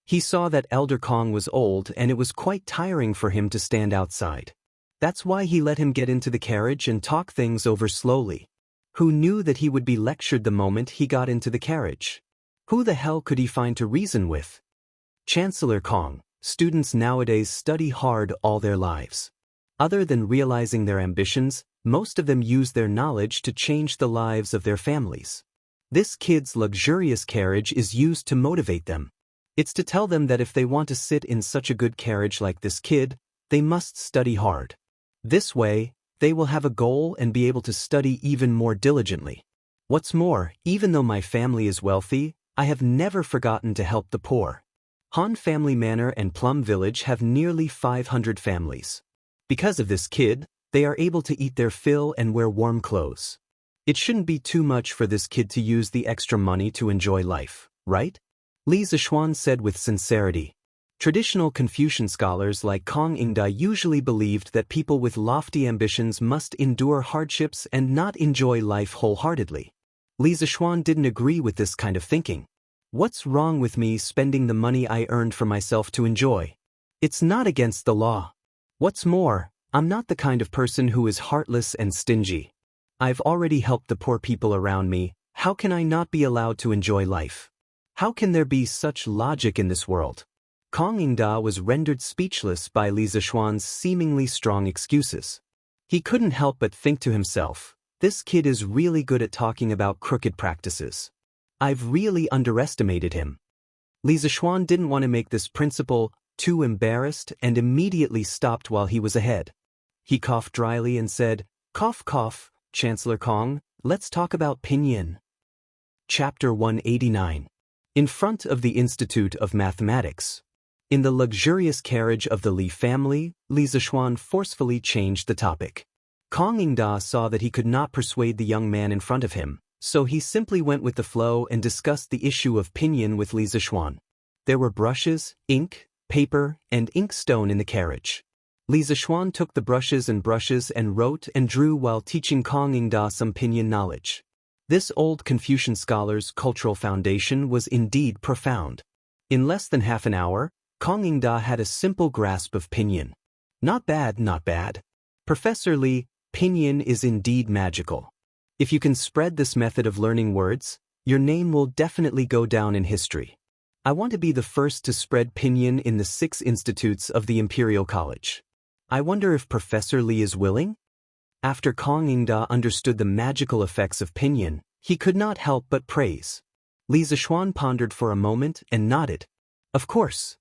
A: He saw that Elder Kong was old and it was quite tiring for him to stand outside. That's why he let him get into the carriage and talk things over slowly. Who knew that he would be lectured the moment he got into the carriage? Who the hell could he find to reason with? Chancellor Kong, students nowadays study hard all their lives. Other than realizing their ambitions, most of them use their knowledge to change the lives of their families. This kid's luxurious carriage is used to motivate them. It's to tell them that if they want to sit in such a good carriage like this kid, they must study hard. This way, they will have a goal and be able to study even more diligently. What's more, even though my family is wealthy, I have never forgotten to help the poor. Han Family Manor and Plum Village have nearly 500 families. Because of this kid, they are able to eat their fill and wear warm clothes. It shouldn't be too much for this kid to use the extra money to enjoy life, right? Li Zixuan said with sincerity. Traditional Confucian scholars like Kong Yingda usually believed that people with lofty ambitions must endure hardships and not enjoy life wholeheartedly. Li Zixuan didn't agree with this kind of thinking. What's wrong with me spending the money I earned for myself to enjoy? It's not against the law. What's more, I'm not the kind of person who is heartless and stingy. I've already helped the poor people around me. How can I not be allowed to enjoy life? How can there be such logic in this world? Kong Yingda was rendered speechless by Li Zixuan's seemingly strong excuses. He couldn't help but think to himself, this kid is really good at talking about crooked practices. I've really underestimated him. Li Zixuan didn't want to make this principal too embarrassed and immediately stopped while he was ahead. He coughed dryly and said, "Cough, cough, Chancellor Kong, let's talk about pinyin." Chapter 189. In front of the Institute of Mathematics. In the luxurious carriage of the Li family, Li Zixuan forcefully changed the topic. Kong Yingda saw that he could not persuade the young man in front of him, so he simply went with the flow and discussed the issue of pinyin with Li Zixuan. There were brushes, ink, paper, and inkstone in the carriage. Li Zixuan took the brushes and wrote and drew while teaching Kong Yingda some pinyin knowledge. This old Confucian scholar's cultural foundation was indeed profound. In less than half an hour, Kong Yingda had a simple grasp of pinyin. Not bad, not bad. Professor Li, pinyin is indeed magical. If you can spread this method of learning words, your name will definitely go down in history. I want to be the first to spread pinyin in the 6 institutes of the Imperial College. I wonder if Professor Li is willing? After Kong Yingda understood the magical effects of pinyin, he could not help but praise. Li Zixuan pondered for a moment and nodded. Of course.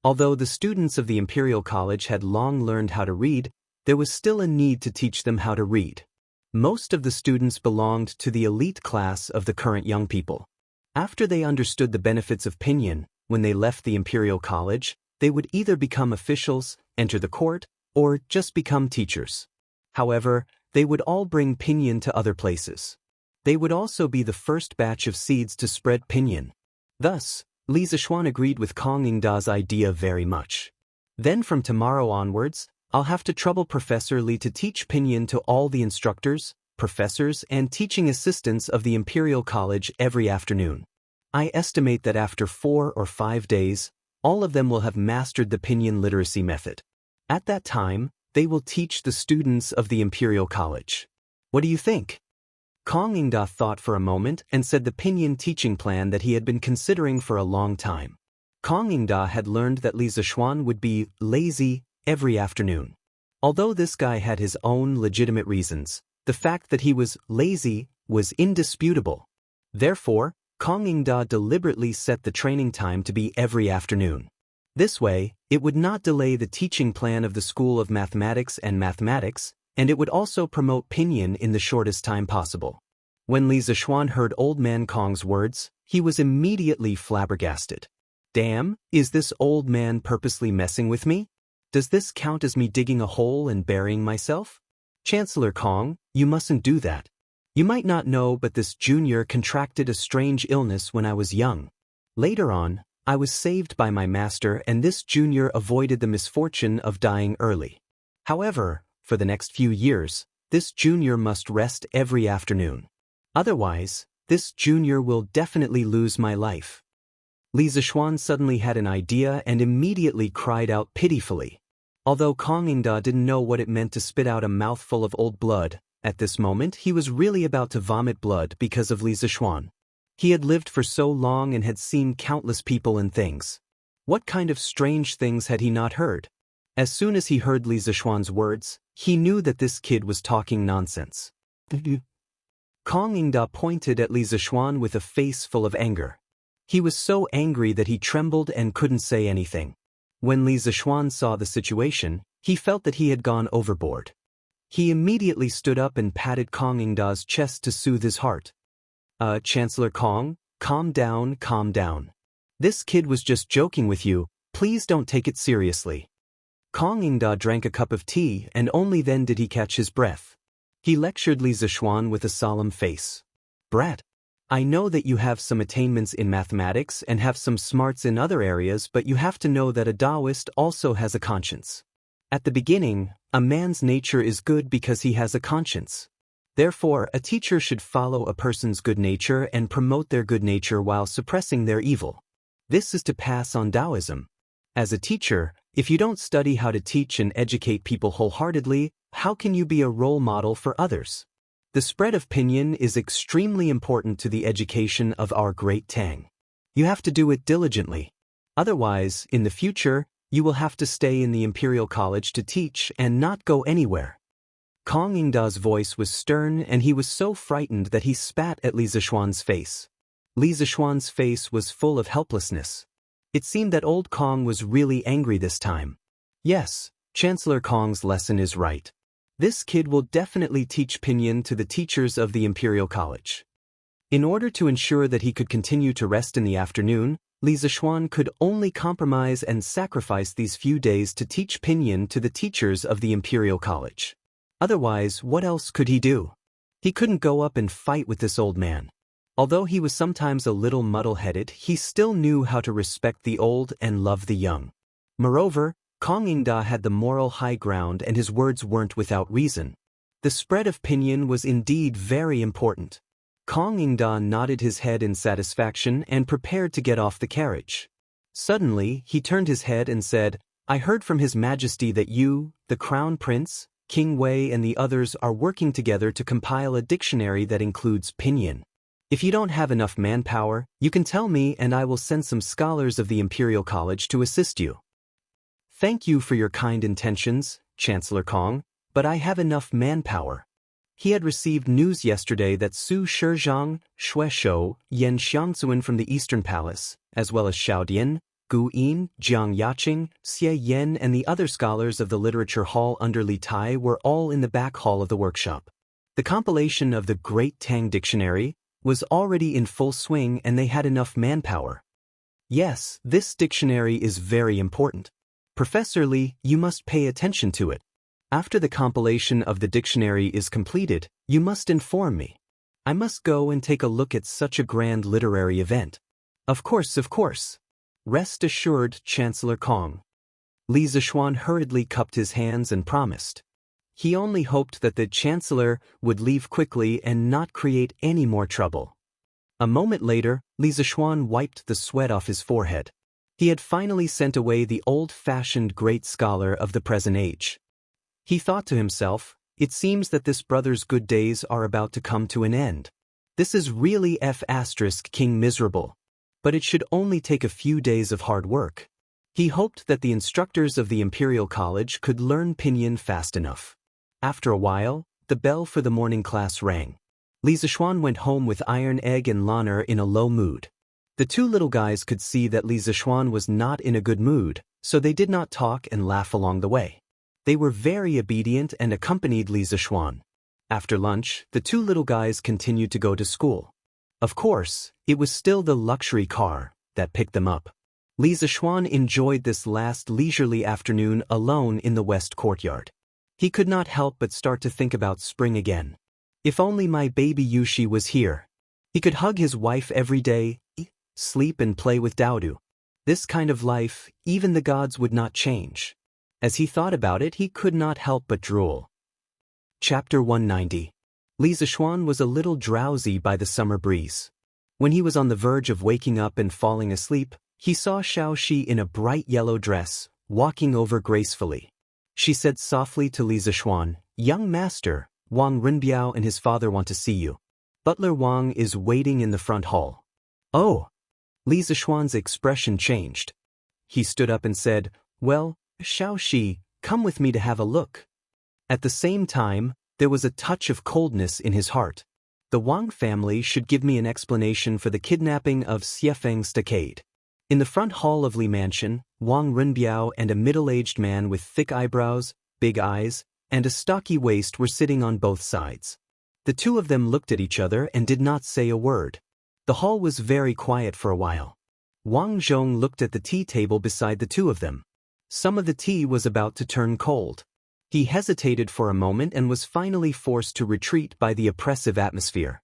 A: Although the students of the Imperial College had long learned how to read, there was still a need to teach them how to read. Most of the students belonged to the elite class of the current young people. After they understood the benefits of pinyin, when they left the Imperial College, they would either become officials, enter the court, or just become teachers. However, they would all bring pinyin to other places. They would also be the first batch of seeds to spread pinyin. Thus, Li Zixuan agreed with Kong Yingda's idea very much. Then from tomorrow onwards, I'll have to trouble Professor Li to teach pinyin to all the instructors, professors, and teaching assistants of the Imperial College every afternoon. I estimate that after 4 or 5 days, all of them will have mastered the pinyin literacy method. At that time, they will teach the students of the Imperial College. What do you think? Kong Yingda thought for a moment and said the pinyin teaching plan that he had been considering for a long time. Kong Yingda had learned that Li Zixuan would be lazy every afternoon. Although this guy had his own legitimate reasons, the fact that he was lazy was indisputable. Therefore, Kong Yingda deliberately set the training time to be every afternoon. This way, it would not delay the teaching plan of the School of Mathematics, and it would also promote pinyin in the shortest time possible. When Li Zixuan heard Old Man Kong's words, he was immediately flabbergasted. Damn, is this old man purposely messing with me? Does this count as me digging a hole and burying myself? Chancellor Kong, you mustn't do that. You might not know, but this junior contracted a strange illness when I was young. Later on, I was saved by my master, and this junior avoided the misfortune of dying early. However, for the next few years, this junior must rest every afternoon. Otherwise, this junior will definitely lose my life. Li Zixuan suddenly had an idea and immediately cried out pitifully. Although Kong Yingda didn't know what it meant to spit out a mouthful of old blood, at this moment he was really about to vomit blood because of Li Zixuan. He had lived for so long and had seen countless people and things. What kind of strange things had he not heard? As soon as he heard Li Zixuan's words, he knew that this kid was talking nonsense. Kong Yingda pointed at Li Zixuan with a face full of anger. He was so angry that he trembled and couldn't say anything. When Li Zixuan saw the situation, he felt that he had gone overboard. He immediately stood up and patted Kong Yingda's chest to soothe his heart. Chancellor Kong, calm down, calm down. This kid was just joking with you, please don't take it seriously. Kong Yingda drank a cup of tea and only then did he catch his breath. He lectured Li Zixuan with a solemn face. Brat, I know that you have some attainments in mathematics and have some smarts in other areas, but you have to know that a Taoist also has a conscience. At the beginning, a man's nature is good because he has a conscience. Therefore, a teacher should follow a person's good nature and promote their good nature while suppressing their evil. This is to pass on Taoism. As a teacher, if you don't study how to teach and educate people wholeheartedly, how can you be a role model for others? The spread of pinyin is extremely important to the education of our great Tang. You have to do it diligently. Otherwise, in the future, you will have to stay in the Imperial College to teach and not go anywhere. Kong Yingda's voice was stern and he was so frightened that he spat at Li Zixuan's face. Li Zixuan's face was full of helplessness. It seemed that old Kong was really angry this time. Yes, Chancellor Kong's lesson is right. This kid will definitely teach pinyin to the teachers of the Imperial College. In order to ensure that he could continue to rest in the afternoon, Li Zishuan could only compromise and sacrifice these few days to teach pinyin to the teachers of the Imperial College. Otherwise, what else could he do? He couldn't go up and fight with this old man. Although he was sometimes a little muddle-headed, he still knew how to respect the old and love the young. Moreover, Kong Ingda had the moral high ground and his words weren't without reason. The spread of pinyin was indeed very important. Kong Ingda nodded his head in satisfaction and prepared to get off the carriage. Suddenly, he turned his head and said, "I heard from His Majesty that you, the Crown Prince, King Wei and the others are working together to compile a dictionary that includes pinyin. If you don't have enough manpower, you can tell me and I will send some scholars of the Imperial College to assist you." "Thank you for your kind intentions, Chancellor Kong, but I have enough manpower." He had received news yesterday that Su Shizhang, Xue Shou, Yan Xiangzuan from the Eastern Palace, as well as Xiao Dian, Gu Yin, Jiang Yaqing, Xie Yan and the other scholars of the literature hall under Li Tai were all in the back hall of the workshop. The compilation of the Great Tang Dictionary was already in full swing and they had enough manpower. Yes, this dictionary is very important. Professor Li, you must pay attention to it. After the compilation of the dictionary is completed, you must inform me. I must go and take a look at such a grand literary event. Of course, of course. Rest assured, Chancellor Kong. Li Zishuan hurriedly cupped his hands and promised. He only hoped that the Chancellor would leave quickly and not create any more trouble. A moment later, Li Zishuan wiped the sweat off his forehead. He had finally sent away the old-fashioned great scholar of the present age. He thought to himself, it seems that this brother's good days are about to come to an end. This is really King miserable. But it should only take a few days of hard work. He hoped that the instructors of the Imperial College could learn pinyin fast enough. After a while, the bell for the morning class rang. Li Zishuan went home with Iron Egg and Lanner in a low mood. The two little guys could see that Li Zishuan was not in a good mood, so they did not talk and laugh along the way. They were very obedient and accompanied Li Zishuan. After lunch, the two little guys continued to go to school. Of course, it was still the luxury car that picked them up. Li Zishuan enjoyed this last leisurely afternoon alone in the west courtyard. He could not help but start to think about spring again. If only my baby Yushi was here. He could hug his wife every day, eat, sleep and play with Daodu. This kind of life, even the gods would not change. As he thought about it, he could not help but drool. Chapter 190. Li Zishuan was a little drowsy by the summer breeze. When he was on the verge of waking up and falling asleep, he saw Xiaoxi in a bright yellow dress, walking over gracefully. She said softly to Li Zishuan, "Young master, Wang Renbiao and his father want to see you. Butler Wang is waiting in the front hall." "Oh!" Li Zishuan's expression changed. He stood up and said, "Well, Xiaoxi, come with me to have a look." At the same time, there was a touch of coldness in his heart. The Wang family should give me an explanation for the kidnapping of Xiefeng's stockade. In the front hall of Li Mansion, Wang Renbiao and a middle-aged man with thick eyebrows, big eyes, and a stocky waist were sitting on both sides. The two of them looked at each other and did not say a word. The hall was very quiet for a while. Wang Zhong looked at the tea table beside the two of them. Some of the tea was about to turn cold. He hesitated for a moment and was finally forced to retreat by the oppressive atmosphere.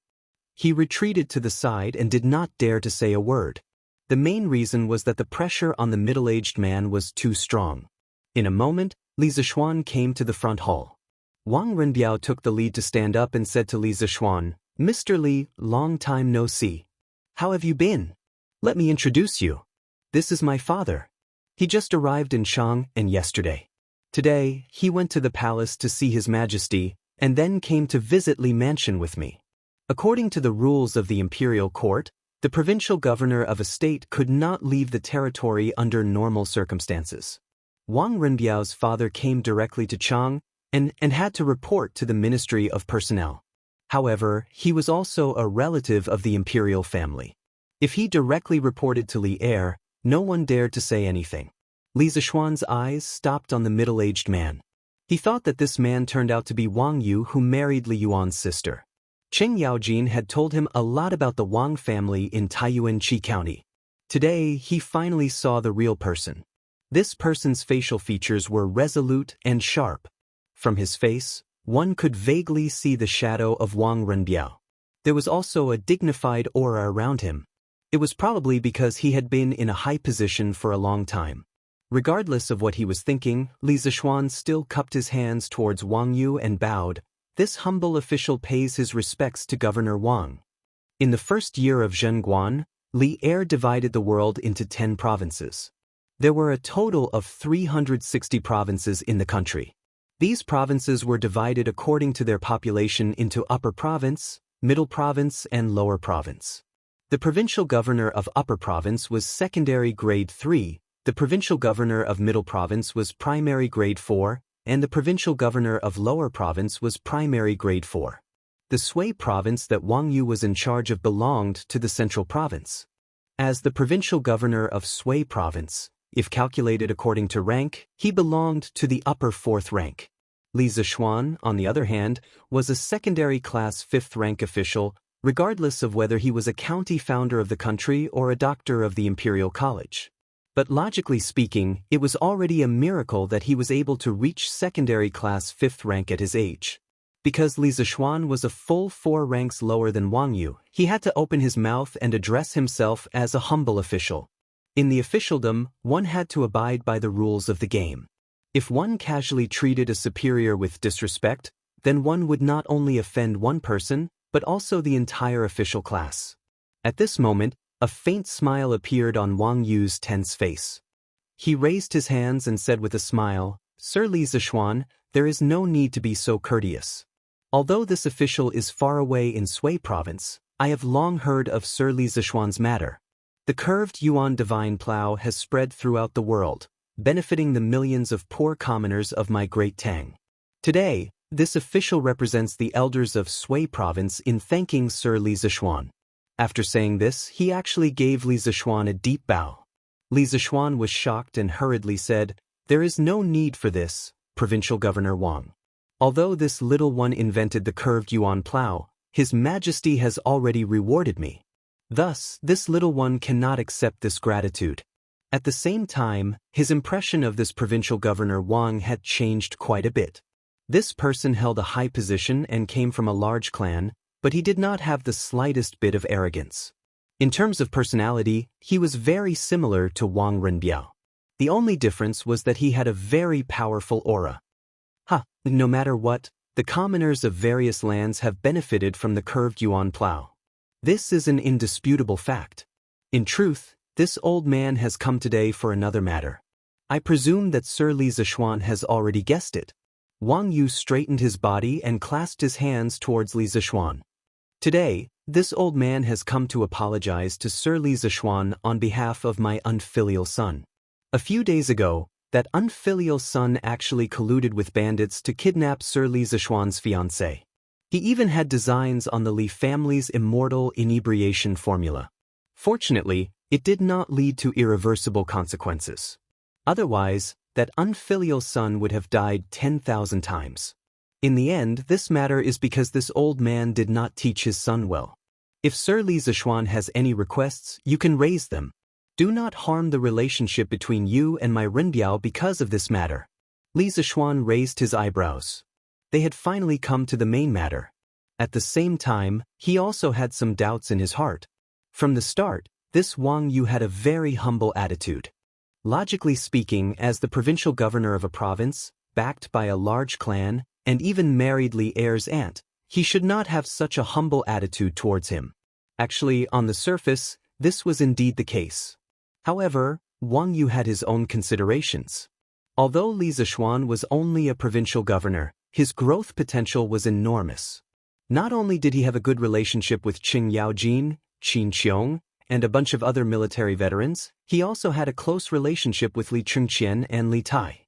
A: He retreated to the side and did not dare to say a word. The main reason was that the pressure on the middle-aged man was too strong. In a moment, Li Zishuan came to the front hall. Wang Renbiao took the lead to stand up and said to Li Zishuan, "Mr. Li, long time no see. How have you been? Let me introduce you. This is my father. He just arrived in Chang and yesterday. Today, he went to the palace to see His Majesty and then came to visit Li Mansion with me. According to the rules of the imperial court, the provincial governor of a state could not leave the territory under normal circumstances. Wang Renbiao's father came directly to Chang and had to report to the Ministry of Personnel. However, he was also a relative of the imperial family. If he directly reported to Li Heir, No one dared to say anything. Li Zishuan's eyes stopped on the middle-aged man. He thought that this man turned out to be Wang Yu, who married Li Yuan's sister. Qing Yaojin had told him a lot about the Wang family in Taiyuan-Qi County. Today, he finally saw the real person. This person's facial features were resolute and sharp. From his face, one could vaguely see the shadow of Wang Renbiao. There was also a dignified aura around him. It was probably because he had been in a high position for a long time. Regardless of what he was thinking, Li Zishuan still cupped his hands towards Wang Yu and bowed. This humble official pays his respects to Governor Wang. In the first year of Zhenguan, Li Er divided the world into 10 provinces. There were a total of 360 provinces in the country. These provinces were divided according to their population into Upper Province, Middle Province, and Lower Province. The provincial governor of Upper Province was secondary grade 3, the provincial governor of Middle Province was primary grade 4, and the provincial governor of Lower Province was primary grade 4. The Sui province that Wang Yu was in charge of belonged to the Central Province. As the provincial governor of Sui province, if calculated according to rank, he belonged to the upper 4th rank. Li Zishuan, on the other hand, was a secondary class 5th rank official, regardless of whether he was a county founder of the country or a doctor of the Imperial College. But logically speaking, it was already a miracle that he was able to reach secondary class 5th rank at his age. Because Li Zishuan was a full 4 ranks lower than Wang Yu, he had to open his mouth and address himself as a humble official. In the officialdom, one had to abide by the rules of the game. If one casually treated a superior with disrespect, then one would not only offend one person, but also the entire official class. At this moment, a faint smile appeared on Wang Yu's tense face. He raised his hands and said with a smile, "Sir Li Zishuan, there is no need to be so courteous. Although this official is far away in Sui province, I have long heard of Sir Li Zishuan's matter. The curved Yuan divine plow has spread throughout the world, benefiting the millions of poor commoners of my great Tang. Today, this official represents the elders of Sui province in thanking Sir Li Zishuan." After saying this, he actually gave Li Zishuan a deep bow. Li Zishuan was shocked and hurriedly said, "There is no need for this, Provincial Governor Wang. Although this little one invented the curved Yuan plow, His Majesty has already rewarded me. Thus, this little one cannot accept this gratitude." At the same time, his impression of this provincial governor Wang had changed quite a bit. This person held a high position and came from a large clan, but he did not have the slightest bit of arrogance. In terms of personality, he was very similar to Wang Renbiao. The only difference was that he had a very powerful aura. No matter what, the commoners of various lands have benefited from the curved Yuan plow. This is an indisputable fact. In truth, this old man has come today for another matter. I presume that Sir Li Zishuan has already guessed it. Wang Yu straightened his body and clasped his hands towards Li Zishuan. Today, this old man has come to apologize to Sir Li Zishuan on behalf of my unfilial son. A few days ago, that unfilial son actually colluded with bandits to kidnap Sir Li Zishuan's fiancée. He even had designs on the Li family's immortal inebriation formula. Fortunately, it did not lead to irreversible consequences. Otherwise, that unfilial son would have died 10,000 times. In the end, this matter is because this old man did not teach his son well. If Sir Li Zishuan has any requests, you can raise them. Do not harm the relationship between you and my Renbiao because of this matter." Li Zishuan raised his eyebrows. They had finally come to the main matter. At the same time, he also had some doubts in his heart. From the start, this Wang Yu had a very humble attitude. Logically speaking, as the provincial governor of a province, backed by a large clan, and even married Li Er's aunt, he should not have such a humble attitude towards him. Actually, on the surface, this was indeed the case. However, Wang Yu had his own considerations. Although Li Zishuan was only a provincial governor, his growth potential was enormous. Not only did he have a good relationship with Qing Yaojin, Qin Qiong, and a bunch of other military veterans, he also had a close relationship with Li Chengqian and Li Tai.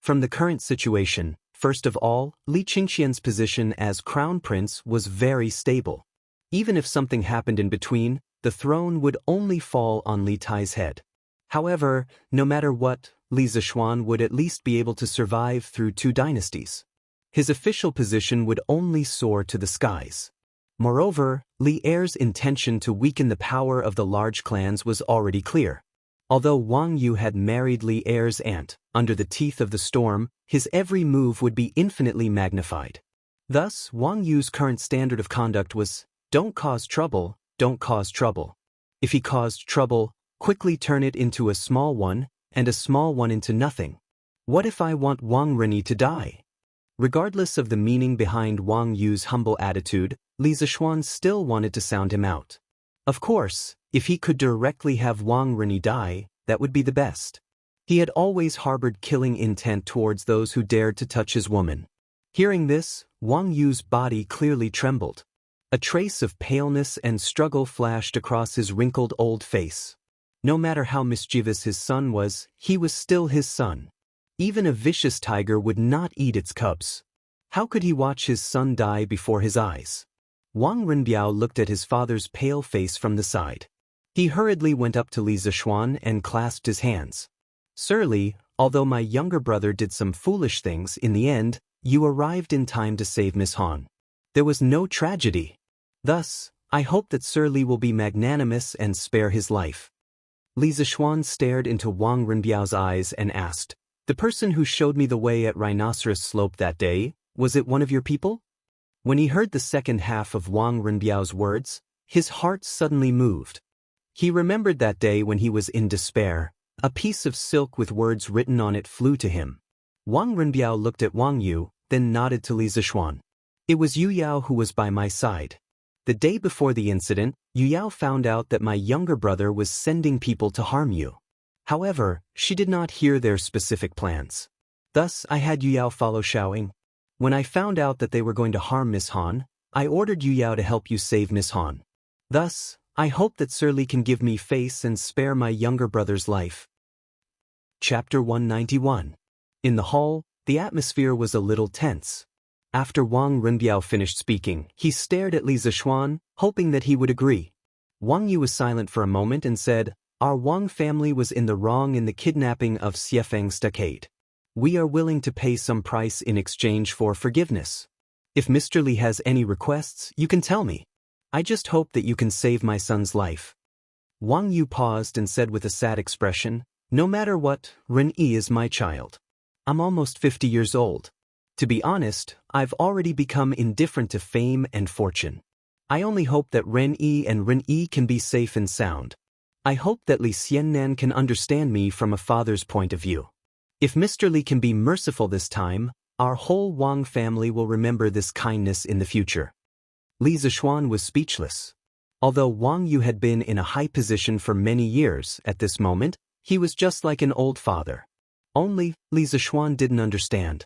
A: From the current situation, first of all, Li Chengqian's position as crown prince was very stable. Even if something happened in between, the throne would only fall on Li Tai's head. However, no matter what, Li Zishuan would at least be able to survive through 2 dynasties. His official position would only soar to the skies. Moreover, Li Er's intention to weaken the power of the large clans was already clear. Although Wang Yu had married Li Er's aunt, under the teeth of the storm, his every move would be infinitely magnified. Thus, Wang Yu's current standard of conduct was, don't cause trouble, don't cause trouble. If he caused trouble, quickly turn it into a small one, and a small one into nothing. What if I want Wang Rini to die? Regardless of the meaning behind Wang Yu's humble attitude, Li Zishuan still wanted to sound him out. Of course, if he could directly have Wang Rini die, that would be the best. He had always harbored killing intent towards those who dared to touch his woman. Hearing this, Wang Yu's body clearly trembled. A trace of paleness and struggle flashed across his wrinkled old face. No matter how mischievous his son was, he was still his son. Even a vicious tiger would not eat its cubs. How could he watch his son die before his eyes? Wang Rinbiao looked at his father's pale face from the side. He hurriedly went up to Li Zishuan and clasped his hands. Sir Li, although my younger brother did some foolish things, in the end, you arrived in time to save Miss Han. There was no tragedy. Thus, I hope that Sir Li will be magnanimous and spare his life. Li Zishuan stared into Wang Rinbiao's eyes and asked, the person who showed me the way at Rhinoceros Slope that day, was it one of your people? When he heard the second half of Wang Rinbiao's words, his heart suddenly moved. He remembered that day when he was in despair. A piece of silk with words written on it flew to him. Wang Rinbiao looked at Wang Yu, then nodded to Li Zishuan. It was Yu Yao who was by my side. The day before the incident, Yu Yao found out that my younger brother was sending people to harm you. However, she did not hear their specific plans. Thus, I had Yu Yao follow Xiaoying. When I found out that they were going to harm Miss Han, I ordered Yu Yao to help you save Miss Han. Thus, I hope that Sir Li can give me face and spare my younger brother's life. Chapter 191. In the hall, the atmosphere was a little tense. After Wang Rinbiao finished speaking, he stared at Li Zishuan, hoping that he would agree. Wang Yu was silent for a moment and said, our Wang family was in the wrong in the kidnapping of Xiefeng Stockade. We are willing to pay some price in exchange for forgiveness. If Mr. Li has any requests, you can tell me. I just hope that you can save my son's life. Wang Yu paused and said with a sad expression, no matter what, Ren-Yi is my child. I'm almost 50 years old. To be honest, I've already become indifferent to fame and fortune. I only hope that Ren-Yi and Ren-Yi can be safe and sound. I hope that Li Xiannan can understand me from a father's point of view. If Mr. Li can be merciful this time, our whole Wang family will remember this kindness in the future. Li Zishuan was speechless. Although Wang Yu had been in a high position for many years, at this moment, he was just like an old father. Only, Li Zishuan didn't understand.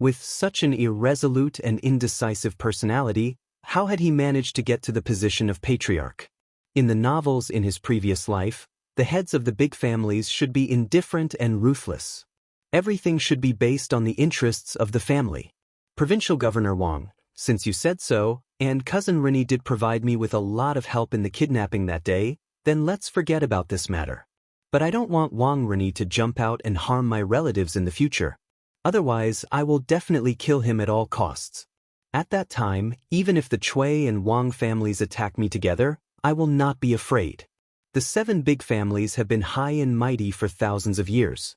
A: With such an irresolute and indecisive personality, how had he managed to get to the position of patriarch? In the novels in his previous life, the heads of the big families should be indifferent and ruthless. Everything should be based on the interests of the family. Provincial Governor Wang, since you said so, and Cousin Rini did provide me with a lot of help in the kidnapping that day, then let's forget about this matter. But I don't want Wang Rini to jump out and harm my relatives in the future. Otherwise, I will definitely kill him at all costs. At that time, even if the Cui and Wang families attack me together, I will not be afraid. The 7 big families have been high and mighty for thousands of years.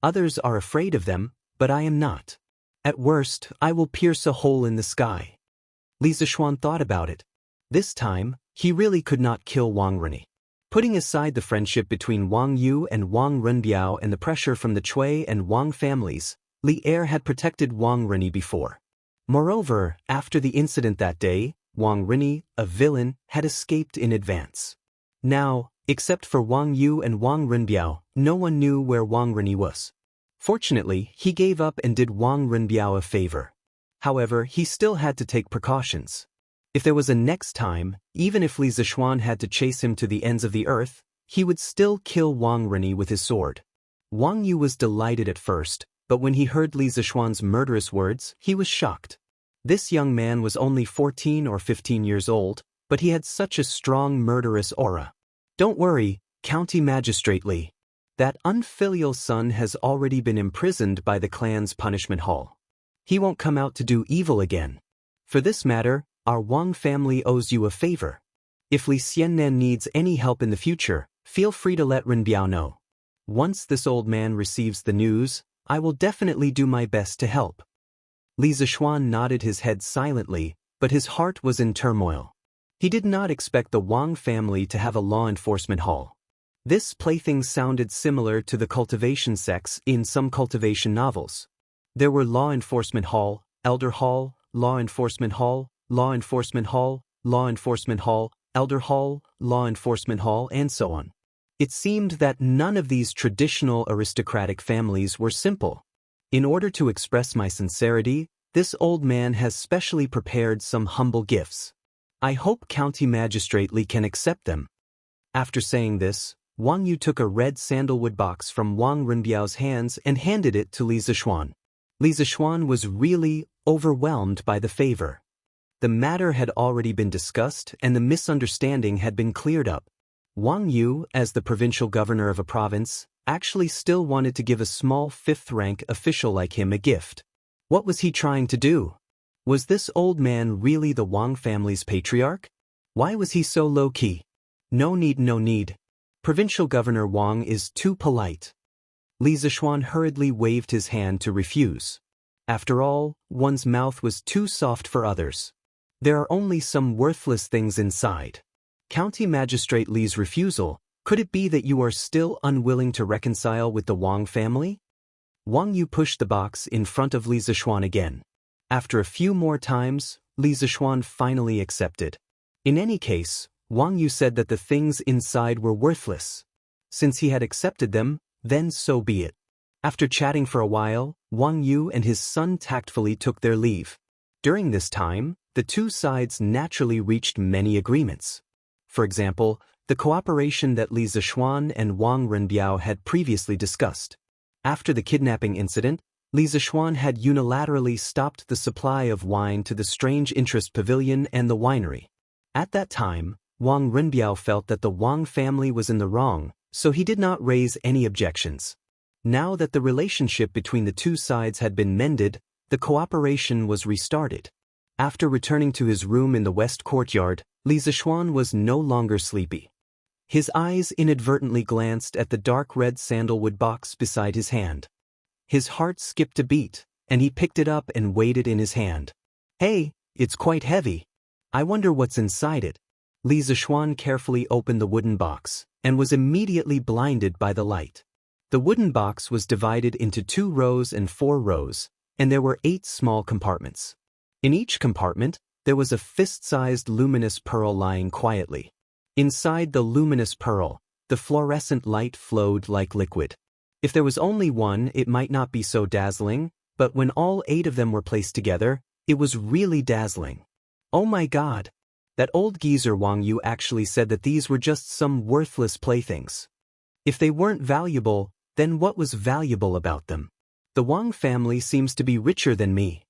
A: Others are afraid of them, but I am not. At worst, I will pierce a hole in the sky. Li Zishuan thought about it. This time, he really could not kill Wang Rini. Putting aside the friendship between Wang Yu and Wang Renbiao and the pressure from the Cui and Wang families, Li Er had protected Wang Rini before. Moreover, after the incident that day, Wang Rini, a villain, had escaped in advance. Now, except for Wang Yu and Wang Renbiao, no one knew where Wang Rini was. Fortunately, he gave up and did Wang Renbiao a favor. However, he still had to take precautions. If there was a next time, even if Li Zishuan had to chase him to the ends of the earth, he would still kill Wang Rini with his sword. Wang Yu was delighted at first, but when he heard Li Zishuan's murderous words, he was shocked. This young man was only 14 or 15 years old, but he had such a strong murderous aura. Don't worry, County Magistrate Li. That unfilial son has already been imprisoned by the clan's punishment hall. He won't come out to do evil again. For this matter, our Wang family owes you a favor. If Li Xiannan needs any help in the future, feel free to let Renbiao know. Once this old man receives the news, I will definitely do my best to help. Li Zishuan nodded his head silently, but his heart was in turmoil. He did not expect the Wang family to have a law enforcement hall. This plaything sounded similar to the cultivation sects in some cultivation novels. There were law enforcement hall, elder hall, law enforcement hall, law enforcement hall, law enforcement hall, elder hall, law enforcement hall, and so on. It seemed that none of these traditional aristocratic families were simple. In order to express my sincerity, this old man has specially prepared some humble gifts. I hope County Magistrate Li can accept them. After saying this, Wang Yu took a red sandalwood box from Wang Renbiao's hands and handed it to Li Zishuan. Li Zishuan was really overwhelmed by the favor. The matter had already been discussed and the misunderstanding had been cleared up. Wang Yu, as the provincial governor of a province, actually still wanted to give a small fifth-rank official like him a gift. What was he trying to do? Was this old man really the Wang family's patriarch? Why was he so low-key? No need, no need. Provincial Governor Wang is too polite. Li Zishuan hurriedly waved his hand to refuse. After all, one's mouth was too soft for others. There are only some worthless things inside. County Magistrate Li's refusal, could it be that you are still unwilling to reconcile with the Wang family? Wang Yu pushed the box in front of Li Zishuan again. After a few more times, Li Zishuan finally accepted. In any case, Wang Yu said that the things inside were worthless. Since he had accepted them, then so be it. After chatting for a while, Wang Yu and his son tactfully took their leave. During this time, the two sides naturally reached many agreements. For example, the cooperation that Li Zishuan and Wang Renbiao had previously discussed. After the kidnapping incident, Li Zishuan had unilaterally stopped the supply of wine to the Strange Interest Pavilion and the winery. At that time, Wang Renbiao felt that the Wang family was in the wrong, so he did not raise any objections. Now that the relationship between the two sides had been mended, the cooperation was restarted. After returning to his room in the west courtyard, Li Zishuan was no longer sleepy. His eyes inadvertently glanced at the dark red sandalwood box beside his hand. His heart skipped a beat, and he picked it up and weighed it in his hand. Hey, it's quite heavy. I wonder what's inside it. Li Zishuan carefully opened the wooden box, and was immediately blinded by the light. The wooden box was divided into 2 rows and 4 rows, and there were 8 small compartments. In each compartment, there was a fist-sized luminous pearl lying quietly. Inside the luminous pearl, the fluorescent light flowed like liquid. If there was only one, it might not be so dazzling, but when all 8 of them were placed together, it was really dazzling. Oh my God! That old geezer Wang Yu actually said that these were just some worthless playthings. If they weren't valuable, then what was valuable about them? The Wang family seems to be richer than me.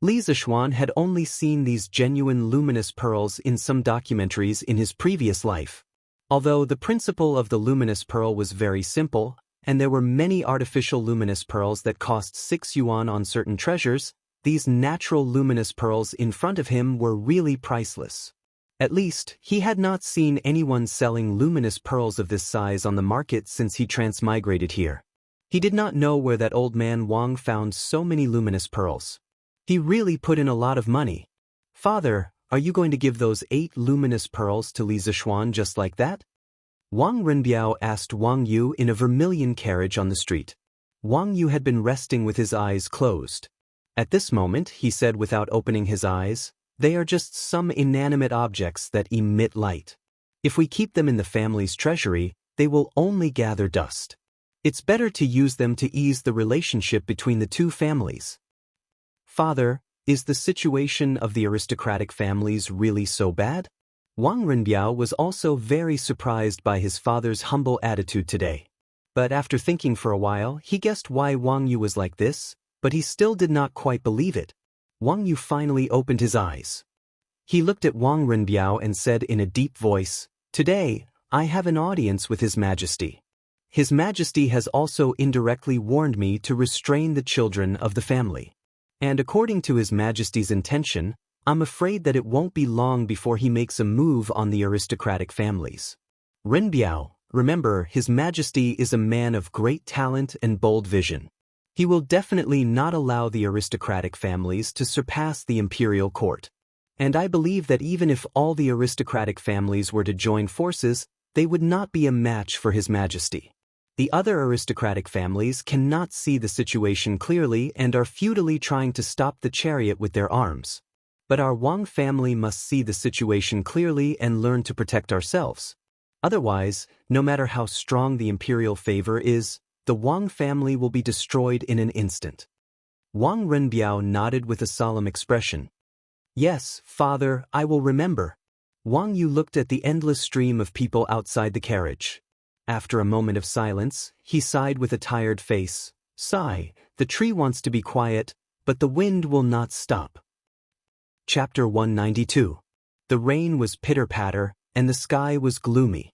A: Li Zishuan had only seen these genuine luminous pearls in some documentaries in his previous life. Although the principle of the luminous pearl was very simple, and there were many artificial luminous pearls that cost 6 yuan on certain treasures, these natural luminous pearls in front of him were really priceless. At least, he had not seen anyone selling luminous pearls of this size on the market since he transmigrated here. He did not know where that old man Wang found so many luminous pearls. He really put in a lot of money. Father, are you going to give those 8 luminous pearls to Li Zishuan just like that? Wang Renbiao asked Wang Yu in a vermilion carriage on the street. Wang Yu had been resting with his eyes closed. At this moment, he said without opening his eyes, "They are just some inanimate objects that emit light. If we keep them in the family's treasury, they will only gather dust. It's better to use them to ease the relationship between the two families." Father, is the situation of the aristocratic families really so bad? Wang Renbiao was also very surprised by his father's humble attitude today. But after thinking for a while, he guessed why Wang Yu was like this, but he still did not quite believe it. Wang Yu finally opened his eyes. He looked at Wang Renbiao and said in a deep voice, "Today, I have an audience with His Majesty." His Majesty has also indirectly warned me to restrain the children of the family. And according to His Majesty's intention, I'm afraid that it won't be long before he makes a move on the aristocratic families. Renbiao, remember, His Majesty is a man of great talent and bold vision. He will definitely not allow the aristocratic families to surpass the imperial court. And I believe that even if all the aristocratic families were to join forces, they would not be a match for His Majesty. The other aristocratic families cannot see the situation clearly and are futilely trying to stop the chariot with their arms. But our Wang family must see the situation clearly and learn to protect ourselves. Otherwise, no matter how strong the imperial favor is, the Wang family will be destroyed in an instant. Wang Renbiao nodded with a solemn expression. Yes, father, I will remember. Wang Yu looked at the endless stream of people outside the carriage. After a moment of silence, he sighed with a tired face. Sigh, the tree wants to be quiet, but the wind will not stop. Chapter 192. The rain was pitter-patter, and the sky was gloomy.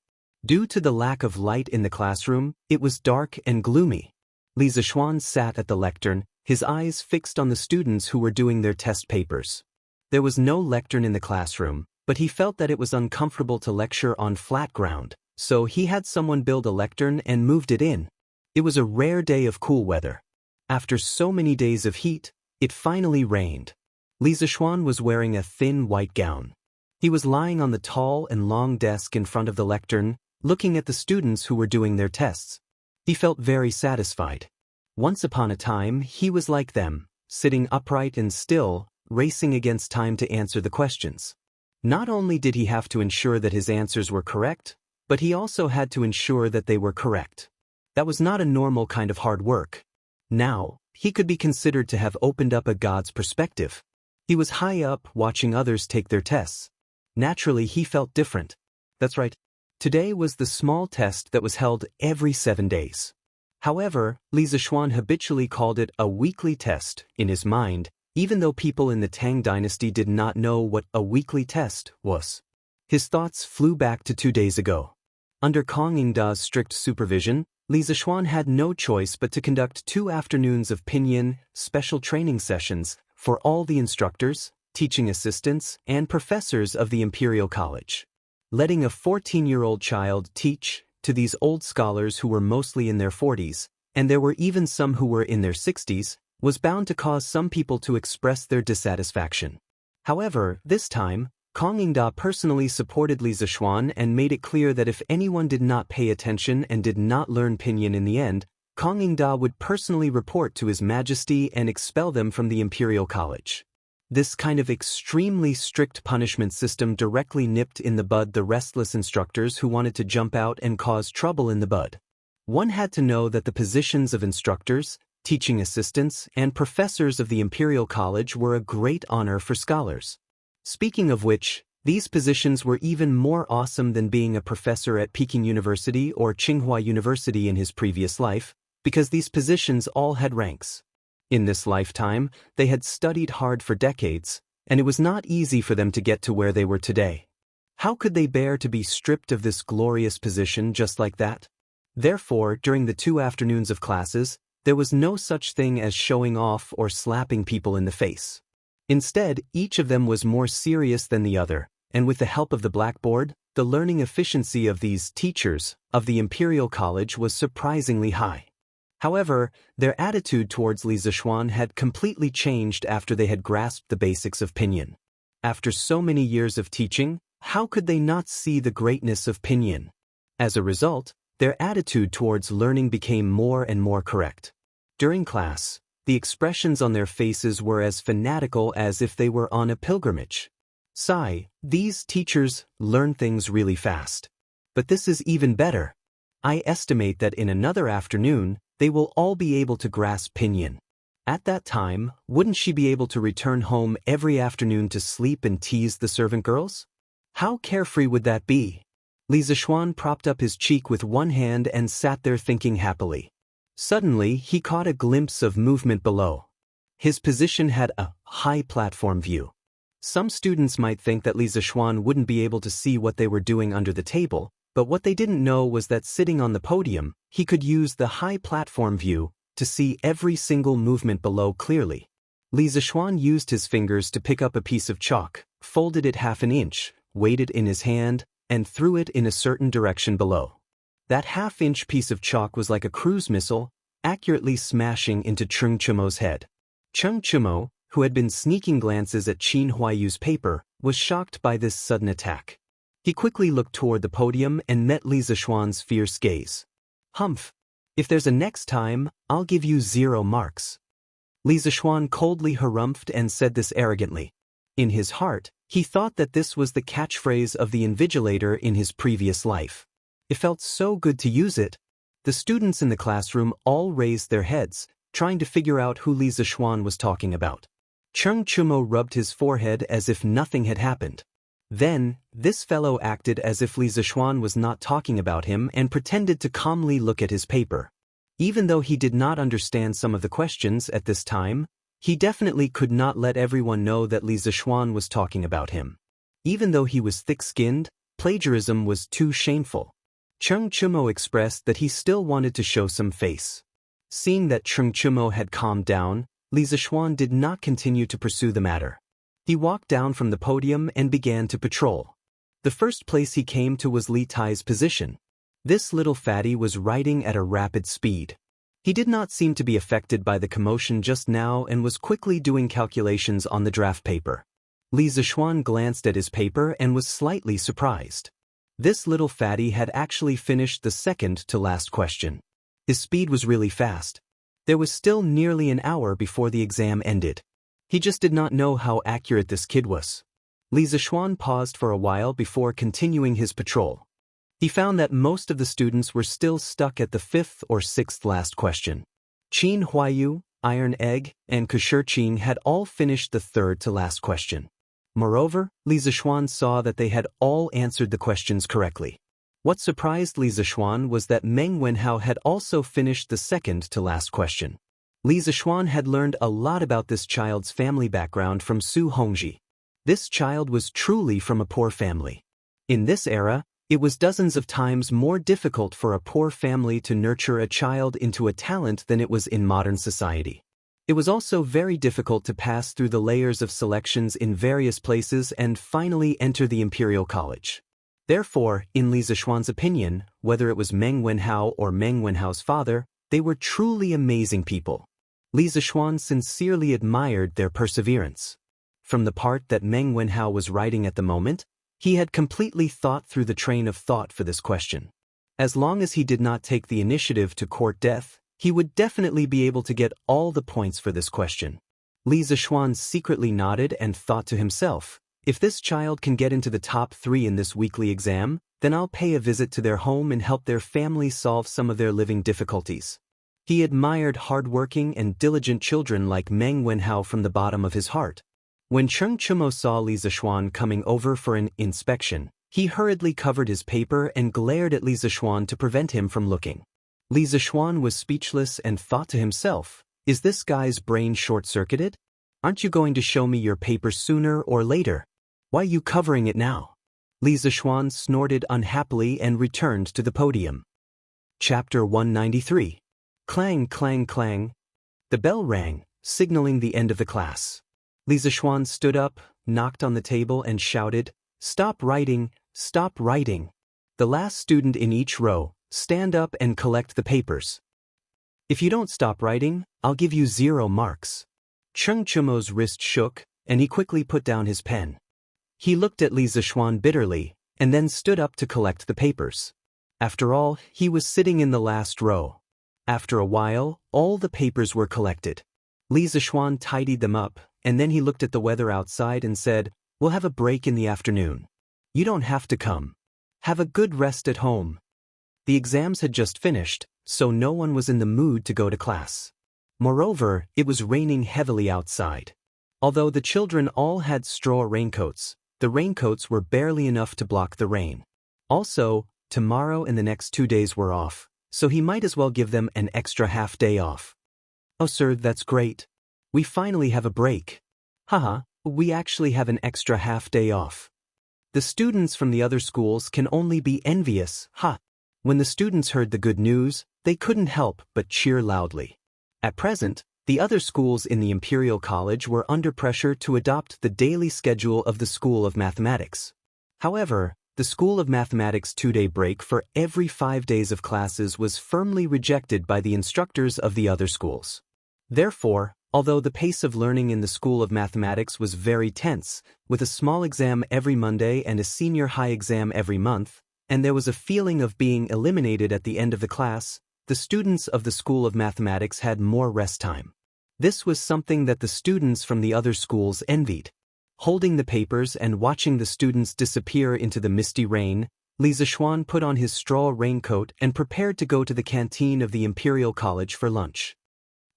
A: Due to the lack of light in the classroom, it was dark and gloomy. Li Zishuan sat at the lectern, his eyes fixed on the students who were doing their test papers. There was no lectern in the classroom, but he felt that it was uncomfortable to lecture on flat ground, so he had someone build a lectern and moved it in. It was a rare day of cool weather. After so many days of heat, it finally rained. Li Zishuan was wearing a thin white gown. He was lying on the tall and long desk in front of the lectern, looking at the students who were doing their tests. He felt very satisfied. Once upon a time, he was like them, sitting upright and still, racing against time to answer the questions. Not only did he have to ensure that his answers were correct, but he also had to ensure that they were correct. That was not a normal kind of hard work. Now, he could be considered to have opened up a god's perspective. He was high up watching others take their tests. Naturally, he felt different. That's right. Today was the small test that was held every 7 days. However, Li Zishuan habitually called it a weekly test in his mind, even though people in the Tang dynasty did not know what a weekly test was. His thoughts flew back to 2 days ago. Under Kong Yingda's strict supervision, Li Zishuan had no choice but to conduct 2 afternoons of pinyin, special training sessions, for all the instructors, teaching assistants, and professors of the Imperial College. Letting a 14-year-old child teach to these old scholars who were mostly in their 40s, and there were even some who were in their 60s, was bound to cause some people to express their dissatisfaction. However, this time, Kong Yingda personally supported Li Zishuan and made it clear that if anyone did not pay attention and did not learn pinyin in the end, Kong Yingda would personally report to His Majesty and expel them from the Imperial College. This kind of extremely strict punishment system directly nipped in the bud the restless instructors who wanted to jump out and cause trouble in the bud. One had to know that the positions of instructors, teaching assistants, and professors of the Imperial College were a great honor for scholars. Speaking of which, these positions were even more awesome than being a professor at Peking University or Tsinghua University in his previous life, because these positions all had ranks. In this lifetime, they had studied hard for decades, and it was not easy for them to get to where they were today. How could they bear to be stripped of this glorious position just like that? Therefore, during the 2 afternoons of classes, there was no such thing as showing off or slapping people in the face. Instead, each of them was more serious than the other, and with the help of the blackboard, the learning efficiency of these teachers of the Imperial College was surprisingly high. However, their attitude towards Li Zishuan had completely changed after they had grasped the basics of pinyin. After so many years of teaching, how could they not see the greatness of pinyin? As a result, their attitude towards learning became more and more correct. During class, the expressions on their faces were as fanatical as if they were on a pilgrimage. Sigh, these teachers learn things really fast. But this is even better. I estimate that in another afternoon, they will all be able to grasp pinyin. At that time, wouldn't she be able to return home every afternoon to sleep and tease the servant girls? How carefree would that be? Li Zishuan propped up his cheek with one hand and sat there thinking happily. Suddenly, he caught a glimpse of movement below. His position had a high platform view. Some students might think that Li Zishuan wouldn't be able to see what they were doing under the table, But what they didn't know was that sitting on the podium, he could use the high platform view to see every single movement below clearly. Li Zishuan used his fingers to pick up a piece of chalk, folded it half an inch, weighed it in his hand, and threw it in a certain direction below. That half-inch piece of chalk was like a cruise missile, accurately smashing into Cheng Chumo's head. Cheng Chumo, who had been sneaking glances at Qin Huaiyu's paper, was shocked by this sudden attack. He quickly looked toward the podium and met Li Zishuan's fierce gaze. "Humph. If there's a next time, I'll give you 0 marks." Li Zishuan coldly harumphed and said this arrogantly. In his heart, he thought that this was the catchphrase of the invigilator in his previous life. It felt so good to use it. The students in the classroom all raised their heads, trying to figure out who Li Zishuan was talking about. Cheng Chumo rubbed his forehead as if nothing had happened. Then, this fellow acted as if Li Zishuan was not talking about him and pretended to calmly look at his paper. Even though he did not understand some of the questions at this time, he definitely could not let everyone know that Li Zishuan was talking about him. Even though he was thick-skinned, plagiarism was too shameful. Cheng Chumo expressed that he still wanted to show some face. Seeing that Cheng Chumo had calmed down, Li Zishuan did not continue to pursue the matter. He walked down from the podium and began to patrol. The first place he came to was Li Tai's position. This little fatty was writing at a rapid speed. He did not seem to be affected by the commotion just now and was quickly doing calculations on the draft paper. Li Zishuan glanced at his paper and was slightly surprised. This little fatty had actually finished the second to last question. His speed was really fast. There was still nearly an hour before the exam ended. He just did not know how accurate this kid was. Li Zishuan paused for a while before continuing his patrol. He found that most of the students were still stuck at the 5th or 6th last question. Qin Huaiyu, Iron Egg, and Kushirqing had all finished the 3rd to last question. Moreover, Li Zishuan saw that they had all answered the questions correctly. What surprised Li Zishuan was that Meng Wenhao had also finished the 2nd to last question. Li Zishuan had learned a lot about this child's family background from Su Hongji. This child was truly from a poor family. In this era, it was dozens of times more difficult for a poor family to nurture a child into a talent than it was in modern society. It was also very difficult to pass through the layers of selections in various places and finally enter the Imperial College. Therefore, in Li Zishuan's opinion, whether it was Meng Wenhao or Meng Wenhao's father, they were truly amazing people. Li Zishuan sincerely admired their perseverance. From the part that Meng Wenhao was writing at the moment, he had completely thought through the train of thought for this question. As long as he did not take the initiative to court death, he would definitely be able to get all the points for this question. Li Zishuan secretly nodded and thought to himself, if this child can get into the top 3 in this weekly exam, then I'll pay a visit to their home and help their family solve some of their living difficulties. He admired hard-working and diligent children like Meng Wenhao from the bottom of his heart. When Cheng Chumo saw Li Zishuan coming over for an inspection, he hurriedly covered his paper and glared at Li Zishuan to prevent him from looking. Li Zishuan was speechless and thought to himself, is this guy's brain short-circuited? Aren't you going to show me your paper sooner or later? Why are you covering it now? Li Zishuan snorted unhappily and returned to the podium. Chapter 193. Clang, clang, clang. The bell rang, signaling the end of the class. Li Zishuan stood up, knocked on the table and shouted, "Stop writing, stop writing. The last student in each row, stand up and collect the papers. If you don't stop writing, I'll give you 0 marks." Cheng Chumo's wrist shook, and he quickly put down his pen. He looked at Li Zishuan bitterly, and then stood up to collect the papers. After all, he was sitting in the last row. After a while, all the papers were collected. Li Zishuan tidied them up, and then he looked at the weather outside and said, "We'll have a break in the afternoon. You don't have to come. Have a good rest at home." The exams had just finished, so no one was in the mood to go to class. Moreover, it was raining heavily outside. Although the children all had straw raincoats, the raincoats were barely enough to block the rain. Also, tomorrow and the next 2 days were off, so he might as well give them an extra half-day off. "Oh sir, that's great. We finally have a break. Haha, we actually have an extra half-day off." The students from the other schools can only be envious, ha! When the students heard the good news, they couldn't help but cheer loudly. At present, the other schools in the Imperial College were under pressure to adopt the daily schedule of the School of Mathematics. However, the School of Mathematics' 2-day break for every 5 days of classes was firmly rejected by the instructors of the other schools. Therefore, although the pace of learning in the School of Mathematics was very tense, with a small exam every Monday and a senior high exam every month, and there was a feeling of being eliminated at the end of the class, the students of the School of Mathematics had more rest time. This was something that the students from the other schools envied. Holding the papers and watching the students disappear into the misty rain, Li Zixuan put on his straw raincoat and prepared to go to the canteen of the Imperial College for lunch.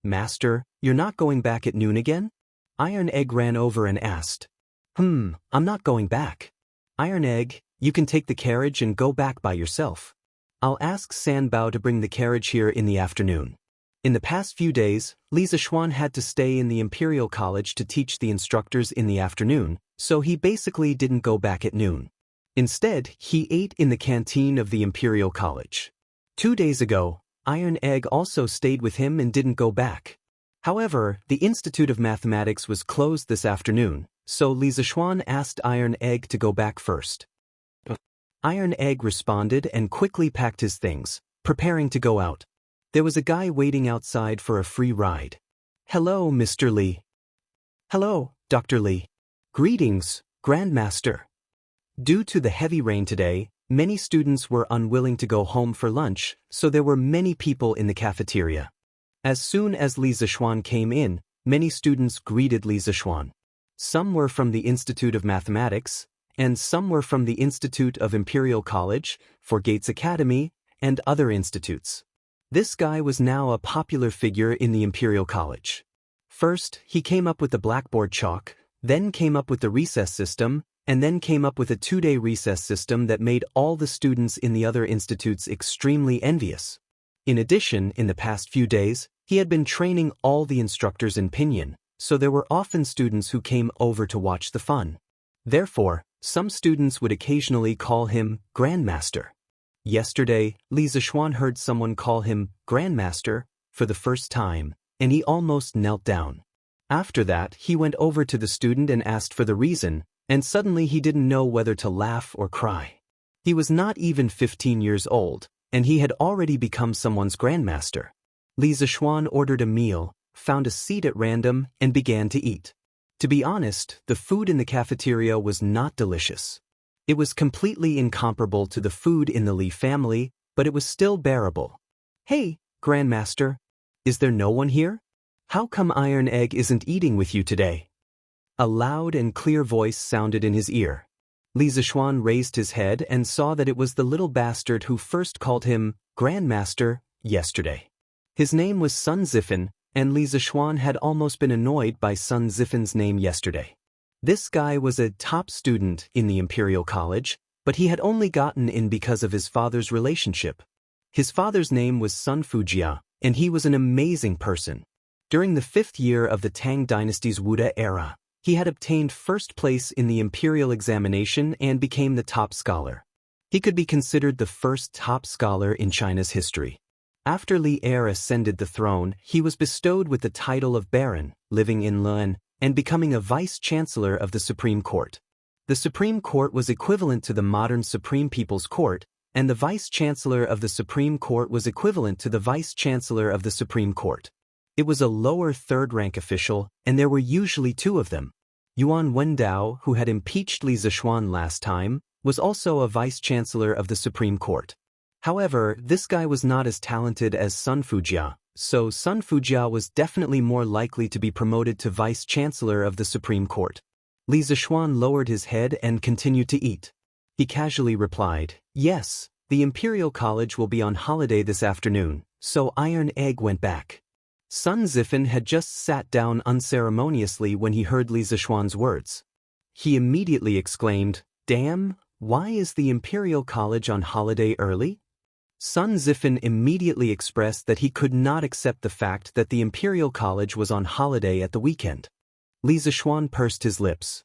A: "Master, you're not going back at noon again?" Iron Egg ran over and asked. I'm not going back." "Iron Egg, you can take the carriage and go back by yourself. I'll ask Sanbao to bring the carriage here in the afternoon." In the past few days, Li Zixuan had to stay in the Imperial College to teach the instructors in the afternoon, so he basically didn't go back at noon. Instead, he ate in the canteen of the Imperial College. 2 days ago, Iron Egg also stayed with him and didn't go back. However, the Institute of Mathematics was closed this afternoon, so Li Zixuan asked Iron Egg to go back first. Iron Egg responded and quickly packed his things, preparing to go out. There was a guy waiting outside for a free ride. "Hello, Mr. Li." "Hello, Dr. Li." "Greetings, Grandmaster." Due to the heavy rain today, many students were unwilling to go home for lunch, so there were many people in the cafeteria. As soon as Li Zixuan came in, many students greeted Li Zixuan. Some were from the Institute of Mathematics, and some were from the Institute of Imperial College, for Gates Academy, and other institutes. This guy was now a popular figure in the Imperial College. First, he came up with the blackboard chalk, then came up with the recess system, and then came up with a 2-day recess system that made all the students in the other institutes extremely envious. In addition, in the past few days, he had been training all the instructors in pinyin, so there were often students who came over to watch the fun. Therefore, some students would occasionally call him Grandmaster. Yesterday, Li Zixuan heard someone call him Grandmaster for the first time, and he almost knelt down. After that, he went over to the student and asked for the reason, and suddenly he didn't know whether to laugh or cry. He was not even 15 years old, and he had already become someone's Grandmaster. Li Zixuan ordered a meal, found a seat at random, and began to eat. To be honest, the food in the cafeteria was not delicious. It was completely incomparable to the food in the Li family, but it was still bearable. "Hey, Grandmaster, is there no one here? How come Iron Egg isn't eating with you today?" A loud and clear voice sounded in his ear. Li Zixuan raised his head and saw that it was the little bastard who first called him Grandmaster yesterday. His name was Sun Zifan, and Li Zixuan had almost been annoyed by Sun Zifan's name yesterday. This guy was a top student in the Imperial College, but he had only gotten in because of his father's relationship. His father's name was Sun Fujia, and he was an amazing person. During the 5th year of the Tang Dynasty's Wuda era, he had obtained first place in the imperial examination and became the top scholar. He could be considered the first top scholar in China's history. After Li Er ascended the throne, he was bestowed with the title of Baron, living in Lun, and becoming a vice-chancellor of the Supreme Court. The Supreme Court was equivalent to the modern Supreme People's Court, and the vice-chancellor of the Supreme Court was equivalent to the vice-chancellor of the Supreme Court. It was a lower third-rank official, and there were usually 2 of them. Yuan Wendao, who had impeached Li Zixuan last time, was also a vice-chancellor of the Supreme Court. However, this guy was not as talented as Sun Fujia, so Sun Fujia was definitely more likely to be promoted to vice-chancellor of the Supreme Court. Li Zixuan lowered his head and continued to eat. He casually replied, "Yes, the Imperial College will be on holiday this afternoon," so Iron Egg went back. Sun Zifan had just sat down unceremoniously when he heard Li Zixuan's words. He immediately exclaimed, "Damn, why is the Imperial College on holiday early?" Sun Zifan immediately expressed that he could not accept the fact that the Imperial College was on holiday at the weekend. Li Zixuan pursed his lips.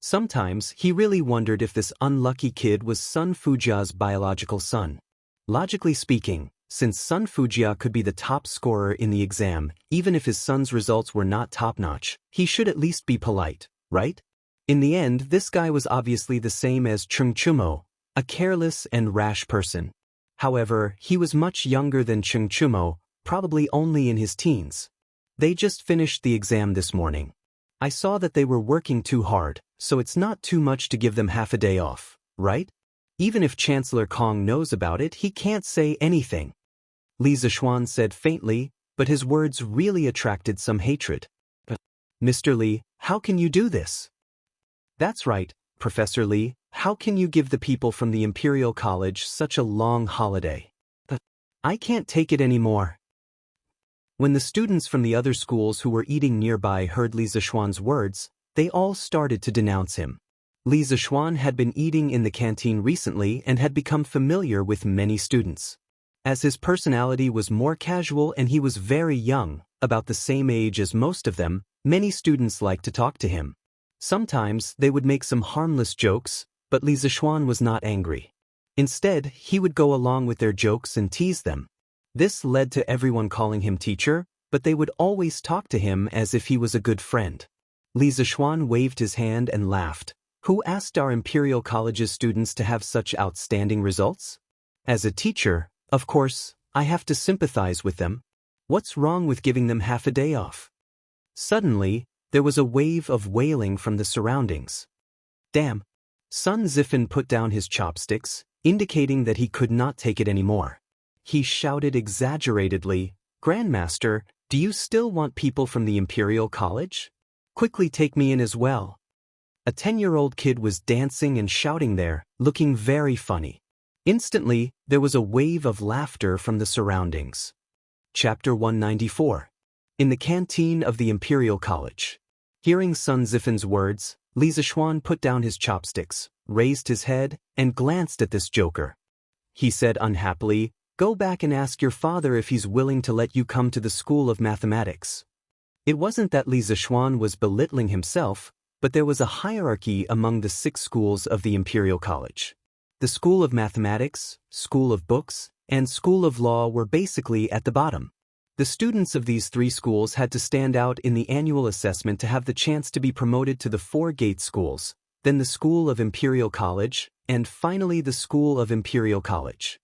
A: Sometimes he really wondered if this unlucky kid was Sun Fujia's biological son. Logically speaking, since Sun Fujia could be the top scorer in the exam, even if his son's results were not top-notch, he should at least be polite, right? In the end, this guy was obviously the same as Chung Chumo, a careless and rash person. However, he was much younger than Chung Chumo, probably only in his teens. They just finished the exam this morning. I saw that they were working too hard, so it's not too much to give them half a day off, right? Even if Chancellor Kong knows about it, he can't say anything. Li Zishuan said faintly, but his words really attracted some hatred. Mr. Li, how can you do this? That's right, Professor Li, how can you give the people from the Imperial College such a long holiday? I can't take it anymore. When the students from the other schools who were eating nearby heard Li Zishuan's words, they all started to denounce him. Li Zishuan had been eating in the canteen recently and had become familiar with many students. As his personality was more casual and he was very young, about the same age as most of them, many students liked to talk to him. Sometimes they would make some harmless jokes, but Li Zishuan was not angry. Instead, he would go along with their jokes and tease them. This led to everyone calling him teacher, but they would always talk to him as if he was a good friend. Li Zishuan waved his hand and laughed. Who asked our Imperial College's students to have such outstanding results? As a teacher, of course, I have to sympathize with them. What's wrong with giving them half a day off? Suddenly, there was a wave of wailing from the surroundings. Damn! Sun Zifan put down his chopsticks, indicating that he could not take it anymore. He shouted exaggeratedly, Grandmaster, do you still want people from the Imperial College? Quickly take me in as well. A 10-year-old kid was dancing and shouting there, looking very funny. Instantly, there was a wave of laughter from the surroundings. Chapter 194. In the canteen of the Imperial College. Hearing Sun Zifan's words, Li Zishuan put down his chopsticks, raised his head, and glanced at this joker. He said unhappily, Go back and ask your father if he's willing to let you come to the School of Mathematics. It wasn't that Li Zishuan was belittling himself, but there was a hierarchy among the 6 schools of the Imperial College. The School of Mathematics, School of Books, and School of Law were basically at the bottom. The students of these 3 schools had to stand out in the annual assessment to have the chance to be promoted to the 4 gate schools, then the School of Imperial College, and finally the School of Imperial College.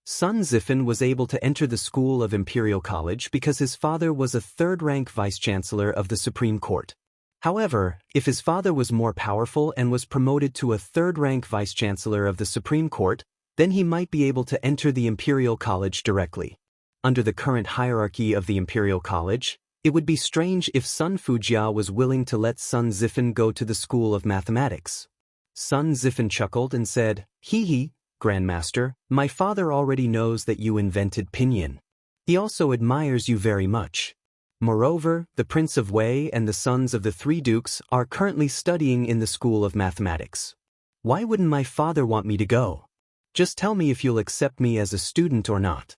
A: Sun Zifan was able to enter the School of Imperial College because his father was a 3rd-rank vice-chancellor of the Supreme Court. However, if his father was more powerful and was promoted to a 3rd-rank vice-chancellor of the Supreme Court, then he might be able to enter the Imperial College directly. Under the current hierarchy of the Imperial College, it would be strange if Sun Fujia was willing to let Sun Zifan go to the School of Mathematics. Sun Zifan chuckled and said, Hee, Grandmaster, my father already knows that you invented pinyin. He also admires you very much. Moreover, the Prince of Wei and the sons of the 3 dukes are currently studying in the School of Mathematics. Why wouldn't my father want me to go? Just tell me if you'll accept me as a student or not.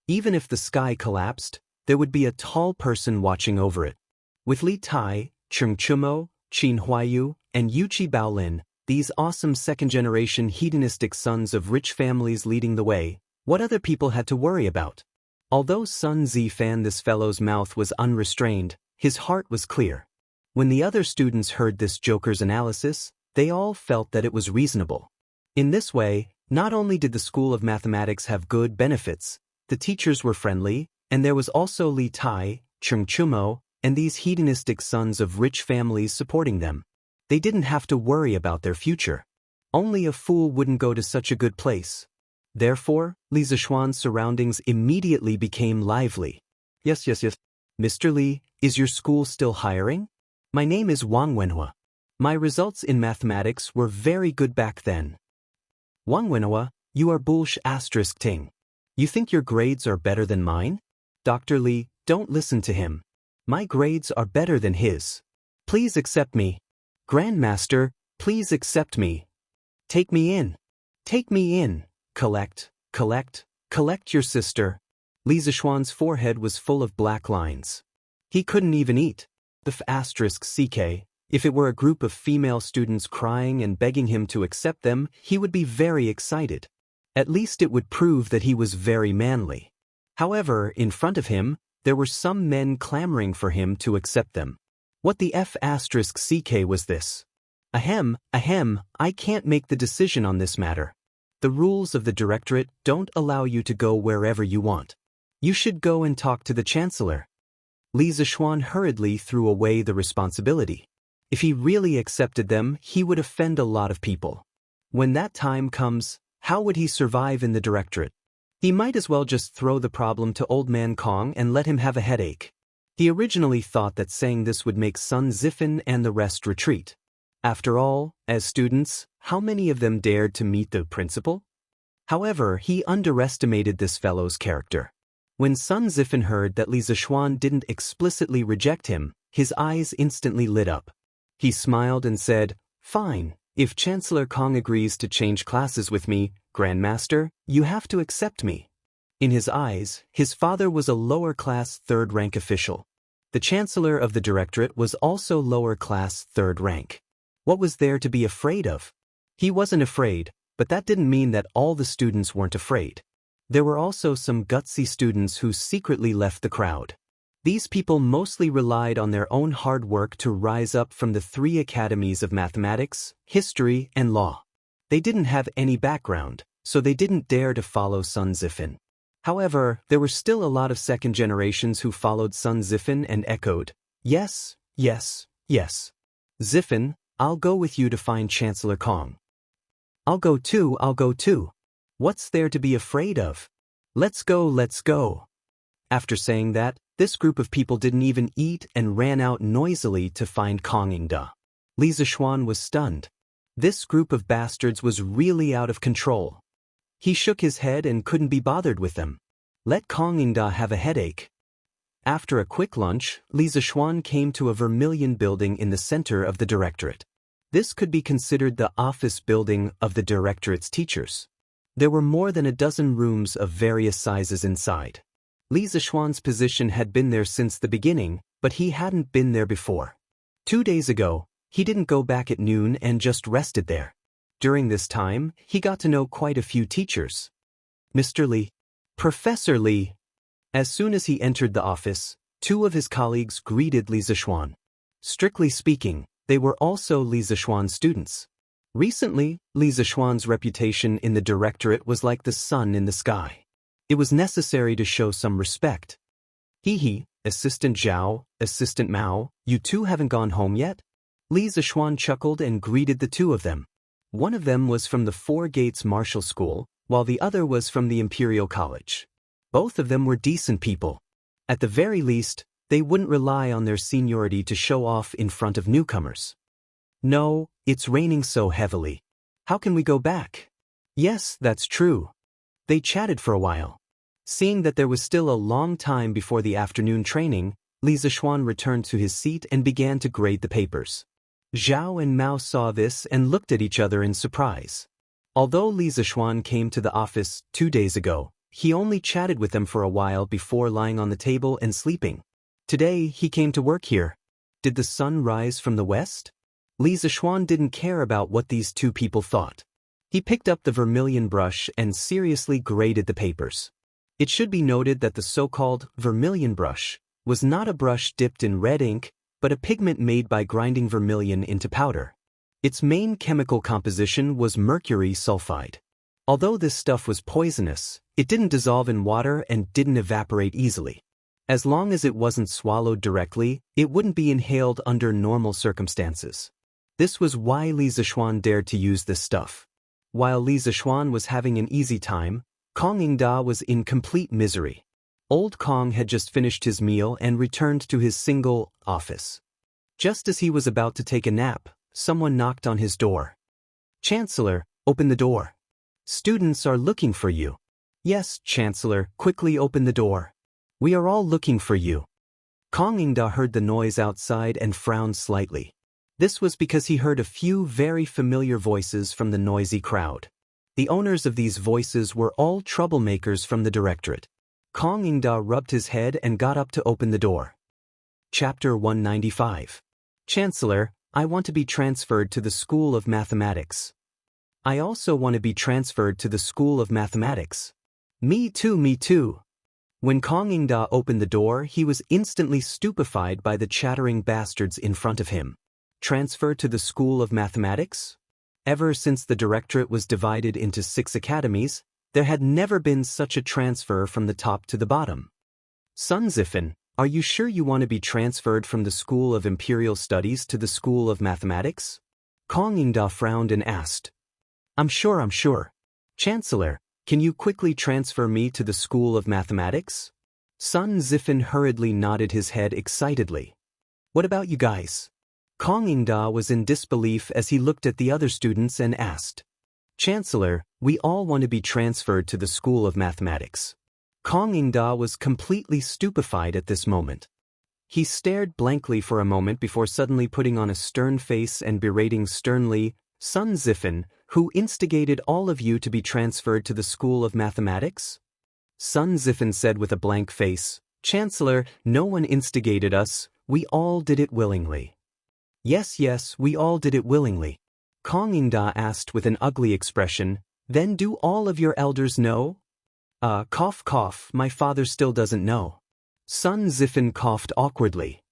A: Even if the sky collapsed, there would be a tall person watching over it. With Li Tai, Chung Chumo, Qin Huayu, and Yuqi Baolin, these awesome second-generation hedonistic sons of rich families leading the way, what other people had to worry about? Although Sun Zifan this fellow's mouth was unrestrained, his heart was clear. When the other students heard this joker's analysis, they all felt that it was reasonable. In this way, not only did the School of Mathematics have good benefits, the teachers were friendly, and there was also Li Tai, Chung Chumo, and these hedonistic sons of rich families supporting them. They didn't have to worry about their future. Only a fool wouldn't go to such a good place. Therefore, Li Zishuan's surroundings immediately became lively. Yes. Mr. Li, is your school still hiring? My name is Wang Wenhua. My results in mathematics were very good back then. Wang Wenhua, you are ting. You think your grades are better than mine? Dr. Li, don't listen to him. My grades are better than his. Please accept me. Grandmaster, please accept me. Take me in. Take me in. Collect your sister. Li Zishuan's forehead was full of black lines. He couldn't even eat. The *ck, If it were a group of female students crying and begging him to accept them, he would be very excited. At least it would prove that he was very manly. However, in front of him, there were some men clamoring for him to accept them. What the F***ck was this? Ahem, I can't make the decision on this matter. The rules of the directorate don't allow you to go wherever you want. You should go and talk to the chancellor. Li Zishuan hurriedly threw away the responsibility. If he really accepted them, he would offend a lot of people. When that time comes, how would he survive in the directorate? He might as well just throw the problem to Old Man Kong and let him have a headache. He originally thought that saying this would make Sun Zifen and the rest retreat. After all, as students, how many of them dared to meet the principal? However, he underestimated this fellow's character. When Sun Zifen heard that Li Zishuan didn't explicitly reject him, his eyes instantly lit up. He smiled and said, "Fine, if Chancellor Kong agrees to change classes with me, Grandmaster, you have to accept me." In his eyes, his father was a lower-class third-rank official. The Chancellor of the Directorate was also lower-class third rank. What was there to be afraid of? He wasn't afraid, but that didn't mean that all the students weren't afraid. There were also some gutsy students who secretly left the crowd. These people mostly relied on their own hard work to rise up from the 3 academies of mathematics, history, and law. They didn't have any background, so they didn't dare to follow Sun Zifen. However, there were still a lot of second generations who followed Sun Zifen and echoed, "Yes, yes, yes. Zifen, I'll go with you to find Chancellor Kong." I'll go too. What's there to be afraid of? Let's go. After saying that, this group of people didn't even eat and ran out noisily to find Kong Ingda. Li Zishuan was stunned. This group of bastards was really out of control. He shook his head and couldn't be bothered with them. Let Kong Ingda have a headache. After a quick lunch, Li Zishuan came to a vermilion building in the center of the directorate. This could be considered the office building of the directorate's teachers. There were more than a dozen rooms of various sizes inside. Li Zishuan's position had been there since the beginning, but he hadn't been there before. 2 days ago, he didn't go back at noon and just rested there. During this time, he got to know quite a few teachers. Mr. Li. Professor Li. As soon as he entered the office, 2 of his colleagues greeted Li Zishuan. Strictly speaking, they were also Li Zishuan's students. Recently, Li Zishuan's reputation in the directorate was like the sun in the sky. It was necessary to show some respect. "Hee, Assistant Zhao, Assistant Mao, you 2 haven't gone home yet?" Li Zishuan chuckled and greeted the 2 of them. One of them was from the Four Gates Martial School, while the other was from the Imperial College. Both of them were decent people. At the very least, they wouldn't rely on their seniority to show off in front of newcomers. "No, it's raining so heavily. How can we go back?" "Yes, that's true." They chatted for a while. Seeing that there was still a long time before the afternoon training, Li Zishuan returned to his seat and began to grade the papers. Zhao and Mao saw this and looked at each other in surprise. Although Li Zishuan came to the office 2 days ago, he only chatted with them for a while before lying on the table and sleeping. Today, he came to work here. Did the sun rise from the west? Li Zishuan didn't care about what these 2 people thought. He picked up the vermilion brush and seriously graded the papers. It should be noted that the so-called vermilion brush was not a brush dipped in red ink, but a pigment made by grinding vermilion into powder. Its main chemical composition was mercury sulfide. Although this stuff was poisonous, it didn't dissolve in water and didn't evaporate easily. As long as it wasn't swallowed directly, it wouldn't be inhaled under normal circumstances. This was why Li Zishuan dared to use this stuff. While Li Zishuan was having an easy time, Kong Ingda was in complete misery. Old Kong had just finished his meal and returned to his single office. Just as he was about to take a nap, someone knocked on his door. "Chancellor, open the door. Students are looking for you." "Yes, Chancellor, quickly open the door. We are all looking for you." Kong Ingda heard the noise outside and frowned slightly. This was because he heard a few very familiar voices from the noisy crowd. The owners of these voices were all troublemakers from the directorate. Kong Ingda rubbed his head and got up to open the door. Chapter 195. "Chancellor, I want to be transferred to the School of Mathematics. I also want to be transferred to the School of Mathematics. Me too, me too. When Kong Ingda opened the door, he was instantly stupefied by the chattering bastards in front of him. Transfer to the School of Mathematics? Ever since the directorate was divided into 6 academies, there had never been such a transfer from the top to the bottom. Sun Zifen, are you sure you want to be transferred from the School of Imperial Studies to the School of Mathematics? Kong Ingda frowned and asked. I'm sure. Chancellor, can you quickly transfer me to the School of Mathematics? Sun Zifen hurriedly nodded his head excitedly. What about you guys? Kong Ingda was in disbelief as he looked at the other students and asked. Chancellor, we all want to be transferred to the School of Mathematics. Kong Ingda was completely stupefied at this moment. He stared blankly for a moment before suddenly putting on a stern face and berating sternly, Sun Zifen, who instigated all of you to be transferred to the School of Mathematics? Sun Zifen said with a blank face, Chancellor, no one instigated us, we all did it willingly. Yes, we all did it willingly. Kong Ingda asked with an ugly expression, then do all of your elders know? Cough, my father still doesn't know. Sun Zifen coughed awkwardly.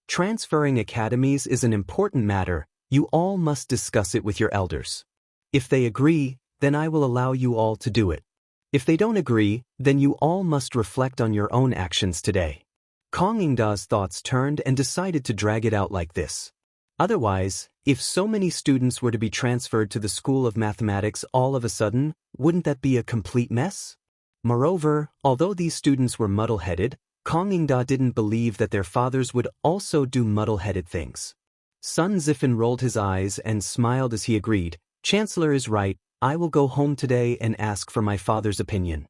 A: Transferring academies is an important matter, you all must discuss it with your elders. If they agree, then I will allow you all to do it. If they don't agree, then you all must reflect on your own actions today. Kong Ingda's thoughts turned and decided to drag it out like this. Otherwise, if so many students were to be transferred to the School of Mathematics all of a sudden, wouldn't that be a complete mess? Moreover, although these students were muddle-headed, Kong Ingda didn't believe that their fathers would also do muddle-headed things. Sun Zifen rolled his eyes and smiled as he agreed, Chancellor is right, I will go home today and ask for my father's opinion.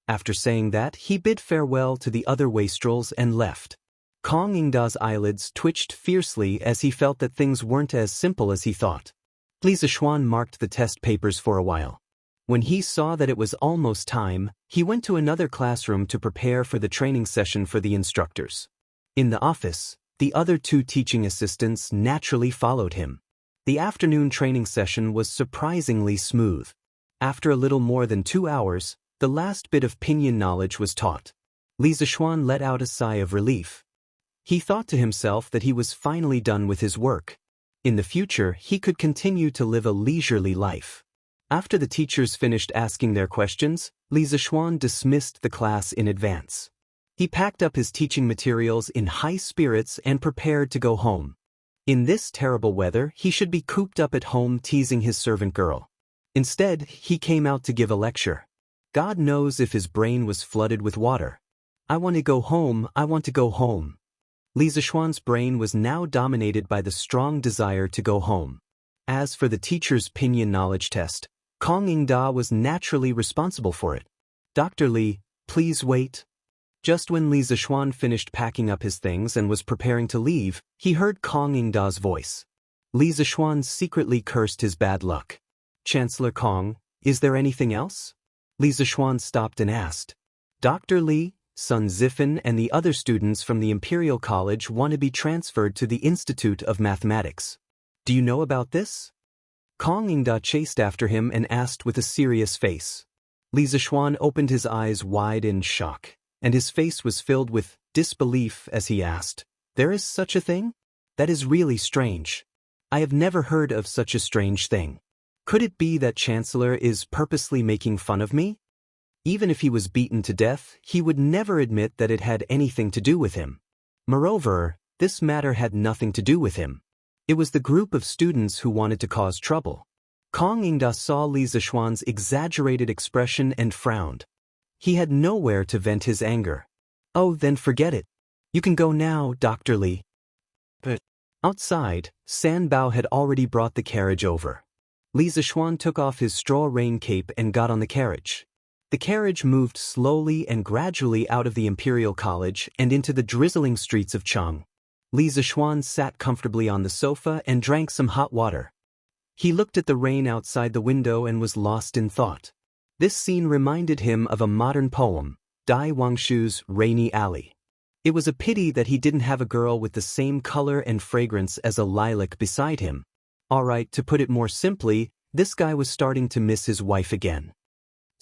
A: After saying that, he bid farewell to the other wastrels and left. Kong Ingda's eyelids twitched fiercely as he felt that things weren't as simple as he thought. Li Zishuan marked the test papers for a while. When he saw that it was almost time, he went to another classroom to prepare for the training session for the instructors. In the office, the other 2 teaching assistants naturally followed him. The afternoon training session was surprisingly smooth. After a little more than 2 hours, the last bit of pinyin knowledge was taught. Li Zishuan let out a sigh of relief. He thought to himself that he was finally done with his work. In the future, he could continue to live a leisurely life. After the teachers finished asking their questions, Li Zishuan dismissed the class in advance. He packed up his teaching materials in high spirits and prepared to go home. In this terrible weather, he should be cooped up at home teasing his servant girl. Instead, he came out to give a lecture. God knows if his brain was flooded with water. I want to go home. Li Zishuan's brain was now dominated by the strong desire to go home. As for the teacher's pinyin knowledge test, Kong Ingda was naturally responsible for it. Dr. Li, please wait. Just when Li Zishuan finished packing up his things and was preparing to leave, he heard Kong Ingda's voice. Li Zishuan secretly cursed his bad luck. Chancellor Kong, is there anything else? Li Zishuan stopped and asked. Dr. Li, Sun Zifen and the other students from the Imperial College want to be transferred to the Institute of Mathematics. Do you know about this? Kong Ingda chased after him and asked with a serious face. Li Zishuan opened his eyes wide in shock, and his face was filled with disbelief as he asked, There is such a thing? That is really strange. I have never heard of such a strange thing. Could it be that Chancellor is purposely making fun of me? Even if he was beaten to death, he would never admit that it had anything to do with him. Moreover, this matter had nothing to do with him. It was the group of students who wanted to cause trouble. Kong Ingda saw Li Zishuan's exaggerated expression and frowned. He had nowhere to vent his anger. Oh, then forget it. You can go now, Dr. Li. But outside, San Bao had already brought the carriage over. Li Zishuan took off his straw rain cape and got on the carriage. The carriage moved slowly and gradually out of the Imperial College and into the drizzling streets of Cheng. Li Zishuan sat comfortably on the sofa and drank some hot water. He looked at the rain outside the window and was lost in thought. This scene reminded him of a modern poem, Dai Wangshu's Rainy Alley. It was a pity that he didn't have a girl with the same color and fragrance as a lilac beside him. Alright, to put it more simply, this guy was starting to miss his wife again.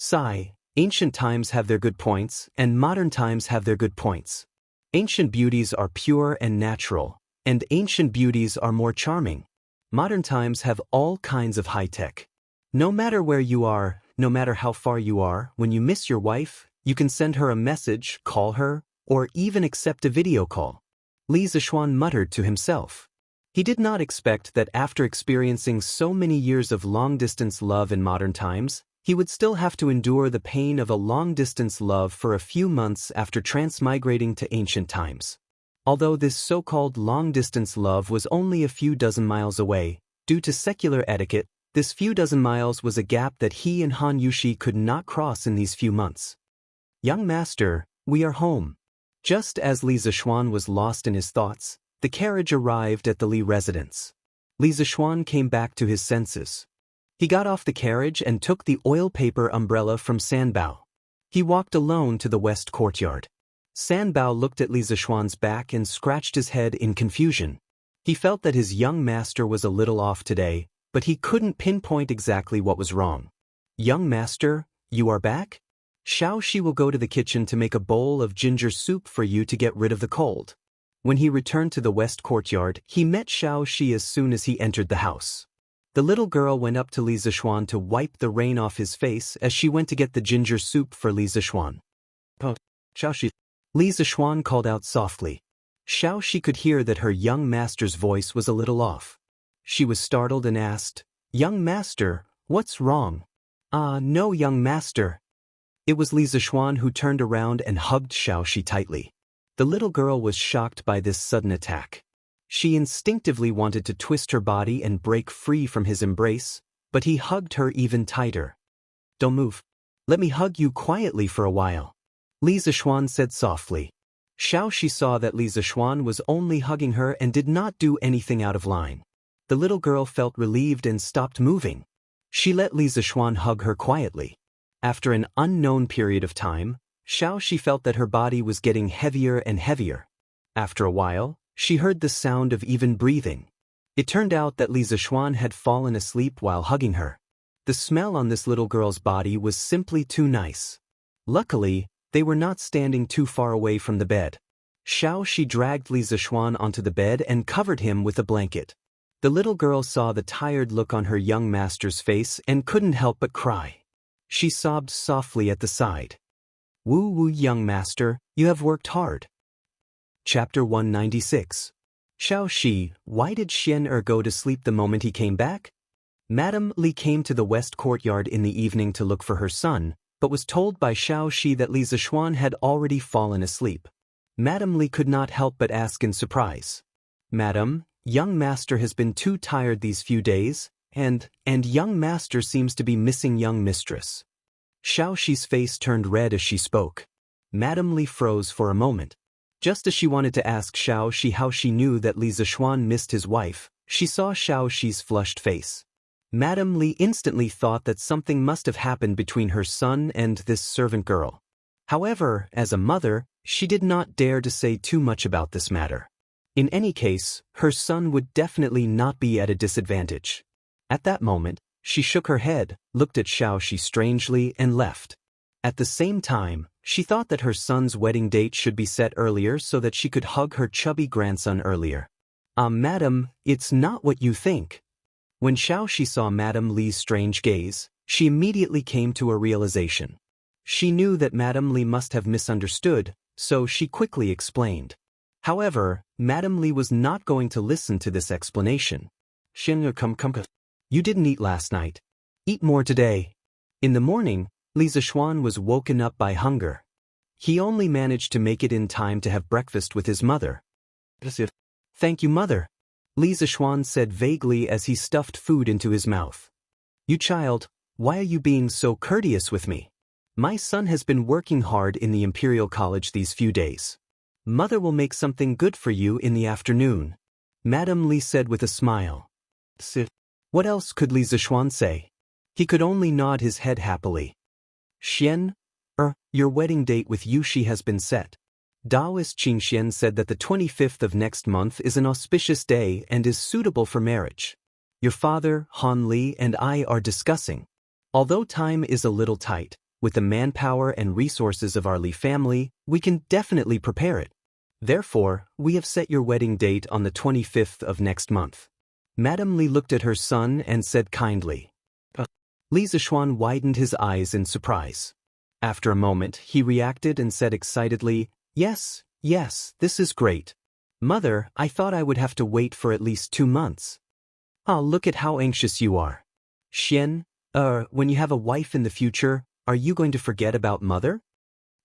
A: Sigh, ancient times have their good points, and modern times have their good points. Ancient beauties are pure and natural, and ancient beauties are more charming. Modern times have all kinds of high-tech. No matter where you are, no matter how far you are, when you miss your wife, you can send her a message, call her, or even accept a video call. Li Zishuan muttered to himself. He did not expect that after experiencing so many years of long-distance love in modern times, he would still have to endure the pain of a long-distance love for a few months after transmigrating to ancient times. Although this so-called long-distance love was only a few dozen miles away, due to secular etiquette, this few dozen miles was a gap that he and Han Yushi could not cross in these few months. Young master, we are home. Just as Li Zishuan was lost in his thoughts, the carriage arrived at the Li residence. Li Zishuan came back to his senses. He got off the carriage and took the oil paper umbrella from Sanbao. He walked alone to the west courtyard. Sanbao looked at Li Zishuan's back and scratched his head in confusion. He felt that his young master was a little off today, but he couldn't pinpoint exactly what was wrong. Young master, you are back? Xiao Shi will go to the kitchen to make a bowl of ginger soup for you to get rid of the cold. When he returned to the west courtyard, he met Xiao Shi as soon as he entered the house. The little girl went up to Li Zishuan to wipe the rain off his face as she went to get the ginger soup for Li Zishuan. Oh, Xiao Shi. Li Zishuan called out softly. Xiao Shi could hear that her young master's voice was a little off. She was startled and asked, "Young master, what's wrong?" No young master." It was Li Zishuan who turned around and hugged Xiao Shi tightly. The little girl was shocked by this sudden attack. She instinctively wanted to twist her body and break free from his embrace, but he hugged her even tighter. "Don't move. Let me hug you quietly for a while," Li Zishuan said softly. Xiao Shi saw that Li Zishuan was only hugging her and did not do anything out of line. The little girl felt relieved and stopped moving. She let Li Zishuan hug her quietly. After an unknown period of time, Xiao Shi felt that her body was getting heavier and heavier. After a while, she heard the sound of even breathing. It turned out that Li Zishuan had fallen asleep while hugging her. The smell on this little girl's body was simply too nice. Luckily, they were not standing too far away from the bed. Xiao Shi dragged Li Zishuan onto the bed and covered him with a blanket. The little girl saw the tired look on her young master's face and couldn't help but cry. She sobbed softly at the side. "Woo woo, young master, you have worked hard." Chapter 196. Xiao Shi, why did Xian go to sleep the moment he came back? Madame Li came to the west courtyard in the evening to look for her son, but was told by Xiao Shi that Li Zishuan had already fallen asleep. Madame Li could not help but ask in surprise. "Madam, young master has been too tired these few days, and young master seems to be missing young mistress." Xiao Shi's face turned red as she spoke. Madame Li froze for a moment. Just as she wanted to ask Xiao Shi how she knew that Li Zishuan missed his wife, she saw Xiao Shi's flushed face. Madame Li instantly thought that something must have happened between her son and this servant girl. However, as a mother, she did not dare to say too much about this matter. In any case, her son would definitely not be at a disadvantage. At that moment, she shook her head, looked at Xiao Shi strangely, and left. At the same time, she thought that her son's wedding date should be set earlier so that she could hug her chubby grandson earlier. Madam, it's not what you think." When Xiao Shi saw Madame Li's strange gaze, she immediately came to a realization. She knew that Madame Li must have misunderstood, so she quickly explained. However, Madame Li was not going to listen to this explanation. "Xin, come. You didn't eat last night. Eat more today." In the morning, Li Zishuan was woken up by hunger. He only managed to make it in time to have breakfast with his mother. "Thank you, mother," Li Zishuan said vaguely as he stuffed food into his mouth. "You child, why are you being so courteous with me? My son has been working hard in the Imperial College these few days. Mother will make something good for you in the afternoon," Madame Li said with a smile. What else could Li Zishuan say? He could only nod his head happily. "Xian, your wedding date with Yushi has been set. Taoist Qingxian said that the 25th of next month is an auspicious day and is suitable for marriage. Your father, Han Li, and I are discussing. Although time is a little tight, with the manpower and resources of our Li family, we can definitely prepare it. Therefore, we have set your wedding date on the 25th of next month. Madame Li looked at her son and said kindly. Li Zishuan widened his eyes in surprise. After a moment, he reacted and said excitedly, Yes, this is great. Mother, I thought I would have to wait for at least 2 months. Ah, look at how anxious you are. Xian, when you have a wife in the future, are you going to forget about mother?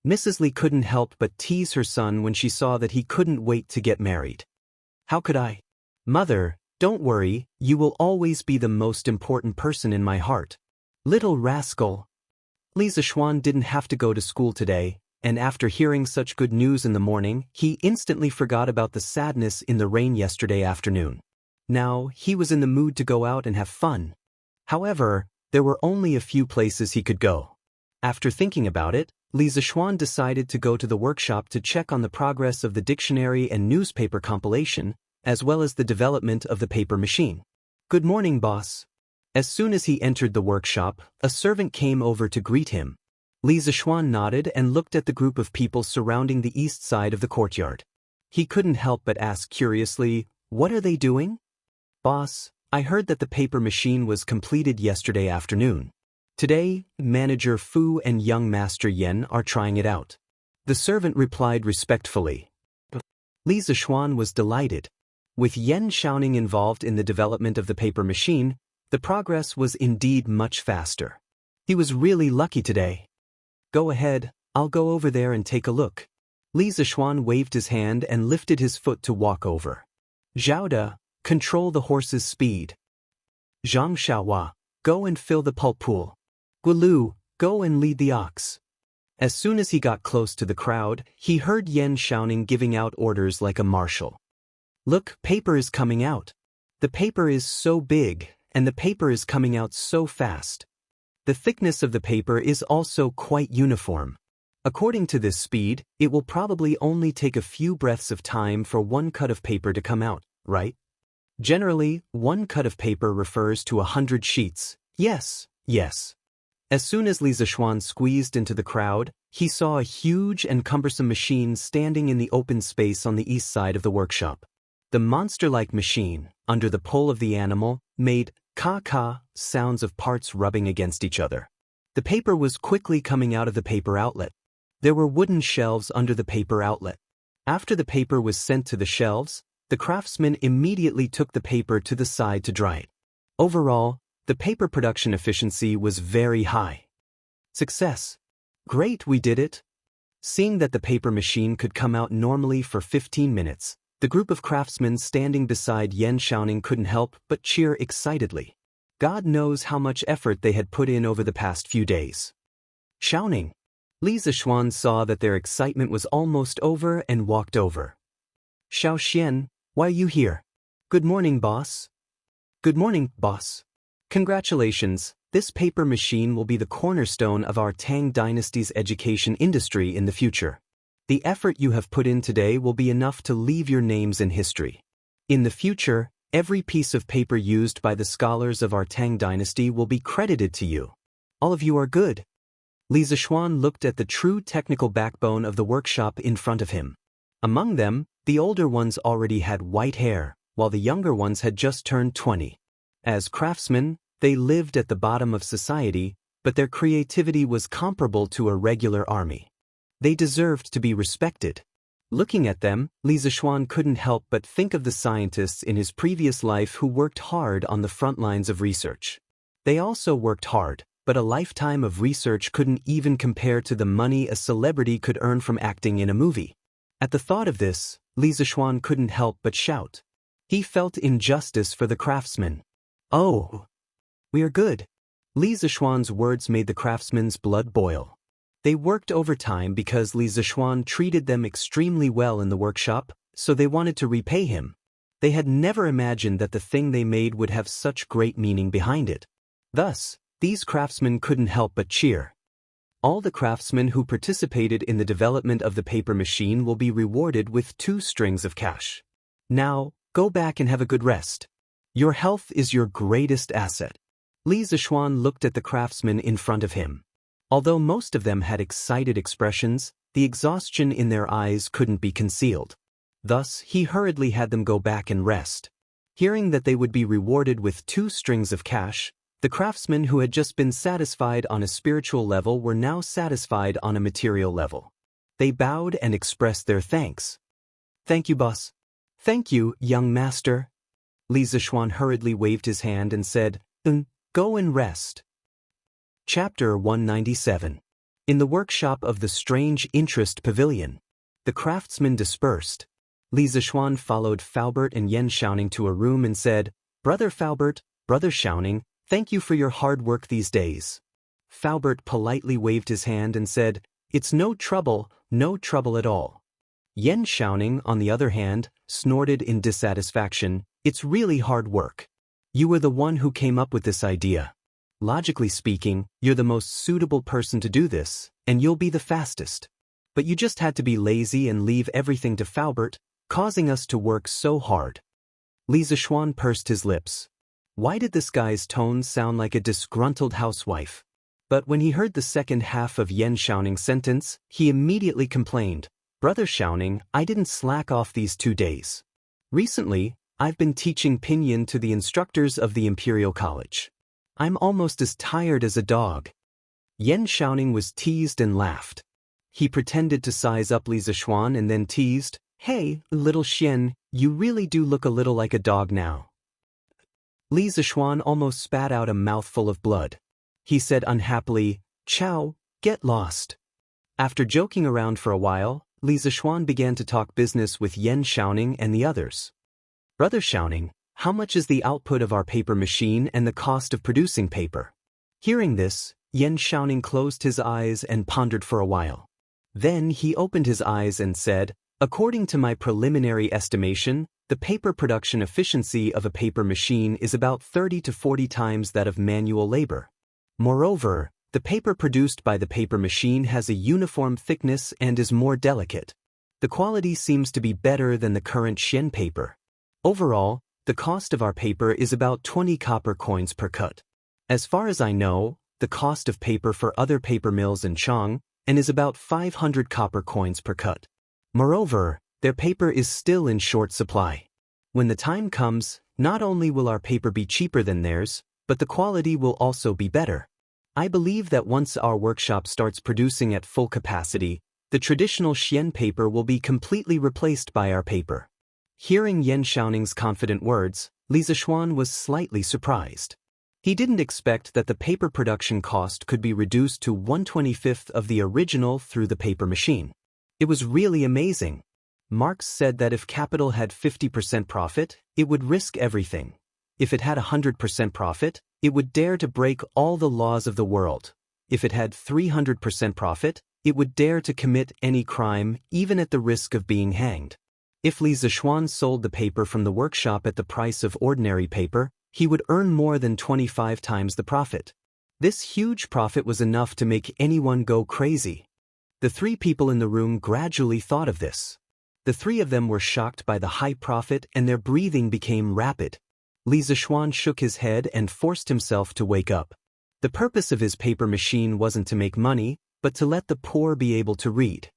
A: Mrs. Li couldn't help but tease her son when she saw that he couldn't wait to get married. How could I? Mother, don't worry, you will always be the most important person in my heart. Little rascal. Li Zishuan didn't have to go to school today, and after hearing such good news in the morning, he instantly forgot about the sadness in the rain yesterday afternoon. Now, he was in the mood to go out and have fun. However, there were only a few places he could go. After thinking about it, Li Zishuan decided to go to the workshop to check on the progress of the dictionary and newspaper compilation, as well as the development of the paper machine. Good morning, boss. As soon as he entered the workshop, a servant came over to greet him. Li Zishuan nodded and looked at the group of people surrounding the east side of the courtyard. He couldn't help but ask curiously, What are they doing? Boss, I heard that the paper machine was completed yesterday afternoon. Today, Manager Fu and young Master Yen are trying it out. The servant replied respectfully. Li Zishuan was delighted. With Yen Xiaoning involved in the development of the paper machine, the progress was indeed much faster. He was really lucky today. Go ahead, I'll go over there and take a look. Li Zishuan waved his hand and lifted his foot to walk over. Zhaoda, control the horse's speed. Zhang Xiaohua, go and fill the pulp pool. Guolu, go and lead the ox. As soon as he got close to the crowd, he heard Yen Xiaoning giving out orders like a marshal. Look, paper is coming out. The paper is so big, and the paper is coming out so fast. The thickness of the paper is also quite uniform. According to this speed, it will probably only take a few breaths of time for one cut of paper to come out, right? Generally, one cut of paper refers to 100 sheets. Yes. As soon as Li Zishuan squeezed into the crowd, he saw a huge and cumbersome machine standing in the open space on the east side of the workshop. The monster-like machine, under the pull of the animal, made ka-ka sounds of parts rubbing against each other. The paper was quickly coming out of the paper outlet. There were wooden shelves under the paper outlet. After the paper was sent to the shelves, the craftsman immediately took the paper to the side to dry it. Overall, the paper production efficiency was very high. Success. Great, we did it. Seeing that the paper machine could come out normally for 15 minutes, the group of craftsmen standing beside Yen Xiaoning couldn't help but cheer excitedly. God knows how much effort they had put in over the past few days. Xiaoning. Li Zishuan saw that their excitement was almost over and walked over. Xiao Xian, why are you here? Good morning, boss. Good morning, boss. Congratulations, this paper machine will be the cornerstone of our Tang dynasty's education industry in the future. The effort you have put in today will be enough to leave your names in history. In the future, every piece of paper used by the scholars of our Tang dynasty will be credited to you. All of you are good. Li Zishuan looked at the true technical backbone of the workshop in front of him. Among them, the older ones already had white hair, while the younger ones had just turned 20. As craftsmen, they lived at the bottom of society, but their creativity was comparable to a regular army. They deserved to be respected. Looking at them, Li Zishuan couldn't help but think of the scientists in his previous life who worked hard on the front lines of research. They also worked hard, but a lifetime of research couldn't even compare to the money a celebrity could earn from acting in a movie. At the thought of this, Li Zishuan couldn't help but shout. He felt injustice for the craftsmen. Oh, we are good. Li Zishuan's words made the craftsmen's blood boil. They worked overtime because Li Zishuan treated them extremely well in the workshop, so they wanted to repay him. They had never imagined that the thing they made would have such great meaning behind it. Thus, these craftsmen couldn't help but cheer. All the craftsmen who participated in the development of the paper machine will be rewarded with 2 strings of cash. Now, go back and have a good rest. Your health is your greatest asset. Li Zishuan looked at the craftsmen in front of him. Although most of them had excited expressions, the exhaustion in their eyes couldn't be concealed. Thus, he hurriedly had them go back and rest. Hearing that they would be rewarded with 2 strings of cash, the craftsmen who had just been satisfied on a spiritual level were now satisfied on a material level. They bowed and expressed their thanks. Thank you, boss. Thank you, young master. Li Zishuan hurriedly waved his hand and said, Go and rest. Chapter 197. In the workshop of the Strange Interest Pavilion, the craftsmen dispersed. Li Zishuan followed Faubert and Yen Xiaoning to a room and said, Brother Faubert, Brother Xiaoning, thank you for your hard work these days. Faubert politely waved his hand and said, It's no trouble at all. Yen Xiaoning, on the other hand, snorted in dissatisfaction, It's really hard work. You were the one who came up with this idea. Logically speaking, you're the most suitable person to do this, and you'll be the fastest. But you just had to be lazy and leave everything to Faubert, causing us to work so hard. Li Zishuan pursed his lips. Why did this guy's tone sound like a disgruntled housewife? But when he heard the second half of Yen Xiaoning's sentence, he immediately complained, Brother Xiaoning, I didn't slack off these 2 days. Recently, I've been teaching pinyin to the instructors of the Imperial College. I'm almost as tired as a dog. Yen Xiaoning was teased and laughed. He pretended to size up Li Zishuan and then teased, Hey, little Xian, you really do look a little like a dog now. Li Zishuan almost spat out a mouthful of blood. He said unhappily, Chow, get lost. After joking around for a while, Li Zishuan began to talk business with Yen Xiaoning and the others. Brother Xiaoning, how much is the output of our paper machine and the cost of producing paper? Hearing this, Yen Xiaoning closed his eyes and pondered for a while. Then he opened his eyes and said, According to my preliminary estimation, the paper production efficiency of a paper machine is about 30 to 40 times that of manual labor. Moreover, the paper produced by the paper machine has a uniform thickness and is more delicate. The quality seems to be better than the current Xian paper. Overall, the cost of our paper is about 20 copper coins per cut. As far as I know, the cost of paper for other paper mills in Chang is about 500 copper coins per cut. Moreover, their paper is still in short supply. When the time comes, not only will our paper be cheaper than theirs, but the quality will also be better. I believe that once our workshop starts producing at full capacity, the traditional Xian paper will be completely replaced by our paper. Hearing Yen Xiaoning's confident words, Li Zishuan was slightly surprised. He didn't expect that the paper production cost could be reduced to 1/25 of the original through the paper machine. It was really amazing. Marx said that if capital had 50% profit, it would risk everything. If it had 100% profit, it would dare to break all the laws of the world. If it had 300% profit, it would dare to commit any crime, even at the risk of being hanged. If Li Zishuan sold the paper from the workshop at the price of ordinary paper, he would earn more than 25 times the profit. This huge profit was enough to make anyone go crazy. The 3 people in the room gradually thought of this. The 3 of them were shocked by the high profit and their breathing became rapid. Li Zishuan shook his head and forced himself to wake up. The purpose of his paper machine wasn't to make money, but to let the poor be able to read.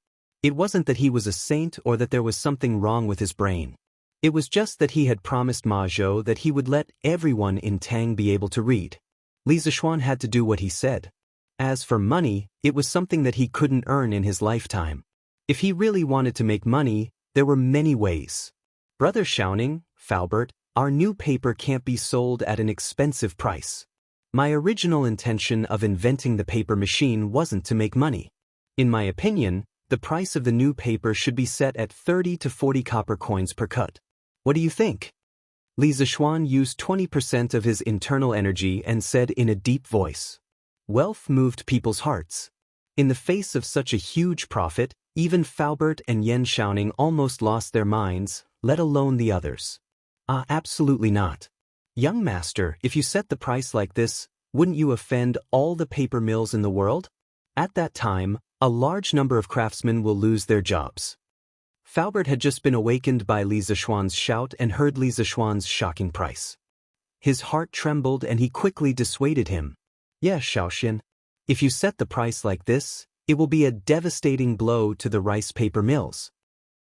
A: It wasn't that he was a saint or that there was something wrong with his brain. It was just that he had promised Ma Zhou that he would let everyone in Tang be able to read. Li Zishuan had to do what he said. As for money, it was something that he couldn't earn in his lifetime. If he really wanted to make money, there were many ways. Brother Xiaoning, Faubert, our new paper can't be sold at an expensive price. My original intention of inventing the paper machine wasn't to make money. In my opinion, the price of the new paper should be set at 30 to 40 copper coins per cut. What do you think? Li Zishuan used 20% of his internal energy and said in a deep voice. Wealth moved people's hearts. In the face of such a huge profit, even Faubert and Yen Xiaoning almost lost their minds, let alone the others. Absolutely not. Young master, if you set the price like this, wouldn't you offend all the paper mills in the world? At that time, a large number of craftsmen will lose their jobs. Faubert had just been awakened by Li Zishuan's shout and heard Li Zishuan's shocking price. His heart trembled and he quickly dissuaded him. Yes, Shaoxian. If you set the price like this, it will be a devastating blow to the rice paper mills.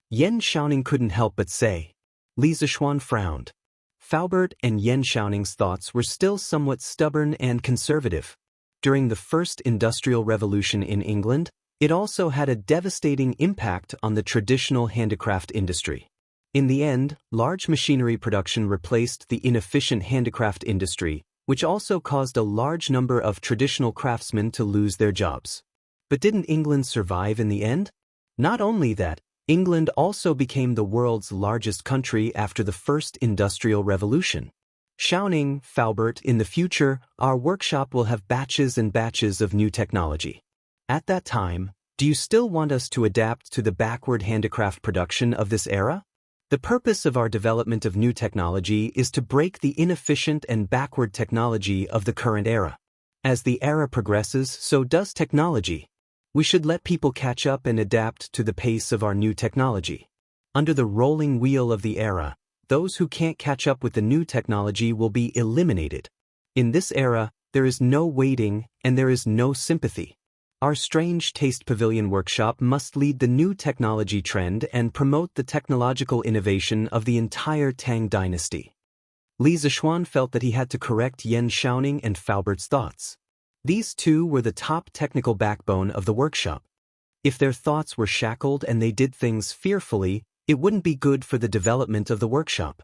A: Yan Shaoning couldn't help but say. Li Zishuan frowned. Faubert and Yan Shaoning's thoughts were still somewhat stubborn and conservative. During the First Industrial Revolution in England, it also had a devastating impact on the traditional handicraft industry. In the end, large machinery production replaced the inefficient handicraft industry, which also caused a large number of traditional craftsmen to lose their jobs. But didn't England survive in the end? Not only that, England also became the world's largest country after the First Industrial Revolution. Shaoning, Faubert, in the future, our workshop will have batches and batches of new technology. At that time, do you still want us to adapt to the backward handicraft production of this era? The purpose of our development of new technology is to break the inefficient and backward technology of the current era. As the era progresses, so does technology. We should let people catch up and adapt to the pace of our new technology. Under the rolling wheel of the era, those who can't catch up with the new technology will be eliminated. In this era, there is no waiting and there is no sympathy. Our Strange Taste Pavilion workshop must lead the new technology trend and promote the technological innovation of the entire Tang dynasty. Li Zishuan felt that he had to correct Yan Shaoning and Faubert's thoughts. These two were the top technical backbone of the workshop. If their thoughts were shackled and they did things fearfully, it wouldn't be good for the development of the workshop.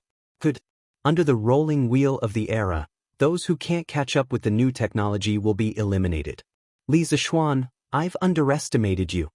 A: Under the rolling wheel of the era, those who can't catch up with the new technology will be eliminated. Li Zishuan, I've underestimated you.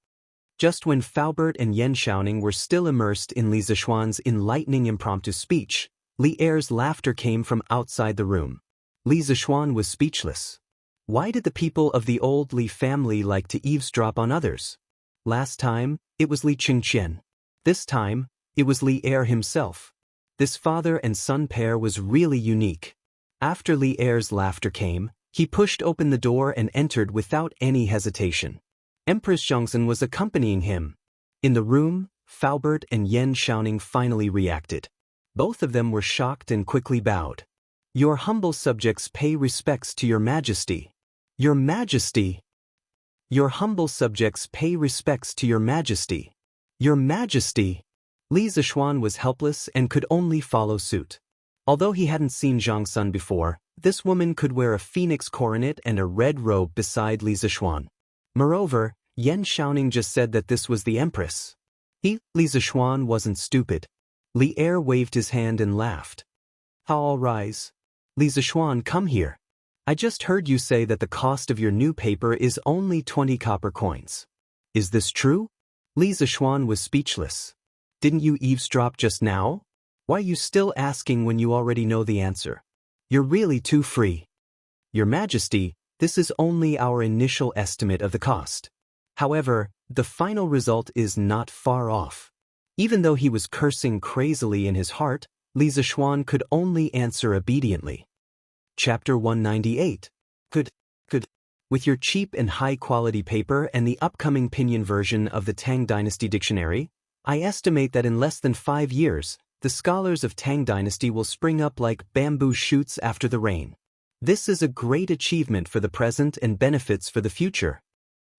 A: Just when Faubert and Yan Shaoning were still immersed in Li Zishuan's enlightening impromptu speech, Li Er's laughter came from outside the room. Li Zishuan was speechless. Why did the people of the old Li family like to eavesdrop on others? Last time, it was Li Qingqian. This time, it was Li Er himself. This father and son pair was really unique. After Li Er's laughter came, he pushed open the door and entered without any hesitation. Empress Zhongzhen was accompanying him. In the room, Faubert and Yan Shaoning finally reacted. Both of them were shocked and quickly bowed. Your humble subjects pay respects to your majesty. Your majesty. Your humble subjects pay respects to your majesty. Your majesty. Li Zishuan was helpless and could only follow suit. Although he hadn't seen Zhongzhen before, this woman could wear a phoenix coronet and a red robe beside Li Zishuan. Moreover, Yan Shaoning just said that this was the empress. Li Zishuan wasn't stupid. Li Er waved his hand and laughed. I'll rise. Li Zishuan, come here. I just heard you say that the cost of your new paper is only 20 copper coins. Is this true? Li Zishuan was speechless. Didn't you eavesdrop just now? Why are you still asking when you already know the answer? You're really too free. Your Majesty, this is only our initial estimate of the cost. However, the final result is not far off. Even though he was cursing crazily in his heart, Li Zishuan could only answer obediently. Chapter 198. With your cheap and high-quality paper and the upcoming pinyin version of the Tang Dynasty Dictionary, I estimate that in less than 5 years, the scholars of Tang Dynasty will spring up like bamboo shoots after the rain. This is a great achievement for the present and benefits for the future.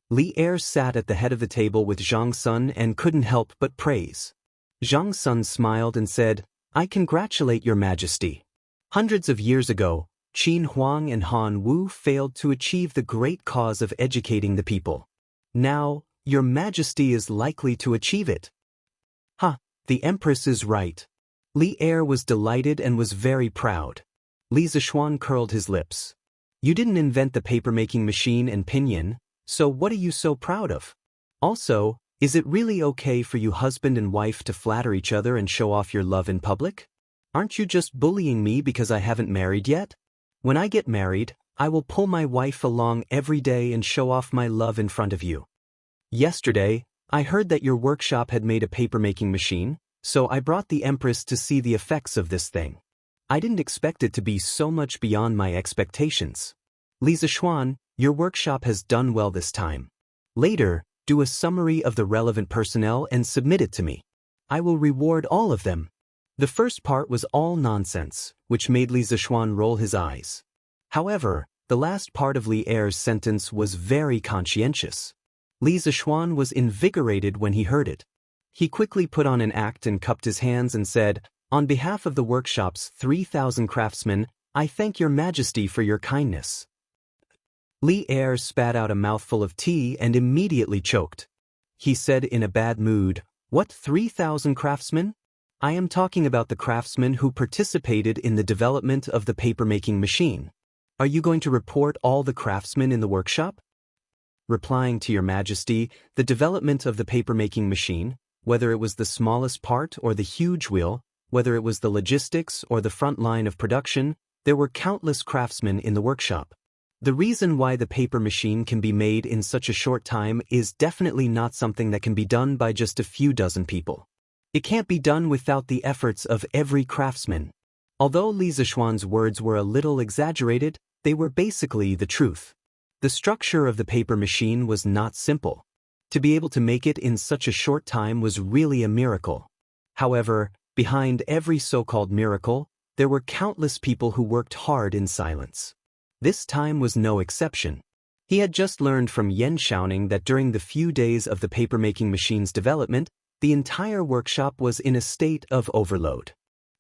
A: Li Er sat at the head of the table with Zhongzhen and couldn't help but praise. Zhongzhen smiled and said, I congratulate your majesty. Hundreds of years ago, Qin Huang and Han Wu failed to achieve the great cause of educating the people. Now, your majesty is likely to achieve it. The empress is right. Li Er was delighted and was very proud. Li Zishuan curled his lips. You didn't invent the paper-making machine and pinyin, so what are you so proud of? Also, is it really okay for you husband and wife to flatter each other and show off your love in public? Aren't you just bullying me because I haven't married yet? When I get married, I will pull my wife along every day and show off my love in front of you. Yesterday, I heard that your workshop had made a paper-making machine, so I brought the Empress to see the effects of this thing. I didn't expect it to be so much beyond my expectations. Li Zishuan, your workshop has done well this time. Later, do a summary of the relevant personnel and submit it to me. I will reward all of them. The first part was all nonsense, which made Li Zishuan roll his eyes. However, the last part of Li Er's sentence was very conscientious. Li Zishuan was invigorated when he heard it. He quickly put on an act and cupped his hands and said, "On behalf of the workshop's 3,000 craftsmen, I thank your majesty for your kindness." Li Er spat out a mouthful of tea and immediately choked. He said in a bad mood, "What 3,000 craftsmen? I am talking about the craftsmen who participated in the development of the paper-making machine. Are you going to report all the craftsmen in the workshop?" Replying to your majesty, the development of the paper-making machine, whether it was the smallest part or the huge wheel, whether it was the logistics or the front line of production, there were countless craftsmen in the workshop. The reason why the paper machine can be made in such a short time is definitely not something that can be done by just a few dozen people. It can't be done without the efforts of every craftsman. Although Li Zishuan's words were a little exaggerated, they were basically the truth. The structure of the paper machine was not simple. To be able to make it in such a short time was really a miracle. However, behind every so-called miracle, there were countless people who worked hard in silence. This time was no exception. He had just learned from Yan Shaoning that during the few days of the paper-making machine's development, the entire workshop was in a state of overload.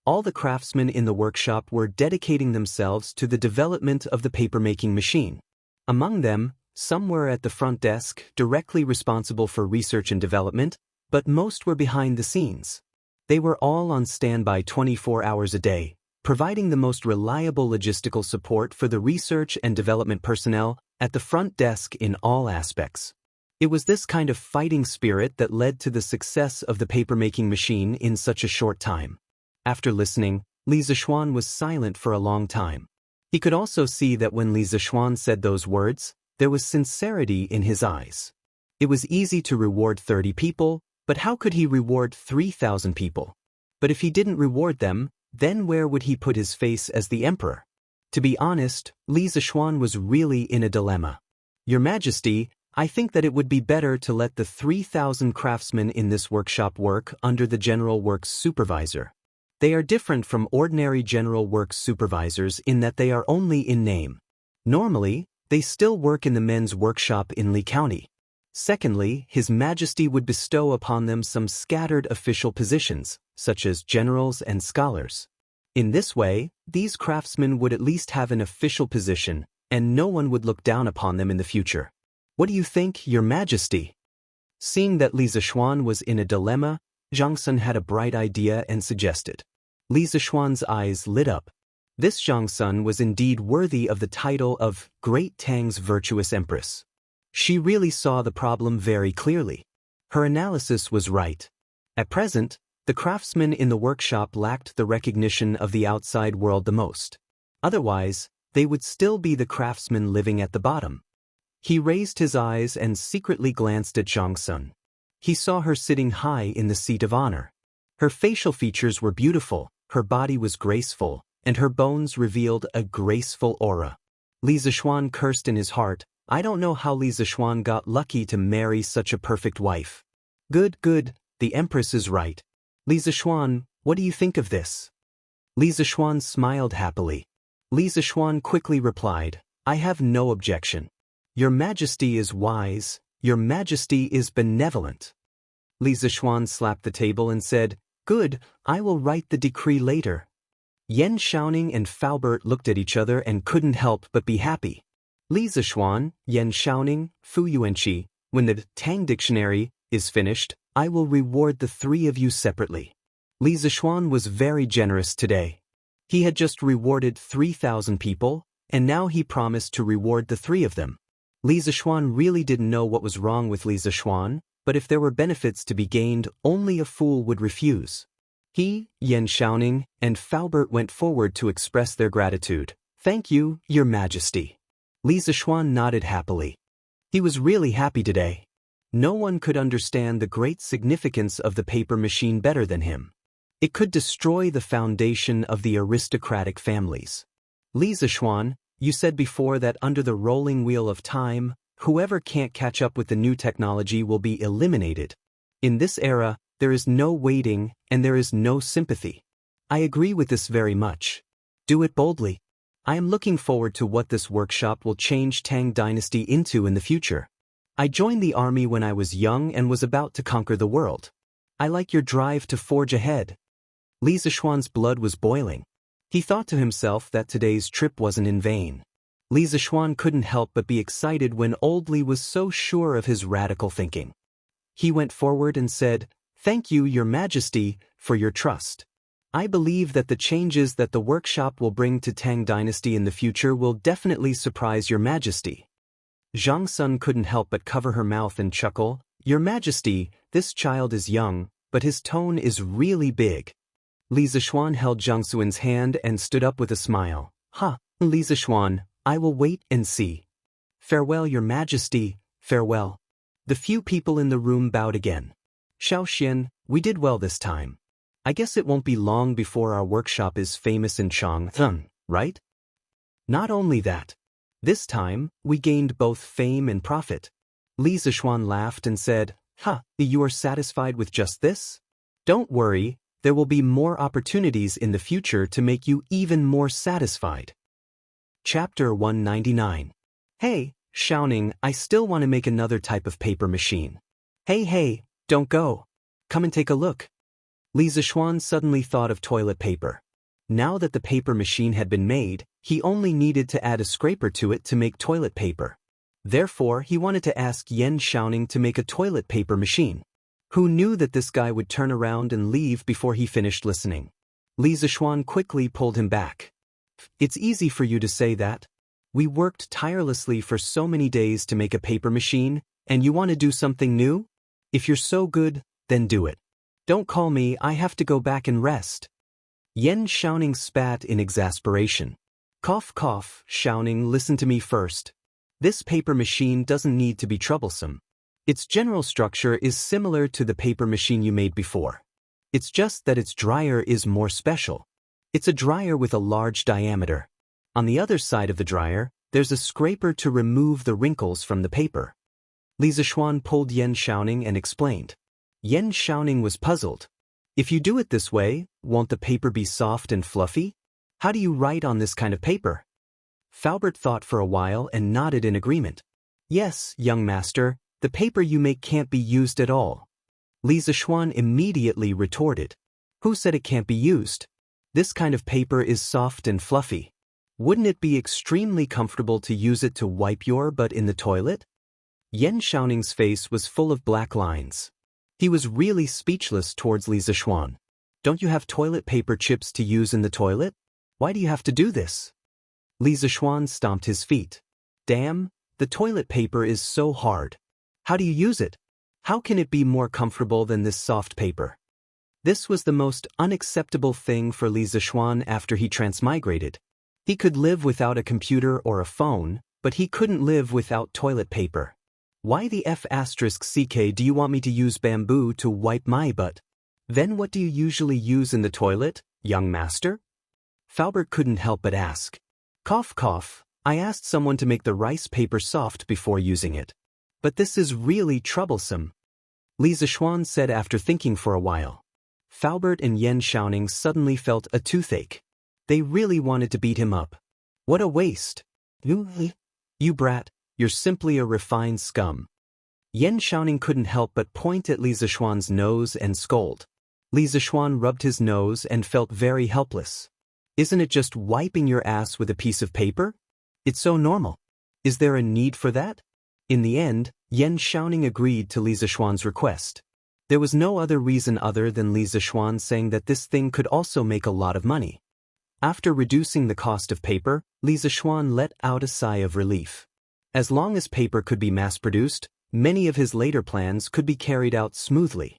A: All the craftsmen in the workshop were dedicating themselves to the development of the paper-making machine. Among them, some were at the front desk, directly responsible for research and development, but most were behind the scenes. They were all on standby 24 hours a day, providing the most reliable logistical support for the research and development personnel at the front desk in all aspects. It was this kind of fighting spirit that led to the success of the paper-making machine in such a short time. After listening, Li Zishuan was silent for a long time. He could also see that when Li Zishuan said those words, there was sincerity in his eyes. It was easy to reward 30 people, but how could he reward 3,000 people? But if he didn't reward them, then where would he put his face as the emperor? To be honest, Li Zishuan was really in a dilemma. "Your Majesty, I think that it would be better to let the 3,000 craftsmen in this workshop work under the General Works Supervisor. They are different from ordinary General Works Supervisors in that they are only in name. Normally, they still work in the men's workshop in Li County. Secondly, His Majesty would bestow upon them some scattered official positions, such as generals and scholars. In this way, these craftsmen would at least have an official position, and no one would look down upon them in the future. What do you think, Your Majesty?" Seeing that Li Zishuan was in a dilemma, Zhang Sun had a bright idea and suggested. Li Zishuan's eyes lit up. This Zhang Sun was indeed worthy of the title of Great Tang's Virtuous Empress. She really saw the problem very clearly. Her analysis was right. At present, the craftsmen in the workshop lacked the recognition of the outside world the most. Otherwise, they would still be the craftsmen living at the bottom. He raised his eyes and secretly glanced at Zhang Sun. He saw her sitting high in the seat of honor. Her facial features were beautiful, her body was graceful, and her bones revealed a graceful aura. Li Zishuan cursed in his heart, "I don't know how Li Zishuan got lucky to marry such a perfect wife." Good, the Empress is right. Li Zishuan, what do you think of this?" Li Zishuan smiled happily. Li Zishuan quickly replied, "I have no objection. Your Majesty is wise, Your Majesty is benevolent." Li Zishuan slapped the table and said, "Good, I will write the decree later." Yan Shaoning and Faubert looked at each other and couldn't help but be happy. Li Zishuan, Yan Shaoning, Fu Yuanqi, when the Tang Dictionary is finished, I will reward the three of you separately. Li Zishuan was very generous today. He had just rewarded 3,000 people, and now he promised to reward the three of them. Li Zishuan really didn't know what was wrong with Li Zishuan, but if there were benefits to be gained, only a fool would refuse. He, Yan Shaoning, and Faubert went forward to express their gratitude. "Thank you, Your Majesty." Li Zishuan nodded happily. He was really happy today. No one could understand the great significance of the paper machine better than him. It could destroy the foundation of the aristocratic families. Li Zishuan, you said before that under the rolling wheel of time, Whoever can't catch up with the new technology will be eliminated. In this era, there is no waiting and there is no sympathy. I agree with this very much. Do it boldly. I am looking forward to what this workshop will change Tang Dynasty into in the future. I joined the army when I was young and was about to conquer the world. I like your drive to forge ahead. Li Zishuan's blood was boiling. He thought to himself that today's trip wasn't in vain. Li Zishuan couldn't help but be excited when old Li was so sure of his radical thinking. He went forward and said, "Thank you, Your Majesty, for your trust. I believe that the changes that the workshop will bring to Tang Dynasty in the future will definitely surprise Your Majesty." Zhang Sun couldn't help but cover her mouth and chuckle. "Your Majesty, this child is young, but his tone is really big." Li Zishuan held Zhang Sun's hand and stood up with a smile. Li Zishuan, I will wait and see. Farewell, Your Majesty, farewell." The few people in the room bowed again. "Xiao Xian, we did well this time. I guess it won't be long before our workshop is famous in Chang'an, right?" Not only that. This time, we gained both fame and profit. Li Zishuan laughed and said, You are satisfied with just this? Don't worry, there will be more opportunities in the future to make you even more satisfied. Chapter 199. Hey, Xiaoning, I still want to make another type of paper machine. Hey, don't go. Come and take a look. Li Zishuan suddenly thought of toilet paper. Now that the paper machine had been made, he only needed to add a scraper to it to make toilet paper. Therefore, he wanted to ask Yan Xiaoning to make a toilet paper machine. Who knew that this guy would turn around and leave before he finished listening? Li Zishuan quickly pulled him back. It's easy for you to say that. We worked tirelessly for so many days to make a paper machine, and you want to do something new? If you're so good, then do it. Don't call me, I have to go back and rest. Yan Xiaoning spat in exasperation. Cough, Xiaoning, listen to me first. This paper machine doesn't need to be troublesome. Its general structure is similar to the paper machine you made before. It's just that its dryer is more special. It's a dryer with a large diameter. On the other side of the dryer, there's a scraper to remove the wrinkles from the paper. Li Zishuan pulled Yan Xiaoning and explained. Yan Xiaoning was puzzled. If you do it this way, won't the paper be soft and fluffy? How do you write on this kind of paper? Faubert thought for a while and nodded in agreement. Yes, young master, the paper you make can't be used at all. Li Zishuan immediately retorted. Who said it can't be used? This kind of paper is soft and fluffy. Wouldn't it be extremely comfortable to use it to wipe your butt in the toilet? Yan Xiaoning's face was full of black lines. He was really speechless towards Li Zishuan. Don't you have toilet paper chips to use in the toilet? Why do you have to do this? Li Zishuan stomped his feet. Damn, the toilet paper is so hard. How do you use it? How can it be more comfortable than this soft paper? This was the most unacceptable thing for Li Zishuan after he transmigrated. He could live without a computer or a phone, but he couldn't live without toilet paper. Why the F***ck do you want me to use bamboo to wipe my butt? Then what do you usually use in the toilet, young master? Faubert couldn't help but ask. Cough, I asked someone to make the rice paper soft before using it. But this is really troublesome. Li Zishuan said after thinking for a while. Faubert and Yan Xiaoning suddenly felt a toothache. They really wanted to beat him up. What a waste. You brat, you're simply a refined scum. Yan Xiaoning couldn't help but point at Li Zishuan's nose and scold. Li Zishuan rubbed his nose and felt very helpless. Isn't it just wiping your ass with a piece of paper? It's so normal. Is there a need for that? In the end, Yan Xiaoning agreed to Li Zishuan's request. There was no other reason other than Li Zishuan saying that this thing could also make a lot of money. After reducing the cost of paper, Li Zishuan let out a sigh of relief. As long as paper could be mass-produced, many of his later plans could be carried out smoothly.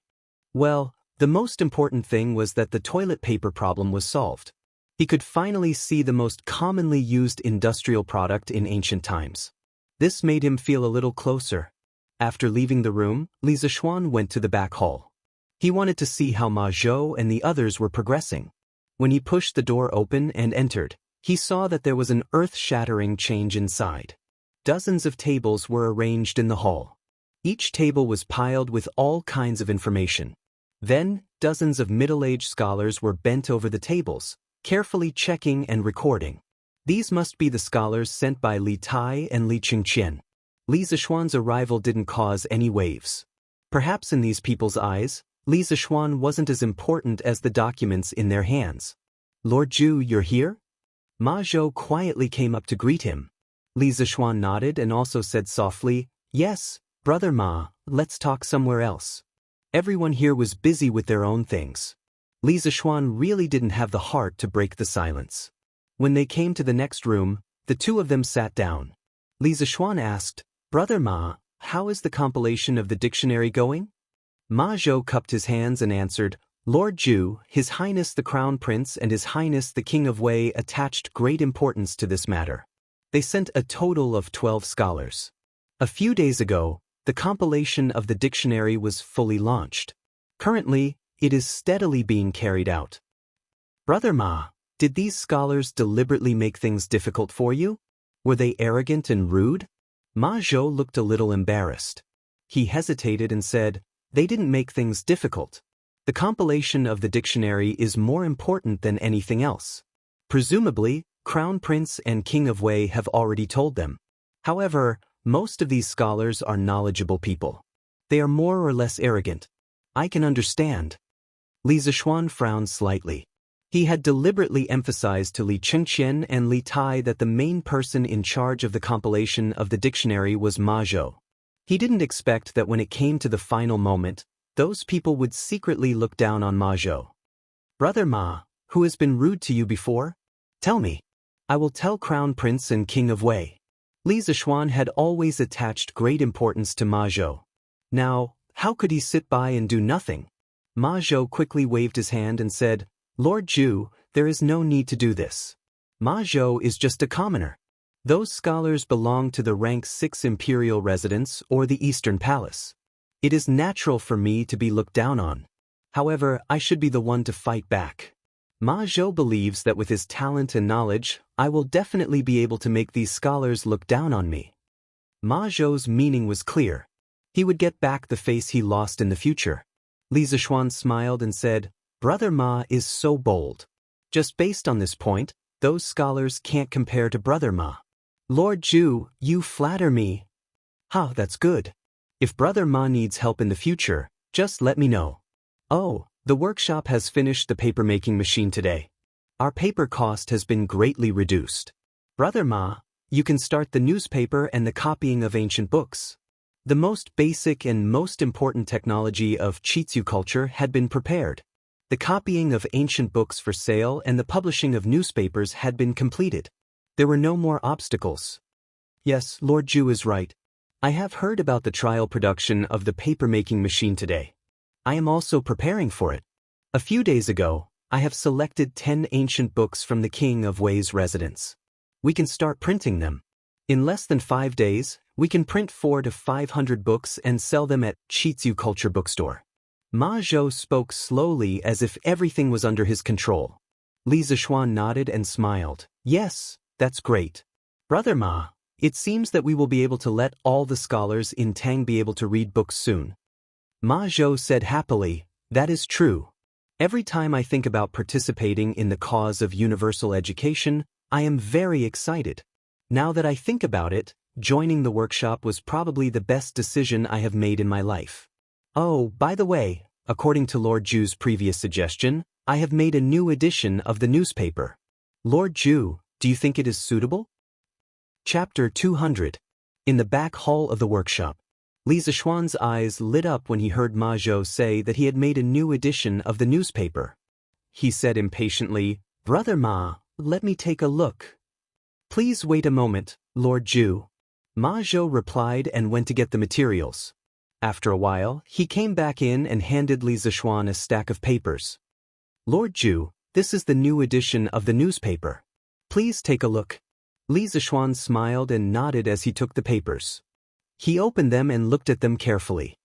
A: Well, the most important thing was that the toilet paper problem was solved. He could finally see the most commonly used industrial product in ancient times. This made him feel a little closer. After leaving the room, Li Zishuan went to the back hall. He wanted to see how Ma Zhou and the others were progressing. When he pushed the door open and entered, he saw that there was an earth-shattering change inside. dozens of tables were arranged in the hall. Each table was piled with all kinds of information. Then, dozens of middle-aged scholars were bent over the tables, carefully checking and recording. These must be the scholars sent by Li Tai and Li Qingqian. Li Zishuan's arrival didn't cause any waves. Perhaps in these people's eyes, Li Zishuan wasn't as important as the documents in their hands. "Lord Zhu, you're here?" Ma Zhou quietly came up to greet him. Li Zishuan nodded and also said softly, "Yes, Brother Ma, let's talk somewhere else." Everyone here was busy with their own things. Li Zishuan really didn't have the heart to break the silence. When they came to the next room, the two of them sat down. Li Zishuan asked, "Brother Ma, how is the compilation of the dictionary going?" Ma Zhou cupped his hands and answered, "Lord Zhu, His Highness the Crown Prince and His Highness the King of Wei attached great importance to this matter. They sent a total of 12 scholars. A few days ago, the compilation of the dictionary was fully launched. Currently, it is steadily being carried out." "Brother Ma, did these scholars deliberately make things difficult for you? Were they arrogant and rude?" Ma Zhou looked a little embarrassed. He hesitated and said, "They didn't make things difficult. The compilation of the dictionary is more important than anything else. Presumably, Crown Prince and King of Wei have already told them. However, most of these scholars are knowledgeable people. They are more or less arrogant. I can understand." Li Zishuan frowned slightly. He had deliberately emphasized to Li Qingqian and Li Tai that the main person in charge of the compilation of the dictionary was Ma Zhou. He didn't expect that when it came to the final moment, those people would secretly look down on Ma Zhou. "Brother Ma, who has been rude to you before? Tell me. I will tell Crown Prince and King of Wei." Li Zishuan had always attached great importance to Ma Zhou. Now, how could he sit by and do nothing? Ma Zhou quickly waved his hand and said, "Lord Zhu, there is no need to do this. Ma Zhou is just a commoner. Those scholars belong to the rank 6 imperial residence or the Eastern Palace. It is natural for me to be looked down on. However, I should be the one to fight back. Ma Zhou believes that with his talent and knowledge, I will definitely be able to make these scholars look down on me." Ma Zhou's meaning was clear. He would get back the face he lost in the future. Li Zishuan smiled and said, "Brother Ma is so bold. Just based on this point, those scholars can't compare to Brother Ma." "Lord Zhu, you flatter me." "Ha, that's good. If Brother Ma needs help in the future, just let me know." "Oh, the workshop has finished the paper-making machine today. Our paper cost has been greatly reduced. Brother Ma, you can start the newspaper and the copying of ancient books." The most basic and most important technology of Chitsu culture had been prepared. The copying of ancient books for sale and the publishing of newspapers had been completed. There were no more obstacles. "Yes, Lord Zhu is right. I have heard about the trial production of the paper-making machine today. I am also preparing for it. A few days ago, I have selected 10 ancient books from the King of Wei's residence. We can start printing them. In less than 5 days, we can print 400 to 500 books and sell them at Chitsu Culture Bookstore." Ma Zhou spoke slowly as if everything was under his control. Li Zishuan nodded and smiled. "Yes, that's great. Brother Ma, it seems that we will be able to let all the scholars in Tang be able to read books soon." Ma Zhou said happily, "That is true. Every time I think about participating in the cause of universal education, I am very excited. Now that I think about it, joining the workshop was probably the best decision I have made in my life. Oh, by the way, according to Lord Zhu's previous suggestion, I have made a new edition of the newspaper. Lord Zhu, do you think it is suitable?" Chapter 200. In the back hall of the workshop, Li Zishuan's eyes lit up when he heard Ma Zhou say that he had made a new edition of the newspaper. He said impatiently, "Brother Ma, let me take a look." "Please wait a moment, Lord Zhu." Ma Zhou replied and went to get the materials. After a while, he came back in and handed Li Zishuan a stack of papers. "Lord Zhu, this is the new edition of the newspaper. Please take a look." Li Zishuan smiled and nodded as he took the papers. He opened them and looked at them carefully.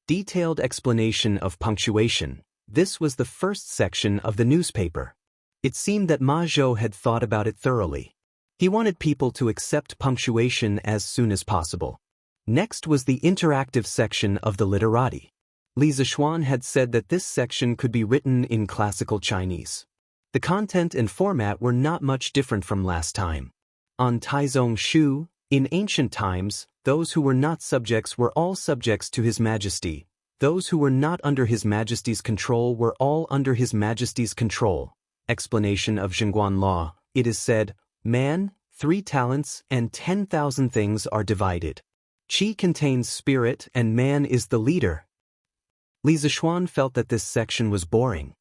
A: Detailed explanation of punctuation. This was the first section of the newspaper. It seemed that Ma Zhou had thought about it thoroughly. He wanted people to accept punctuation as soon as possible. Next was the interactive section of the literati. Li Zixuan had said that this section could be written in classical Chinese. The content and format were not much different from last time. On Taizong Shu, in ancient times, those who were not subjects were all subjects to His Majesty. Those who were not under His Majesty's control were all under His Majesty's control. Explanation of Zhengguan law. It is said, man, 3 talents, and 10,000 things are divided. Qi contains spirit and man is the leader. Li Zixuan felt that this section was boring.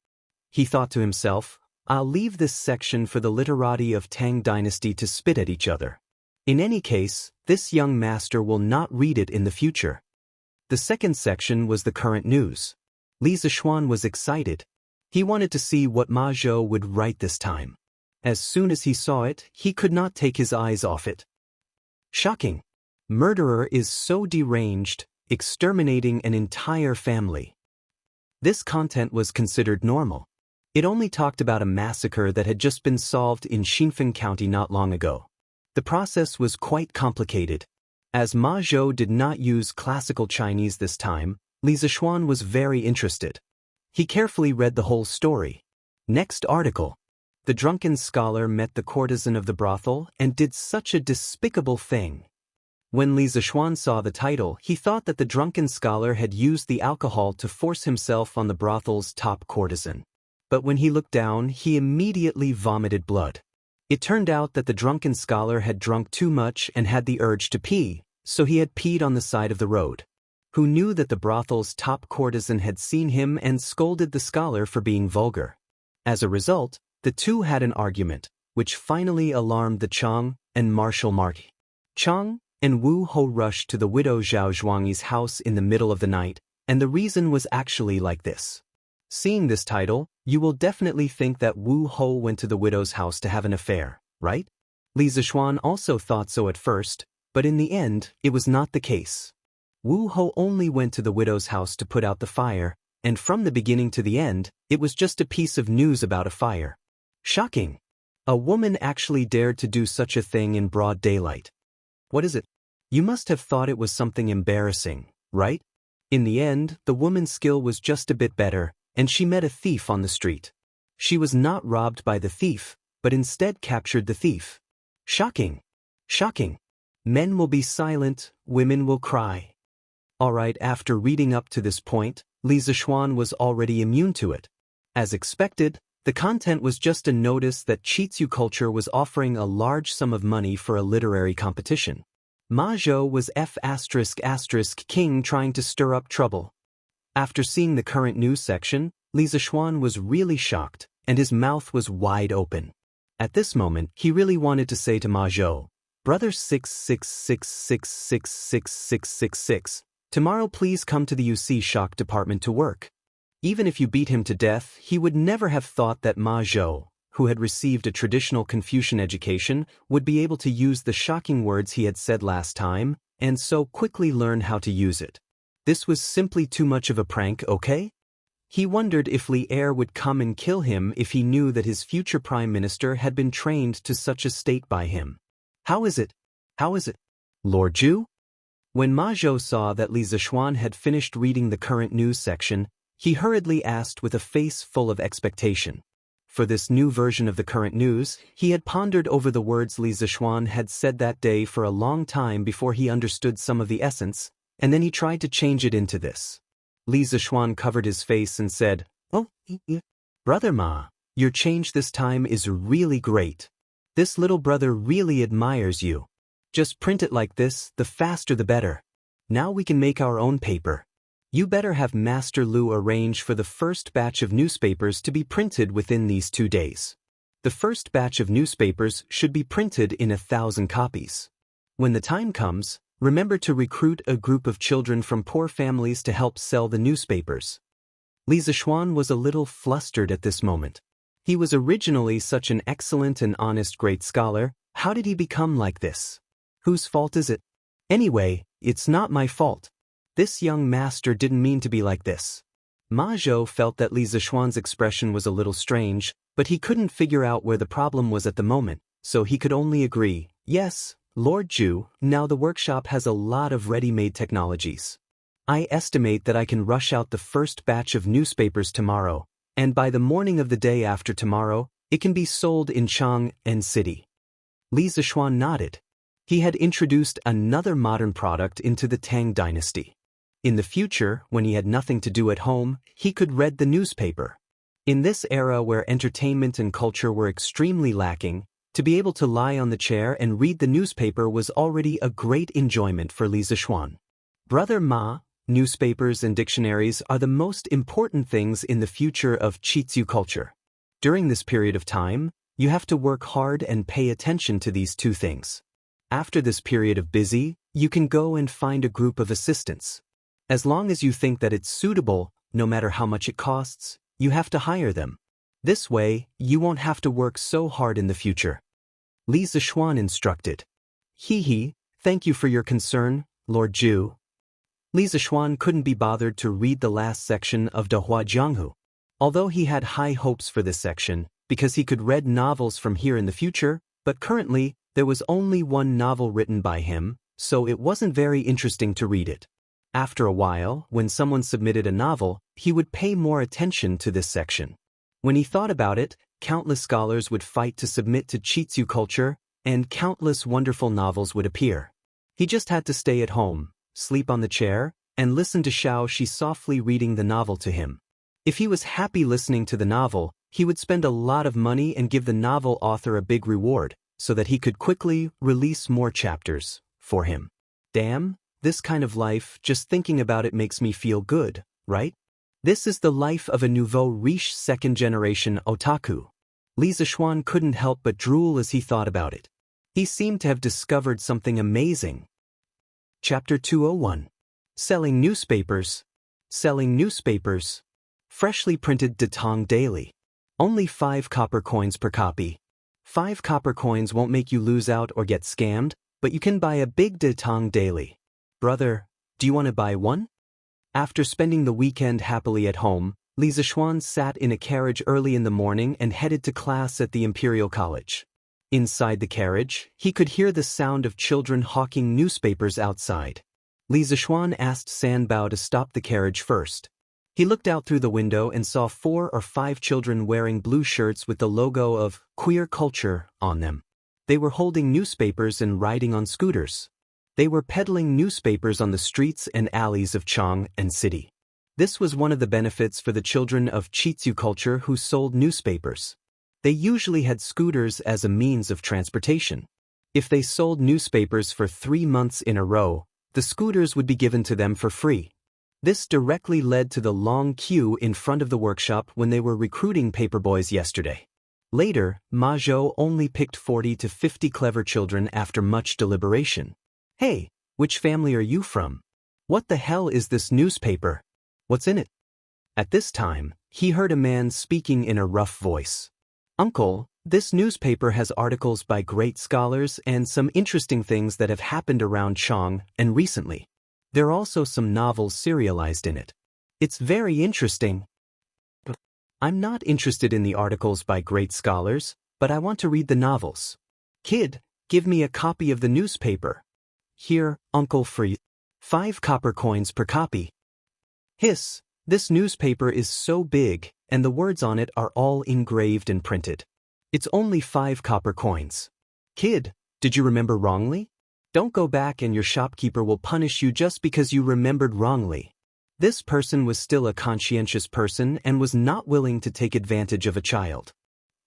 A: He thought to himself, I'll leave this section for the literati of Tang Dynasty to spit at each other. In any case, this young master will not read it in the future. The second section was the current news. Li Zixuan was excited. He wanted to see what Ma Zhou would write this time. As soon as he saw it, he could not take his eyes off it. Shocking! Murderer is so deranged, exterminating an entire family. This content was considered normal. It only talked about a massacre that had just been solved in Xinfeng County not long ago. The process was quite complicated. As Ma Zhou did not use classical Chinese this time, Li Zixuan was very interested. He carefully read the whole story. Next article. The drunken scholar met the courtesan of the brothel and did such a despicable thing. When Li Zixuan saw the title, he thought that the drunken scholar had used the alcohol to force himself on the brothel's top courtesan. But when he looked down, he immediately vomited blood. It turned out that the drunken scholar had drunk too much and had the urge to pee, so he had peed on the side of the road. Who knew that the brothel's top courtesan had seen him and scolded the scholar for being vulgar. As a result, the two had an argument, which finally alarmed the Chang and Marshal Marty. Chang and Wu Ho rushed to the widow Zhao Zhuangyi's house in the middle of the night, and the reason was actually like this. Seeing this title, you will definitely think that Wu Ho went to the widow's house to have an affair, right? Li Zixuan also thought so at first, but in the end, it was not the case. Wu Ho only went to the widow's house to put out the fire, and from the beginning to the end, it was just a piece of news about a fire. Shocking! A woman actually dared to do such a thing in broad daylight. What is it? You must have thought it was something embarrassing, right? In the end, the woman's skill was just a bit better, and she met a thief on the street. She was not robbed by the thief, but instead captured the thief. Shocking! Shocking! Men will be silent, women will cry. Alright, after reading up to this point, Li Zixuan was already immune to it. As expected, the content was just a notice that Chitsu culture was offering a large sum of money for a literary competition. Ma Zhou was king trying to stir up trouble. After seeing the current news section, Li Zixuan was really shocked, and his mouth was wide open. At this moment, he really wanted to say to Ma Zhou, Brother 666666666, tomorrow please come to the UC Shock department to work. Even if you beat him to death, he would never have thought that Ma Zhou, who had received a traditional Confucian education, would be able to use the shocking words he had said last time, and so quickly learn how to use it. This was simply too much of a prank, okay? He wondered if Li Er would come and kill him if he knew that his future prime minister had been trained to such a state by him. How is it? How is it? Lord Zhu? When Ma Zhou saw that Li Zixuan had finished reading the current news section, he hurriedly asked with a face full of expectation. For this new version of the current news, he had pondered over the words Li Zixuan had said that day for a long time before he understood some of the essence, and then he tried to change it into this. Li Zixuan covered his face and said, Oh, Brother Ma, your change this time is really great. This little brother really admires you. Just print it like this, the faster the better. Now we can make our own paper. You better have Master Lu arrange for the first batch of newspapers to be printed within these 2 days. The first batch of newspapers should be printed in 1,000 copies. When the time comes, remember to recruit a group of children from poor families to help sell the newspapers. Li Zixuan was a little flustered at this moment. He was originally such an excellent and honest great scholar. How did he become like this? Whose fault is it? Anyway, it's not my fault. This young master didn't mean to be like this. Ma Zhou felt that Li Zixuan's expression was a little strange, but he couldn't figure out where the problem was at the moment, so he could only agree, "Yes, Lord Ju, now the workshop has a lot of ready-made technologies. I estimate that I can rush out the first batch of newspapers tomorrow, and by the morning of the day after tomorrow, it can be sold in Chang'an City." Li Zishuan nodded. He had introduced another modern product into the Tang dynasty. In the future, when he had nothing to do at home, he could read the newspaper. In this era where entertainment and culture were extremely lacking, to be able to lie on the chair and read the newspaper was already a great enjoyment for Li Zishuan. Brother Ma, newspapers and dictionaries are the most important things in the future of Qizhu culture. During this period of time, you have to work hard and pay attention to these two things. After this period of busy, you can go and find a group of assistants. As long as you think that it's suitable, no matter how much it costs, you have to hire them. This way, you won't have to work so hard in the future. Li Zishuan instructed. Thank you for your concern, Lord Ju. Li Zishuan couldn't be bothered to read the last section of De Hua Jianghu. Although he had high hopes for this section, because he could read novels from here in the future, but currently, there was only one novel written by him, so it wasn't very interesting to read it. After a while, when someone submitted a novel, he would pay more attention to this section. When he thought about it, countless scholars would fight to submit to Qizhu culture, and countless wonderful novels would appear. He just had to stay at home, sleep on the chair, and listen to Xiao Shi softly reading the novel to him. If he was happy listening to the novel, he would spend a lot of money and give the novel author a big reward, so that he could quickly release more chapters for him. Damn, this kind of life, just thinking about it makes me feel good, right? This is the life of a nouveau riche second-generation otaku. Li Zishuan couldn't help but drool as he thought about it. He seemed to have discovered something amazing. Chapter 201. Selling newspapers. Selling newspapers. Freshly printed Datang Daily. Only 5 copper coins per copy. 5 copper coins won't make you lose out or get scammed, but you can buy a big Datang Daily. Brother, do you want to buy one? After spending the weekend happily at home, Li Zishuan sat in a carriage early in the morning and headed to class at the Imperial College. Inside the carriage, he could hear the sound of children hawking newspapers outside. Li Zishuan asked Sanbao to stop the carriage first. He looked out through the window and saw 4 or 5 children wearing blue shirts with the logo of queer culture on them. They were holding newspapers and riding on scooters. They were peddling newspapers on the streets and alleys of Chang'an City. This was one of the benefits for the children of Qizhu culture who sold newspapers. They usually had scooters as a means of transportation. If they sold newspapers for 3 months in a row, the scooters would be given to them for free. This directly led to the long queue in front of the workshop when they were recruiting paperboys yesterday. Later, Ma Zhou only picked 40 to 50 clever children after much deliberation. Hey, which family are you from? What the hell is this newspaper? What's in it? At this time, he heard a man speaking in a rough voice. Uncle, this newspaper has articles by great scholars and some interesting things that have happened around Chang'an and recently. There are also some novels serialized in it. It's very interesting. I'm not interested in the articles by great scholars, but I want to read the novels. Kid, give me a copy of the newspaper. Here, Uncle, for you. 5 copper coins per copy. Hiss, this newspaper is so big, and the words on it are all engraved and printed. It's only 5 copper coins. Kid, did you remember wrongly? Don't go back and your shopkeeper will punish you just because you remembered wrongly. This person was still a conscientious person and was not willing to take advantage of a child.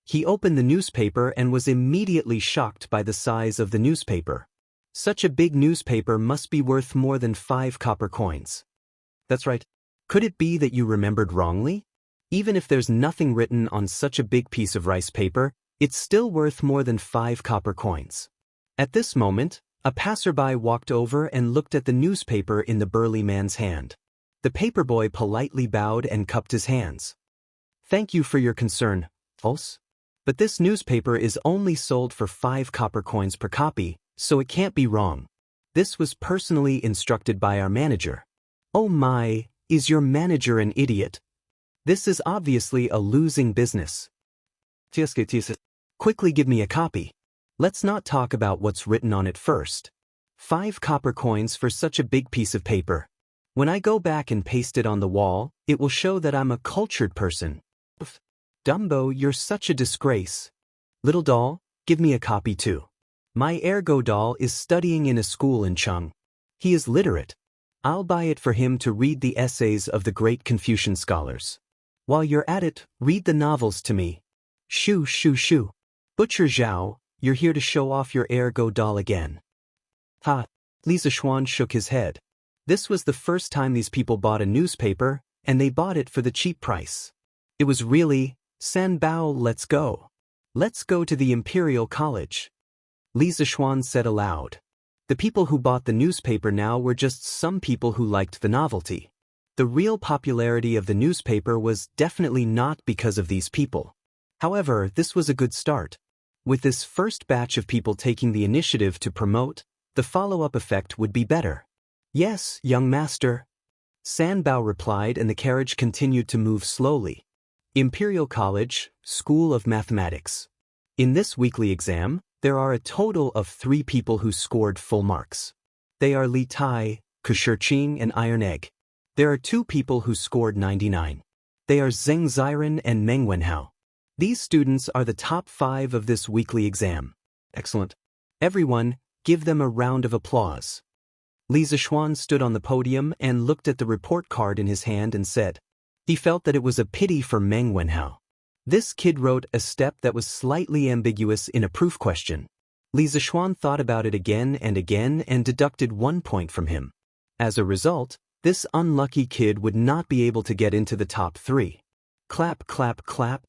A: He opened the newspaper and was immediately shocked by the size of the newspaper. Such a big newspaper must be worth more than 5 copper coins. That's right. Could it be that you remembered wrongly? Even if there's nothing written on such a big piece of rice paper, it's still worth more than 5 copper coins. At this moment, a passerby walked over and looked at the newspaper in the burly man's hand. The paperboy politely bowed and cupped his hands. Thank you for your concern, Os. But this newspaper is only sold for 5 copper coins per copy, so it can't be wrong. This was personally instructed by our manager. Oh my, is your manager an idiot? This is obviously a losing business. Quickly give me a copy. Let's not talk about what's written on it first. 5 copper coins for such a big piece of paper. When I go back and paste it on the wall, it will show that I'm a cultured person. Dumbo, you're such a disgrace. Little doll, give me a copy too. My ergo doll is studying in a school in Chung. He is literate. I'll buy it for him to read the essays of the great Confucian scholars. While you're at it, read the novels to me. Shoo shoo shoo. Butcher Zhao, you're here to show off your ergo doll again. Ha! Li Zishuan shook his head. This was the first time these people bought a newspaper, and they bought it for the cheap price. It was really, San Bao, let's go. Let's go to the Imperial College. Li Zishuan said aloud. The people who bought the newspaper now were just some people who liked the novelty. The real popularity of the newspaper was definitely not because of these people. However, this was a good start. With this first batch of people taking the initiative to promote, the follow-up effect would be better. Yes, young master. San Bao replied, and the carriage continued to move slowly. Imperial College, School of Mathematics. In this weekly exam, there are a total of 3 people who scored full marks. They are Li Tai, Kushirqing, and Iron Egg. There are 2 people who scored 99. They are Zheng Ziren and Meng Wenhao. These students are the top 5 of this weekly exam. Excellent. Everyone, give them a round of applause. Li Zishuan stood on the podium and looked at the report card in his hand and said, he felt that it was a pity for Meng Wenhao. This kid wrote a step that was slightly ambiguous in a proof question. Li Zishuan thought about it again and deducted 1 point from him. As a result, this unlucky kid would not be able to get into the top 3. Clap, clap, clap.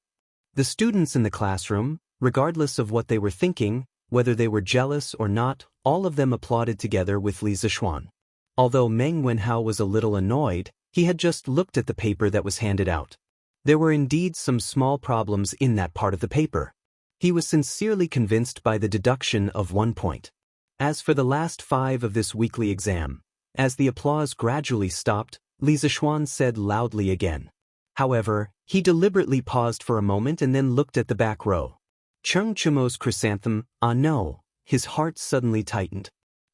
A: The students in the classroom, regardless of what they were thinking, whether they were jealous or not, all of them applauded together with Li Zishuan. Although Meng Wenhao was a little annoyed, he had just looked at the paper that was handed out. There were indeed some small problems in that part of the paper. He was sincerely convinced by the deduction of 1 point. As for the last 5 of this weekly exam, as the applause gradually stopped, Li Zishuan said loudly again. However, he deliberately paused for a moment and then looked at the back row. Chung Chumo's chrysanthemum, ah no, his heart suddenly tightened.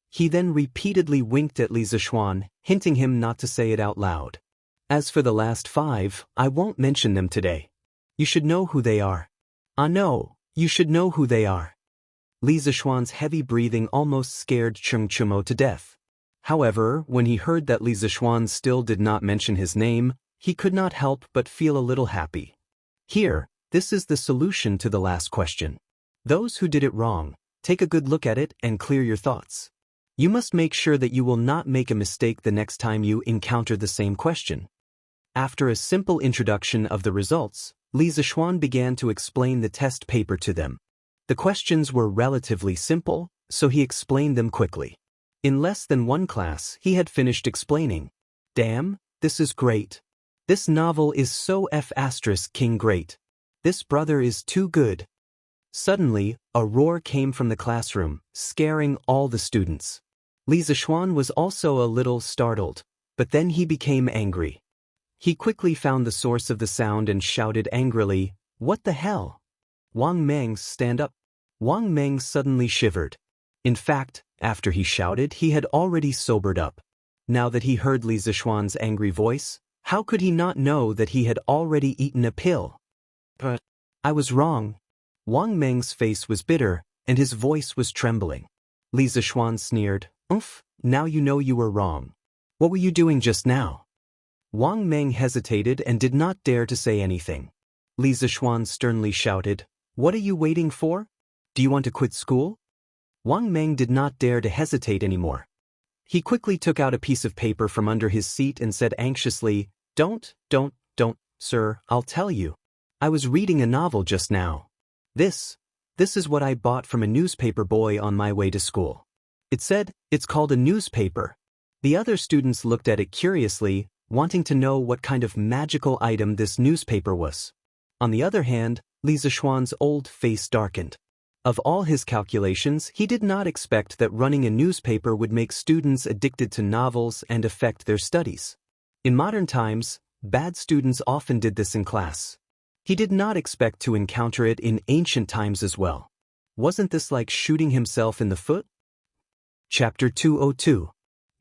A: He then repeatedly winked at Li Zishuan, hinting him not to say it out loud. As for the last 5, I won't mention them today. You should know who they are. Ah no, you should know who they are. Li Zishuan's heavy breathing almost scared Chung Chumo to death. However, when he heard that Li Zishuan still did not mention his name, he could not help but feel a little happy. Here, this is the solution to the last question. Those who did it wrong, take a good look at it and clear your thoughts. You must make sure that you will not make a mistake the next time you encounter the same question. After a simple introduction of the results, Li Zishuan began to explain the test paper to them. The questions were relatively simple, so he explained them quickly. In less than 1 class, he had finished explaining. Damn, this is great. This novel is so King great. This brother is too good. Suddenly, a roar came from the classroom, scaring all the students. Li Zishuan was also a little startled, but then he became angry. He quickly found the source of the sound and shouted angrily, "What the hell? Wang Meng, stand up." Wang Meng suddenly shivered. In fact, after he shouted, he had already sobered up. Now that he heard Li Zishuan's angry voice, how could he not know that he had already eaten a pill? But I was wrong. Wang Meng's face was bitter, and his voice was trembling. Li Zishuan sneered, "Oof, now you know you were wrong. What were you doing just now?" Wang Meng hesitated and did not dare to say anything. Li Zishuan sternly shouted, "What are you waiting for? Do you want to quit school?" Wang Meng did not dare to hesitate anymore. He quickly took out a piece of paper from under his seat and said anxiously, Don't, sir, I'll tell you. I was reading a novel just now. This is what I bought from a newspaper boy on my way to school. It said, it's called a newspaper. The other students looked at it curiously, wanting to know what kind of magical item this newspaper was. On the other hand, Li Zishuan's old face darkened. Of all his calculations, he did not expect that running a newspaper would make students addicted to novels and affect their studies. In modern times, bad students often did this in class. He did not expect to encounter it in ancient times as well. Wasn't this like shooting himself in the foot? Chapter 202.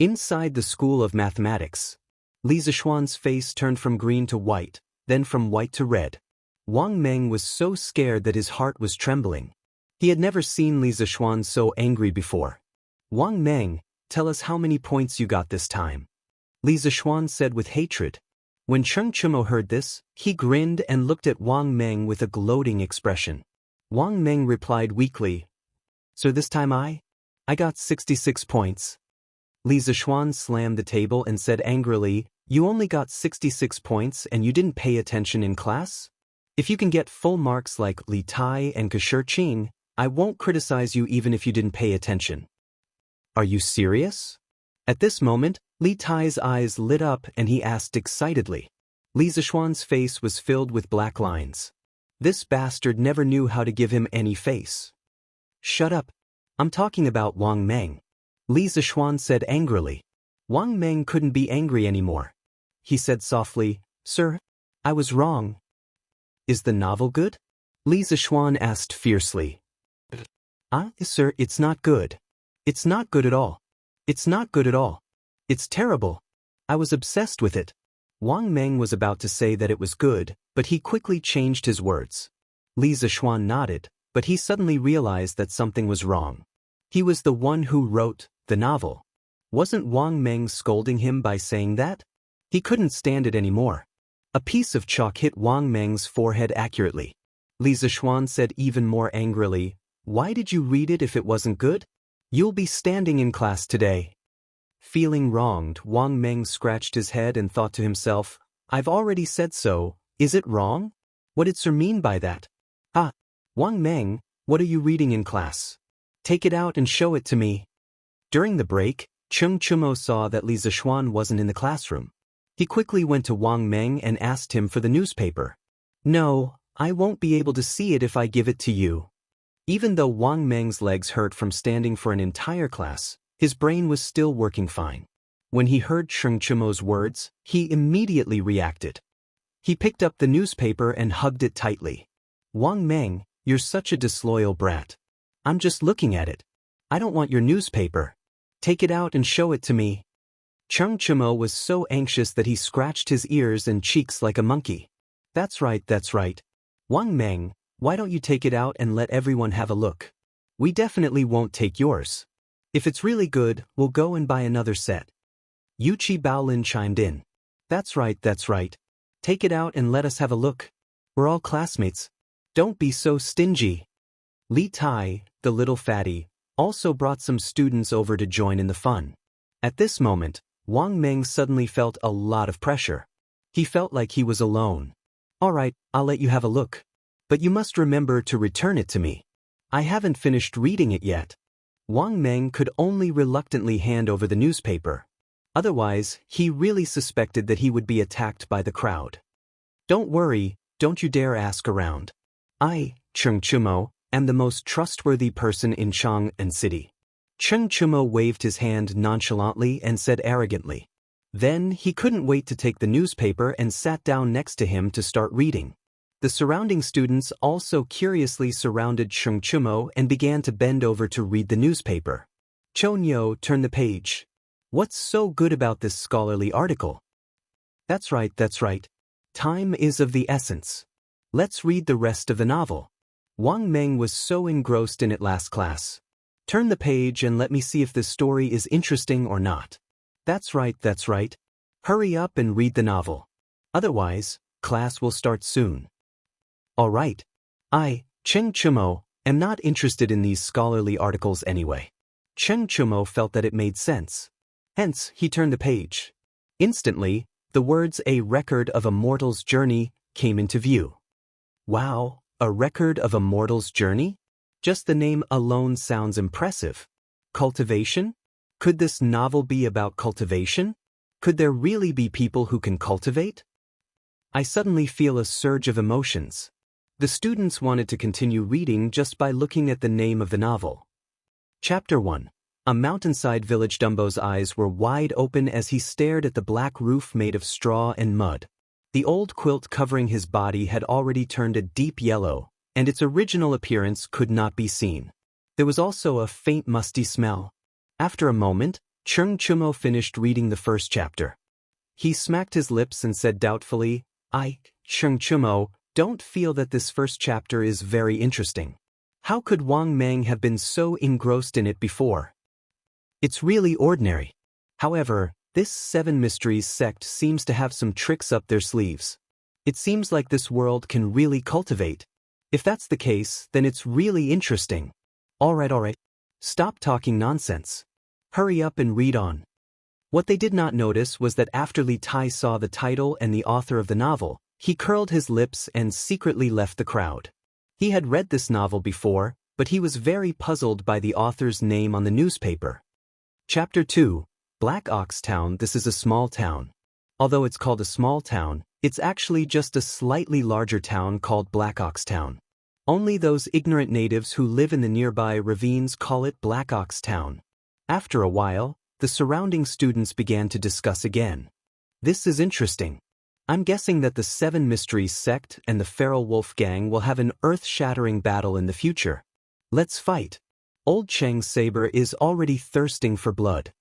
A: Inside the School of Mathematics. Li Zishuan's face turned from green to white, then from white to red. Wang Meng was so scared that his heart was trembling. He had never seen Li Zishuan so angry before. Wang Meng, tell us how many points you got this time. Li Zishuan said with hatred. When Cheng Chumo heard this, he grinned and looked at Wang Meng with a gloating expression. Wang Meng replied weakly, "So this time I got 66 points. Li Zishuan slammed the table and said angrily, "You only got 66 points and you didn't pay attention in class? If you can get full marks like Li Tai and Kashir Qing, I won't criticize you even if you didn't pay attention." Are you serious? At this moment, Li Tai's eyes lit up and he asked excitedly. Li Zishuan's face was filled with black lines. This bastard never knew how to give him any face. Shut up. I'm talking about Wang Meng. Li Zishuan said angrily. Wang Meng couldn't be angry anymore. He said softly, "Sir, I was wrong." Is the novel good? Li Zishuan asked fiercely. Sir, it's not good. It's not good at all. It's not good at all. It's terrible. I was obsessed with it. Wang Meng was about to say that it was good, but he quickly changed his words. Li Zishuan nodded, but he suddenly realized that something was wrong. He was the one who wrote the novel. Wasn't Wang Meng scolding him by saying that? He couldn't stand it anymore. A piece of chalk hit Wang Meng's forehead accurately. Li Zishuan said even more angrily, "Why did you read it if it wasn't good? You'll be standing in class today." Feeling wronged, Wang Meng scratched his head and thought to himself, "I've already said so, is it wrong? What did Sir mean by that? Wang Meng, what are you reading in class? Take it out and show it to me." During the break, Cheng Chumo saw that Li Zishuan wasn't in the classroom. He quickly went to Wang Meng and asked him for the newspaper. "No, I won't be able to see it if I give it to you." Even though Wang Meng's legs hurt from standing for an entire class, his brain was still working fine. When he heard Cheng Chumo's words, he immediately reacted. He picked up the newspaper and hugged it tightly. "Wang Meng, you're such a disloyal brat. I'm just looking at it. I don't want your newspaper. Take it out and show it to me." Cheng Chumo was so anxious that he scratched his ears and cheeks like a monkey. That's right. Wang Meng, why don't you take it out and let everyone have a look? We definitely won't take yours. If it's really good, we'll go and buy another set. Yuchi Baolin chimed in. That's right. Take it out and let us have a look. We're all classmates. Don't be so stingy." Li Tai, the little fatty, also brought some students over to join in the fun. At this moment, Wang Meng suddenly felt a lot of pressure. He felt like he was alone. "All right, I'll let you have a look. But you must remember to return it to me. I haven't finished reading it yet." Wang Meng could only reluctantly hand over the newspaper. Otherwise, he really suspected that he would be attacked by the crowd. "Don't worry, don't you dare ask around. I, Cheng Chumo, am the most trustworthy person in Chang'an City." Cheng Chumo waved his hand nonchalantly and said arrogantly. Then he couldn't wait to take the newspaper and sat down next to him to start reading. The surrounding students also curiously surrounded Cheng Chumo and began to bend over to read the newspaper. Chonyo turned the page. "What's so good about this scholarly article?" That's right. Time is of the essence. Let's read the rest of the novel. Wang Meng was so engrossed in it last class. Turn the page and let me see if this story is interesting or not. That's right. Hurry up and read the novel. Otherwise, class will start soon. All right. I, Cheng Chumo, am not interested in these scholarly articles anyway. Cheng Chumo felt that it made sense. Hence, he turned the page. Instantly, the words "a record of a mortal's journey" came into view. Wow, a record of a mortal's journey? Just the name alone sounds impressive. Cultivation? Could this novel be about cultivation? Could there really be people who can cultivate? I suddenly feel a surge of emotions. The students wanted to continue reading just by looking at the name of the novel. Chapter 1. A mountainside village. Dumbo's eyes were wide open as he stared at the black roof made of straw and mud. The old quilt covering his body had already turned a deep yellow, and its original appearance could not be seen. There was also a faint musty smell. After a moment, Chung Chumo finished reading the first chapter. He smacked his lips and said doubtfully, Chung Chumo, don't feel that this first chapter is very interesting. How could Wang Meng have been so engrossed in it before? It's really ordinary. However, this Seven Mysteries sect seems to have some tricks up their sleeves. It seems like this world can really cultivate. If that's the case, then it's really interesting. Alright. Stop talking nonsense. Hurry up and read on. What they did not notice was that after Li Tai saw the title and the author of the novel, he curled his lips and secretly left the crowd. He had read this novel before, but he was very puzzled by the author's name on the newspaper. Chapter 2, Black Ox Town. This is a small town. Although it's called a small town, it's actually just a slightly larger town called Black Ox Town. Only those ignorant natives who live in the nearby ravines call it Black Ox Town. After a while, the surrounding students began to discuss again. This is interesting. I'm guessing that the Seven Mysteries sect and the Feral Wolf Gang will have an earth-shattering battle in the future. Let's fight. Old Cheng's saber is already thirsting for blood.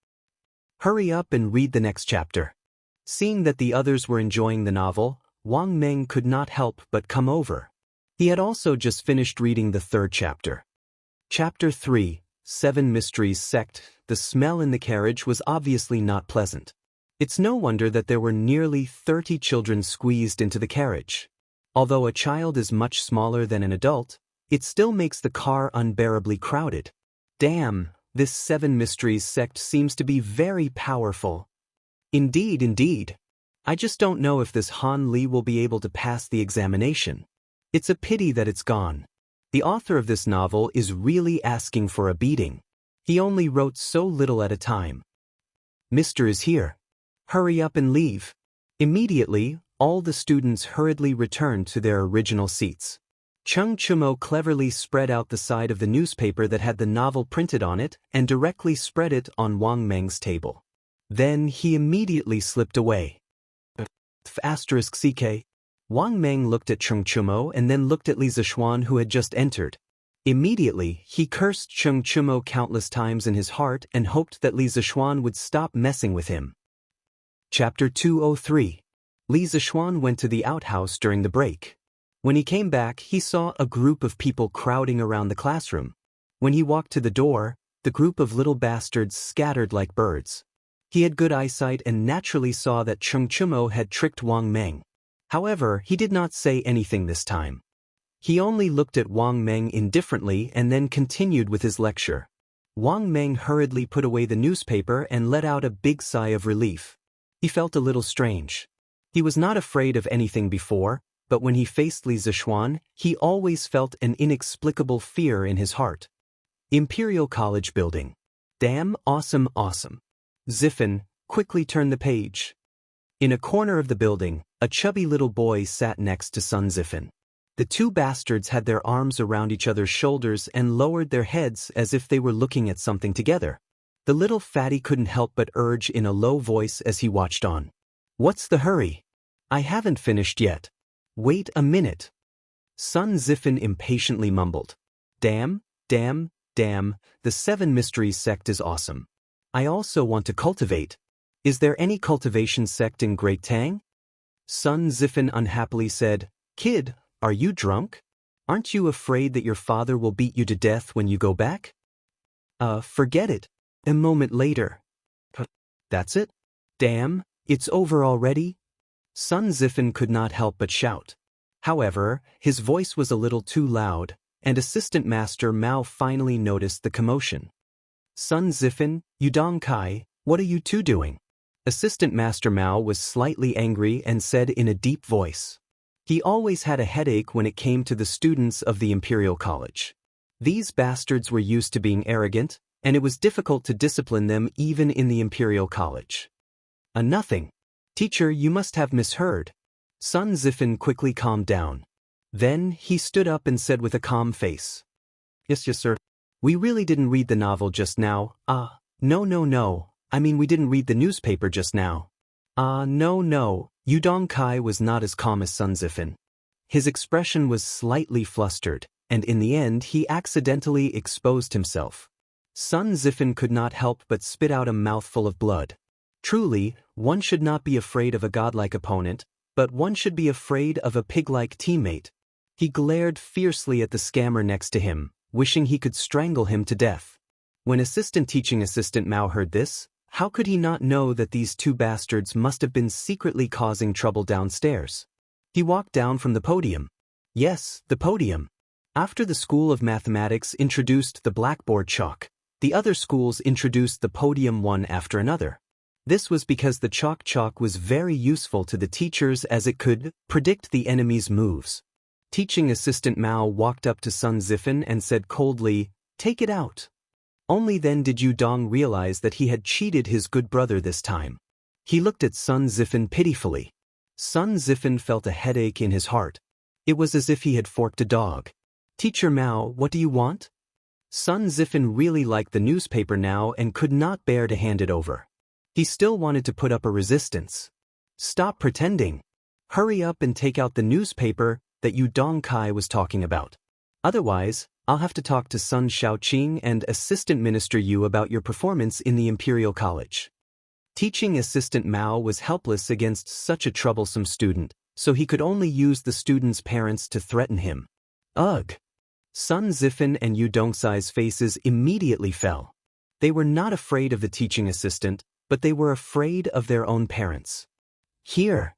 A: Hurry up and read the next chapter. Seeing that the others were enjoying the novel, Wang Meng could not help but come over. He had also just finished reading the third chapter. Chapter 3, Seven Mysteries Sect. The smell in the carriage was obviously not pleasant. It's no wonder that there were nearly 30 children squeezed into the carriage. Although a child is much smaller than an adult, it still makes the car unbearably crowded. Damn, this Seven Mysteries sect seems to be very powerful. Indeed. I just don't know if this Han Li will be able to pass the examination. It's a pity that it's gone. The author of this novel is really asking for a beating. He only wrote so little at a time. Mr. is here. Hurry up and leave. Immediately, all the students hurriedly returned to their original seats. Chung Chumo cleverly spread out the side of the newspaper that had the novel printed on it and directly spread it on Wang Meng's table. Then he immediately slipped away. *CK. Wang Meng looked at Chung Chumo and then looked at Li Zixuan, who had just entered. Immediately, he cursed Chung Chumo countless times in his heart and hoped that Li Zixuan would stop messing with him. Chapter 203. Li Zixuan went to the outhouse during the break. When he came back, he saw a group of people crowding around the classroom. When he walked to the door, the group of little bastards scattered like birds. He had good eyesight and naturally saw that Chung Chumo had tricked Wang Meng. However, he did not say anything this time. He only looked at Wang Meng indifferently and then continued with his lecture. Wang Meng hurriedly put away the newspaper and let out a big sigh of relief. He felt a little strange. He was not afraid of anything before, but when he faced Li Zixuan, he always felt an inexplicable fear in his heart. Imperial College Building. Damn, awesome. Ziffin, quickly turn the page. In a corner of the building, a chubby little boy sat next to Sun Ziffin. The two bastards had their arms around each other's shoulders and lowered their heads as if they were looking at something together. The little fatty couldn't help but urge in a low voice as he watched on. What's the hurry? I haven't finished yet. Wait a minute. Sun Ziffin impatiently mumbled. Damn, the Seven Mysteries sect is awesome. I also want to cultivate. Is there any cultivation sect in Great Tang? Sun Ziffin unhappily said, Kid, are you drunk? Aren't you afraid that your father will beat you to death when you go back? Forget it. A moment later. That's it? Damn, it's over already? Sun Ziffin could not help but shout. However, his voice was a little too loud, and Assistant Master Mao finally noticed the commotion. Sun Ziffin, Yudong Kai, what are you two doing? Assistant Master Mao was slightly angry and said in a deep voice. He always had a headache when it came to the students of the Imperial College. These bastards were used to being arrogant, and it was difficult to discipline them even in the Imperial College. Nothing. Teacher, you must have misheard. Sun Ziffin quickly calmed down. Then he stood up and said with a calm face. Yes, sir. We really didn't read the novel just now. No. I mean, we didn't read the newspaper just now. No. Yudong Kai was not as calm as Sun Ziffin. His expression was slightly flustered, and in the end he accidentally exposed himself. Sun Zifen could not help but spit out a mouthful of blood. Truly, one should not be afraid of a godlike opponent, but one should be afraid of a pig-like teammate. He glared fiercely at the scammer next to him, wishing he could strangle him to death. When assistant teaching assistant Mao heard this, how could he not know that these two bastards must have been secretly causing trouble downstairs? He walked down from the podium. Yes, the podium. After the School of Mathematics introduced the blackboard chalk, the other schools introduced the podium one after another. This was because the chalk was very useful to the teachers as it could predict the enemy's moves. Teaching assistant Mao walked up to Sun Zifen and said coldly, "Take it out." Only then did Yu Dong realize that he had cheated his good brother this time. He looked at Sun Zifen pitifully. Sun Zifen felt a headache in his heart. It was as if he had forked a dog. "Teacher Mao, what do you want?" Sun Zifen really liked the newspaper now and could not bear to hand it over. He still wanted to put up a resistance. "Stop pretending. Hurry up and take out the newspaper that Yu Dongkai was talking about. Otherwise, I'll have to talk to Sun Shaoqing and Assistant Minister Yu about your performance in the Imperial College." Teaching assistant Mao was helpless against such a troublesome student, so he could only use the student's parents to threaten him. Ugh! Sun Zifen and Yu Dongcai's faces immediately fell. They were not afraid of the teaching assistant, but they were afraid of their own parents. "Here."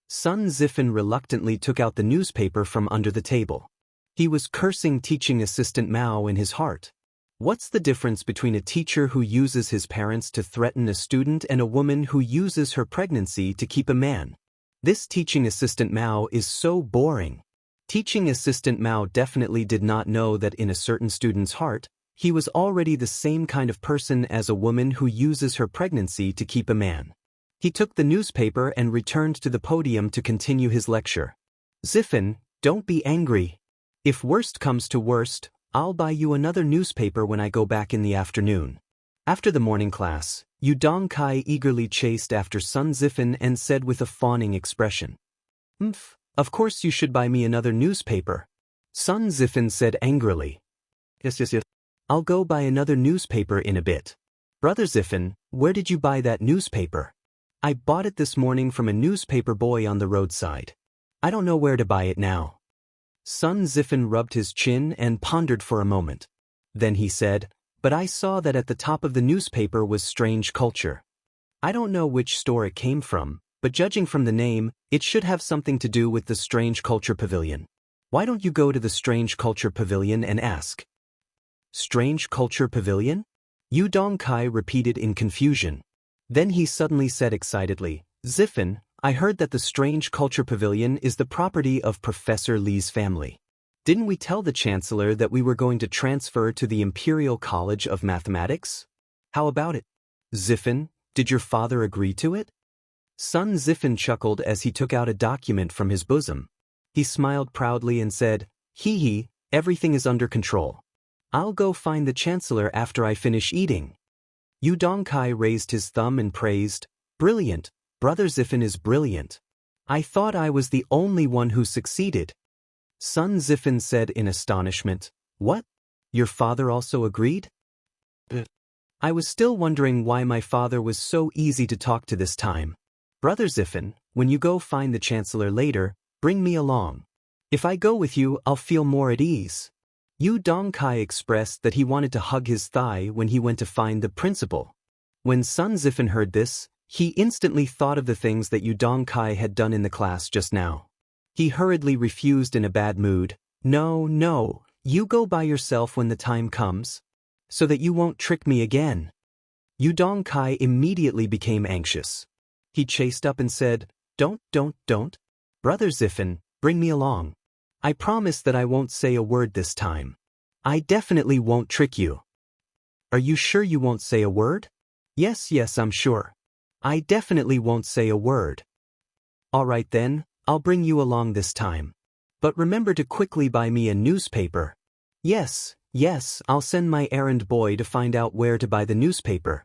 A: Sun Zifen reluctantly took out the newspaper from under the table. He was cursing teaching assistant Mao in his heart. What's the difference between a teacher who uses his parents to threaten a student and a woman who uses her pregnancy to keep a man? This teaching assistant Mao is so boring. Teaching assistant Mao definitely did not know that in a certain student's heart, he was already the same kind of person as a woman who uses her pregnancy to keep a man. He took the newspaper and returned to the podium to continue his lecture. "Zifen, don't be angry. If worst comes to worst, I'll buy you another newspaper when I go back in the afternoon." After the morning class, Yu Dongkai eagerly chased after Sun Zifen and said with a fawning expression, "Mph, of course you should buy me another newspaper." Sun Zifen said angrily, Yes. I'll go buy another newspaper in a bit." "Brother Zifen, where did you buy that newspaper?" "I bought it this morning from a newspaper boy on the roadside. I don't know where to buy it now." Sun Zifen rubbed his chin and pondered for a moment. Then he said, "But I saw that at the top of the newspaper was Strange Culture. I don't know which store it came from, but judging from the name, it should have something to do with the Strange Culture Pavilion. Why don't you go to the Strange Culture Pavilion and ask?" "Strange Culture Pavilion?" Yu Dongkai repeated in confusion. Then he suddenly said excitedly, "Zifen, I heard that the Strange Culture Pavilion is the property of Professor Li's family. Didn't we tell the Chancellor that we were going to transfer to the Imperial College of Mathematics? How about it? Zifen, did your father agree to it?" Sun Zifen chuckled as he took out a document from his bosom. He smiled proudly and said, "Hee hee, everything is under control. I'll go find the Chancellor after I finish eating." Yu Dongkai raised his thumb and praised, "Brilliant, Brother Zifen is brilliant. I thought I was the only one who succeeded." Sun Zifen said in astonishment, "What? Your father also agreed?" "I was still wondering why my father was so easy to talk to this time. Brother Zifen, when you go find the Chancellor later, bring me along. If I go with you, I'll feel more at ease." Yu Dongkai expressed that he wanted to hug his thigh when he went to find the principal. When Sun Zifen heard this, he instantly thought of the things that Yu Dongkai had done in the class just now. He hurriedly refused in a bad mood, No, you go by yourself when the time comes, so that you won't trick me again." Yu Dongkai immediately became anxious. He chased up and said, Don't. Brother Zifen, bring me along. I promise that I won't say a word this time. I definitely won't trick you." "Are you sure you won't say a word?" Yes, I'm sure. I definitely won't say a word." "All right then, I'll bring you along this time. But remember to quickly buy me a newspaper." Yes, I'll send my errand boy to find out where to buy the newspaper,"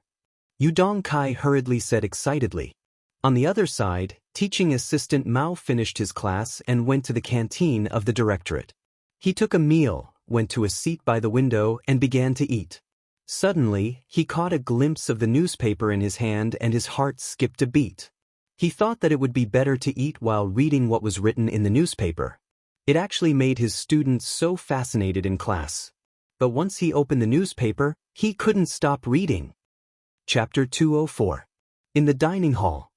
A: Yu Dongkai hurriedly said excitedly. On the other side, Teaching assistant Mao finished his class and went to the canteen of the directorate. He took a meal, went to a seat by the window and began to eat. Suddenly, he caught a glimpse of the newspaper in his hand and his heart skipped a beat. He thought that it would be better to eat while reading what was written in the newspaper. It actually made his students so fascinated in class. But once he opened the newspaper, he couldn't stop reading. Chapter 204. In the dining hall.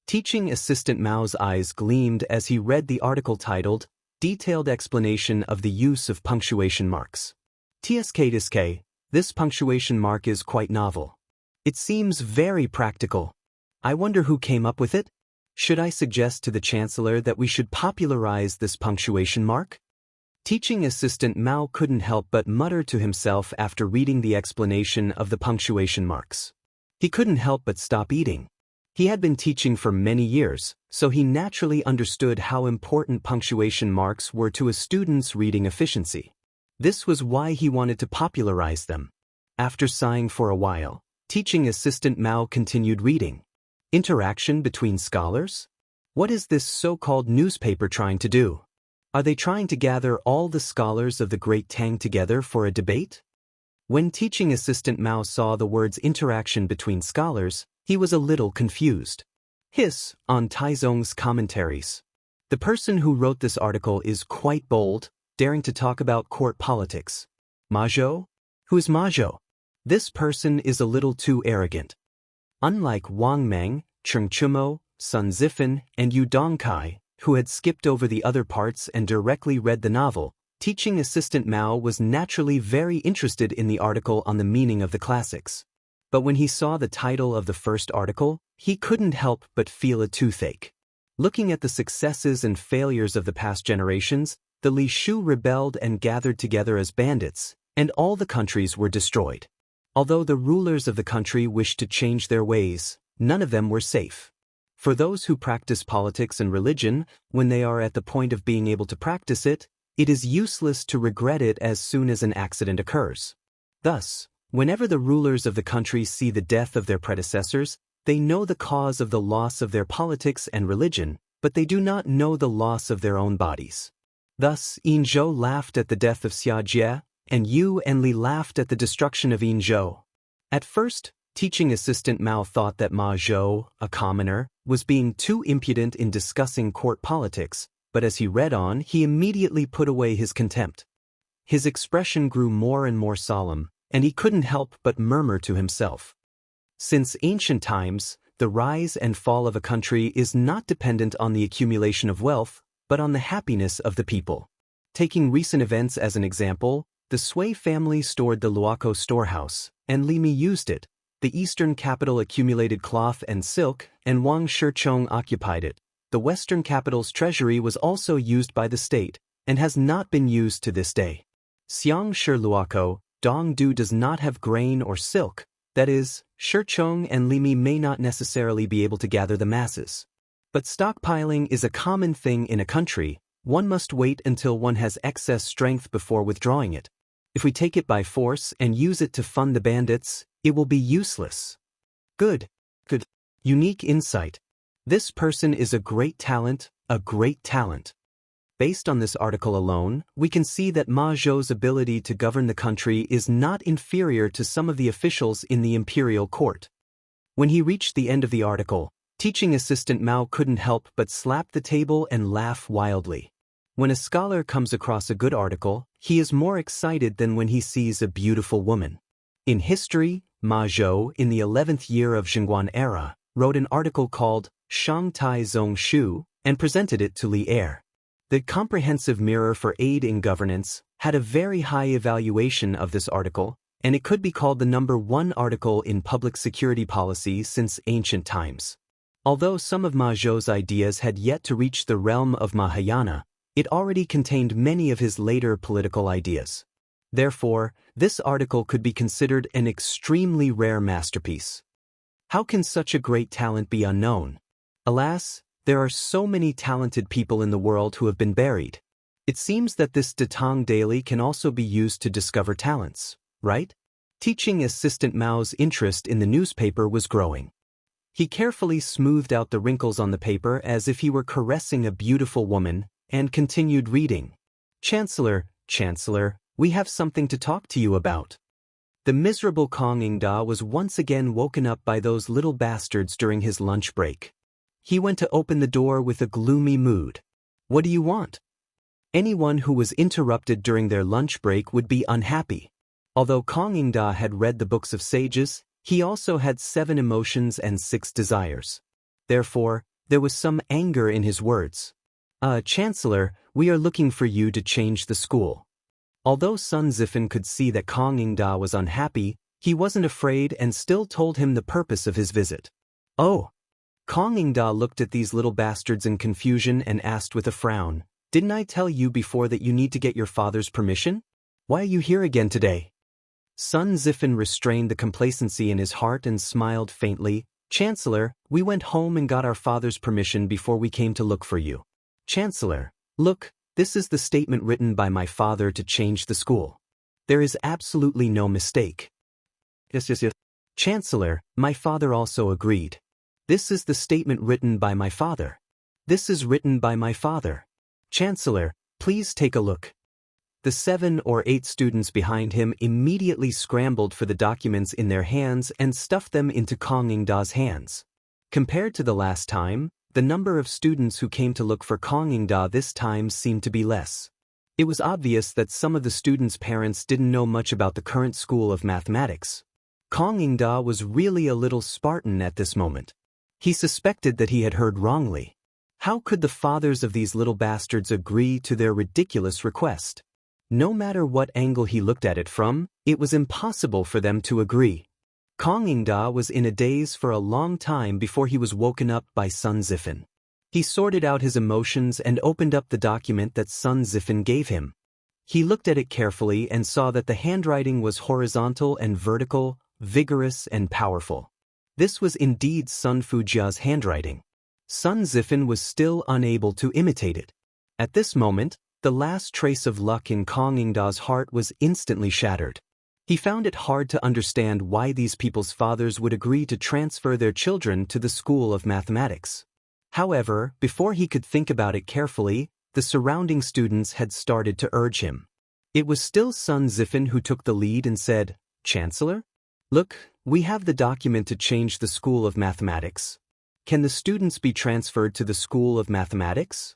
A: Teaching assistant Mao's eyes gleamed as he read the article titled, Detailed Explanation of the Use of Punctuation Marks. TSK, this punctuation mark is quite novel. It seems very practical. I wonder who came up with it? Should I suggest to the Chancellor that we should popularize this punctuation mark? Teaching assistant Mao couldn't help but mutter to himself after reading the explanation of the punctuation marks. He couldn't help but stop eating. He had been teaching for many years, so he naturally understood how important punctuation marks were to a student's reading efficiency. This was why he wanted to popularize them. After sighing for a while, teaching assistant Mao continued reading. Interaction between scholars? What is this so-called newspaper trying to do? Are they trying to gather all the scholars of the Great Tang together for a debate? When teaching assistant Mao saw the words interaction between scholars, he was a little confused. Hiss on Taizong's commentaries. The person who wrote this article is quite bold, daring to talk about court politics. Ma Zhou? Who is Ma Zhou? This person is a little too arrogant. Unlike Wang Meng, Cheng Chumo, Sun Zifan, and Yu Dongkai, who had skipped over the other parts and directly read the novel, teaching assistant Mao was naturally very interested in the article on the meaning of the classics. But when he saw the title of the first article, he couldn't help but feel a toothache. Looking at the successes and failures of the past generations, the Li Shu rebelled and gathered together as bandits, and all the countries were destroyed. Although the rulers of the country wished to change their ways, none of them were safe. For those who practice politics and religion, when they are at the point of being able to practice it, it is useless to regret it as soon as an accident occurs. Thus, whenever the rulers of the country see the death of their predecessors, they know the cause of the loss of their politics and religion, but they do not know the loss of their own bodies. Thus, Yin Zhou laughed at the death of Xia Jie, and Yu and Li laughed at the destruction of Yin Zhou. At first, teaching assistant Mao thought that Ma Zhou, a commoner, was being too impudent in discussing court politics, but as he read on, he immediately put away his contempt. His expression grew more and more solemn, and he couldn't help but murmur to himself. Since ancient times, the rise and fall of a country is not dependent on the accumulation of wealth, but on the happiness of the people. Taking recent events as an example, the Sui family stored the Luoco storehouse, and Li Mi used it. The eastern capital accumulated cloth and silk, and Wang Shichong occupied it. The western capital's treasury was also used by the state, and has not been used to this day. Xiang Shi Luoco, Dongdu does not have grain or silk, that is, Shichong and Li Mi may not necessarily be able to gather the masses. But stockpiling is a common thing in a country. One must wait until one has excess strength before withdrawing it. If we take it by force and use it to fund the bandits, it will be useless. Good. Unique insight. This person is a great talent, a great talent. Based on this article alone, we can see that Ma Zhou's ability to govern the country is not inferior to some of the officials in the imperial court. When he reached the end of the article, teaching assistant Mao couldn't help but slap the table and laugh wildly. When a scholar comes across a good article, he is more excited than when he sees a beautiful woman. In history, Ma Zhou, in the 11th year of Zhengguan era, wrote an article called Shang Tai Zong Shu and presented it to Li Er. The Comprehensive Mirror for Aid in Governance had a very high evaluation of this article, and it could be called the #1 article in public security policy since ancient times. Although some of Ma Zhou's ideas had yet to reach the realm of Mahayana, it already contained many of his later political ideas. Therefore, this article could be considered an extremely rare masterpiece. How can such a great talent be unknown? Alas, there are so many talented people in the world who have been buried. It seems that this Datang Daily can also be used to discover talents, right? Teaching assistant Mao's interest in the newspaper was growing. He carefully smoothed out the wrinkles on the paper as if he were caressing a beautiful woman, and continued reading. Chancellor, Chancellor, we have something to talk to you about. The miserable Kong Ingda was once again woken up by those little bastards during his lunch break. He went to open the door with a gloomy mood. What do you want? Anyone who was interrupted during their lunch break would be unhappy. Although Kong Ingda had read the books of sages, he also had 7 emotions and 6 desires. Therefore, there was some anger in his words. Chancellor, we are looking for you to change the school. Although Sun Zifen could see that Kong Ingda was unhappy, he wasn't afraid and still told him the purpose of his visit. Oh! Kong Ingda looked at these little bastards in confusion and asked with a frown, didn't I tell you before that you need to get your father's permission? Why are you here again today? Sun Zifen restrained the complacency in his heart and smiled faintly. Chancellor, we went home and got our father's permission before we came to look for you. Chancellor, look, this is the statement written by my father to change the school. There is absolutely no mistake. Yes. Chancellor, my father also agreed. This is the statement written by my father. This is written by my father. Chancellor, please take a look. The 7 or 8 students behind him immediately scrambled for the documents in their hands and stuffed them into Kong Ingda's hands. Compared to the last time, the number of students who came to look for Kong Ingda this time seemed to be less. It was obvious that some of the students' parents didn't know much about the current school of mathematics. Kong Ingda was really a little Spartan at this moment. He suspected that he had heard wrongly. How could the fathers of these little bastards agree to their ridiculous request? No matter what angle he looked at it from, it was impossible for them to agree. Kong Ingda was in a daze for a long time before he was woken up by Sun Zifen. He sorted out his emotions and opened up the document that Sun Zifen gave him. He looked at it carefully and saw that the handwriting was horizontal and vertical, vigorous and powerful. This was indeed Sun Fujia's handwriting. Sun Zifen was still unable to imitate it. At this moment, the last trace of luck in Kong Ingda's heart was instantly shattered. He found it hard to understand why these people's fathers would agree to transfer their children to the school of mathematics. However, before he could think about it carefully, the surrounding students had started to urge him. It was still Sun Zifen who took the lead and said, Chancellor? Look, we have the document to change the school of mathematics. Can the students be transferred to the school of mathematics?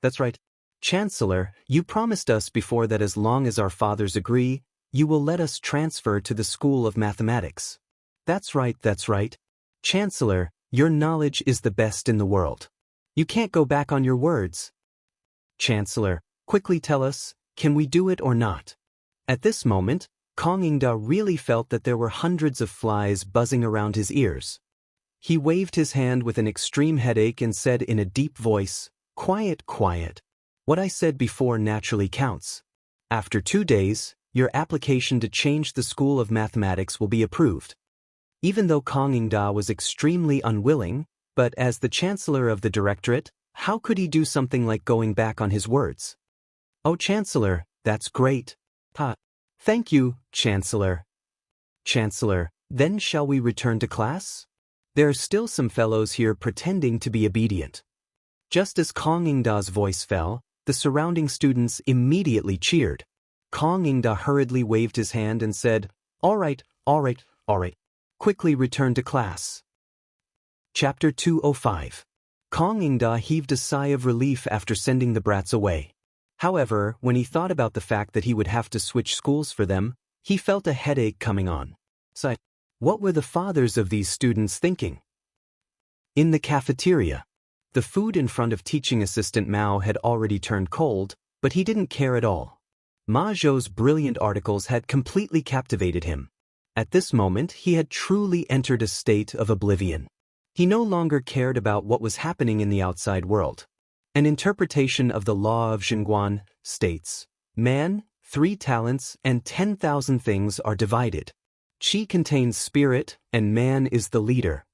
A: That's right. Chancellor, you promised us before that as long as our fathers agree, you will let us transfer to the school of mathematics. That's right. Chancellor, your knowledge is the best in the world. You can't go back on your words. Chancellor, quickly tell us, can we do it or not? At this moment, Kong Ingda really felt that there were hundreds of flies buzzing around his ears. He waved his hand with an extreme headache and said in a deep voice, Quiet. What I said before naturally counts. After 2 days, your application to change the school of mathematics will be approved. Even though Kong Ingda was extremely unwilling, but as the Chancellor of the Directorate, how could he do something like going back on his words? Oh, Chancellor, that's great. Thank you, Chancellor. Chancellor, then shall we return to class? There are still some fellows here pretending to be obedient. Just as Kong Ingda's voice fell, the surrounding students immediately cheered. Kong Ingda hurriedly waved his hand and said, All right. Quickly return to class. Chapter 205. Kong Ingda heaved a sigh of relief after sending the brats away. However, when he thought about the fact that he would have to switch schools for them, he felt a headache coming on. What were the fathers of these students thinking? In the cafeteria, the food in front of teaching assistant Mao had already turned cold, but he didn't care at all. Ma Zhou's brilliant articles had completely captivated him. At this moment, he had truly entered a state of oblivion. He no longer cared about what was happening in the outside world. An interpretation of the law of Zhenguan states, Man, 3 talents, and 10,000 things are divided. Qi contains spirit, and man is the leader.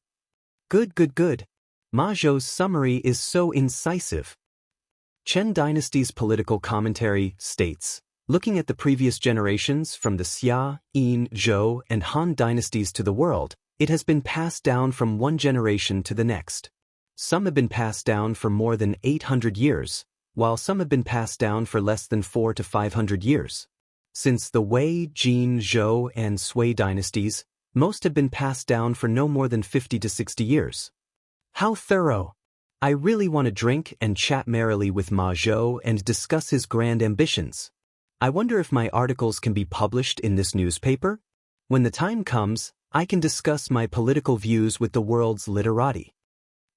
A: Good. Ma Zhou's summary is so incisive. Chen Dynasty's political commentary states, looking at the previous generations from the Xia, Yin, Zhou, and Han dynasties to the world, It has been passed down from one generation to the next. Some have been passed down for more than 800 years, while some have been passed down for less than 400 to 500 years. Since the Wei, Jin, Zhou, and Sui dynasties, most have been passed down for no more than 50 to 60 years. How thorough! I really want to drink and chat merrily with Ma Zhou and discuss his grand ambitions. I wonder if my articles can be published in this newspaper? When the time comes, I can discuss my political views with the world's literati.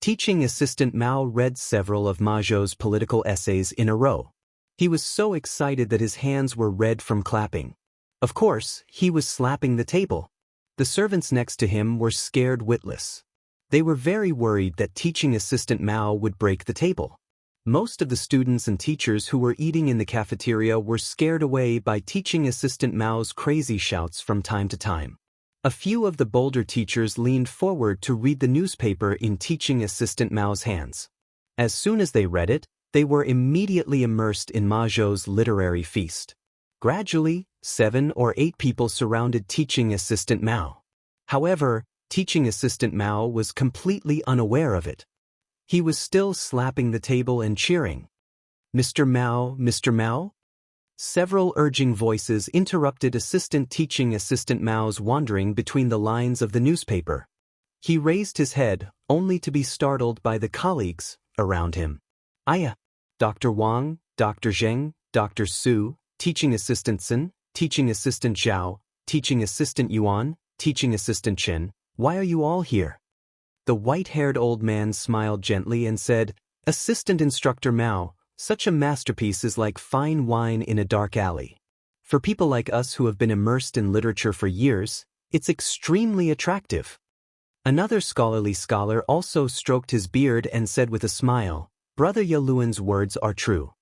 A: Teaching assistant Mao read several of Ma Zhou's political essays in a row. He was so excited that his hands were red from clapping. Of course, he was slapping the table. The servants next to him were scared witless. They were very worried that teaching assistant Mao would break the table. Most of the students and teachers who were eating in the cafeteria were scared away by teaching assistant Mao's crazy shouts from time to time. A few of the bolder teachers leaned forward to read the newspaper in teaching assistant Mao's hands. As soon as they read it, they were immediately immersed in Ma Zhou's literary feast. Gradually, 7 or 8 people surrounded teaching assistant Mao. However, teaching assistant Mao was completely unaware of it. He was still slapping the table and cheering. "Mr. Mao, Mr. Mao?" Several urging voices interrupted teaching assistant Mao's wandering between the lines of the newspaper. He raised his head, only to be startled by the colleagues around him. "Aya! Dr. Wang, Dr. Zheng, Dr. Su, teaching assistant Sun, teaching assistant Zhao, teaching assistant Yuan, teaching assistant Chen, why are you all here?" The white-haired old man smiled gently and said, "Assistant Instructor Mao, such a masterpiece is like fine wine in a dark alley. For people like us who have been immersed in literature for years, it's extremely attractive." Another scholarly scholar also stroked his beard and said with a smile, "Brother Yaluan's words are true."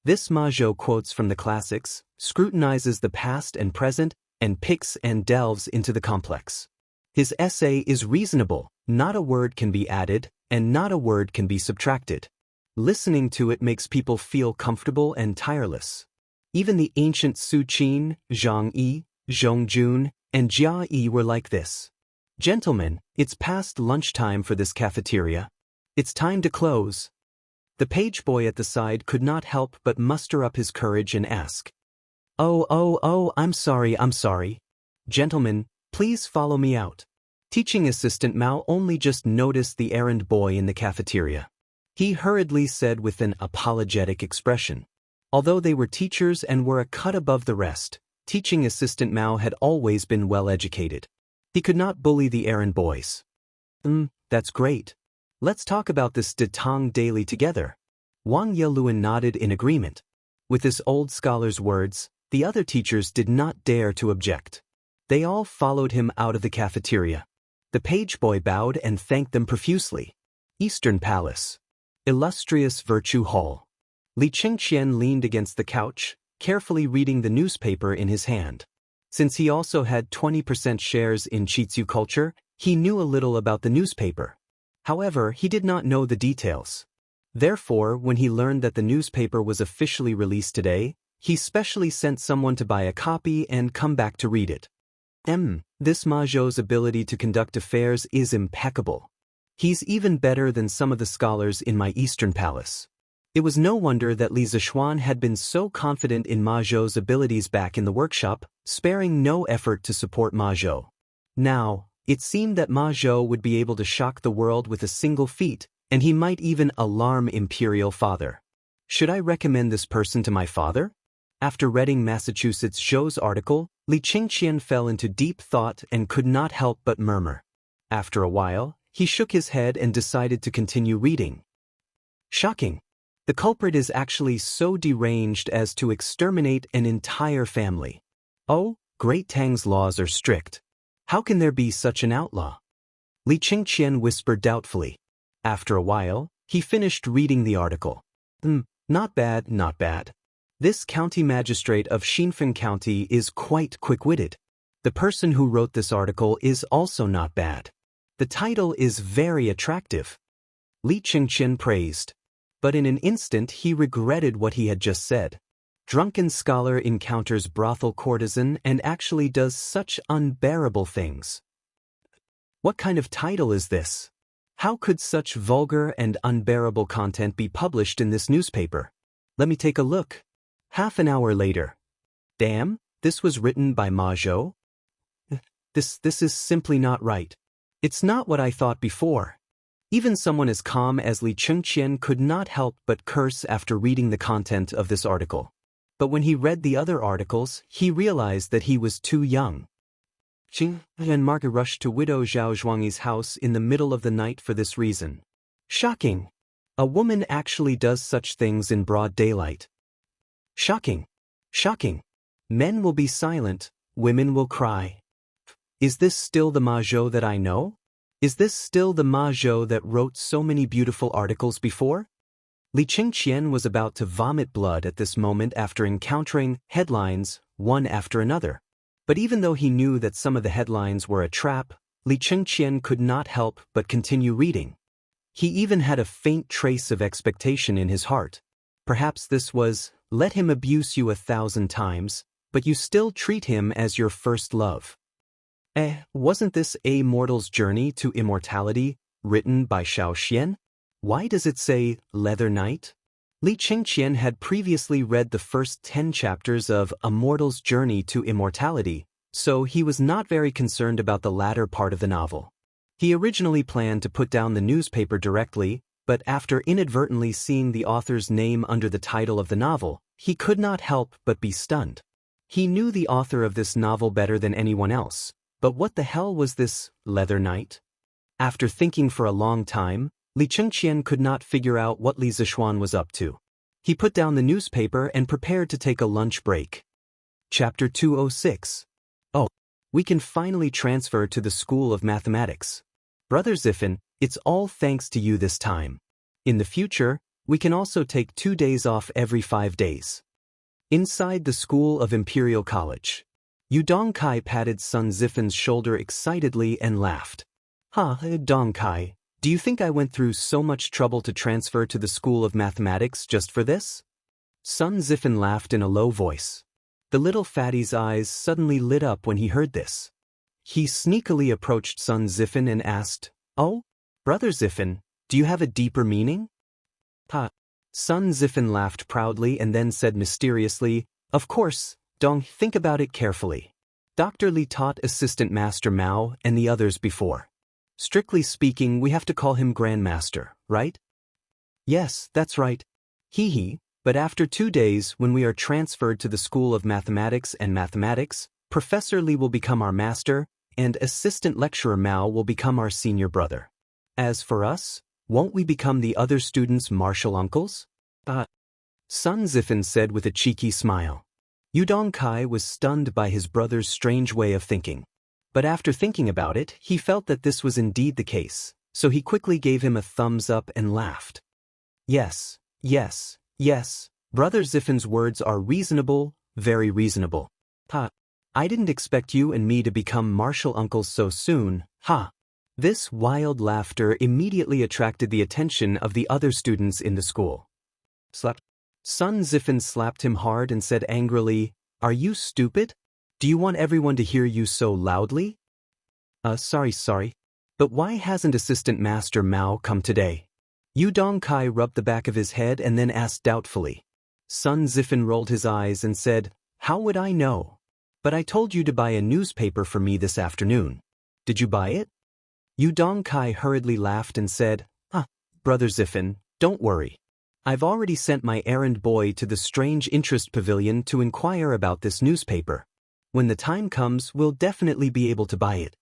A: This Ma Zhou quotes from the classics, scrutinizes the past and present, and picks and delves into the complex. His essay is reasonable, not a word can be added, and not a word can be subtracted. Listening to it makes people feel comfortable and tireless. Even the ancient Su Qin, Zhang Yi, Zhong Jun, and Jia Yi were like this. "Gentlemen, it's past lunchtime for this cafeteria. It's time to close." The page boy at the side could not help but muster up his courage and ask, Oh, I'm sorry. Gentlemen, please follow me out." Teaching assistant Mao only just noticed the errand boy in the cafeteria. He hurriedly said with an apologetic expression. Although they were teachers and were a cut above the rest, teaching assistant Mao had always been well educated. He could not bully the errand boys. That's great. Let's talk about this Detang daily together." Wang Yaluan nodded in agreement. With this old scholar's words, the other teachers did not dare to object. They all followed him out of the cafeteria. The page boy bowed and thanked them profusely. Eastern Palace. Illustrious Virtue Hall. Li Chengqian leaned against the couch, carefully reading the newspaper in his hand. Since he also had 20% shares in Chitsu culture, he knew a little about the newspaper. However, he did not know the details. Therefore, when he learned that the newspaper was officially released today, he specially sent someone to buy a copy and come back to read it. This Ma Zhou's ability to conduct affairs is impeccable. He's even better than some of the scholars in my Eastern Palace. It was no wonder that Li Zishuan had been so confident in Ma Zhou's abilities back in the workshop, sparing no effort to support Ma Zhou. Now, it seemed that Ma Zhou would be able to shock the world with a single feat, and he might even alarm Imperial Father. Should I recommend this person to my father? After reading Massachusetts Zhou's article, Li Chengqian fell into deep thought and could not help but murmur. After a while, he shook his head and decided to continue reading. Shocking. The culprit is actually so deranged as to exterminate an entire family. Oh, Great Tang's laws are strict. How can there be such an outlaw? Li Chengqian whispered doubtfully. After a while, he finished reading the article. Not bad. This county magistrate of Xinfen County is quite quick-witted. The person who wrote this article is also not bad. The title is very attractive. Li Chengqian praised. But in an instant he regretted what he had just said. Drunken scholar encounters brothel courtesan and actually does such unbearable things. What kind of title is this? How could such vulgar and unbearable content be published in this newspaper? Let me take a look. Half an hour later. Damn, this was written by Ma Zhou? This is simply not right. It's not what I thought before. Even someone as calm as Li Chengqian could not help but curse after reading the content of this article. But when he read the other articles, he realized that he was too young. Qing and Marga rushed to widow Zhao Zhuangyi's house in the middle of the night for this reason. Shocking! A woman actually does such things in broad daylight. Shocking! Shocking! Men will be silent, women will cry. Is this still the Ma Zhou that I know? Is this still the Ma Zhou that wrote so many beautiful articles before? Li Chengqian was about to vomit blood at this moment after encountering headlines, one after another. But even though he knew that some of the headlines were a trap, Li Chengqian could not help but continue reading. He even had a faint trace of expectation in his heart. Perhaps this was, let him abuse you 1,000 times, but you still treat him as your first love. Wasn't this A Mortal's Journey to Immortality, written by Xiao Xian? Why does it say, Leather Knight? Li Chengqian had previously read the first 10 chapters of A Mortal's Journey to Immortality, so he was not very concerned about the latter part of the novel. He originally planned to put down the newspaper directly, but after inadvertently seeing the author's name under the title of the novel, he could not help but be stunned. He knew the author of this novel better than anyone else. But what the hell was this, Leather Knight? After thinking for a long time, Li Chengqian could not figure out what Li Zixuan was up to. He put down the newspaper and prepared to take a lunch break. Chapter 206. Oh, we can finally transfer to the School of Mathematics. Brother Ziffin, it's all thanks to you this time. In the future, we can also take 2 days off every 5 days. Inside the School of Imperial College. Yu Dongkai patted Sun Ziffin's shoulder excitedly and laughed. Dongkai, do you think I went through so much trouble to transfer to the School of Mathematics just for this? Sun Ziffin laughed in a low voice. The little fatty's eyes suddenly lit up when he heard this. He sneakily approached Sun Ziffin and asked, Oh, Brother Ziffin, do you have a deeper meaning? Sun Ziffin laughed proudly and then said mysteriously, Of course, Dong, think about it carefully. Dr. Li taught Assistant Master Mao and the others before. Strictly speaking, we have to call him Grandmaster, right? Yes, that's right. But after 2 days, when we are transferred to the School of Mathematics and Mathematics, Professor Li will become our master, and Assistant Lecturer Mao will become our senior brother. As for us, won't we become the other students' martial uncles? Sun Ziffin said with a cheeky smile. Yu Dongkai was stunned by his brother's strange way of thinking. But after thinking about it, he felt that this was indeed the case, so he quickly gave him a thumbs up and laughed. Yes, Brother Ziffin's words are reasonable, very reasonable. I didn't expect you and me to become martial uncles so soon, This wild laughter immediately attracted the attention of the other students in the school. Sun Ziffin slapped him hard and said angrily, Are you stupid? Do you want everyone to hear you so loudly? Sorry. But why hasn't Assistant Master Mao come today? Yu Dongkai rubbed the back of his head and then asked doubtfully. Sun Ziffin rolled his eyes and said, How would I know? But I told you to buy a newspaper for me this afternoon. Did you buy it? Yu Dongkai hurriedly laughed and said, Brother Ziffin, don't worry. I've already sent my errand boy to the Strange Interest Pavilion to inquire about this newspaper. When the time comes, we'll definitely be able to buy it.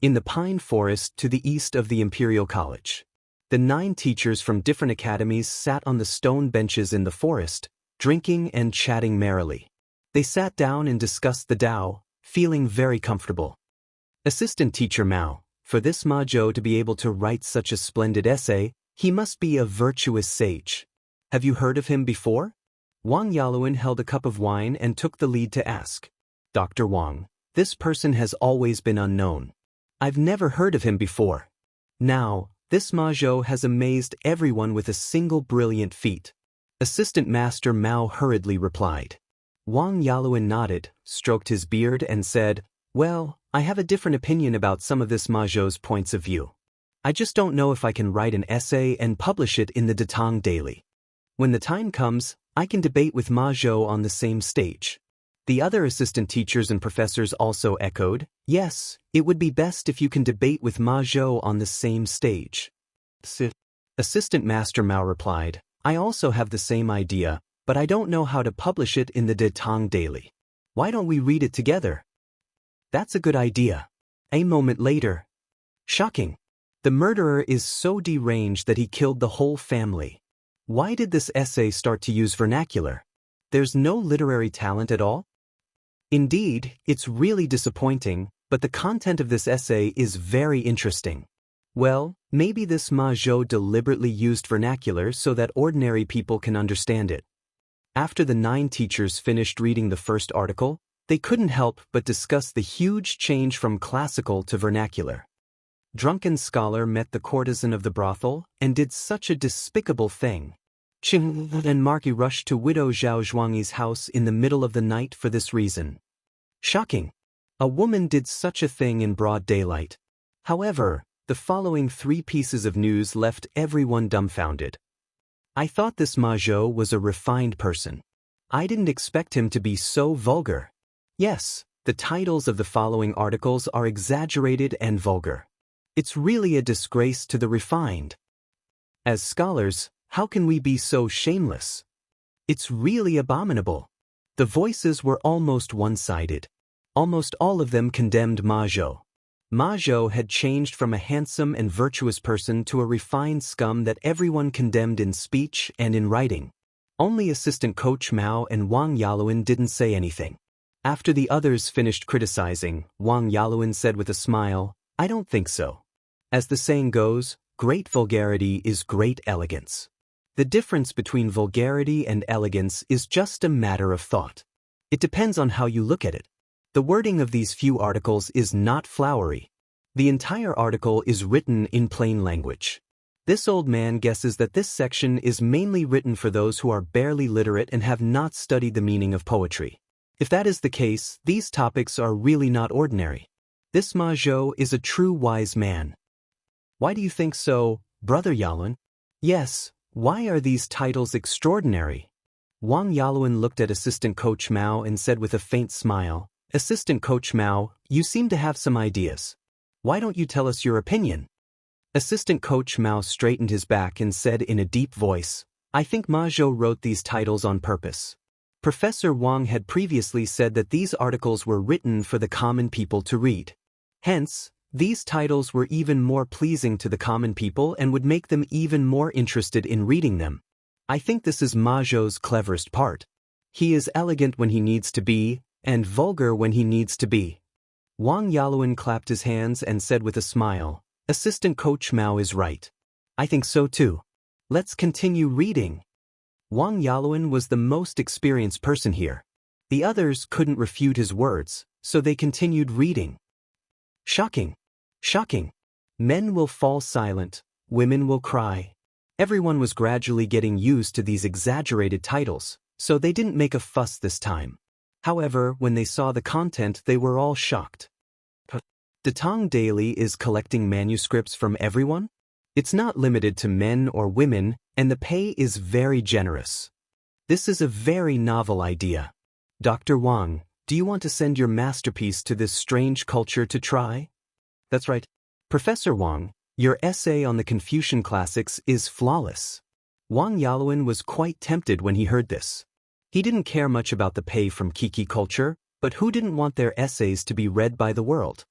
A: In the pine forest to the east of the Imperial College, the 9 teachers from different academies sat on the stone benches in the forest, drinking and chatting merrily. They sat down and discussed the Tao, feeling very comfortable. Assistant Teacher Mao, for this Ma Zhou to be able to write such a splendid essay, he must be a virtuous sage. Have you heard of him before? Wang Yaluan held a cup of wine and took the lead to ask. Dr. Wang, this person has always been unknown. I've never heard of him before. Now, this Ma Zhou has amazed everyone with a single brilliant feat. Assistant Master Mao hurriedly replied. Wang Yaluan nodded, stroked his beard and said, Well, I have a different opinion about some of this Ma Zhou's points of view. I just don't know if I can write an essay and publish it in the Datang Daily. When the time comes, I can debate with Ma Zhou on the same stage. The other assistant teachers and professors also echoed, yes, it would be best if you can debate with Ma Zhou on the same stage. Assistant Master Mao replied, I also have the same idea, but I don't know how to publish it in the Datang Daily. Why don't we read it together? That's a good idea. A moment later. Shocking. The murderer is so deranged that he killed the whole family. Why did this essay start to use vernacular? There's no literary talent at all? Indeed, it's really disappointing, but the content of this essay is very interesting. Well, maybe this Ma Zhou deliberately used vernacular so that ordinary people can understand it. After the 9 teachers finished reading the first article, they couldn't help but discuss the huge change from classical to vernacular. Drunken scholar met the courtesan of the brothel and did such a despicable thing. Qing and Marky rushed to widow Zhao Zhuangyi's house in the middle of the night for this reason. Shocking. A woman did such a thing in broad daylight. However, the following 3 pieces of news left everyone dumbfounded. I thought this Ma Zhou was a refined person. I didn't expect him to be so vulgar. Yes, the titles of the following articles are exaggerated and vulgar. It's really a disgrace to the refined. As scholars, how can we be so shameless? It's really abominable. The voices were almost one-sided. Almost all of them condemned Ma Zhou. Ma Zhou had changed from a handsome and virtuous person to a refined scum that everyone condemned in speech and in writing. Only assistant coach Mao and Wang Yaluan didn't say anything. After the others finished criticizing, Wang Yaluan said with a smile, I don't think so. As the saying goes, great vulgarity is great elegance. The difference between vulgarity and elegance is just a matter of thought. It depends on how you look at it. The wording of these few articles is not flowery. The entire article is written in plain language. This old man guesses that this section is mainly written for those who are barely literate and have not studied the meaning of poetry. If that is the case, these topics are really not ordinary. This Ma Zhou is a true wise man. Why do you think so, Brother Yaluan? Yes, why are these titles extraordinary? Wang Yaluan looked at assistant coach Mao and said with a faint smile, Assistant coach Mao, you seem to have some ideas. Why don't you tell us your opinion? Assistant coach Mao straightened his back and said in a deep voice, I think Ma Zhou wrote these titles on purpose. Professor Wang had previously said that these articles were written for the common people to read. Hence, these titles were even more pleasing to the common people and would make them even more interested in reading them. I think this is Ma Zhou's cleverest part. He is elegant when he needs to be, and vulgar when he needs to be. Wang Yaluan clapped his hands and said with a smile, Assistant coach Mao is right. I think so too. Let's continue reading. Wang Yaluan was the most experienced person here. The others couldn't refute his words, so they continued reading. Shocking. Shocking. Men will fall silent, women will cry. Everyone was gradually getting used to these exaggerated titles, so they didn't make a fuss this time. However, when they saw the content, they were all shocked. Datang Daily is collecting manuscripts from everyone? It's not limited to men or women, and the pay is very generous. This is a very novel idea. Dr. Wang, do you want to send your masterpiece to this strange culture to try? That's right. Professor Wang, your essay on the Confucian classics is flawless. Wang Yaluan was quite tempted when he heard this. He didn't care much about the pay from Kiki culture, but who didn't want their essays to be read by the world?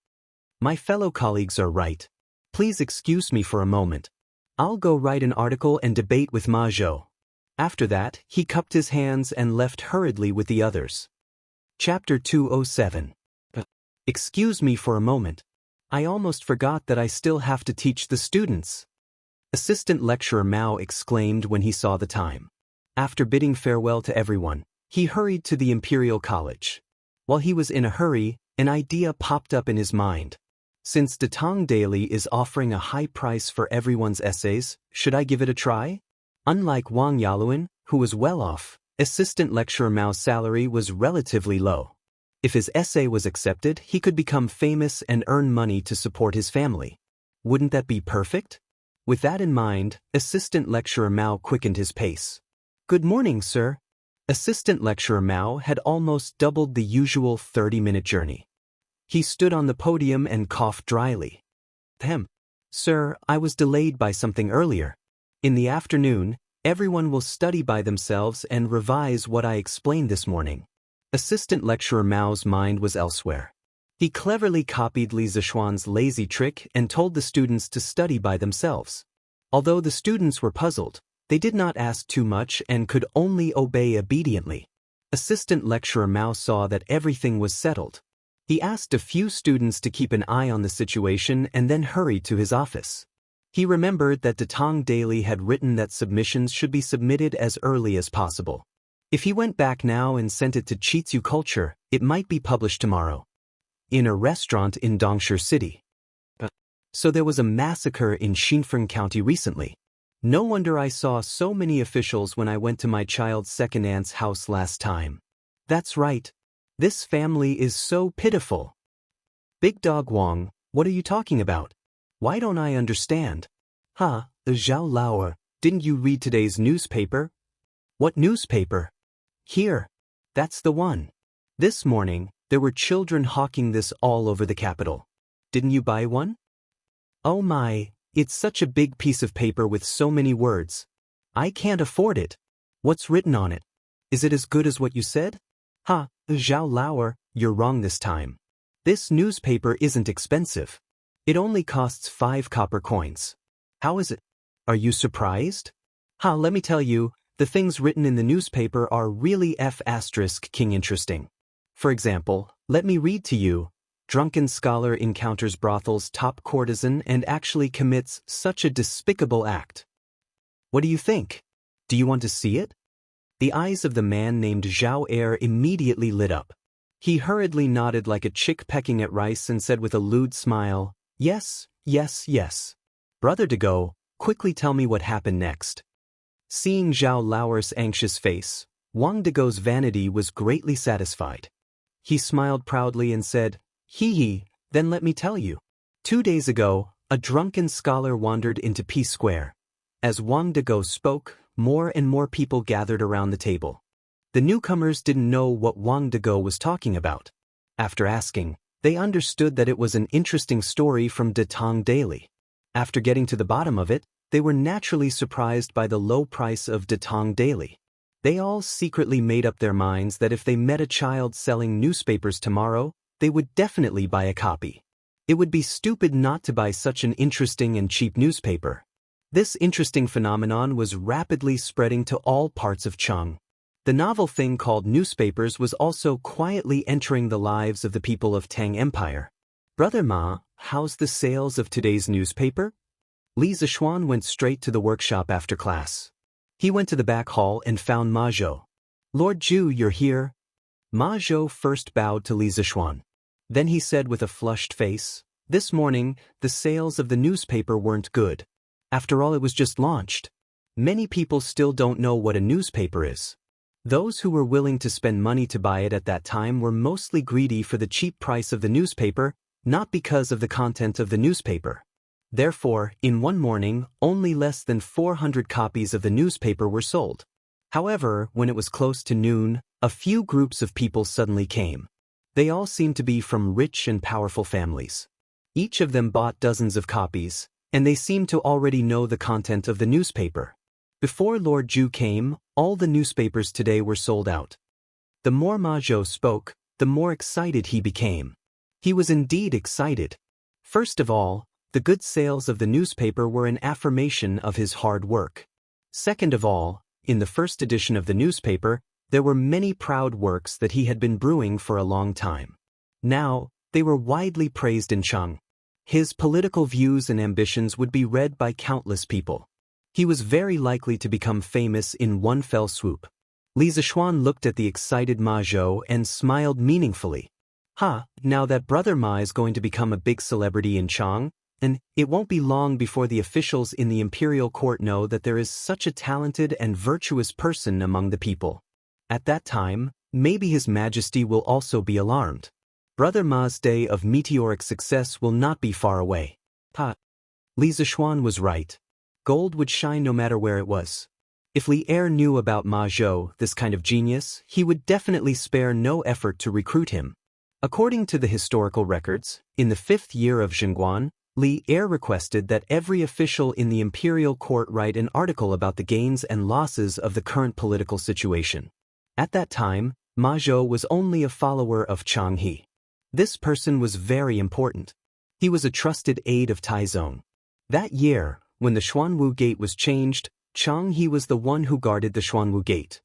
A: My fellow colleagues are right. Please excuse me for a moment. I'll go write an article and debate with Ma Zhou. After that, he cupped his hands and left hurriedly with the others. Chapter 207. Excuse me for a moment. I almost forgot that I still have to teach the students. Assistant lecturer Mao exclaimed when he saw the time. After bidding farewell to everyone, he hurried to the Imperial College. While he was in a hurry, an idea popped up in his mind. Since Datang Daily is offering a high price for everyone's essays, should I give it a try? Unlike Wang Yaluan, who was well off, assistant lecturer Mao's salary was relatively low. If his essay was accepted, he could become famous and earn money to support his family. Wouldn't that be perfect? With that in mind, Assistant Lecturer Mao quickened his pace. Good morning, sir. Assistant Lecturer Mao had almost doubled the usual 30-minute journey. He stood on the podium and coughed dryly. Sir, I was delayed by something earlier. In the afternoon, everyone will study by themselves and revise what I explained this morning. Assistant Lecturer Mao's mind was elsewhere. He cleverly copied Li Zishuan's lazy trick and told the students to study by themselves. Although the students were puzzled, they did not ask too much and could only obey obediently. Assistant Lecturer Mao saw that everything was settled. He asked a few students to keep an eye on the situation and then hurried to his office. He remembered that Datang Daily had written that submissions should be submitted as early as possible. If he went back now and sent it to Chitsu Culture, it might be published tomorrow. In a restaurant in Dongshi City. So there was a massacre in Xinfeng County recently. No wonder I saw so many officials when I went to my child's second aunt's house last time. That's right. This family is so pitiful. Big Dog Wong, what are you talking about? Why don't I understand? Zhao Lauer, didn't you read today's newspaper? What newspaper? Here. That's the one. This morning, there were children hawking this all over the capital. Didn't you buy one? Oh my, it's such a big piece of paper with so many words. I can't afford it. What's written on it? Is it as good as what you said? Zhao Lauer, you're wrong this time. This newspaper isn't expensive. It only costs 5 copper coins. How is it? Are you surprised? Let me tell you, the things written in the newspaper are really King interesting. For example, let me read to you. Drunken scholar encounters brothel's top courtesan and actually commits such a despicable act. What do you think? Do you want to see it? The eyes of the man named Zhao Er immediately lit up. He hurriedly nodded like a chick pecking at rice and said with a lewd smile, Yes, yes, yes. Brother Dago, quickly tell me what happened next. Seeing Zhao Lauer's anxious face, Wang Dago's vanity was greatly satisfied. He smiled proudly and said, Hee, then let me tell you. 2 days ago, a drunken scholar wandered into Peace Square. As Wang Dago spoke, more and more people gathered around the table. The newcomers didn't know what Wang Dago was talking about. After asking, they understood that it was an interesting story from Datang Daily. After getting to the bottom of it, they were naturally surprised by the low price of Datang Daily. They all secretly made up their minds that if they met a child selling newspapers tomorrow, they would definitely buy a copy. It would be stupid not to buy such an interesting and cheap newspaper. This interesting phenomenon was rapidly spreading to all parts of Cheng. The novel thing called newspapers was also quietly entering the lives of the people of Tang Empire. Brother Ma, how's the sales of today's newspaper? Li Zishuan went straight to the workshop after class. He went to the back hall and found Ma Zhou. Lord Ju, you're here. Ma Zhou first bowed to Li Zishuan. Then he said with a flushed face, This morning, the sales of the newspaper weren't good. After all, it was just launched. Many people still don't know what a newspaper is. Those who were willing to spend money to buy it at that time were mostly greedy for the cheap price of the newspaper, not because of the content of the newspaper. Therefore, in one morning, only less than 400 copies of the newspaper were sold. However, when it was close to noon, a few groups of people suddenly came. They all seemed to be from rich and powerful families. Each of them bought dozens of copies, and they seemed to already know the content of the newspaper. Before Lord Ju came, all the newspapers today were sold out. The more Ma Zhou spoke, the more excited he became. He was indeed excited. First of all, the good sales of the newspaper were an affirmation of his hard work. Second of all, in the first edition of the newspaper, there were many proud works that he had been brewing for a long time. Now, they were widely praised in Cheng. His political views and ambitions would be read by countless people. He was very likely to become famous in one fell swoop. Li Zishuan looked at the excited Ma Zhou and smiled meaningfully. Now that Brother Ma is going to become a big celebrity in Cheng, and it won't be long before the officials in the imperial court know that there is such a talented and virtuous person among the people. At that time, Maybe His Majesty will also be alarmed. Brother Ma's day of meteoric success will not be far away. Li Zishuan was right. Gold would shine no matter where it was. If Li Er knew about Ma Zhou, this kind of genius, he would definitely spare no effort to recruit him. According to the historical records, in the 5th year of Zhengguan, Li Er requested that every official in the imperial court write an article about the gains and losses of the current political situation. At that time, Ma Zhou was only a follower of Chang He. This person was very important. He was a trusted aide of Taizong. That year, when the Xuanwu Gate was changed, Chang He was the one who guarded the Xuanwu Gate.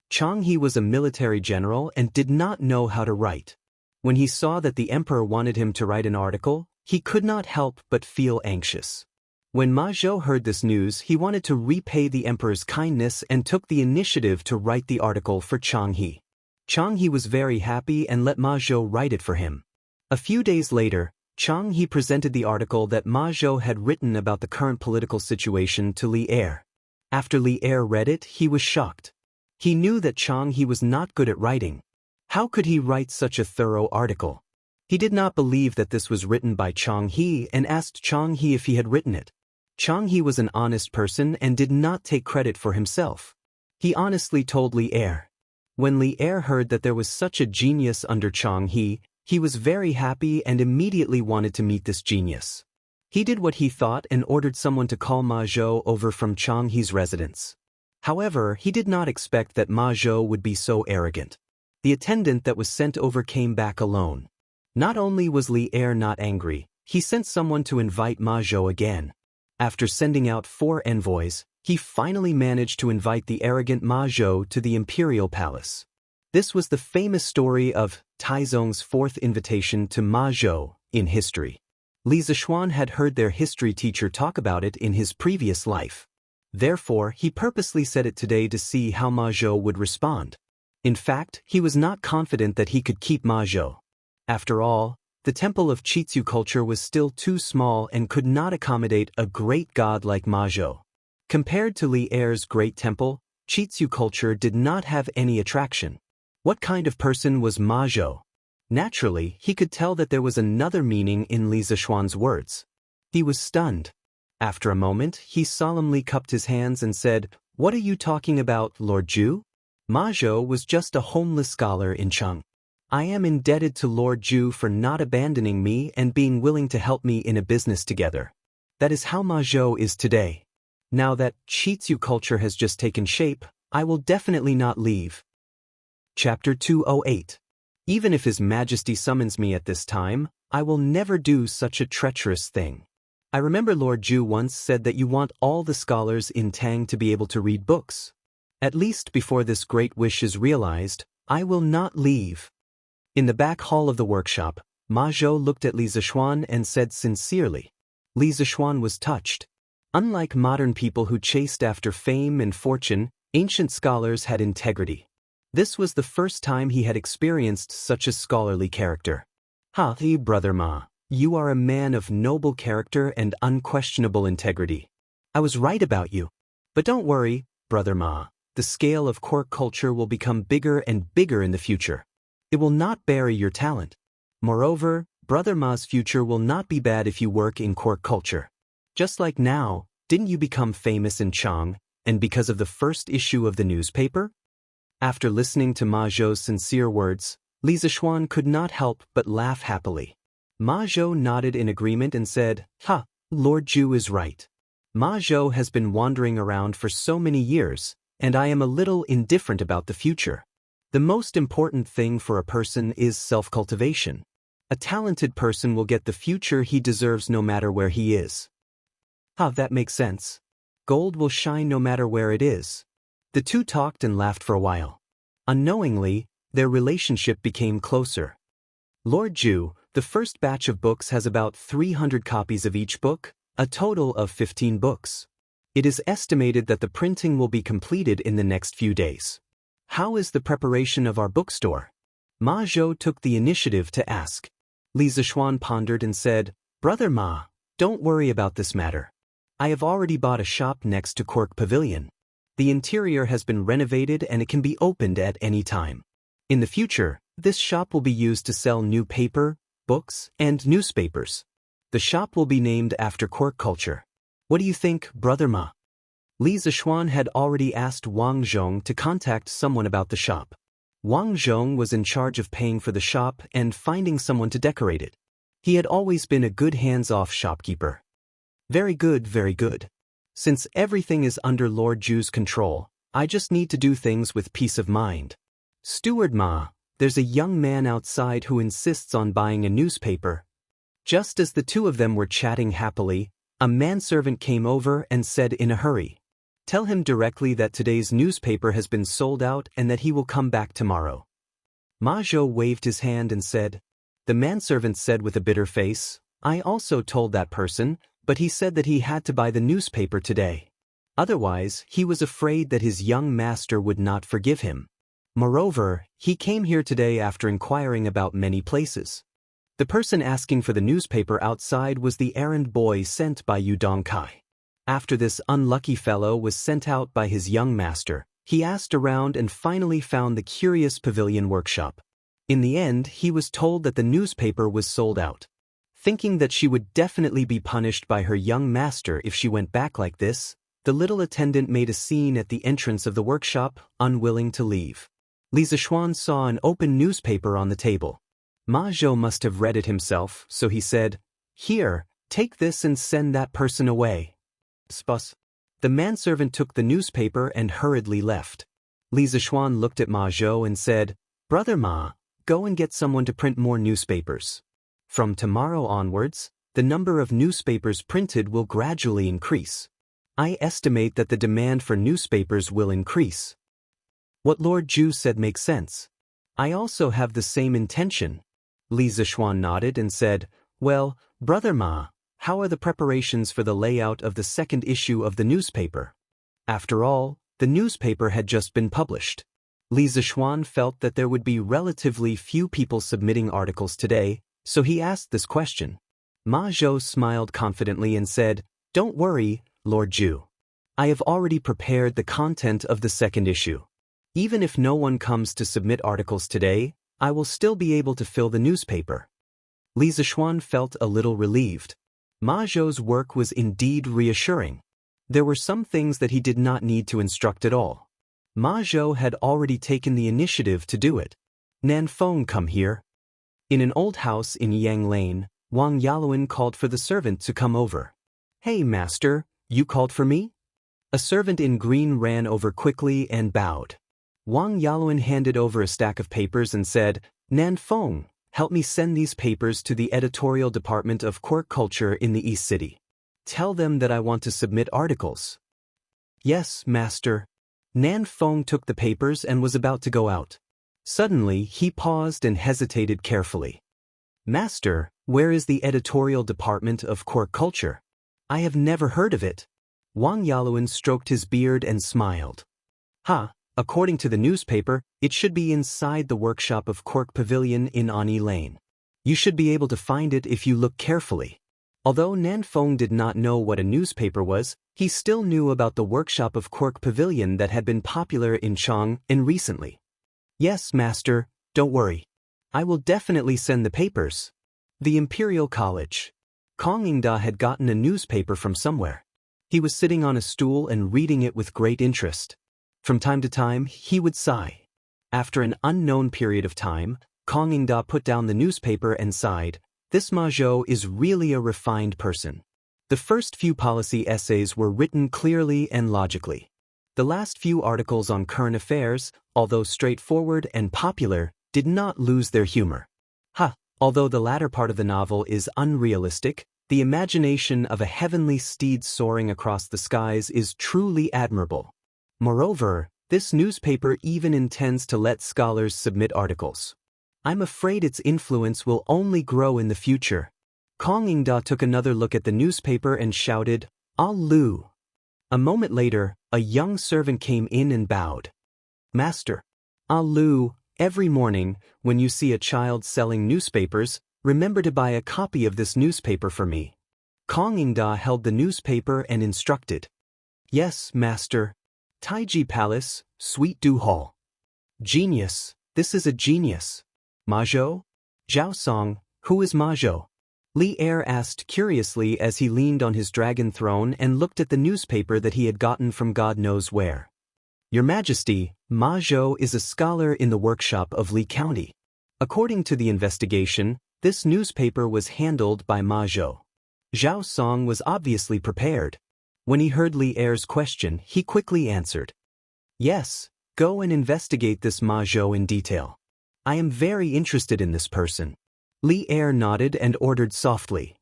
A: Chang He was a military general and did not know how to write. When he saw that the emperor wanted him to write an article, he could not help but feel anxious. When Ma Zhou heard this news, he wanted to repay the emperor's kindness and took the initiative to write the article for Chang He. Chang He was very happy and let Ma Zhou write it for him. A few days later, Chang He presented the article that Ma Zhou had written about the current political situation to Li Er. After Li Er read it, he was shocked. He knew that Chang He was not good at writing. How could he write such a thorough article? He did not believe that this was written by Chang He and asked Chang He if he had written it. Chang He was an honest person and did not take credit for himself. He honestly told Li Er. When Li Er heard that there was such a genius under Chang He was very happy and immediately wanted to meet this genius. He did what he thought and ordered someone to call Ma Zhou over from Chang He's residence. However, he did not expect that Ma Zhou would be so arrogant. The attendant that was sent over came back alone. Not only was Li Er not angry, he sent someone to invite Ma Zhou again. After sending out 4 envoys, he finally managed to invite the arrogant Ma Zhou to the imperial palace. This was the famous story of Taizong's 4th invitation to Ma Zhou in history. Li Zishuan had heard their history teacher talk about it in his previous life. Therefore, he purposely said it today to see how Ma Zhou would respond. In fact, he was not confident that he could keep Ma Zhou. After all, the temple of Qitzu culture was still too small and could not accommodate a great god like Ma Zhou. Compared to Li Er's great temple, Qitzu culture did not have any attraction. What kind of person was Ma Zhou? Naturally, he could tell that there was another meaning in Li Zishuan's words. He was stunned. After a moment, he solemnly cupped his hands and said, "What are you talking about, Lord Zhu?" Ma Zhou was just a homeless scholar in Cheng. I am indebted to Lord Zhu for not abandoning me and being willing to help me in a business together. That is how Ma Zhou is today. Now that Qitzu culture has just taken shape, I will definitely not leave. Chapter 208. Even if His Majesty summons me at this time, I will never do such a treacherous thing. I remember Lord Zhu once said that you want all the scholars in Tang to be able to read books. At least before this great wish is realized, I will not leave. In the back hall of the workshop, Ma Zhou looked at Li Zishuan and said sincerely. Li Zishuan was touched. Unlike modern people who chased after fame and fortune, ancient scholars had integrity. This was the first time he had experienced such a scholarly character. Brother Ma, you are a man of noble character and unquestionable integrity. I was right about you. But don't worry, Brother Ma, the scale of court culture will become bigger and bigger in the future. It will not bury your talent. Moreover, Brother Ma's future will not be bad if you work in court culture. Just like now, didn't you become famous in Chang, and because of the first issue of the newspaper? After listening to Ma Zhou's sincere words, Li Zishuan could not help but laugh happily. Ma Zhou nodded in agreement and said, Lord Zhu is right. Ma Zhou has been wandering around for so many years, and I am a little indifferent about the future. The most important thing for a person is self-cultivation. A talented person will get the future he deserves no matter where he is. That makes sense. Gold will shine no matter where it is. The two talked and laughed for a while. Unknowingly, their relationship became closer. Lord Zhu, the first batch of books has about 300 copies of each book, a total of 15 books. It is estimated that the printing will be completed in the next few days. How is the preparation of our bookstore? Ma Zhou took the initiative to ask. Li Zishuan pondered and said, Brother Ma, don't worry about this matter. I have already bought a shop next to Cork Pavilion. The interior has been renovated and it can be opened at any time. In the future, this shop will be used to sell new paper, books, and newspapers. The shop will be named after quirk culture. What do you think, Brother Ma? Li Zixuan had already asked Wang Zhong to contact someone about the shop. Wang Zhong was in charge of paying for the shop and finding someone to decorate it. He had always been a good hands-off shopkeeper. Very good, very good. Since everything is under Lord Ju's control, I just need to do things with peace of mind. Steward Ma, there's a young man outside who insists on buying a newspaper. Just as the two of them were chatting happily, a manservant came over and said in a hurry, "Tell him directly that today's newspaper has been sold out and that he will come back tomorrow." Ma Zhou waved his hand and said. The manservant said with a bitter face, "I also told that person, but he said that he had to buy the newspaper today. Otherwise, he was afraid that his young master would not forgive him. Moreover, he came here today after inquiring about many places. The person asking for the newspaper outside was the errand boy sent by Yu Dongkai. After this unlucky fellow was sent out by his young master, he asked around and finally found the curious pavilion workshop. In the end, he was told that the newspaper was sold out. Thinking that she would definitely be punished by her young master if she went back like this, the little attendant made a scene at the entrance of the workshop, unwilling to leave. Li Zixuan saw an open newspaper on the table. Ma Zhou must have read it himself, so he said, "Here, take this and send that person away." Spus. The manservant took the newspaper and hurriedly left. Li Zixuan looked at Ma Zhou and said, "Brother Ma, go and get someone to print more newspapers. From tomorrow onwards, the number of newspapers printed will gradually increase. I estimate that the demand for newspapers will increase." What Lord Ju said makes sense. I also have the same intention. Li Zixuan nodded and said, "Well, Brother Ma, how are the preparations for the layout of the second issue of the newspaper?" After all, the newspaper had just been published. Li Zixuan felt that there would be relatively few people submitting articles today, so he asked this question. Ma Zhou smiled confidently and said, "Don't worry, Lord Ju. I have already prepared the content of the second issue. Even if no one comes to submit articles today, I will still be able to fill the newspaper." Li Zixuan felt a little relieved. Ma Zhou's work was indeed reassuring. There were some things that he did not need to instruct at all. Ma Zhou had already taken the initiative to do it. "Nan Feng, come here." In an old house in Yang Lane, Wang Yaluan called for the servant to come over. "Hey, master, you called for me?" A servant in green ran over quickly and bowed. Wang Yaluan handed over a stack of papers and said, "Nan Feng, help me send these papers to the editorial department of quirk culture in the East City. Tell them that I want to submit articles." "Yes, master." Nan Feng took the papers and was about to go out. Suddenly, he paused and hesitated carefully. "Master, where is the editorial department of quirk culture? I have never heard of it." Wang Yaluan stroked his beard and smiled. According to the newspaper, it should be inside the workshop of Quirk Pavilion in Ani Lane. You should be able to find it if you look carefully." Although Nan Feng did not know what a newspaper was, he still knew about the workshop of Quirk Pavilion that had been popular in Chang'an recently. "Yes, master, don't worry. I will definitely send the papers." The Imperial College. Kong Ingda had gotten a newspaper from somewhere. He was sitting on a stool and reading it with great interest. From time to time, he would sigh. After an unknown period of time, Kong Ingda put down the newspaper and sighed. This Ma Zhou is really a refined person. The first few policy essays were written clearly and logically. The last few articles on current affairs, although straightforward and popular, did not lose their humor. Although the latter part of the novel is unrealistic, the imagination of a heavenly steed soaring across the skies is truly admirable. Moreover, this newspaper even intends to let scholars submit articles. I'm afraid its influence will only grow in the future. Kong Ingda took another look at the newspaper and shouted, "Ah Lu." A moment later, a young servant came in and bowed. "Master." "Ah Lu, every morning, when you see a child selling newspapers, remember to buy a copy of this newspaper for me." Kong Ingda held the newspaper and instructed. "Yes, master." Taiji Palace, Sweet Dew Hall. Genius. this is a genius. Ma Zhou? Zhao Song, who is Ma Zhou? Li Er asked curiously as he leaned on his dragon throne and looked at the newspaper that he had gotten from God knows where. Your Majesty, Ma Zhou is a scholar in the workshop of Li County. According to the investigation, this newspaper was handled by Ma Zhou. Zhao Song was obviously prepared. When he heard Li Er's question, he quickly answered. Yes, go and investigate this Ma Zhou in detail. I am very interested in this person. Li Er nodded and ordered softly.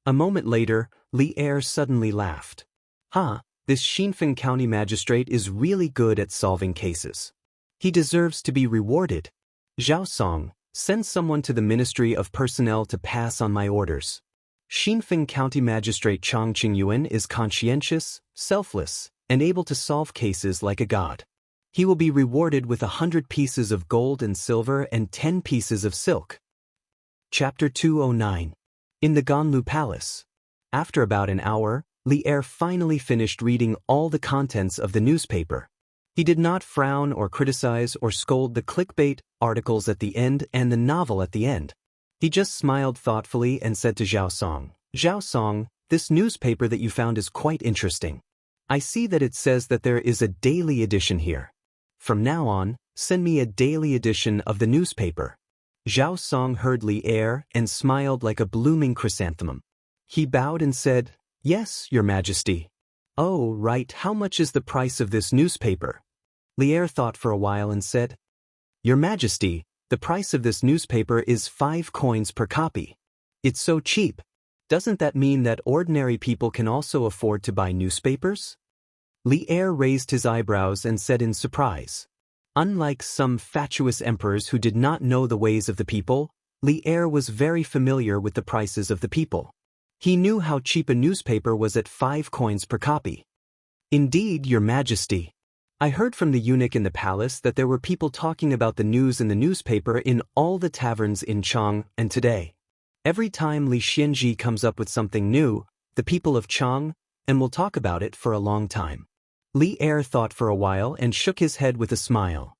A: A moment later, Li Er suddenly laughed. This Xinfeng County magistrate is really good at solving cases. He deserves to be rewarded. Zhao Song, send someone to the Ministry of Personnel to pass on my orders. Xinfeng County Magistrate Chang Qingyuan is conscientious, selfless, and able to solve cases like a god. He will be rewarded with 100 pieces of gold and silver and 10 pieces of silk. Chapter 209. In the Ganlu Palace. After about an hour, Li Er finally finished reading all the contents of the newspaper. He did not frown or criticize or scold the clickbait articles at the end and the novel at the end. He just smiled thoughtfully and said to Zhao Song, this newspaper that you found is quite interesting. I see that it says that there is a daily edition here. From now on, send me a daily edition of the newspaper. Zhao Song heard Li Er and smiled like a blooming chrysanthemum. He bowed and said, Yes, Your Majesty. Oh, right, how much is the price of this newspaper? Li Er thought for a while and said, Your Majesty, the price of this newspaper is 5 coins per copy. It's so cheap. Doesn't that mean that ordinary people can also afford to buy newspapers? Li Er raised his eyebrows and said in surprise. Unlike some fatuous emperors who did not know the ways of the people, Li Er was very familiar with the prices of the people. He knew how cheap a newspaper was at 5 coins per copy. Indeed, Your Majesty. I heard from the eunuch in the palace that there were people talking about the news in the newspaper in all the taverns in Chang, and today. Every time Li Xianji comes up with something new, the people of Chang, and will talk about it for a long time. Li Er thought for a while and shook his head with a smile.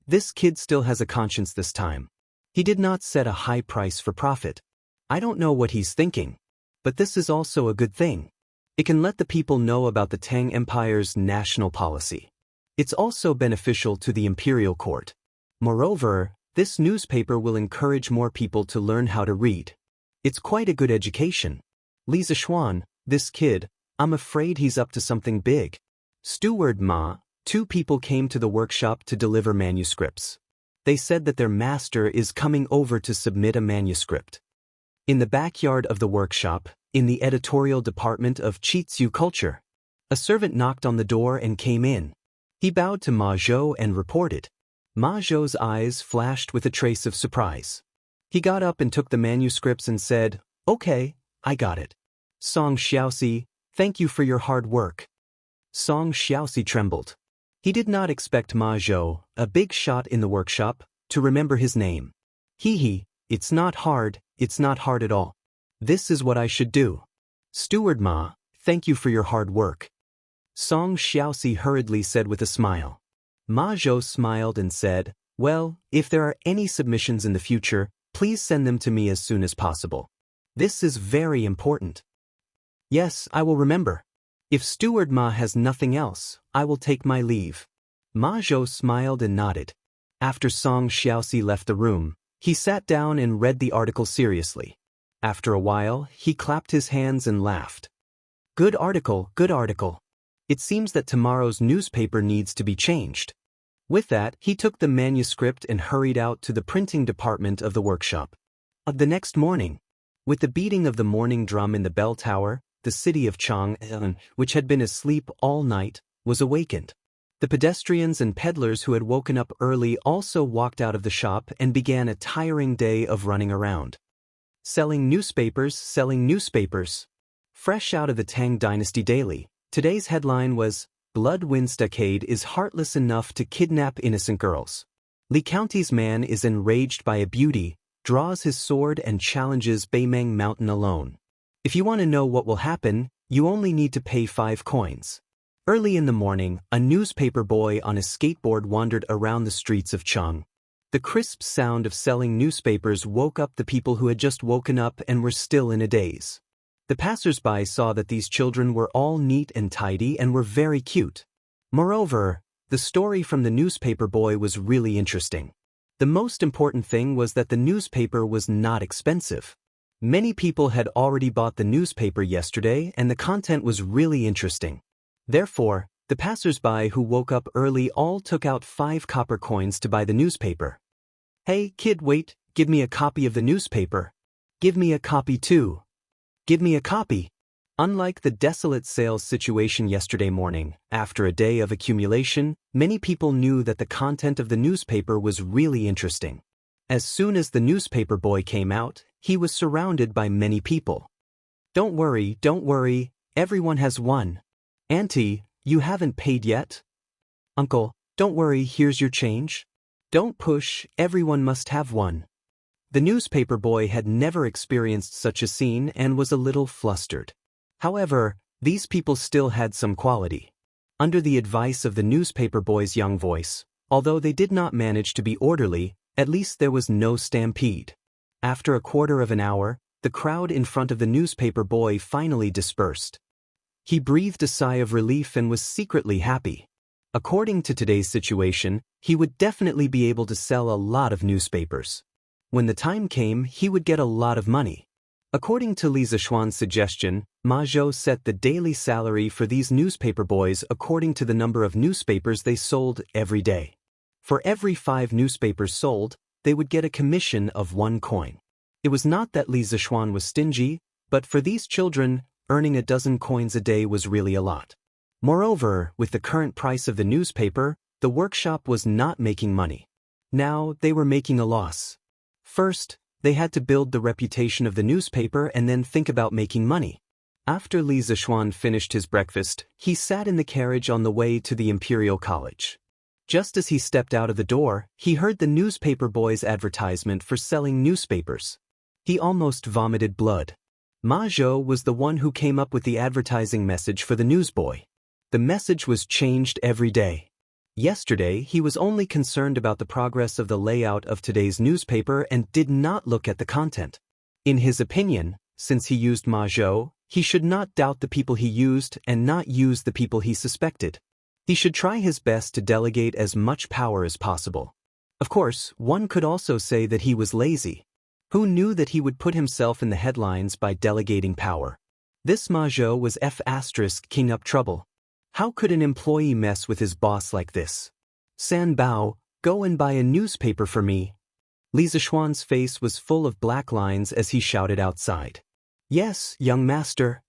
A: This kid still has a conscience this time. He did not set a high price for profit. I don't know what he's thinking. But this is also a good thing. It can let the people know about the Tang Empire's national policy. It's also beneficial to the imperial court. Moreover, this newspaper will encourage more people to learn how to read. It's quite a good education. Li Zishuan, this kid, I'm afraid he's up to something big. Steward Ma, 2 people came to the workshop to deliver manuscripts. They said that their master is coming over to submit a manuscript. In the backyard of the workshop, in the editorial department of Chitsu Culture, a servant knocked on the door and came in. He bowed to Ma Zhou and reported. Ma Zhou's eyes flashed with a trace of surprise. He got up and took the manuscripts and said, Okay, I got it. Song Xiaoxi, thank you for your hard work. Song Xiaoxi trembled. He did not expect Ma Zhou, a big shot in the workshop, to remember his name. It's not hard at all. This is what I should do. Steward Ma, thank you for your hard work. Song Xiaoxi hurriedly said with a smile. Ma Zhou smiled and said, Well, if there are any submissions in the future, please send them to me as soon as possible. This is very important. Yes, I will remember. If Steward Ma has nothing else, I will take my leave. Ma Zhou smiled and nodded. After Song Xiaoxi left the room, he sat down and read the article seriously. After a while, he clapped his hands and laughed. Good article, good article. It seems that tomorrow's newspaper needs to be changed. With that, he took the manuscript and hurried out to the printing department of the workshop. The next morning, with the beating of the morning drum in the bell tower, the city of Chang, which had been asleep all night, was awakened. The pedestrians and peddlers who had woken up early also walked out of the shop and began a tiring day of running around. Selling newspapers. Fresh out of the Tang Dynasty Daily, today's headline was, Blood Wind Stockade is heartless enough to kidnap innocent girls. Li County's man is enraged by a beauty, draws his sword and challenges Beimeng Mountain alone. If you want to know what will happen, you only need to pay 5 coins. Early in the morning, a newspaper boy on a skateboard wandered around the streets of Cheng. The crisp sound of selling newspapers woke up the people who had just woken up and were still in a daze. The passers-by saw that these children were all neat and tidy and were very cute. Moreover, the story from the newspaper boy was really interesting. The most important thing was that the newspaper was not expensive. Many people had already bought the newspaper yesterday and the content was really interesting. Therefore, the passers-by who woke up early all took out 5 copper coins to buy the newspaper. "Hey, kid, wait, give me a copy of the newspaper." "Give me a copy too." "Give me a copy." Unlike the desolate sales situation yesterday morning, after a day of accumulation, many people knew that the content of the newspaper was really interesting. As soon as the newspaper boy came out, he was surrounded by many people. Don't worry, everyone has one." "Auntie, you haven't paid yet?" "Uncle, don't worry, here's your change." "Don't push, everyone must have one." The newspaper boy had never experienced such a scene and was a little flustered. However, these people still had some quality. Under the advice of the newspaper boy's young voice, although they did not manage to be orderly, at least there was no stampede. After a quarter of an hour, the crowd in front of the newspaper boy finally dispersed. He breathed a sigh of relief and was secretly happy. According to today's situation, he would definitely be able to sell a lot of newspapers. When the time came, he would get a lot of money. According to Li Zishuan's suggestion, Ma Zhou set the daily salary for these newspaper boys according to the number of newspapers they sold every day. For every 5 newspapers sold, they would get a commission of 1 coin. It was not that Li Zishuan was stingy, but for these children, earning a dozen coins a day was really a lot. Moreover, with the current price of the newspaper, the workshop was not making money. Now they were making a loss. First, they had to build the reputation of the newspaper and then think about making money. After Li Zishuan finished his breakfast, he sat in the carriage on the way to the Imperial College. Just as he stepped out of the door, he heard the newspaper boy's advertisement for selling newspapers. He almost vomited blood. Ma Zhou was the one who came up with the advertising message for the newsboy. The message was changed every day. Yesterday, he was only concerned about the progress of the layout of today's newspaper and did not look at the content. In his opinion, since he used Ma Zhou, he should not doubt the people he used and not use the people he suspected. He should try his best to delegate as much power as possible. Of course, one could also say that he was lazy. Who knew that he would put himself in the headlines by delegating power? This Ma Zhou was King up trouble. How could an employee mess with his boss like this? "San Bao, go and buy a newspaper for me." Li Zishuan's face was full of black lines as he shouted outside. "Yes, young master."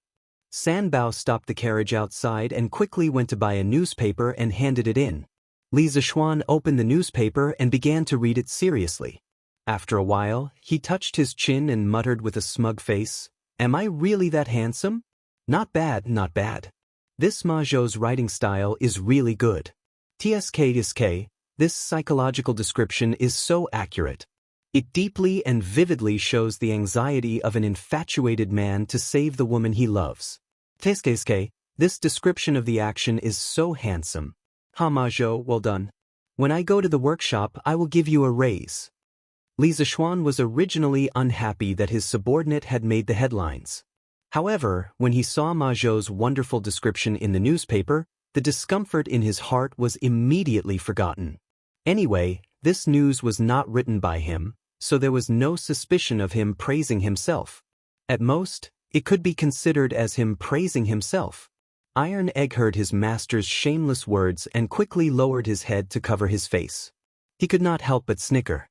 A: San Bao stopped the carriage outside and quickly went to buy a newspaper and handed it in. Li Zishuan opened the newspaper and began to read it seriously. After a while, he touched his chin and muttered with a smug face, "Am I really that handsome? Not bad, not bad. This Ma Zhou's writing style is really good. TSK, this psychological description is so accurate. It deeply and vividly shows the anxiety of an infatuated man to save the woman he loves. TSK, this description of the action is so handsome. Ha Ma Zhou, well done. When I go to the workshop, I will give you a raise." Li Zishuan was originally unhappy that his subordinate had made the headlines. However, when he saw Ma Zhou's wonderful description in the newspaper, the discomfort in his heart was immediately forgotten. Anyway, this news was not written by him, so there was no suspicion of him praising himself. At most, it could be considered as him praising himself. Iron Egg heard his master's shameless words and quickly lowered his head to cover his face. He could not help but snicker.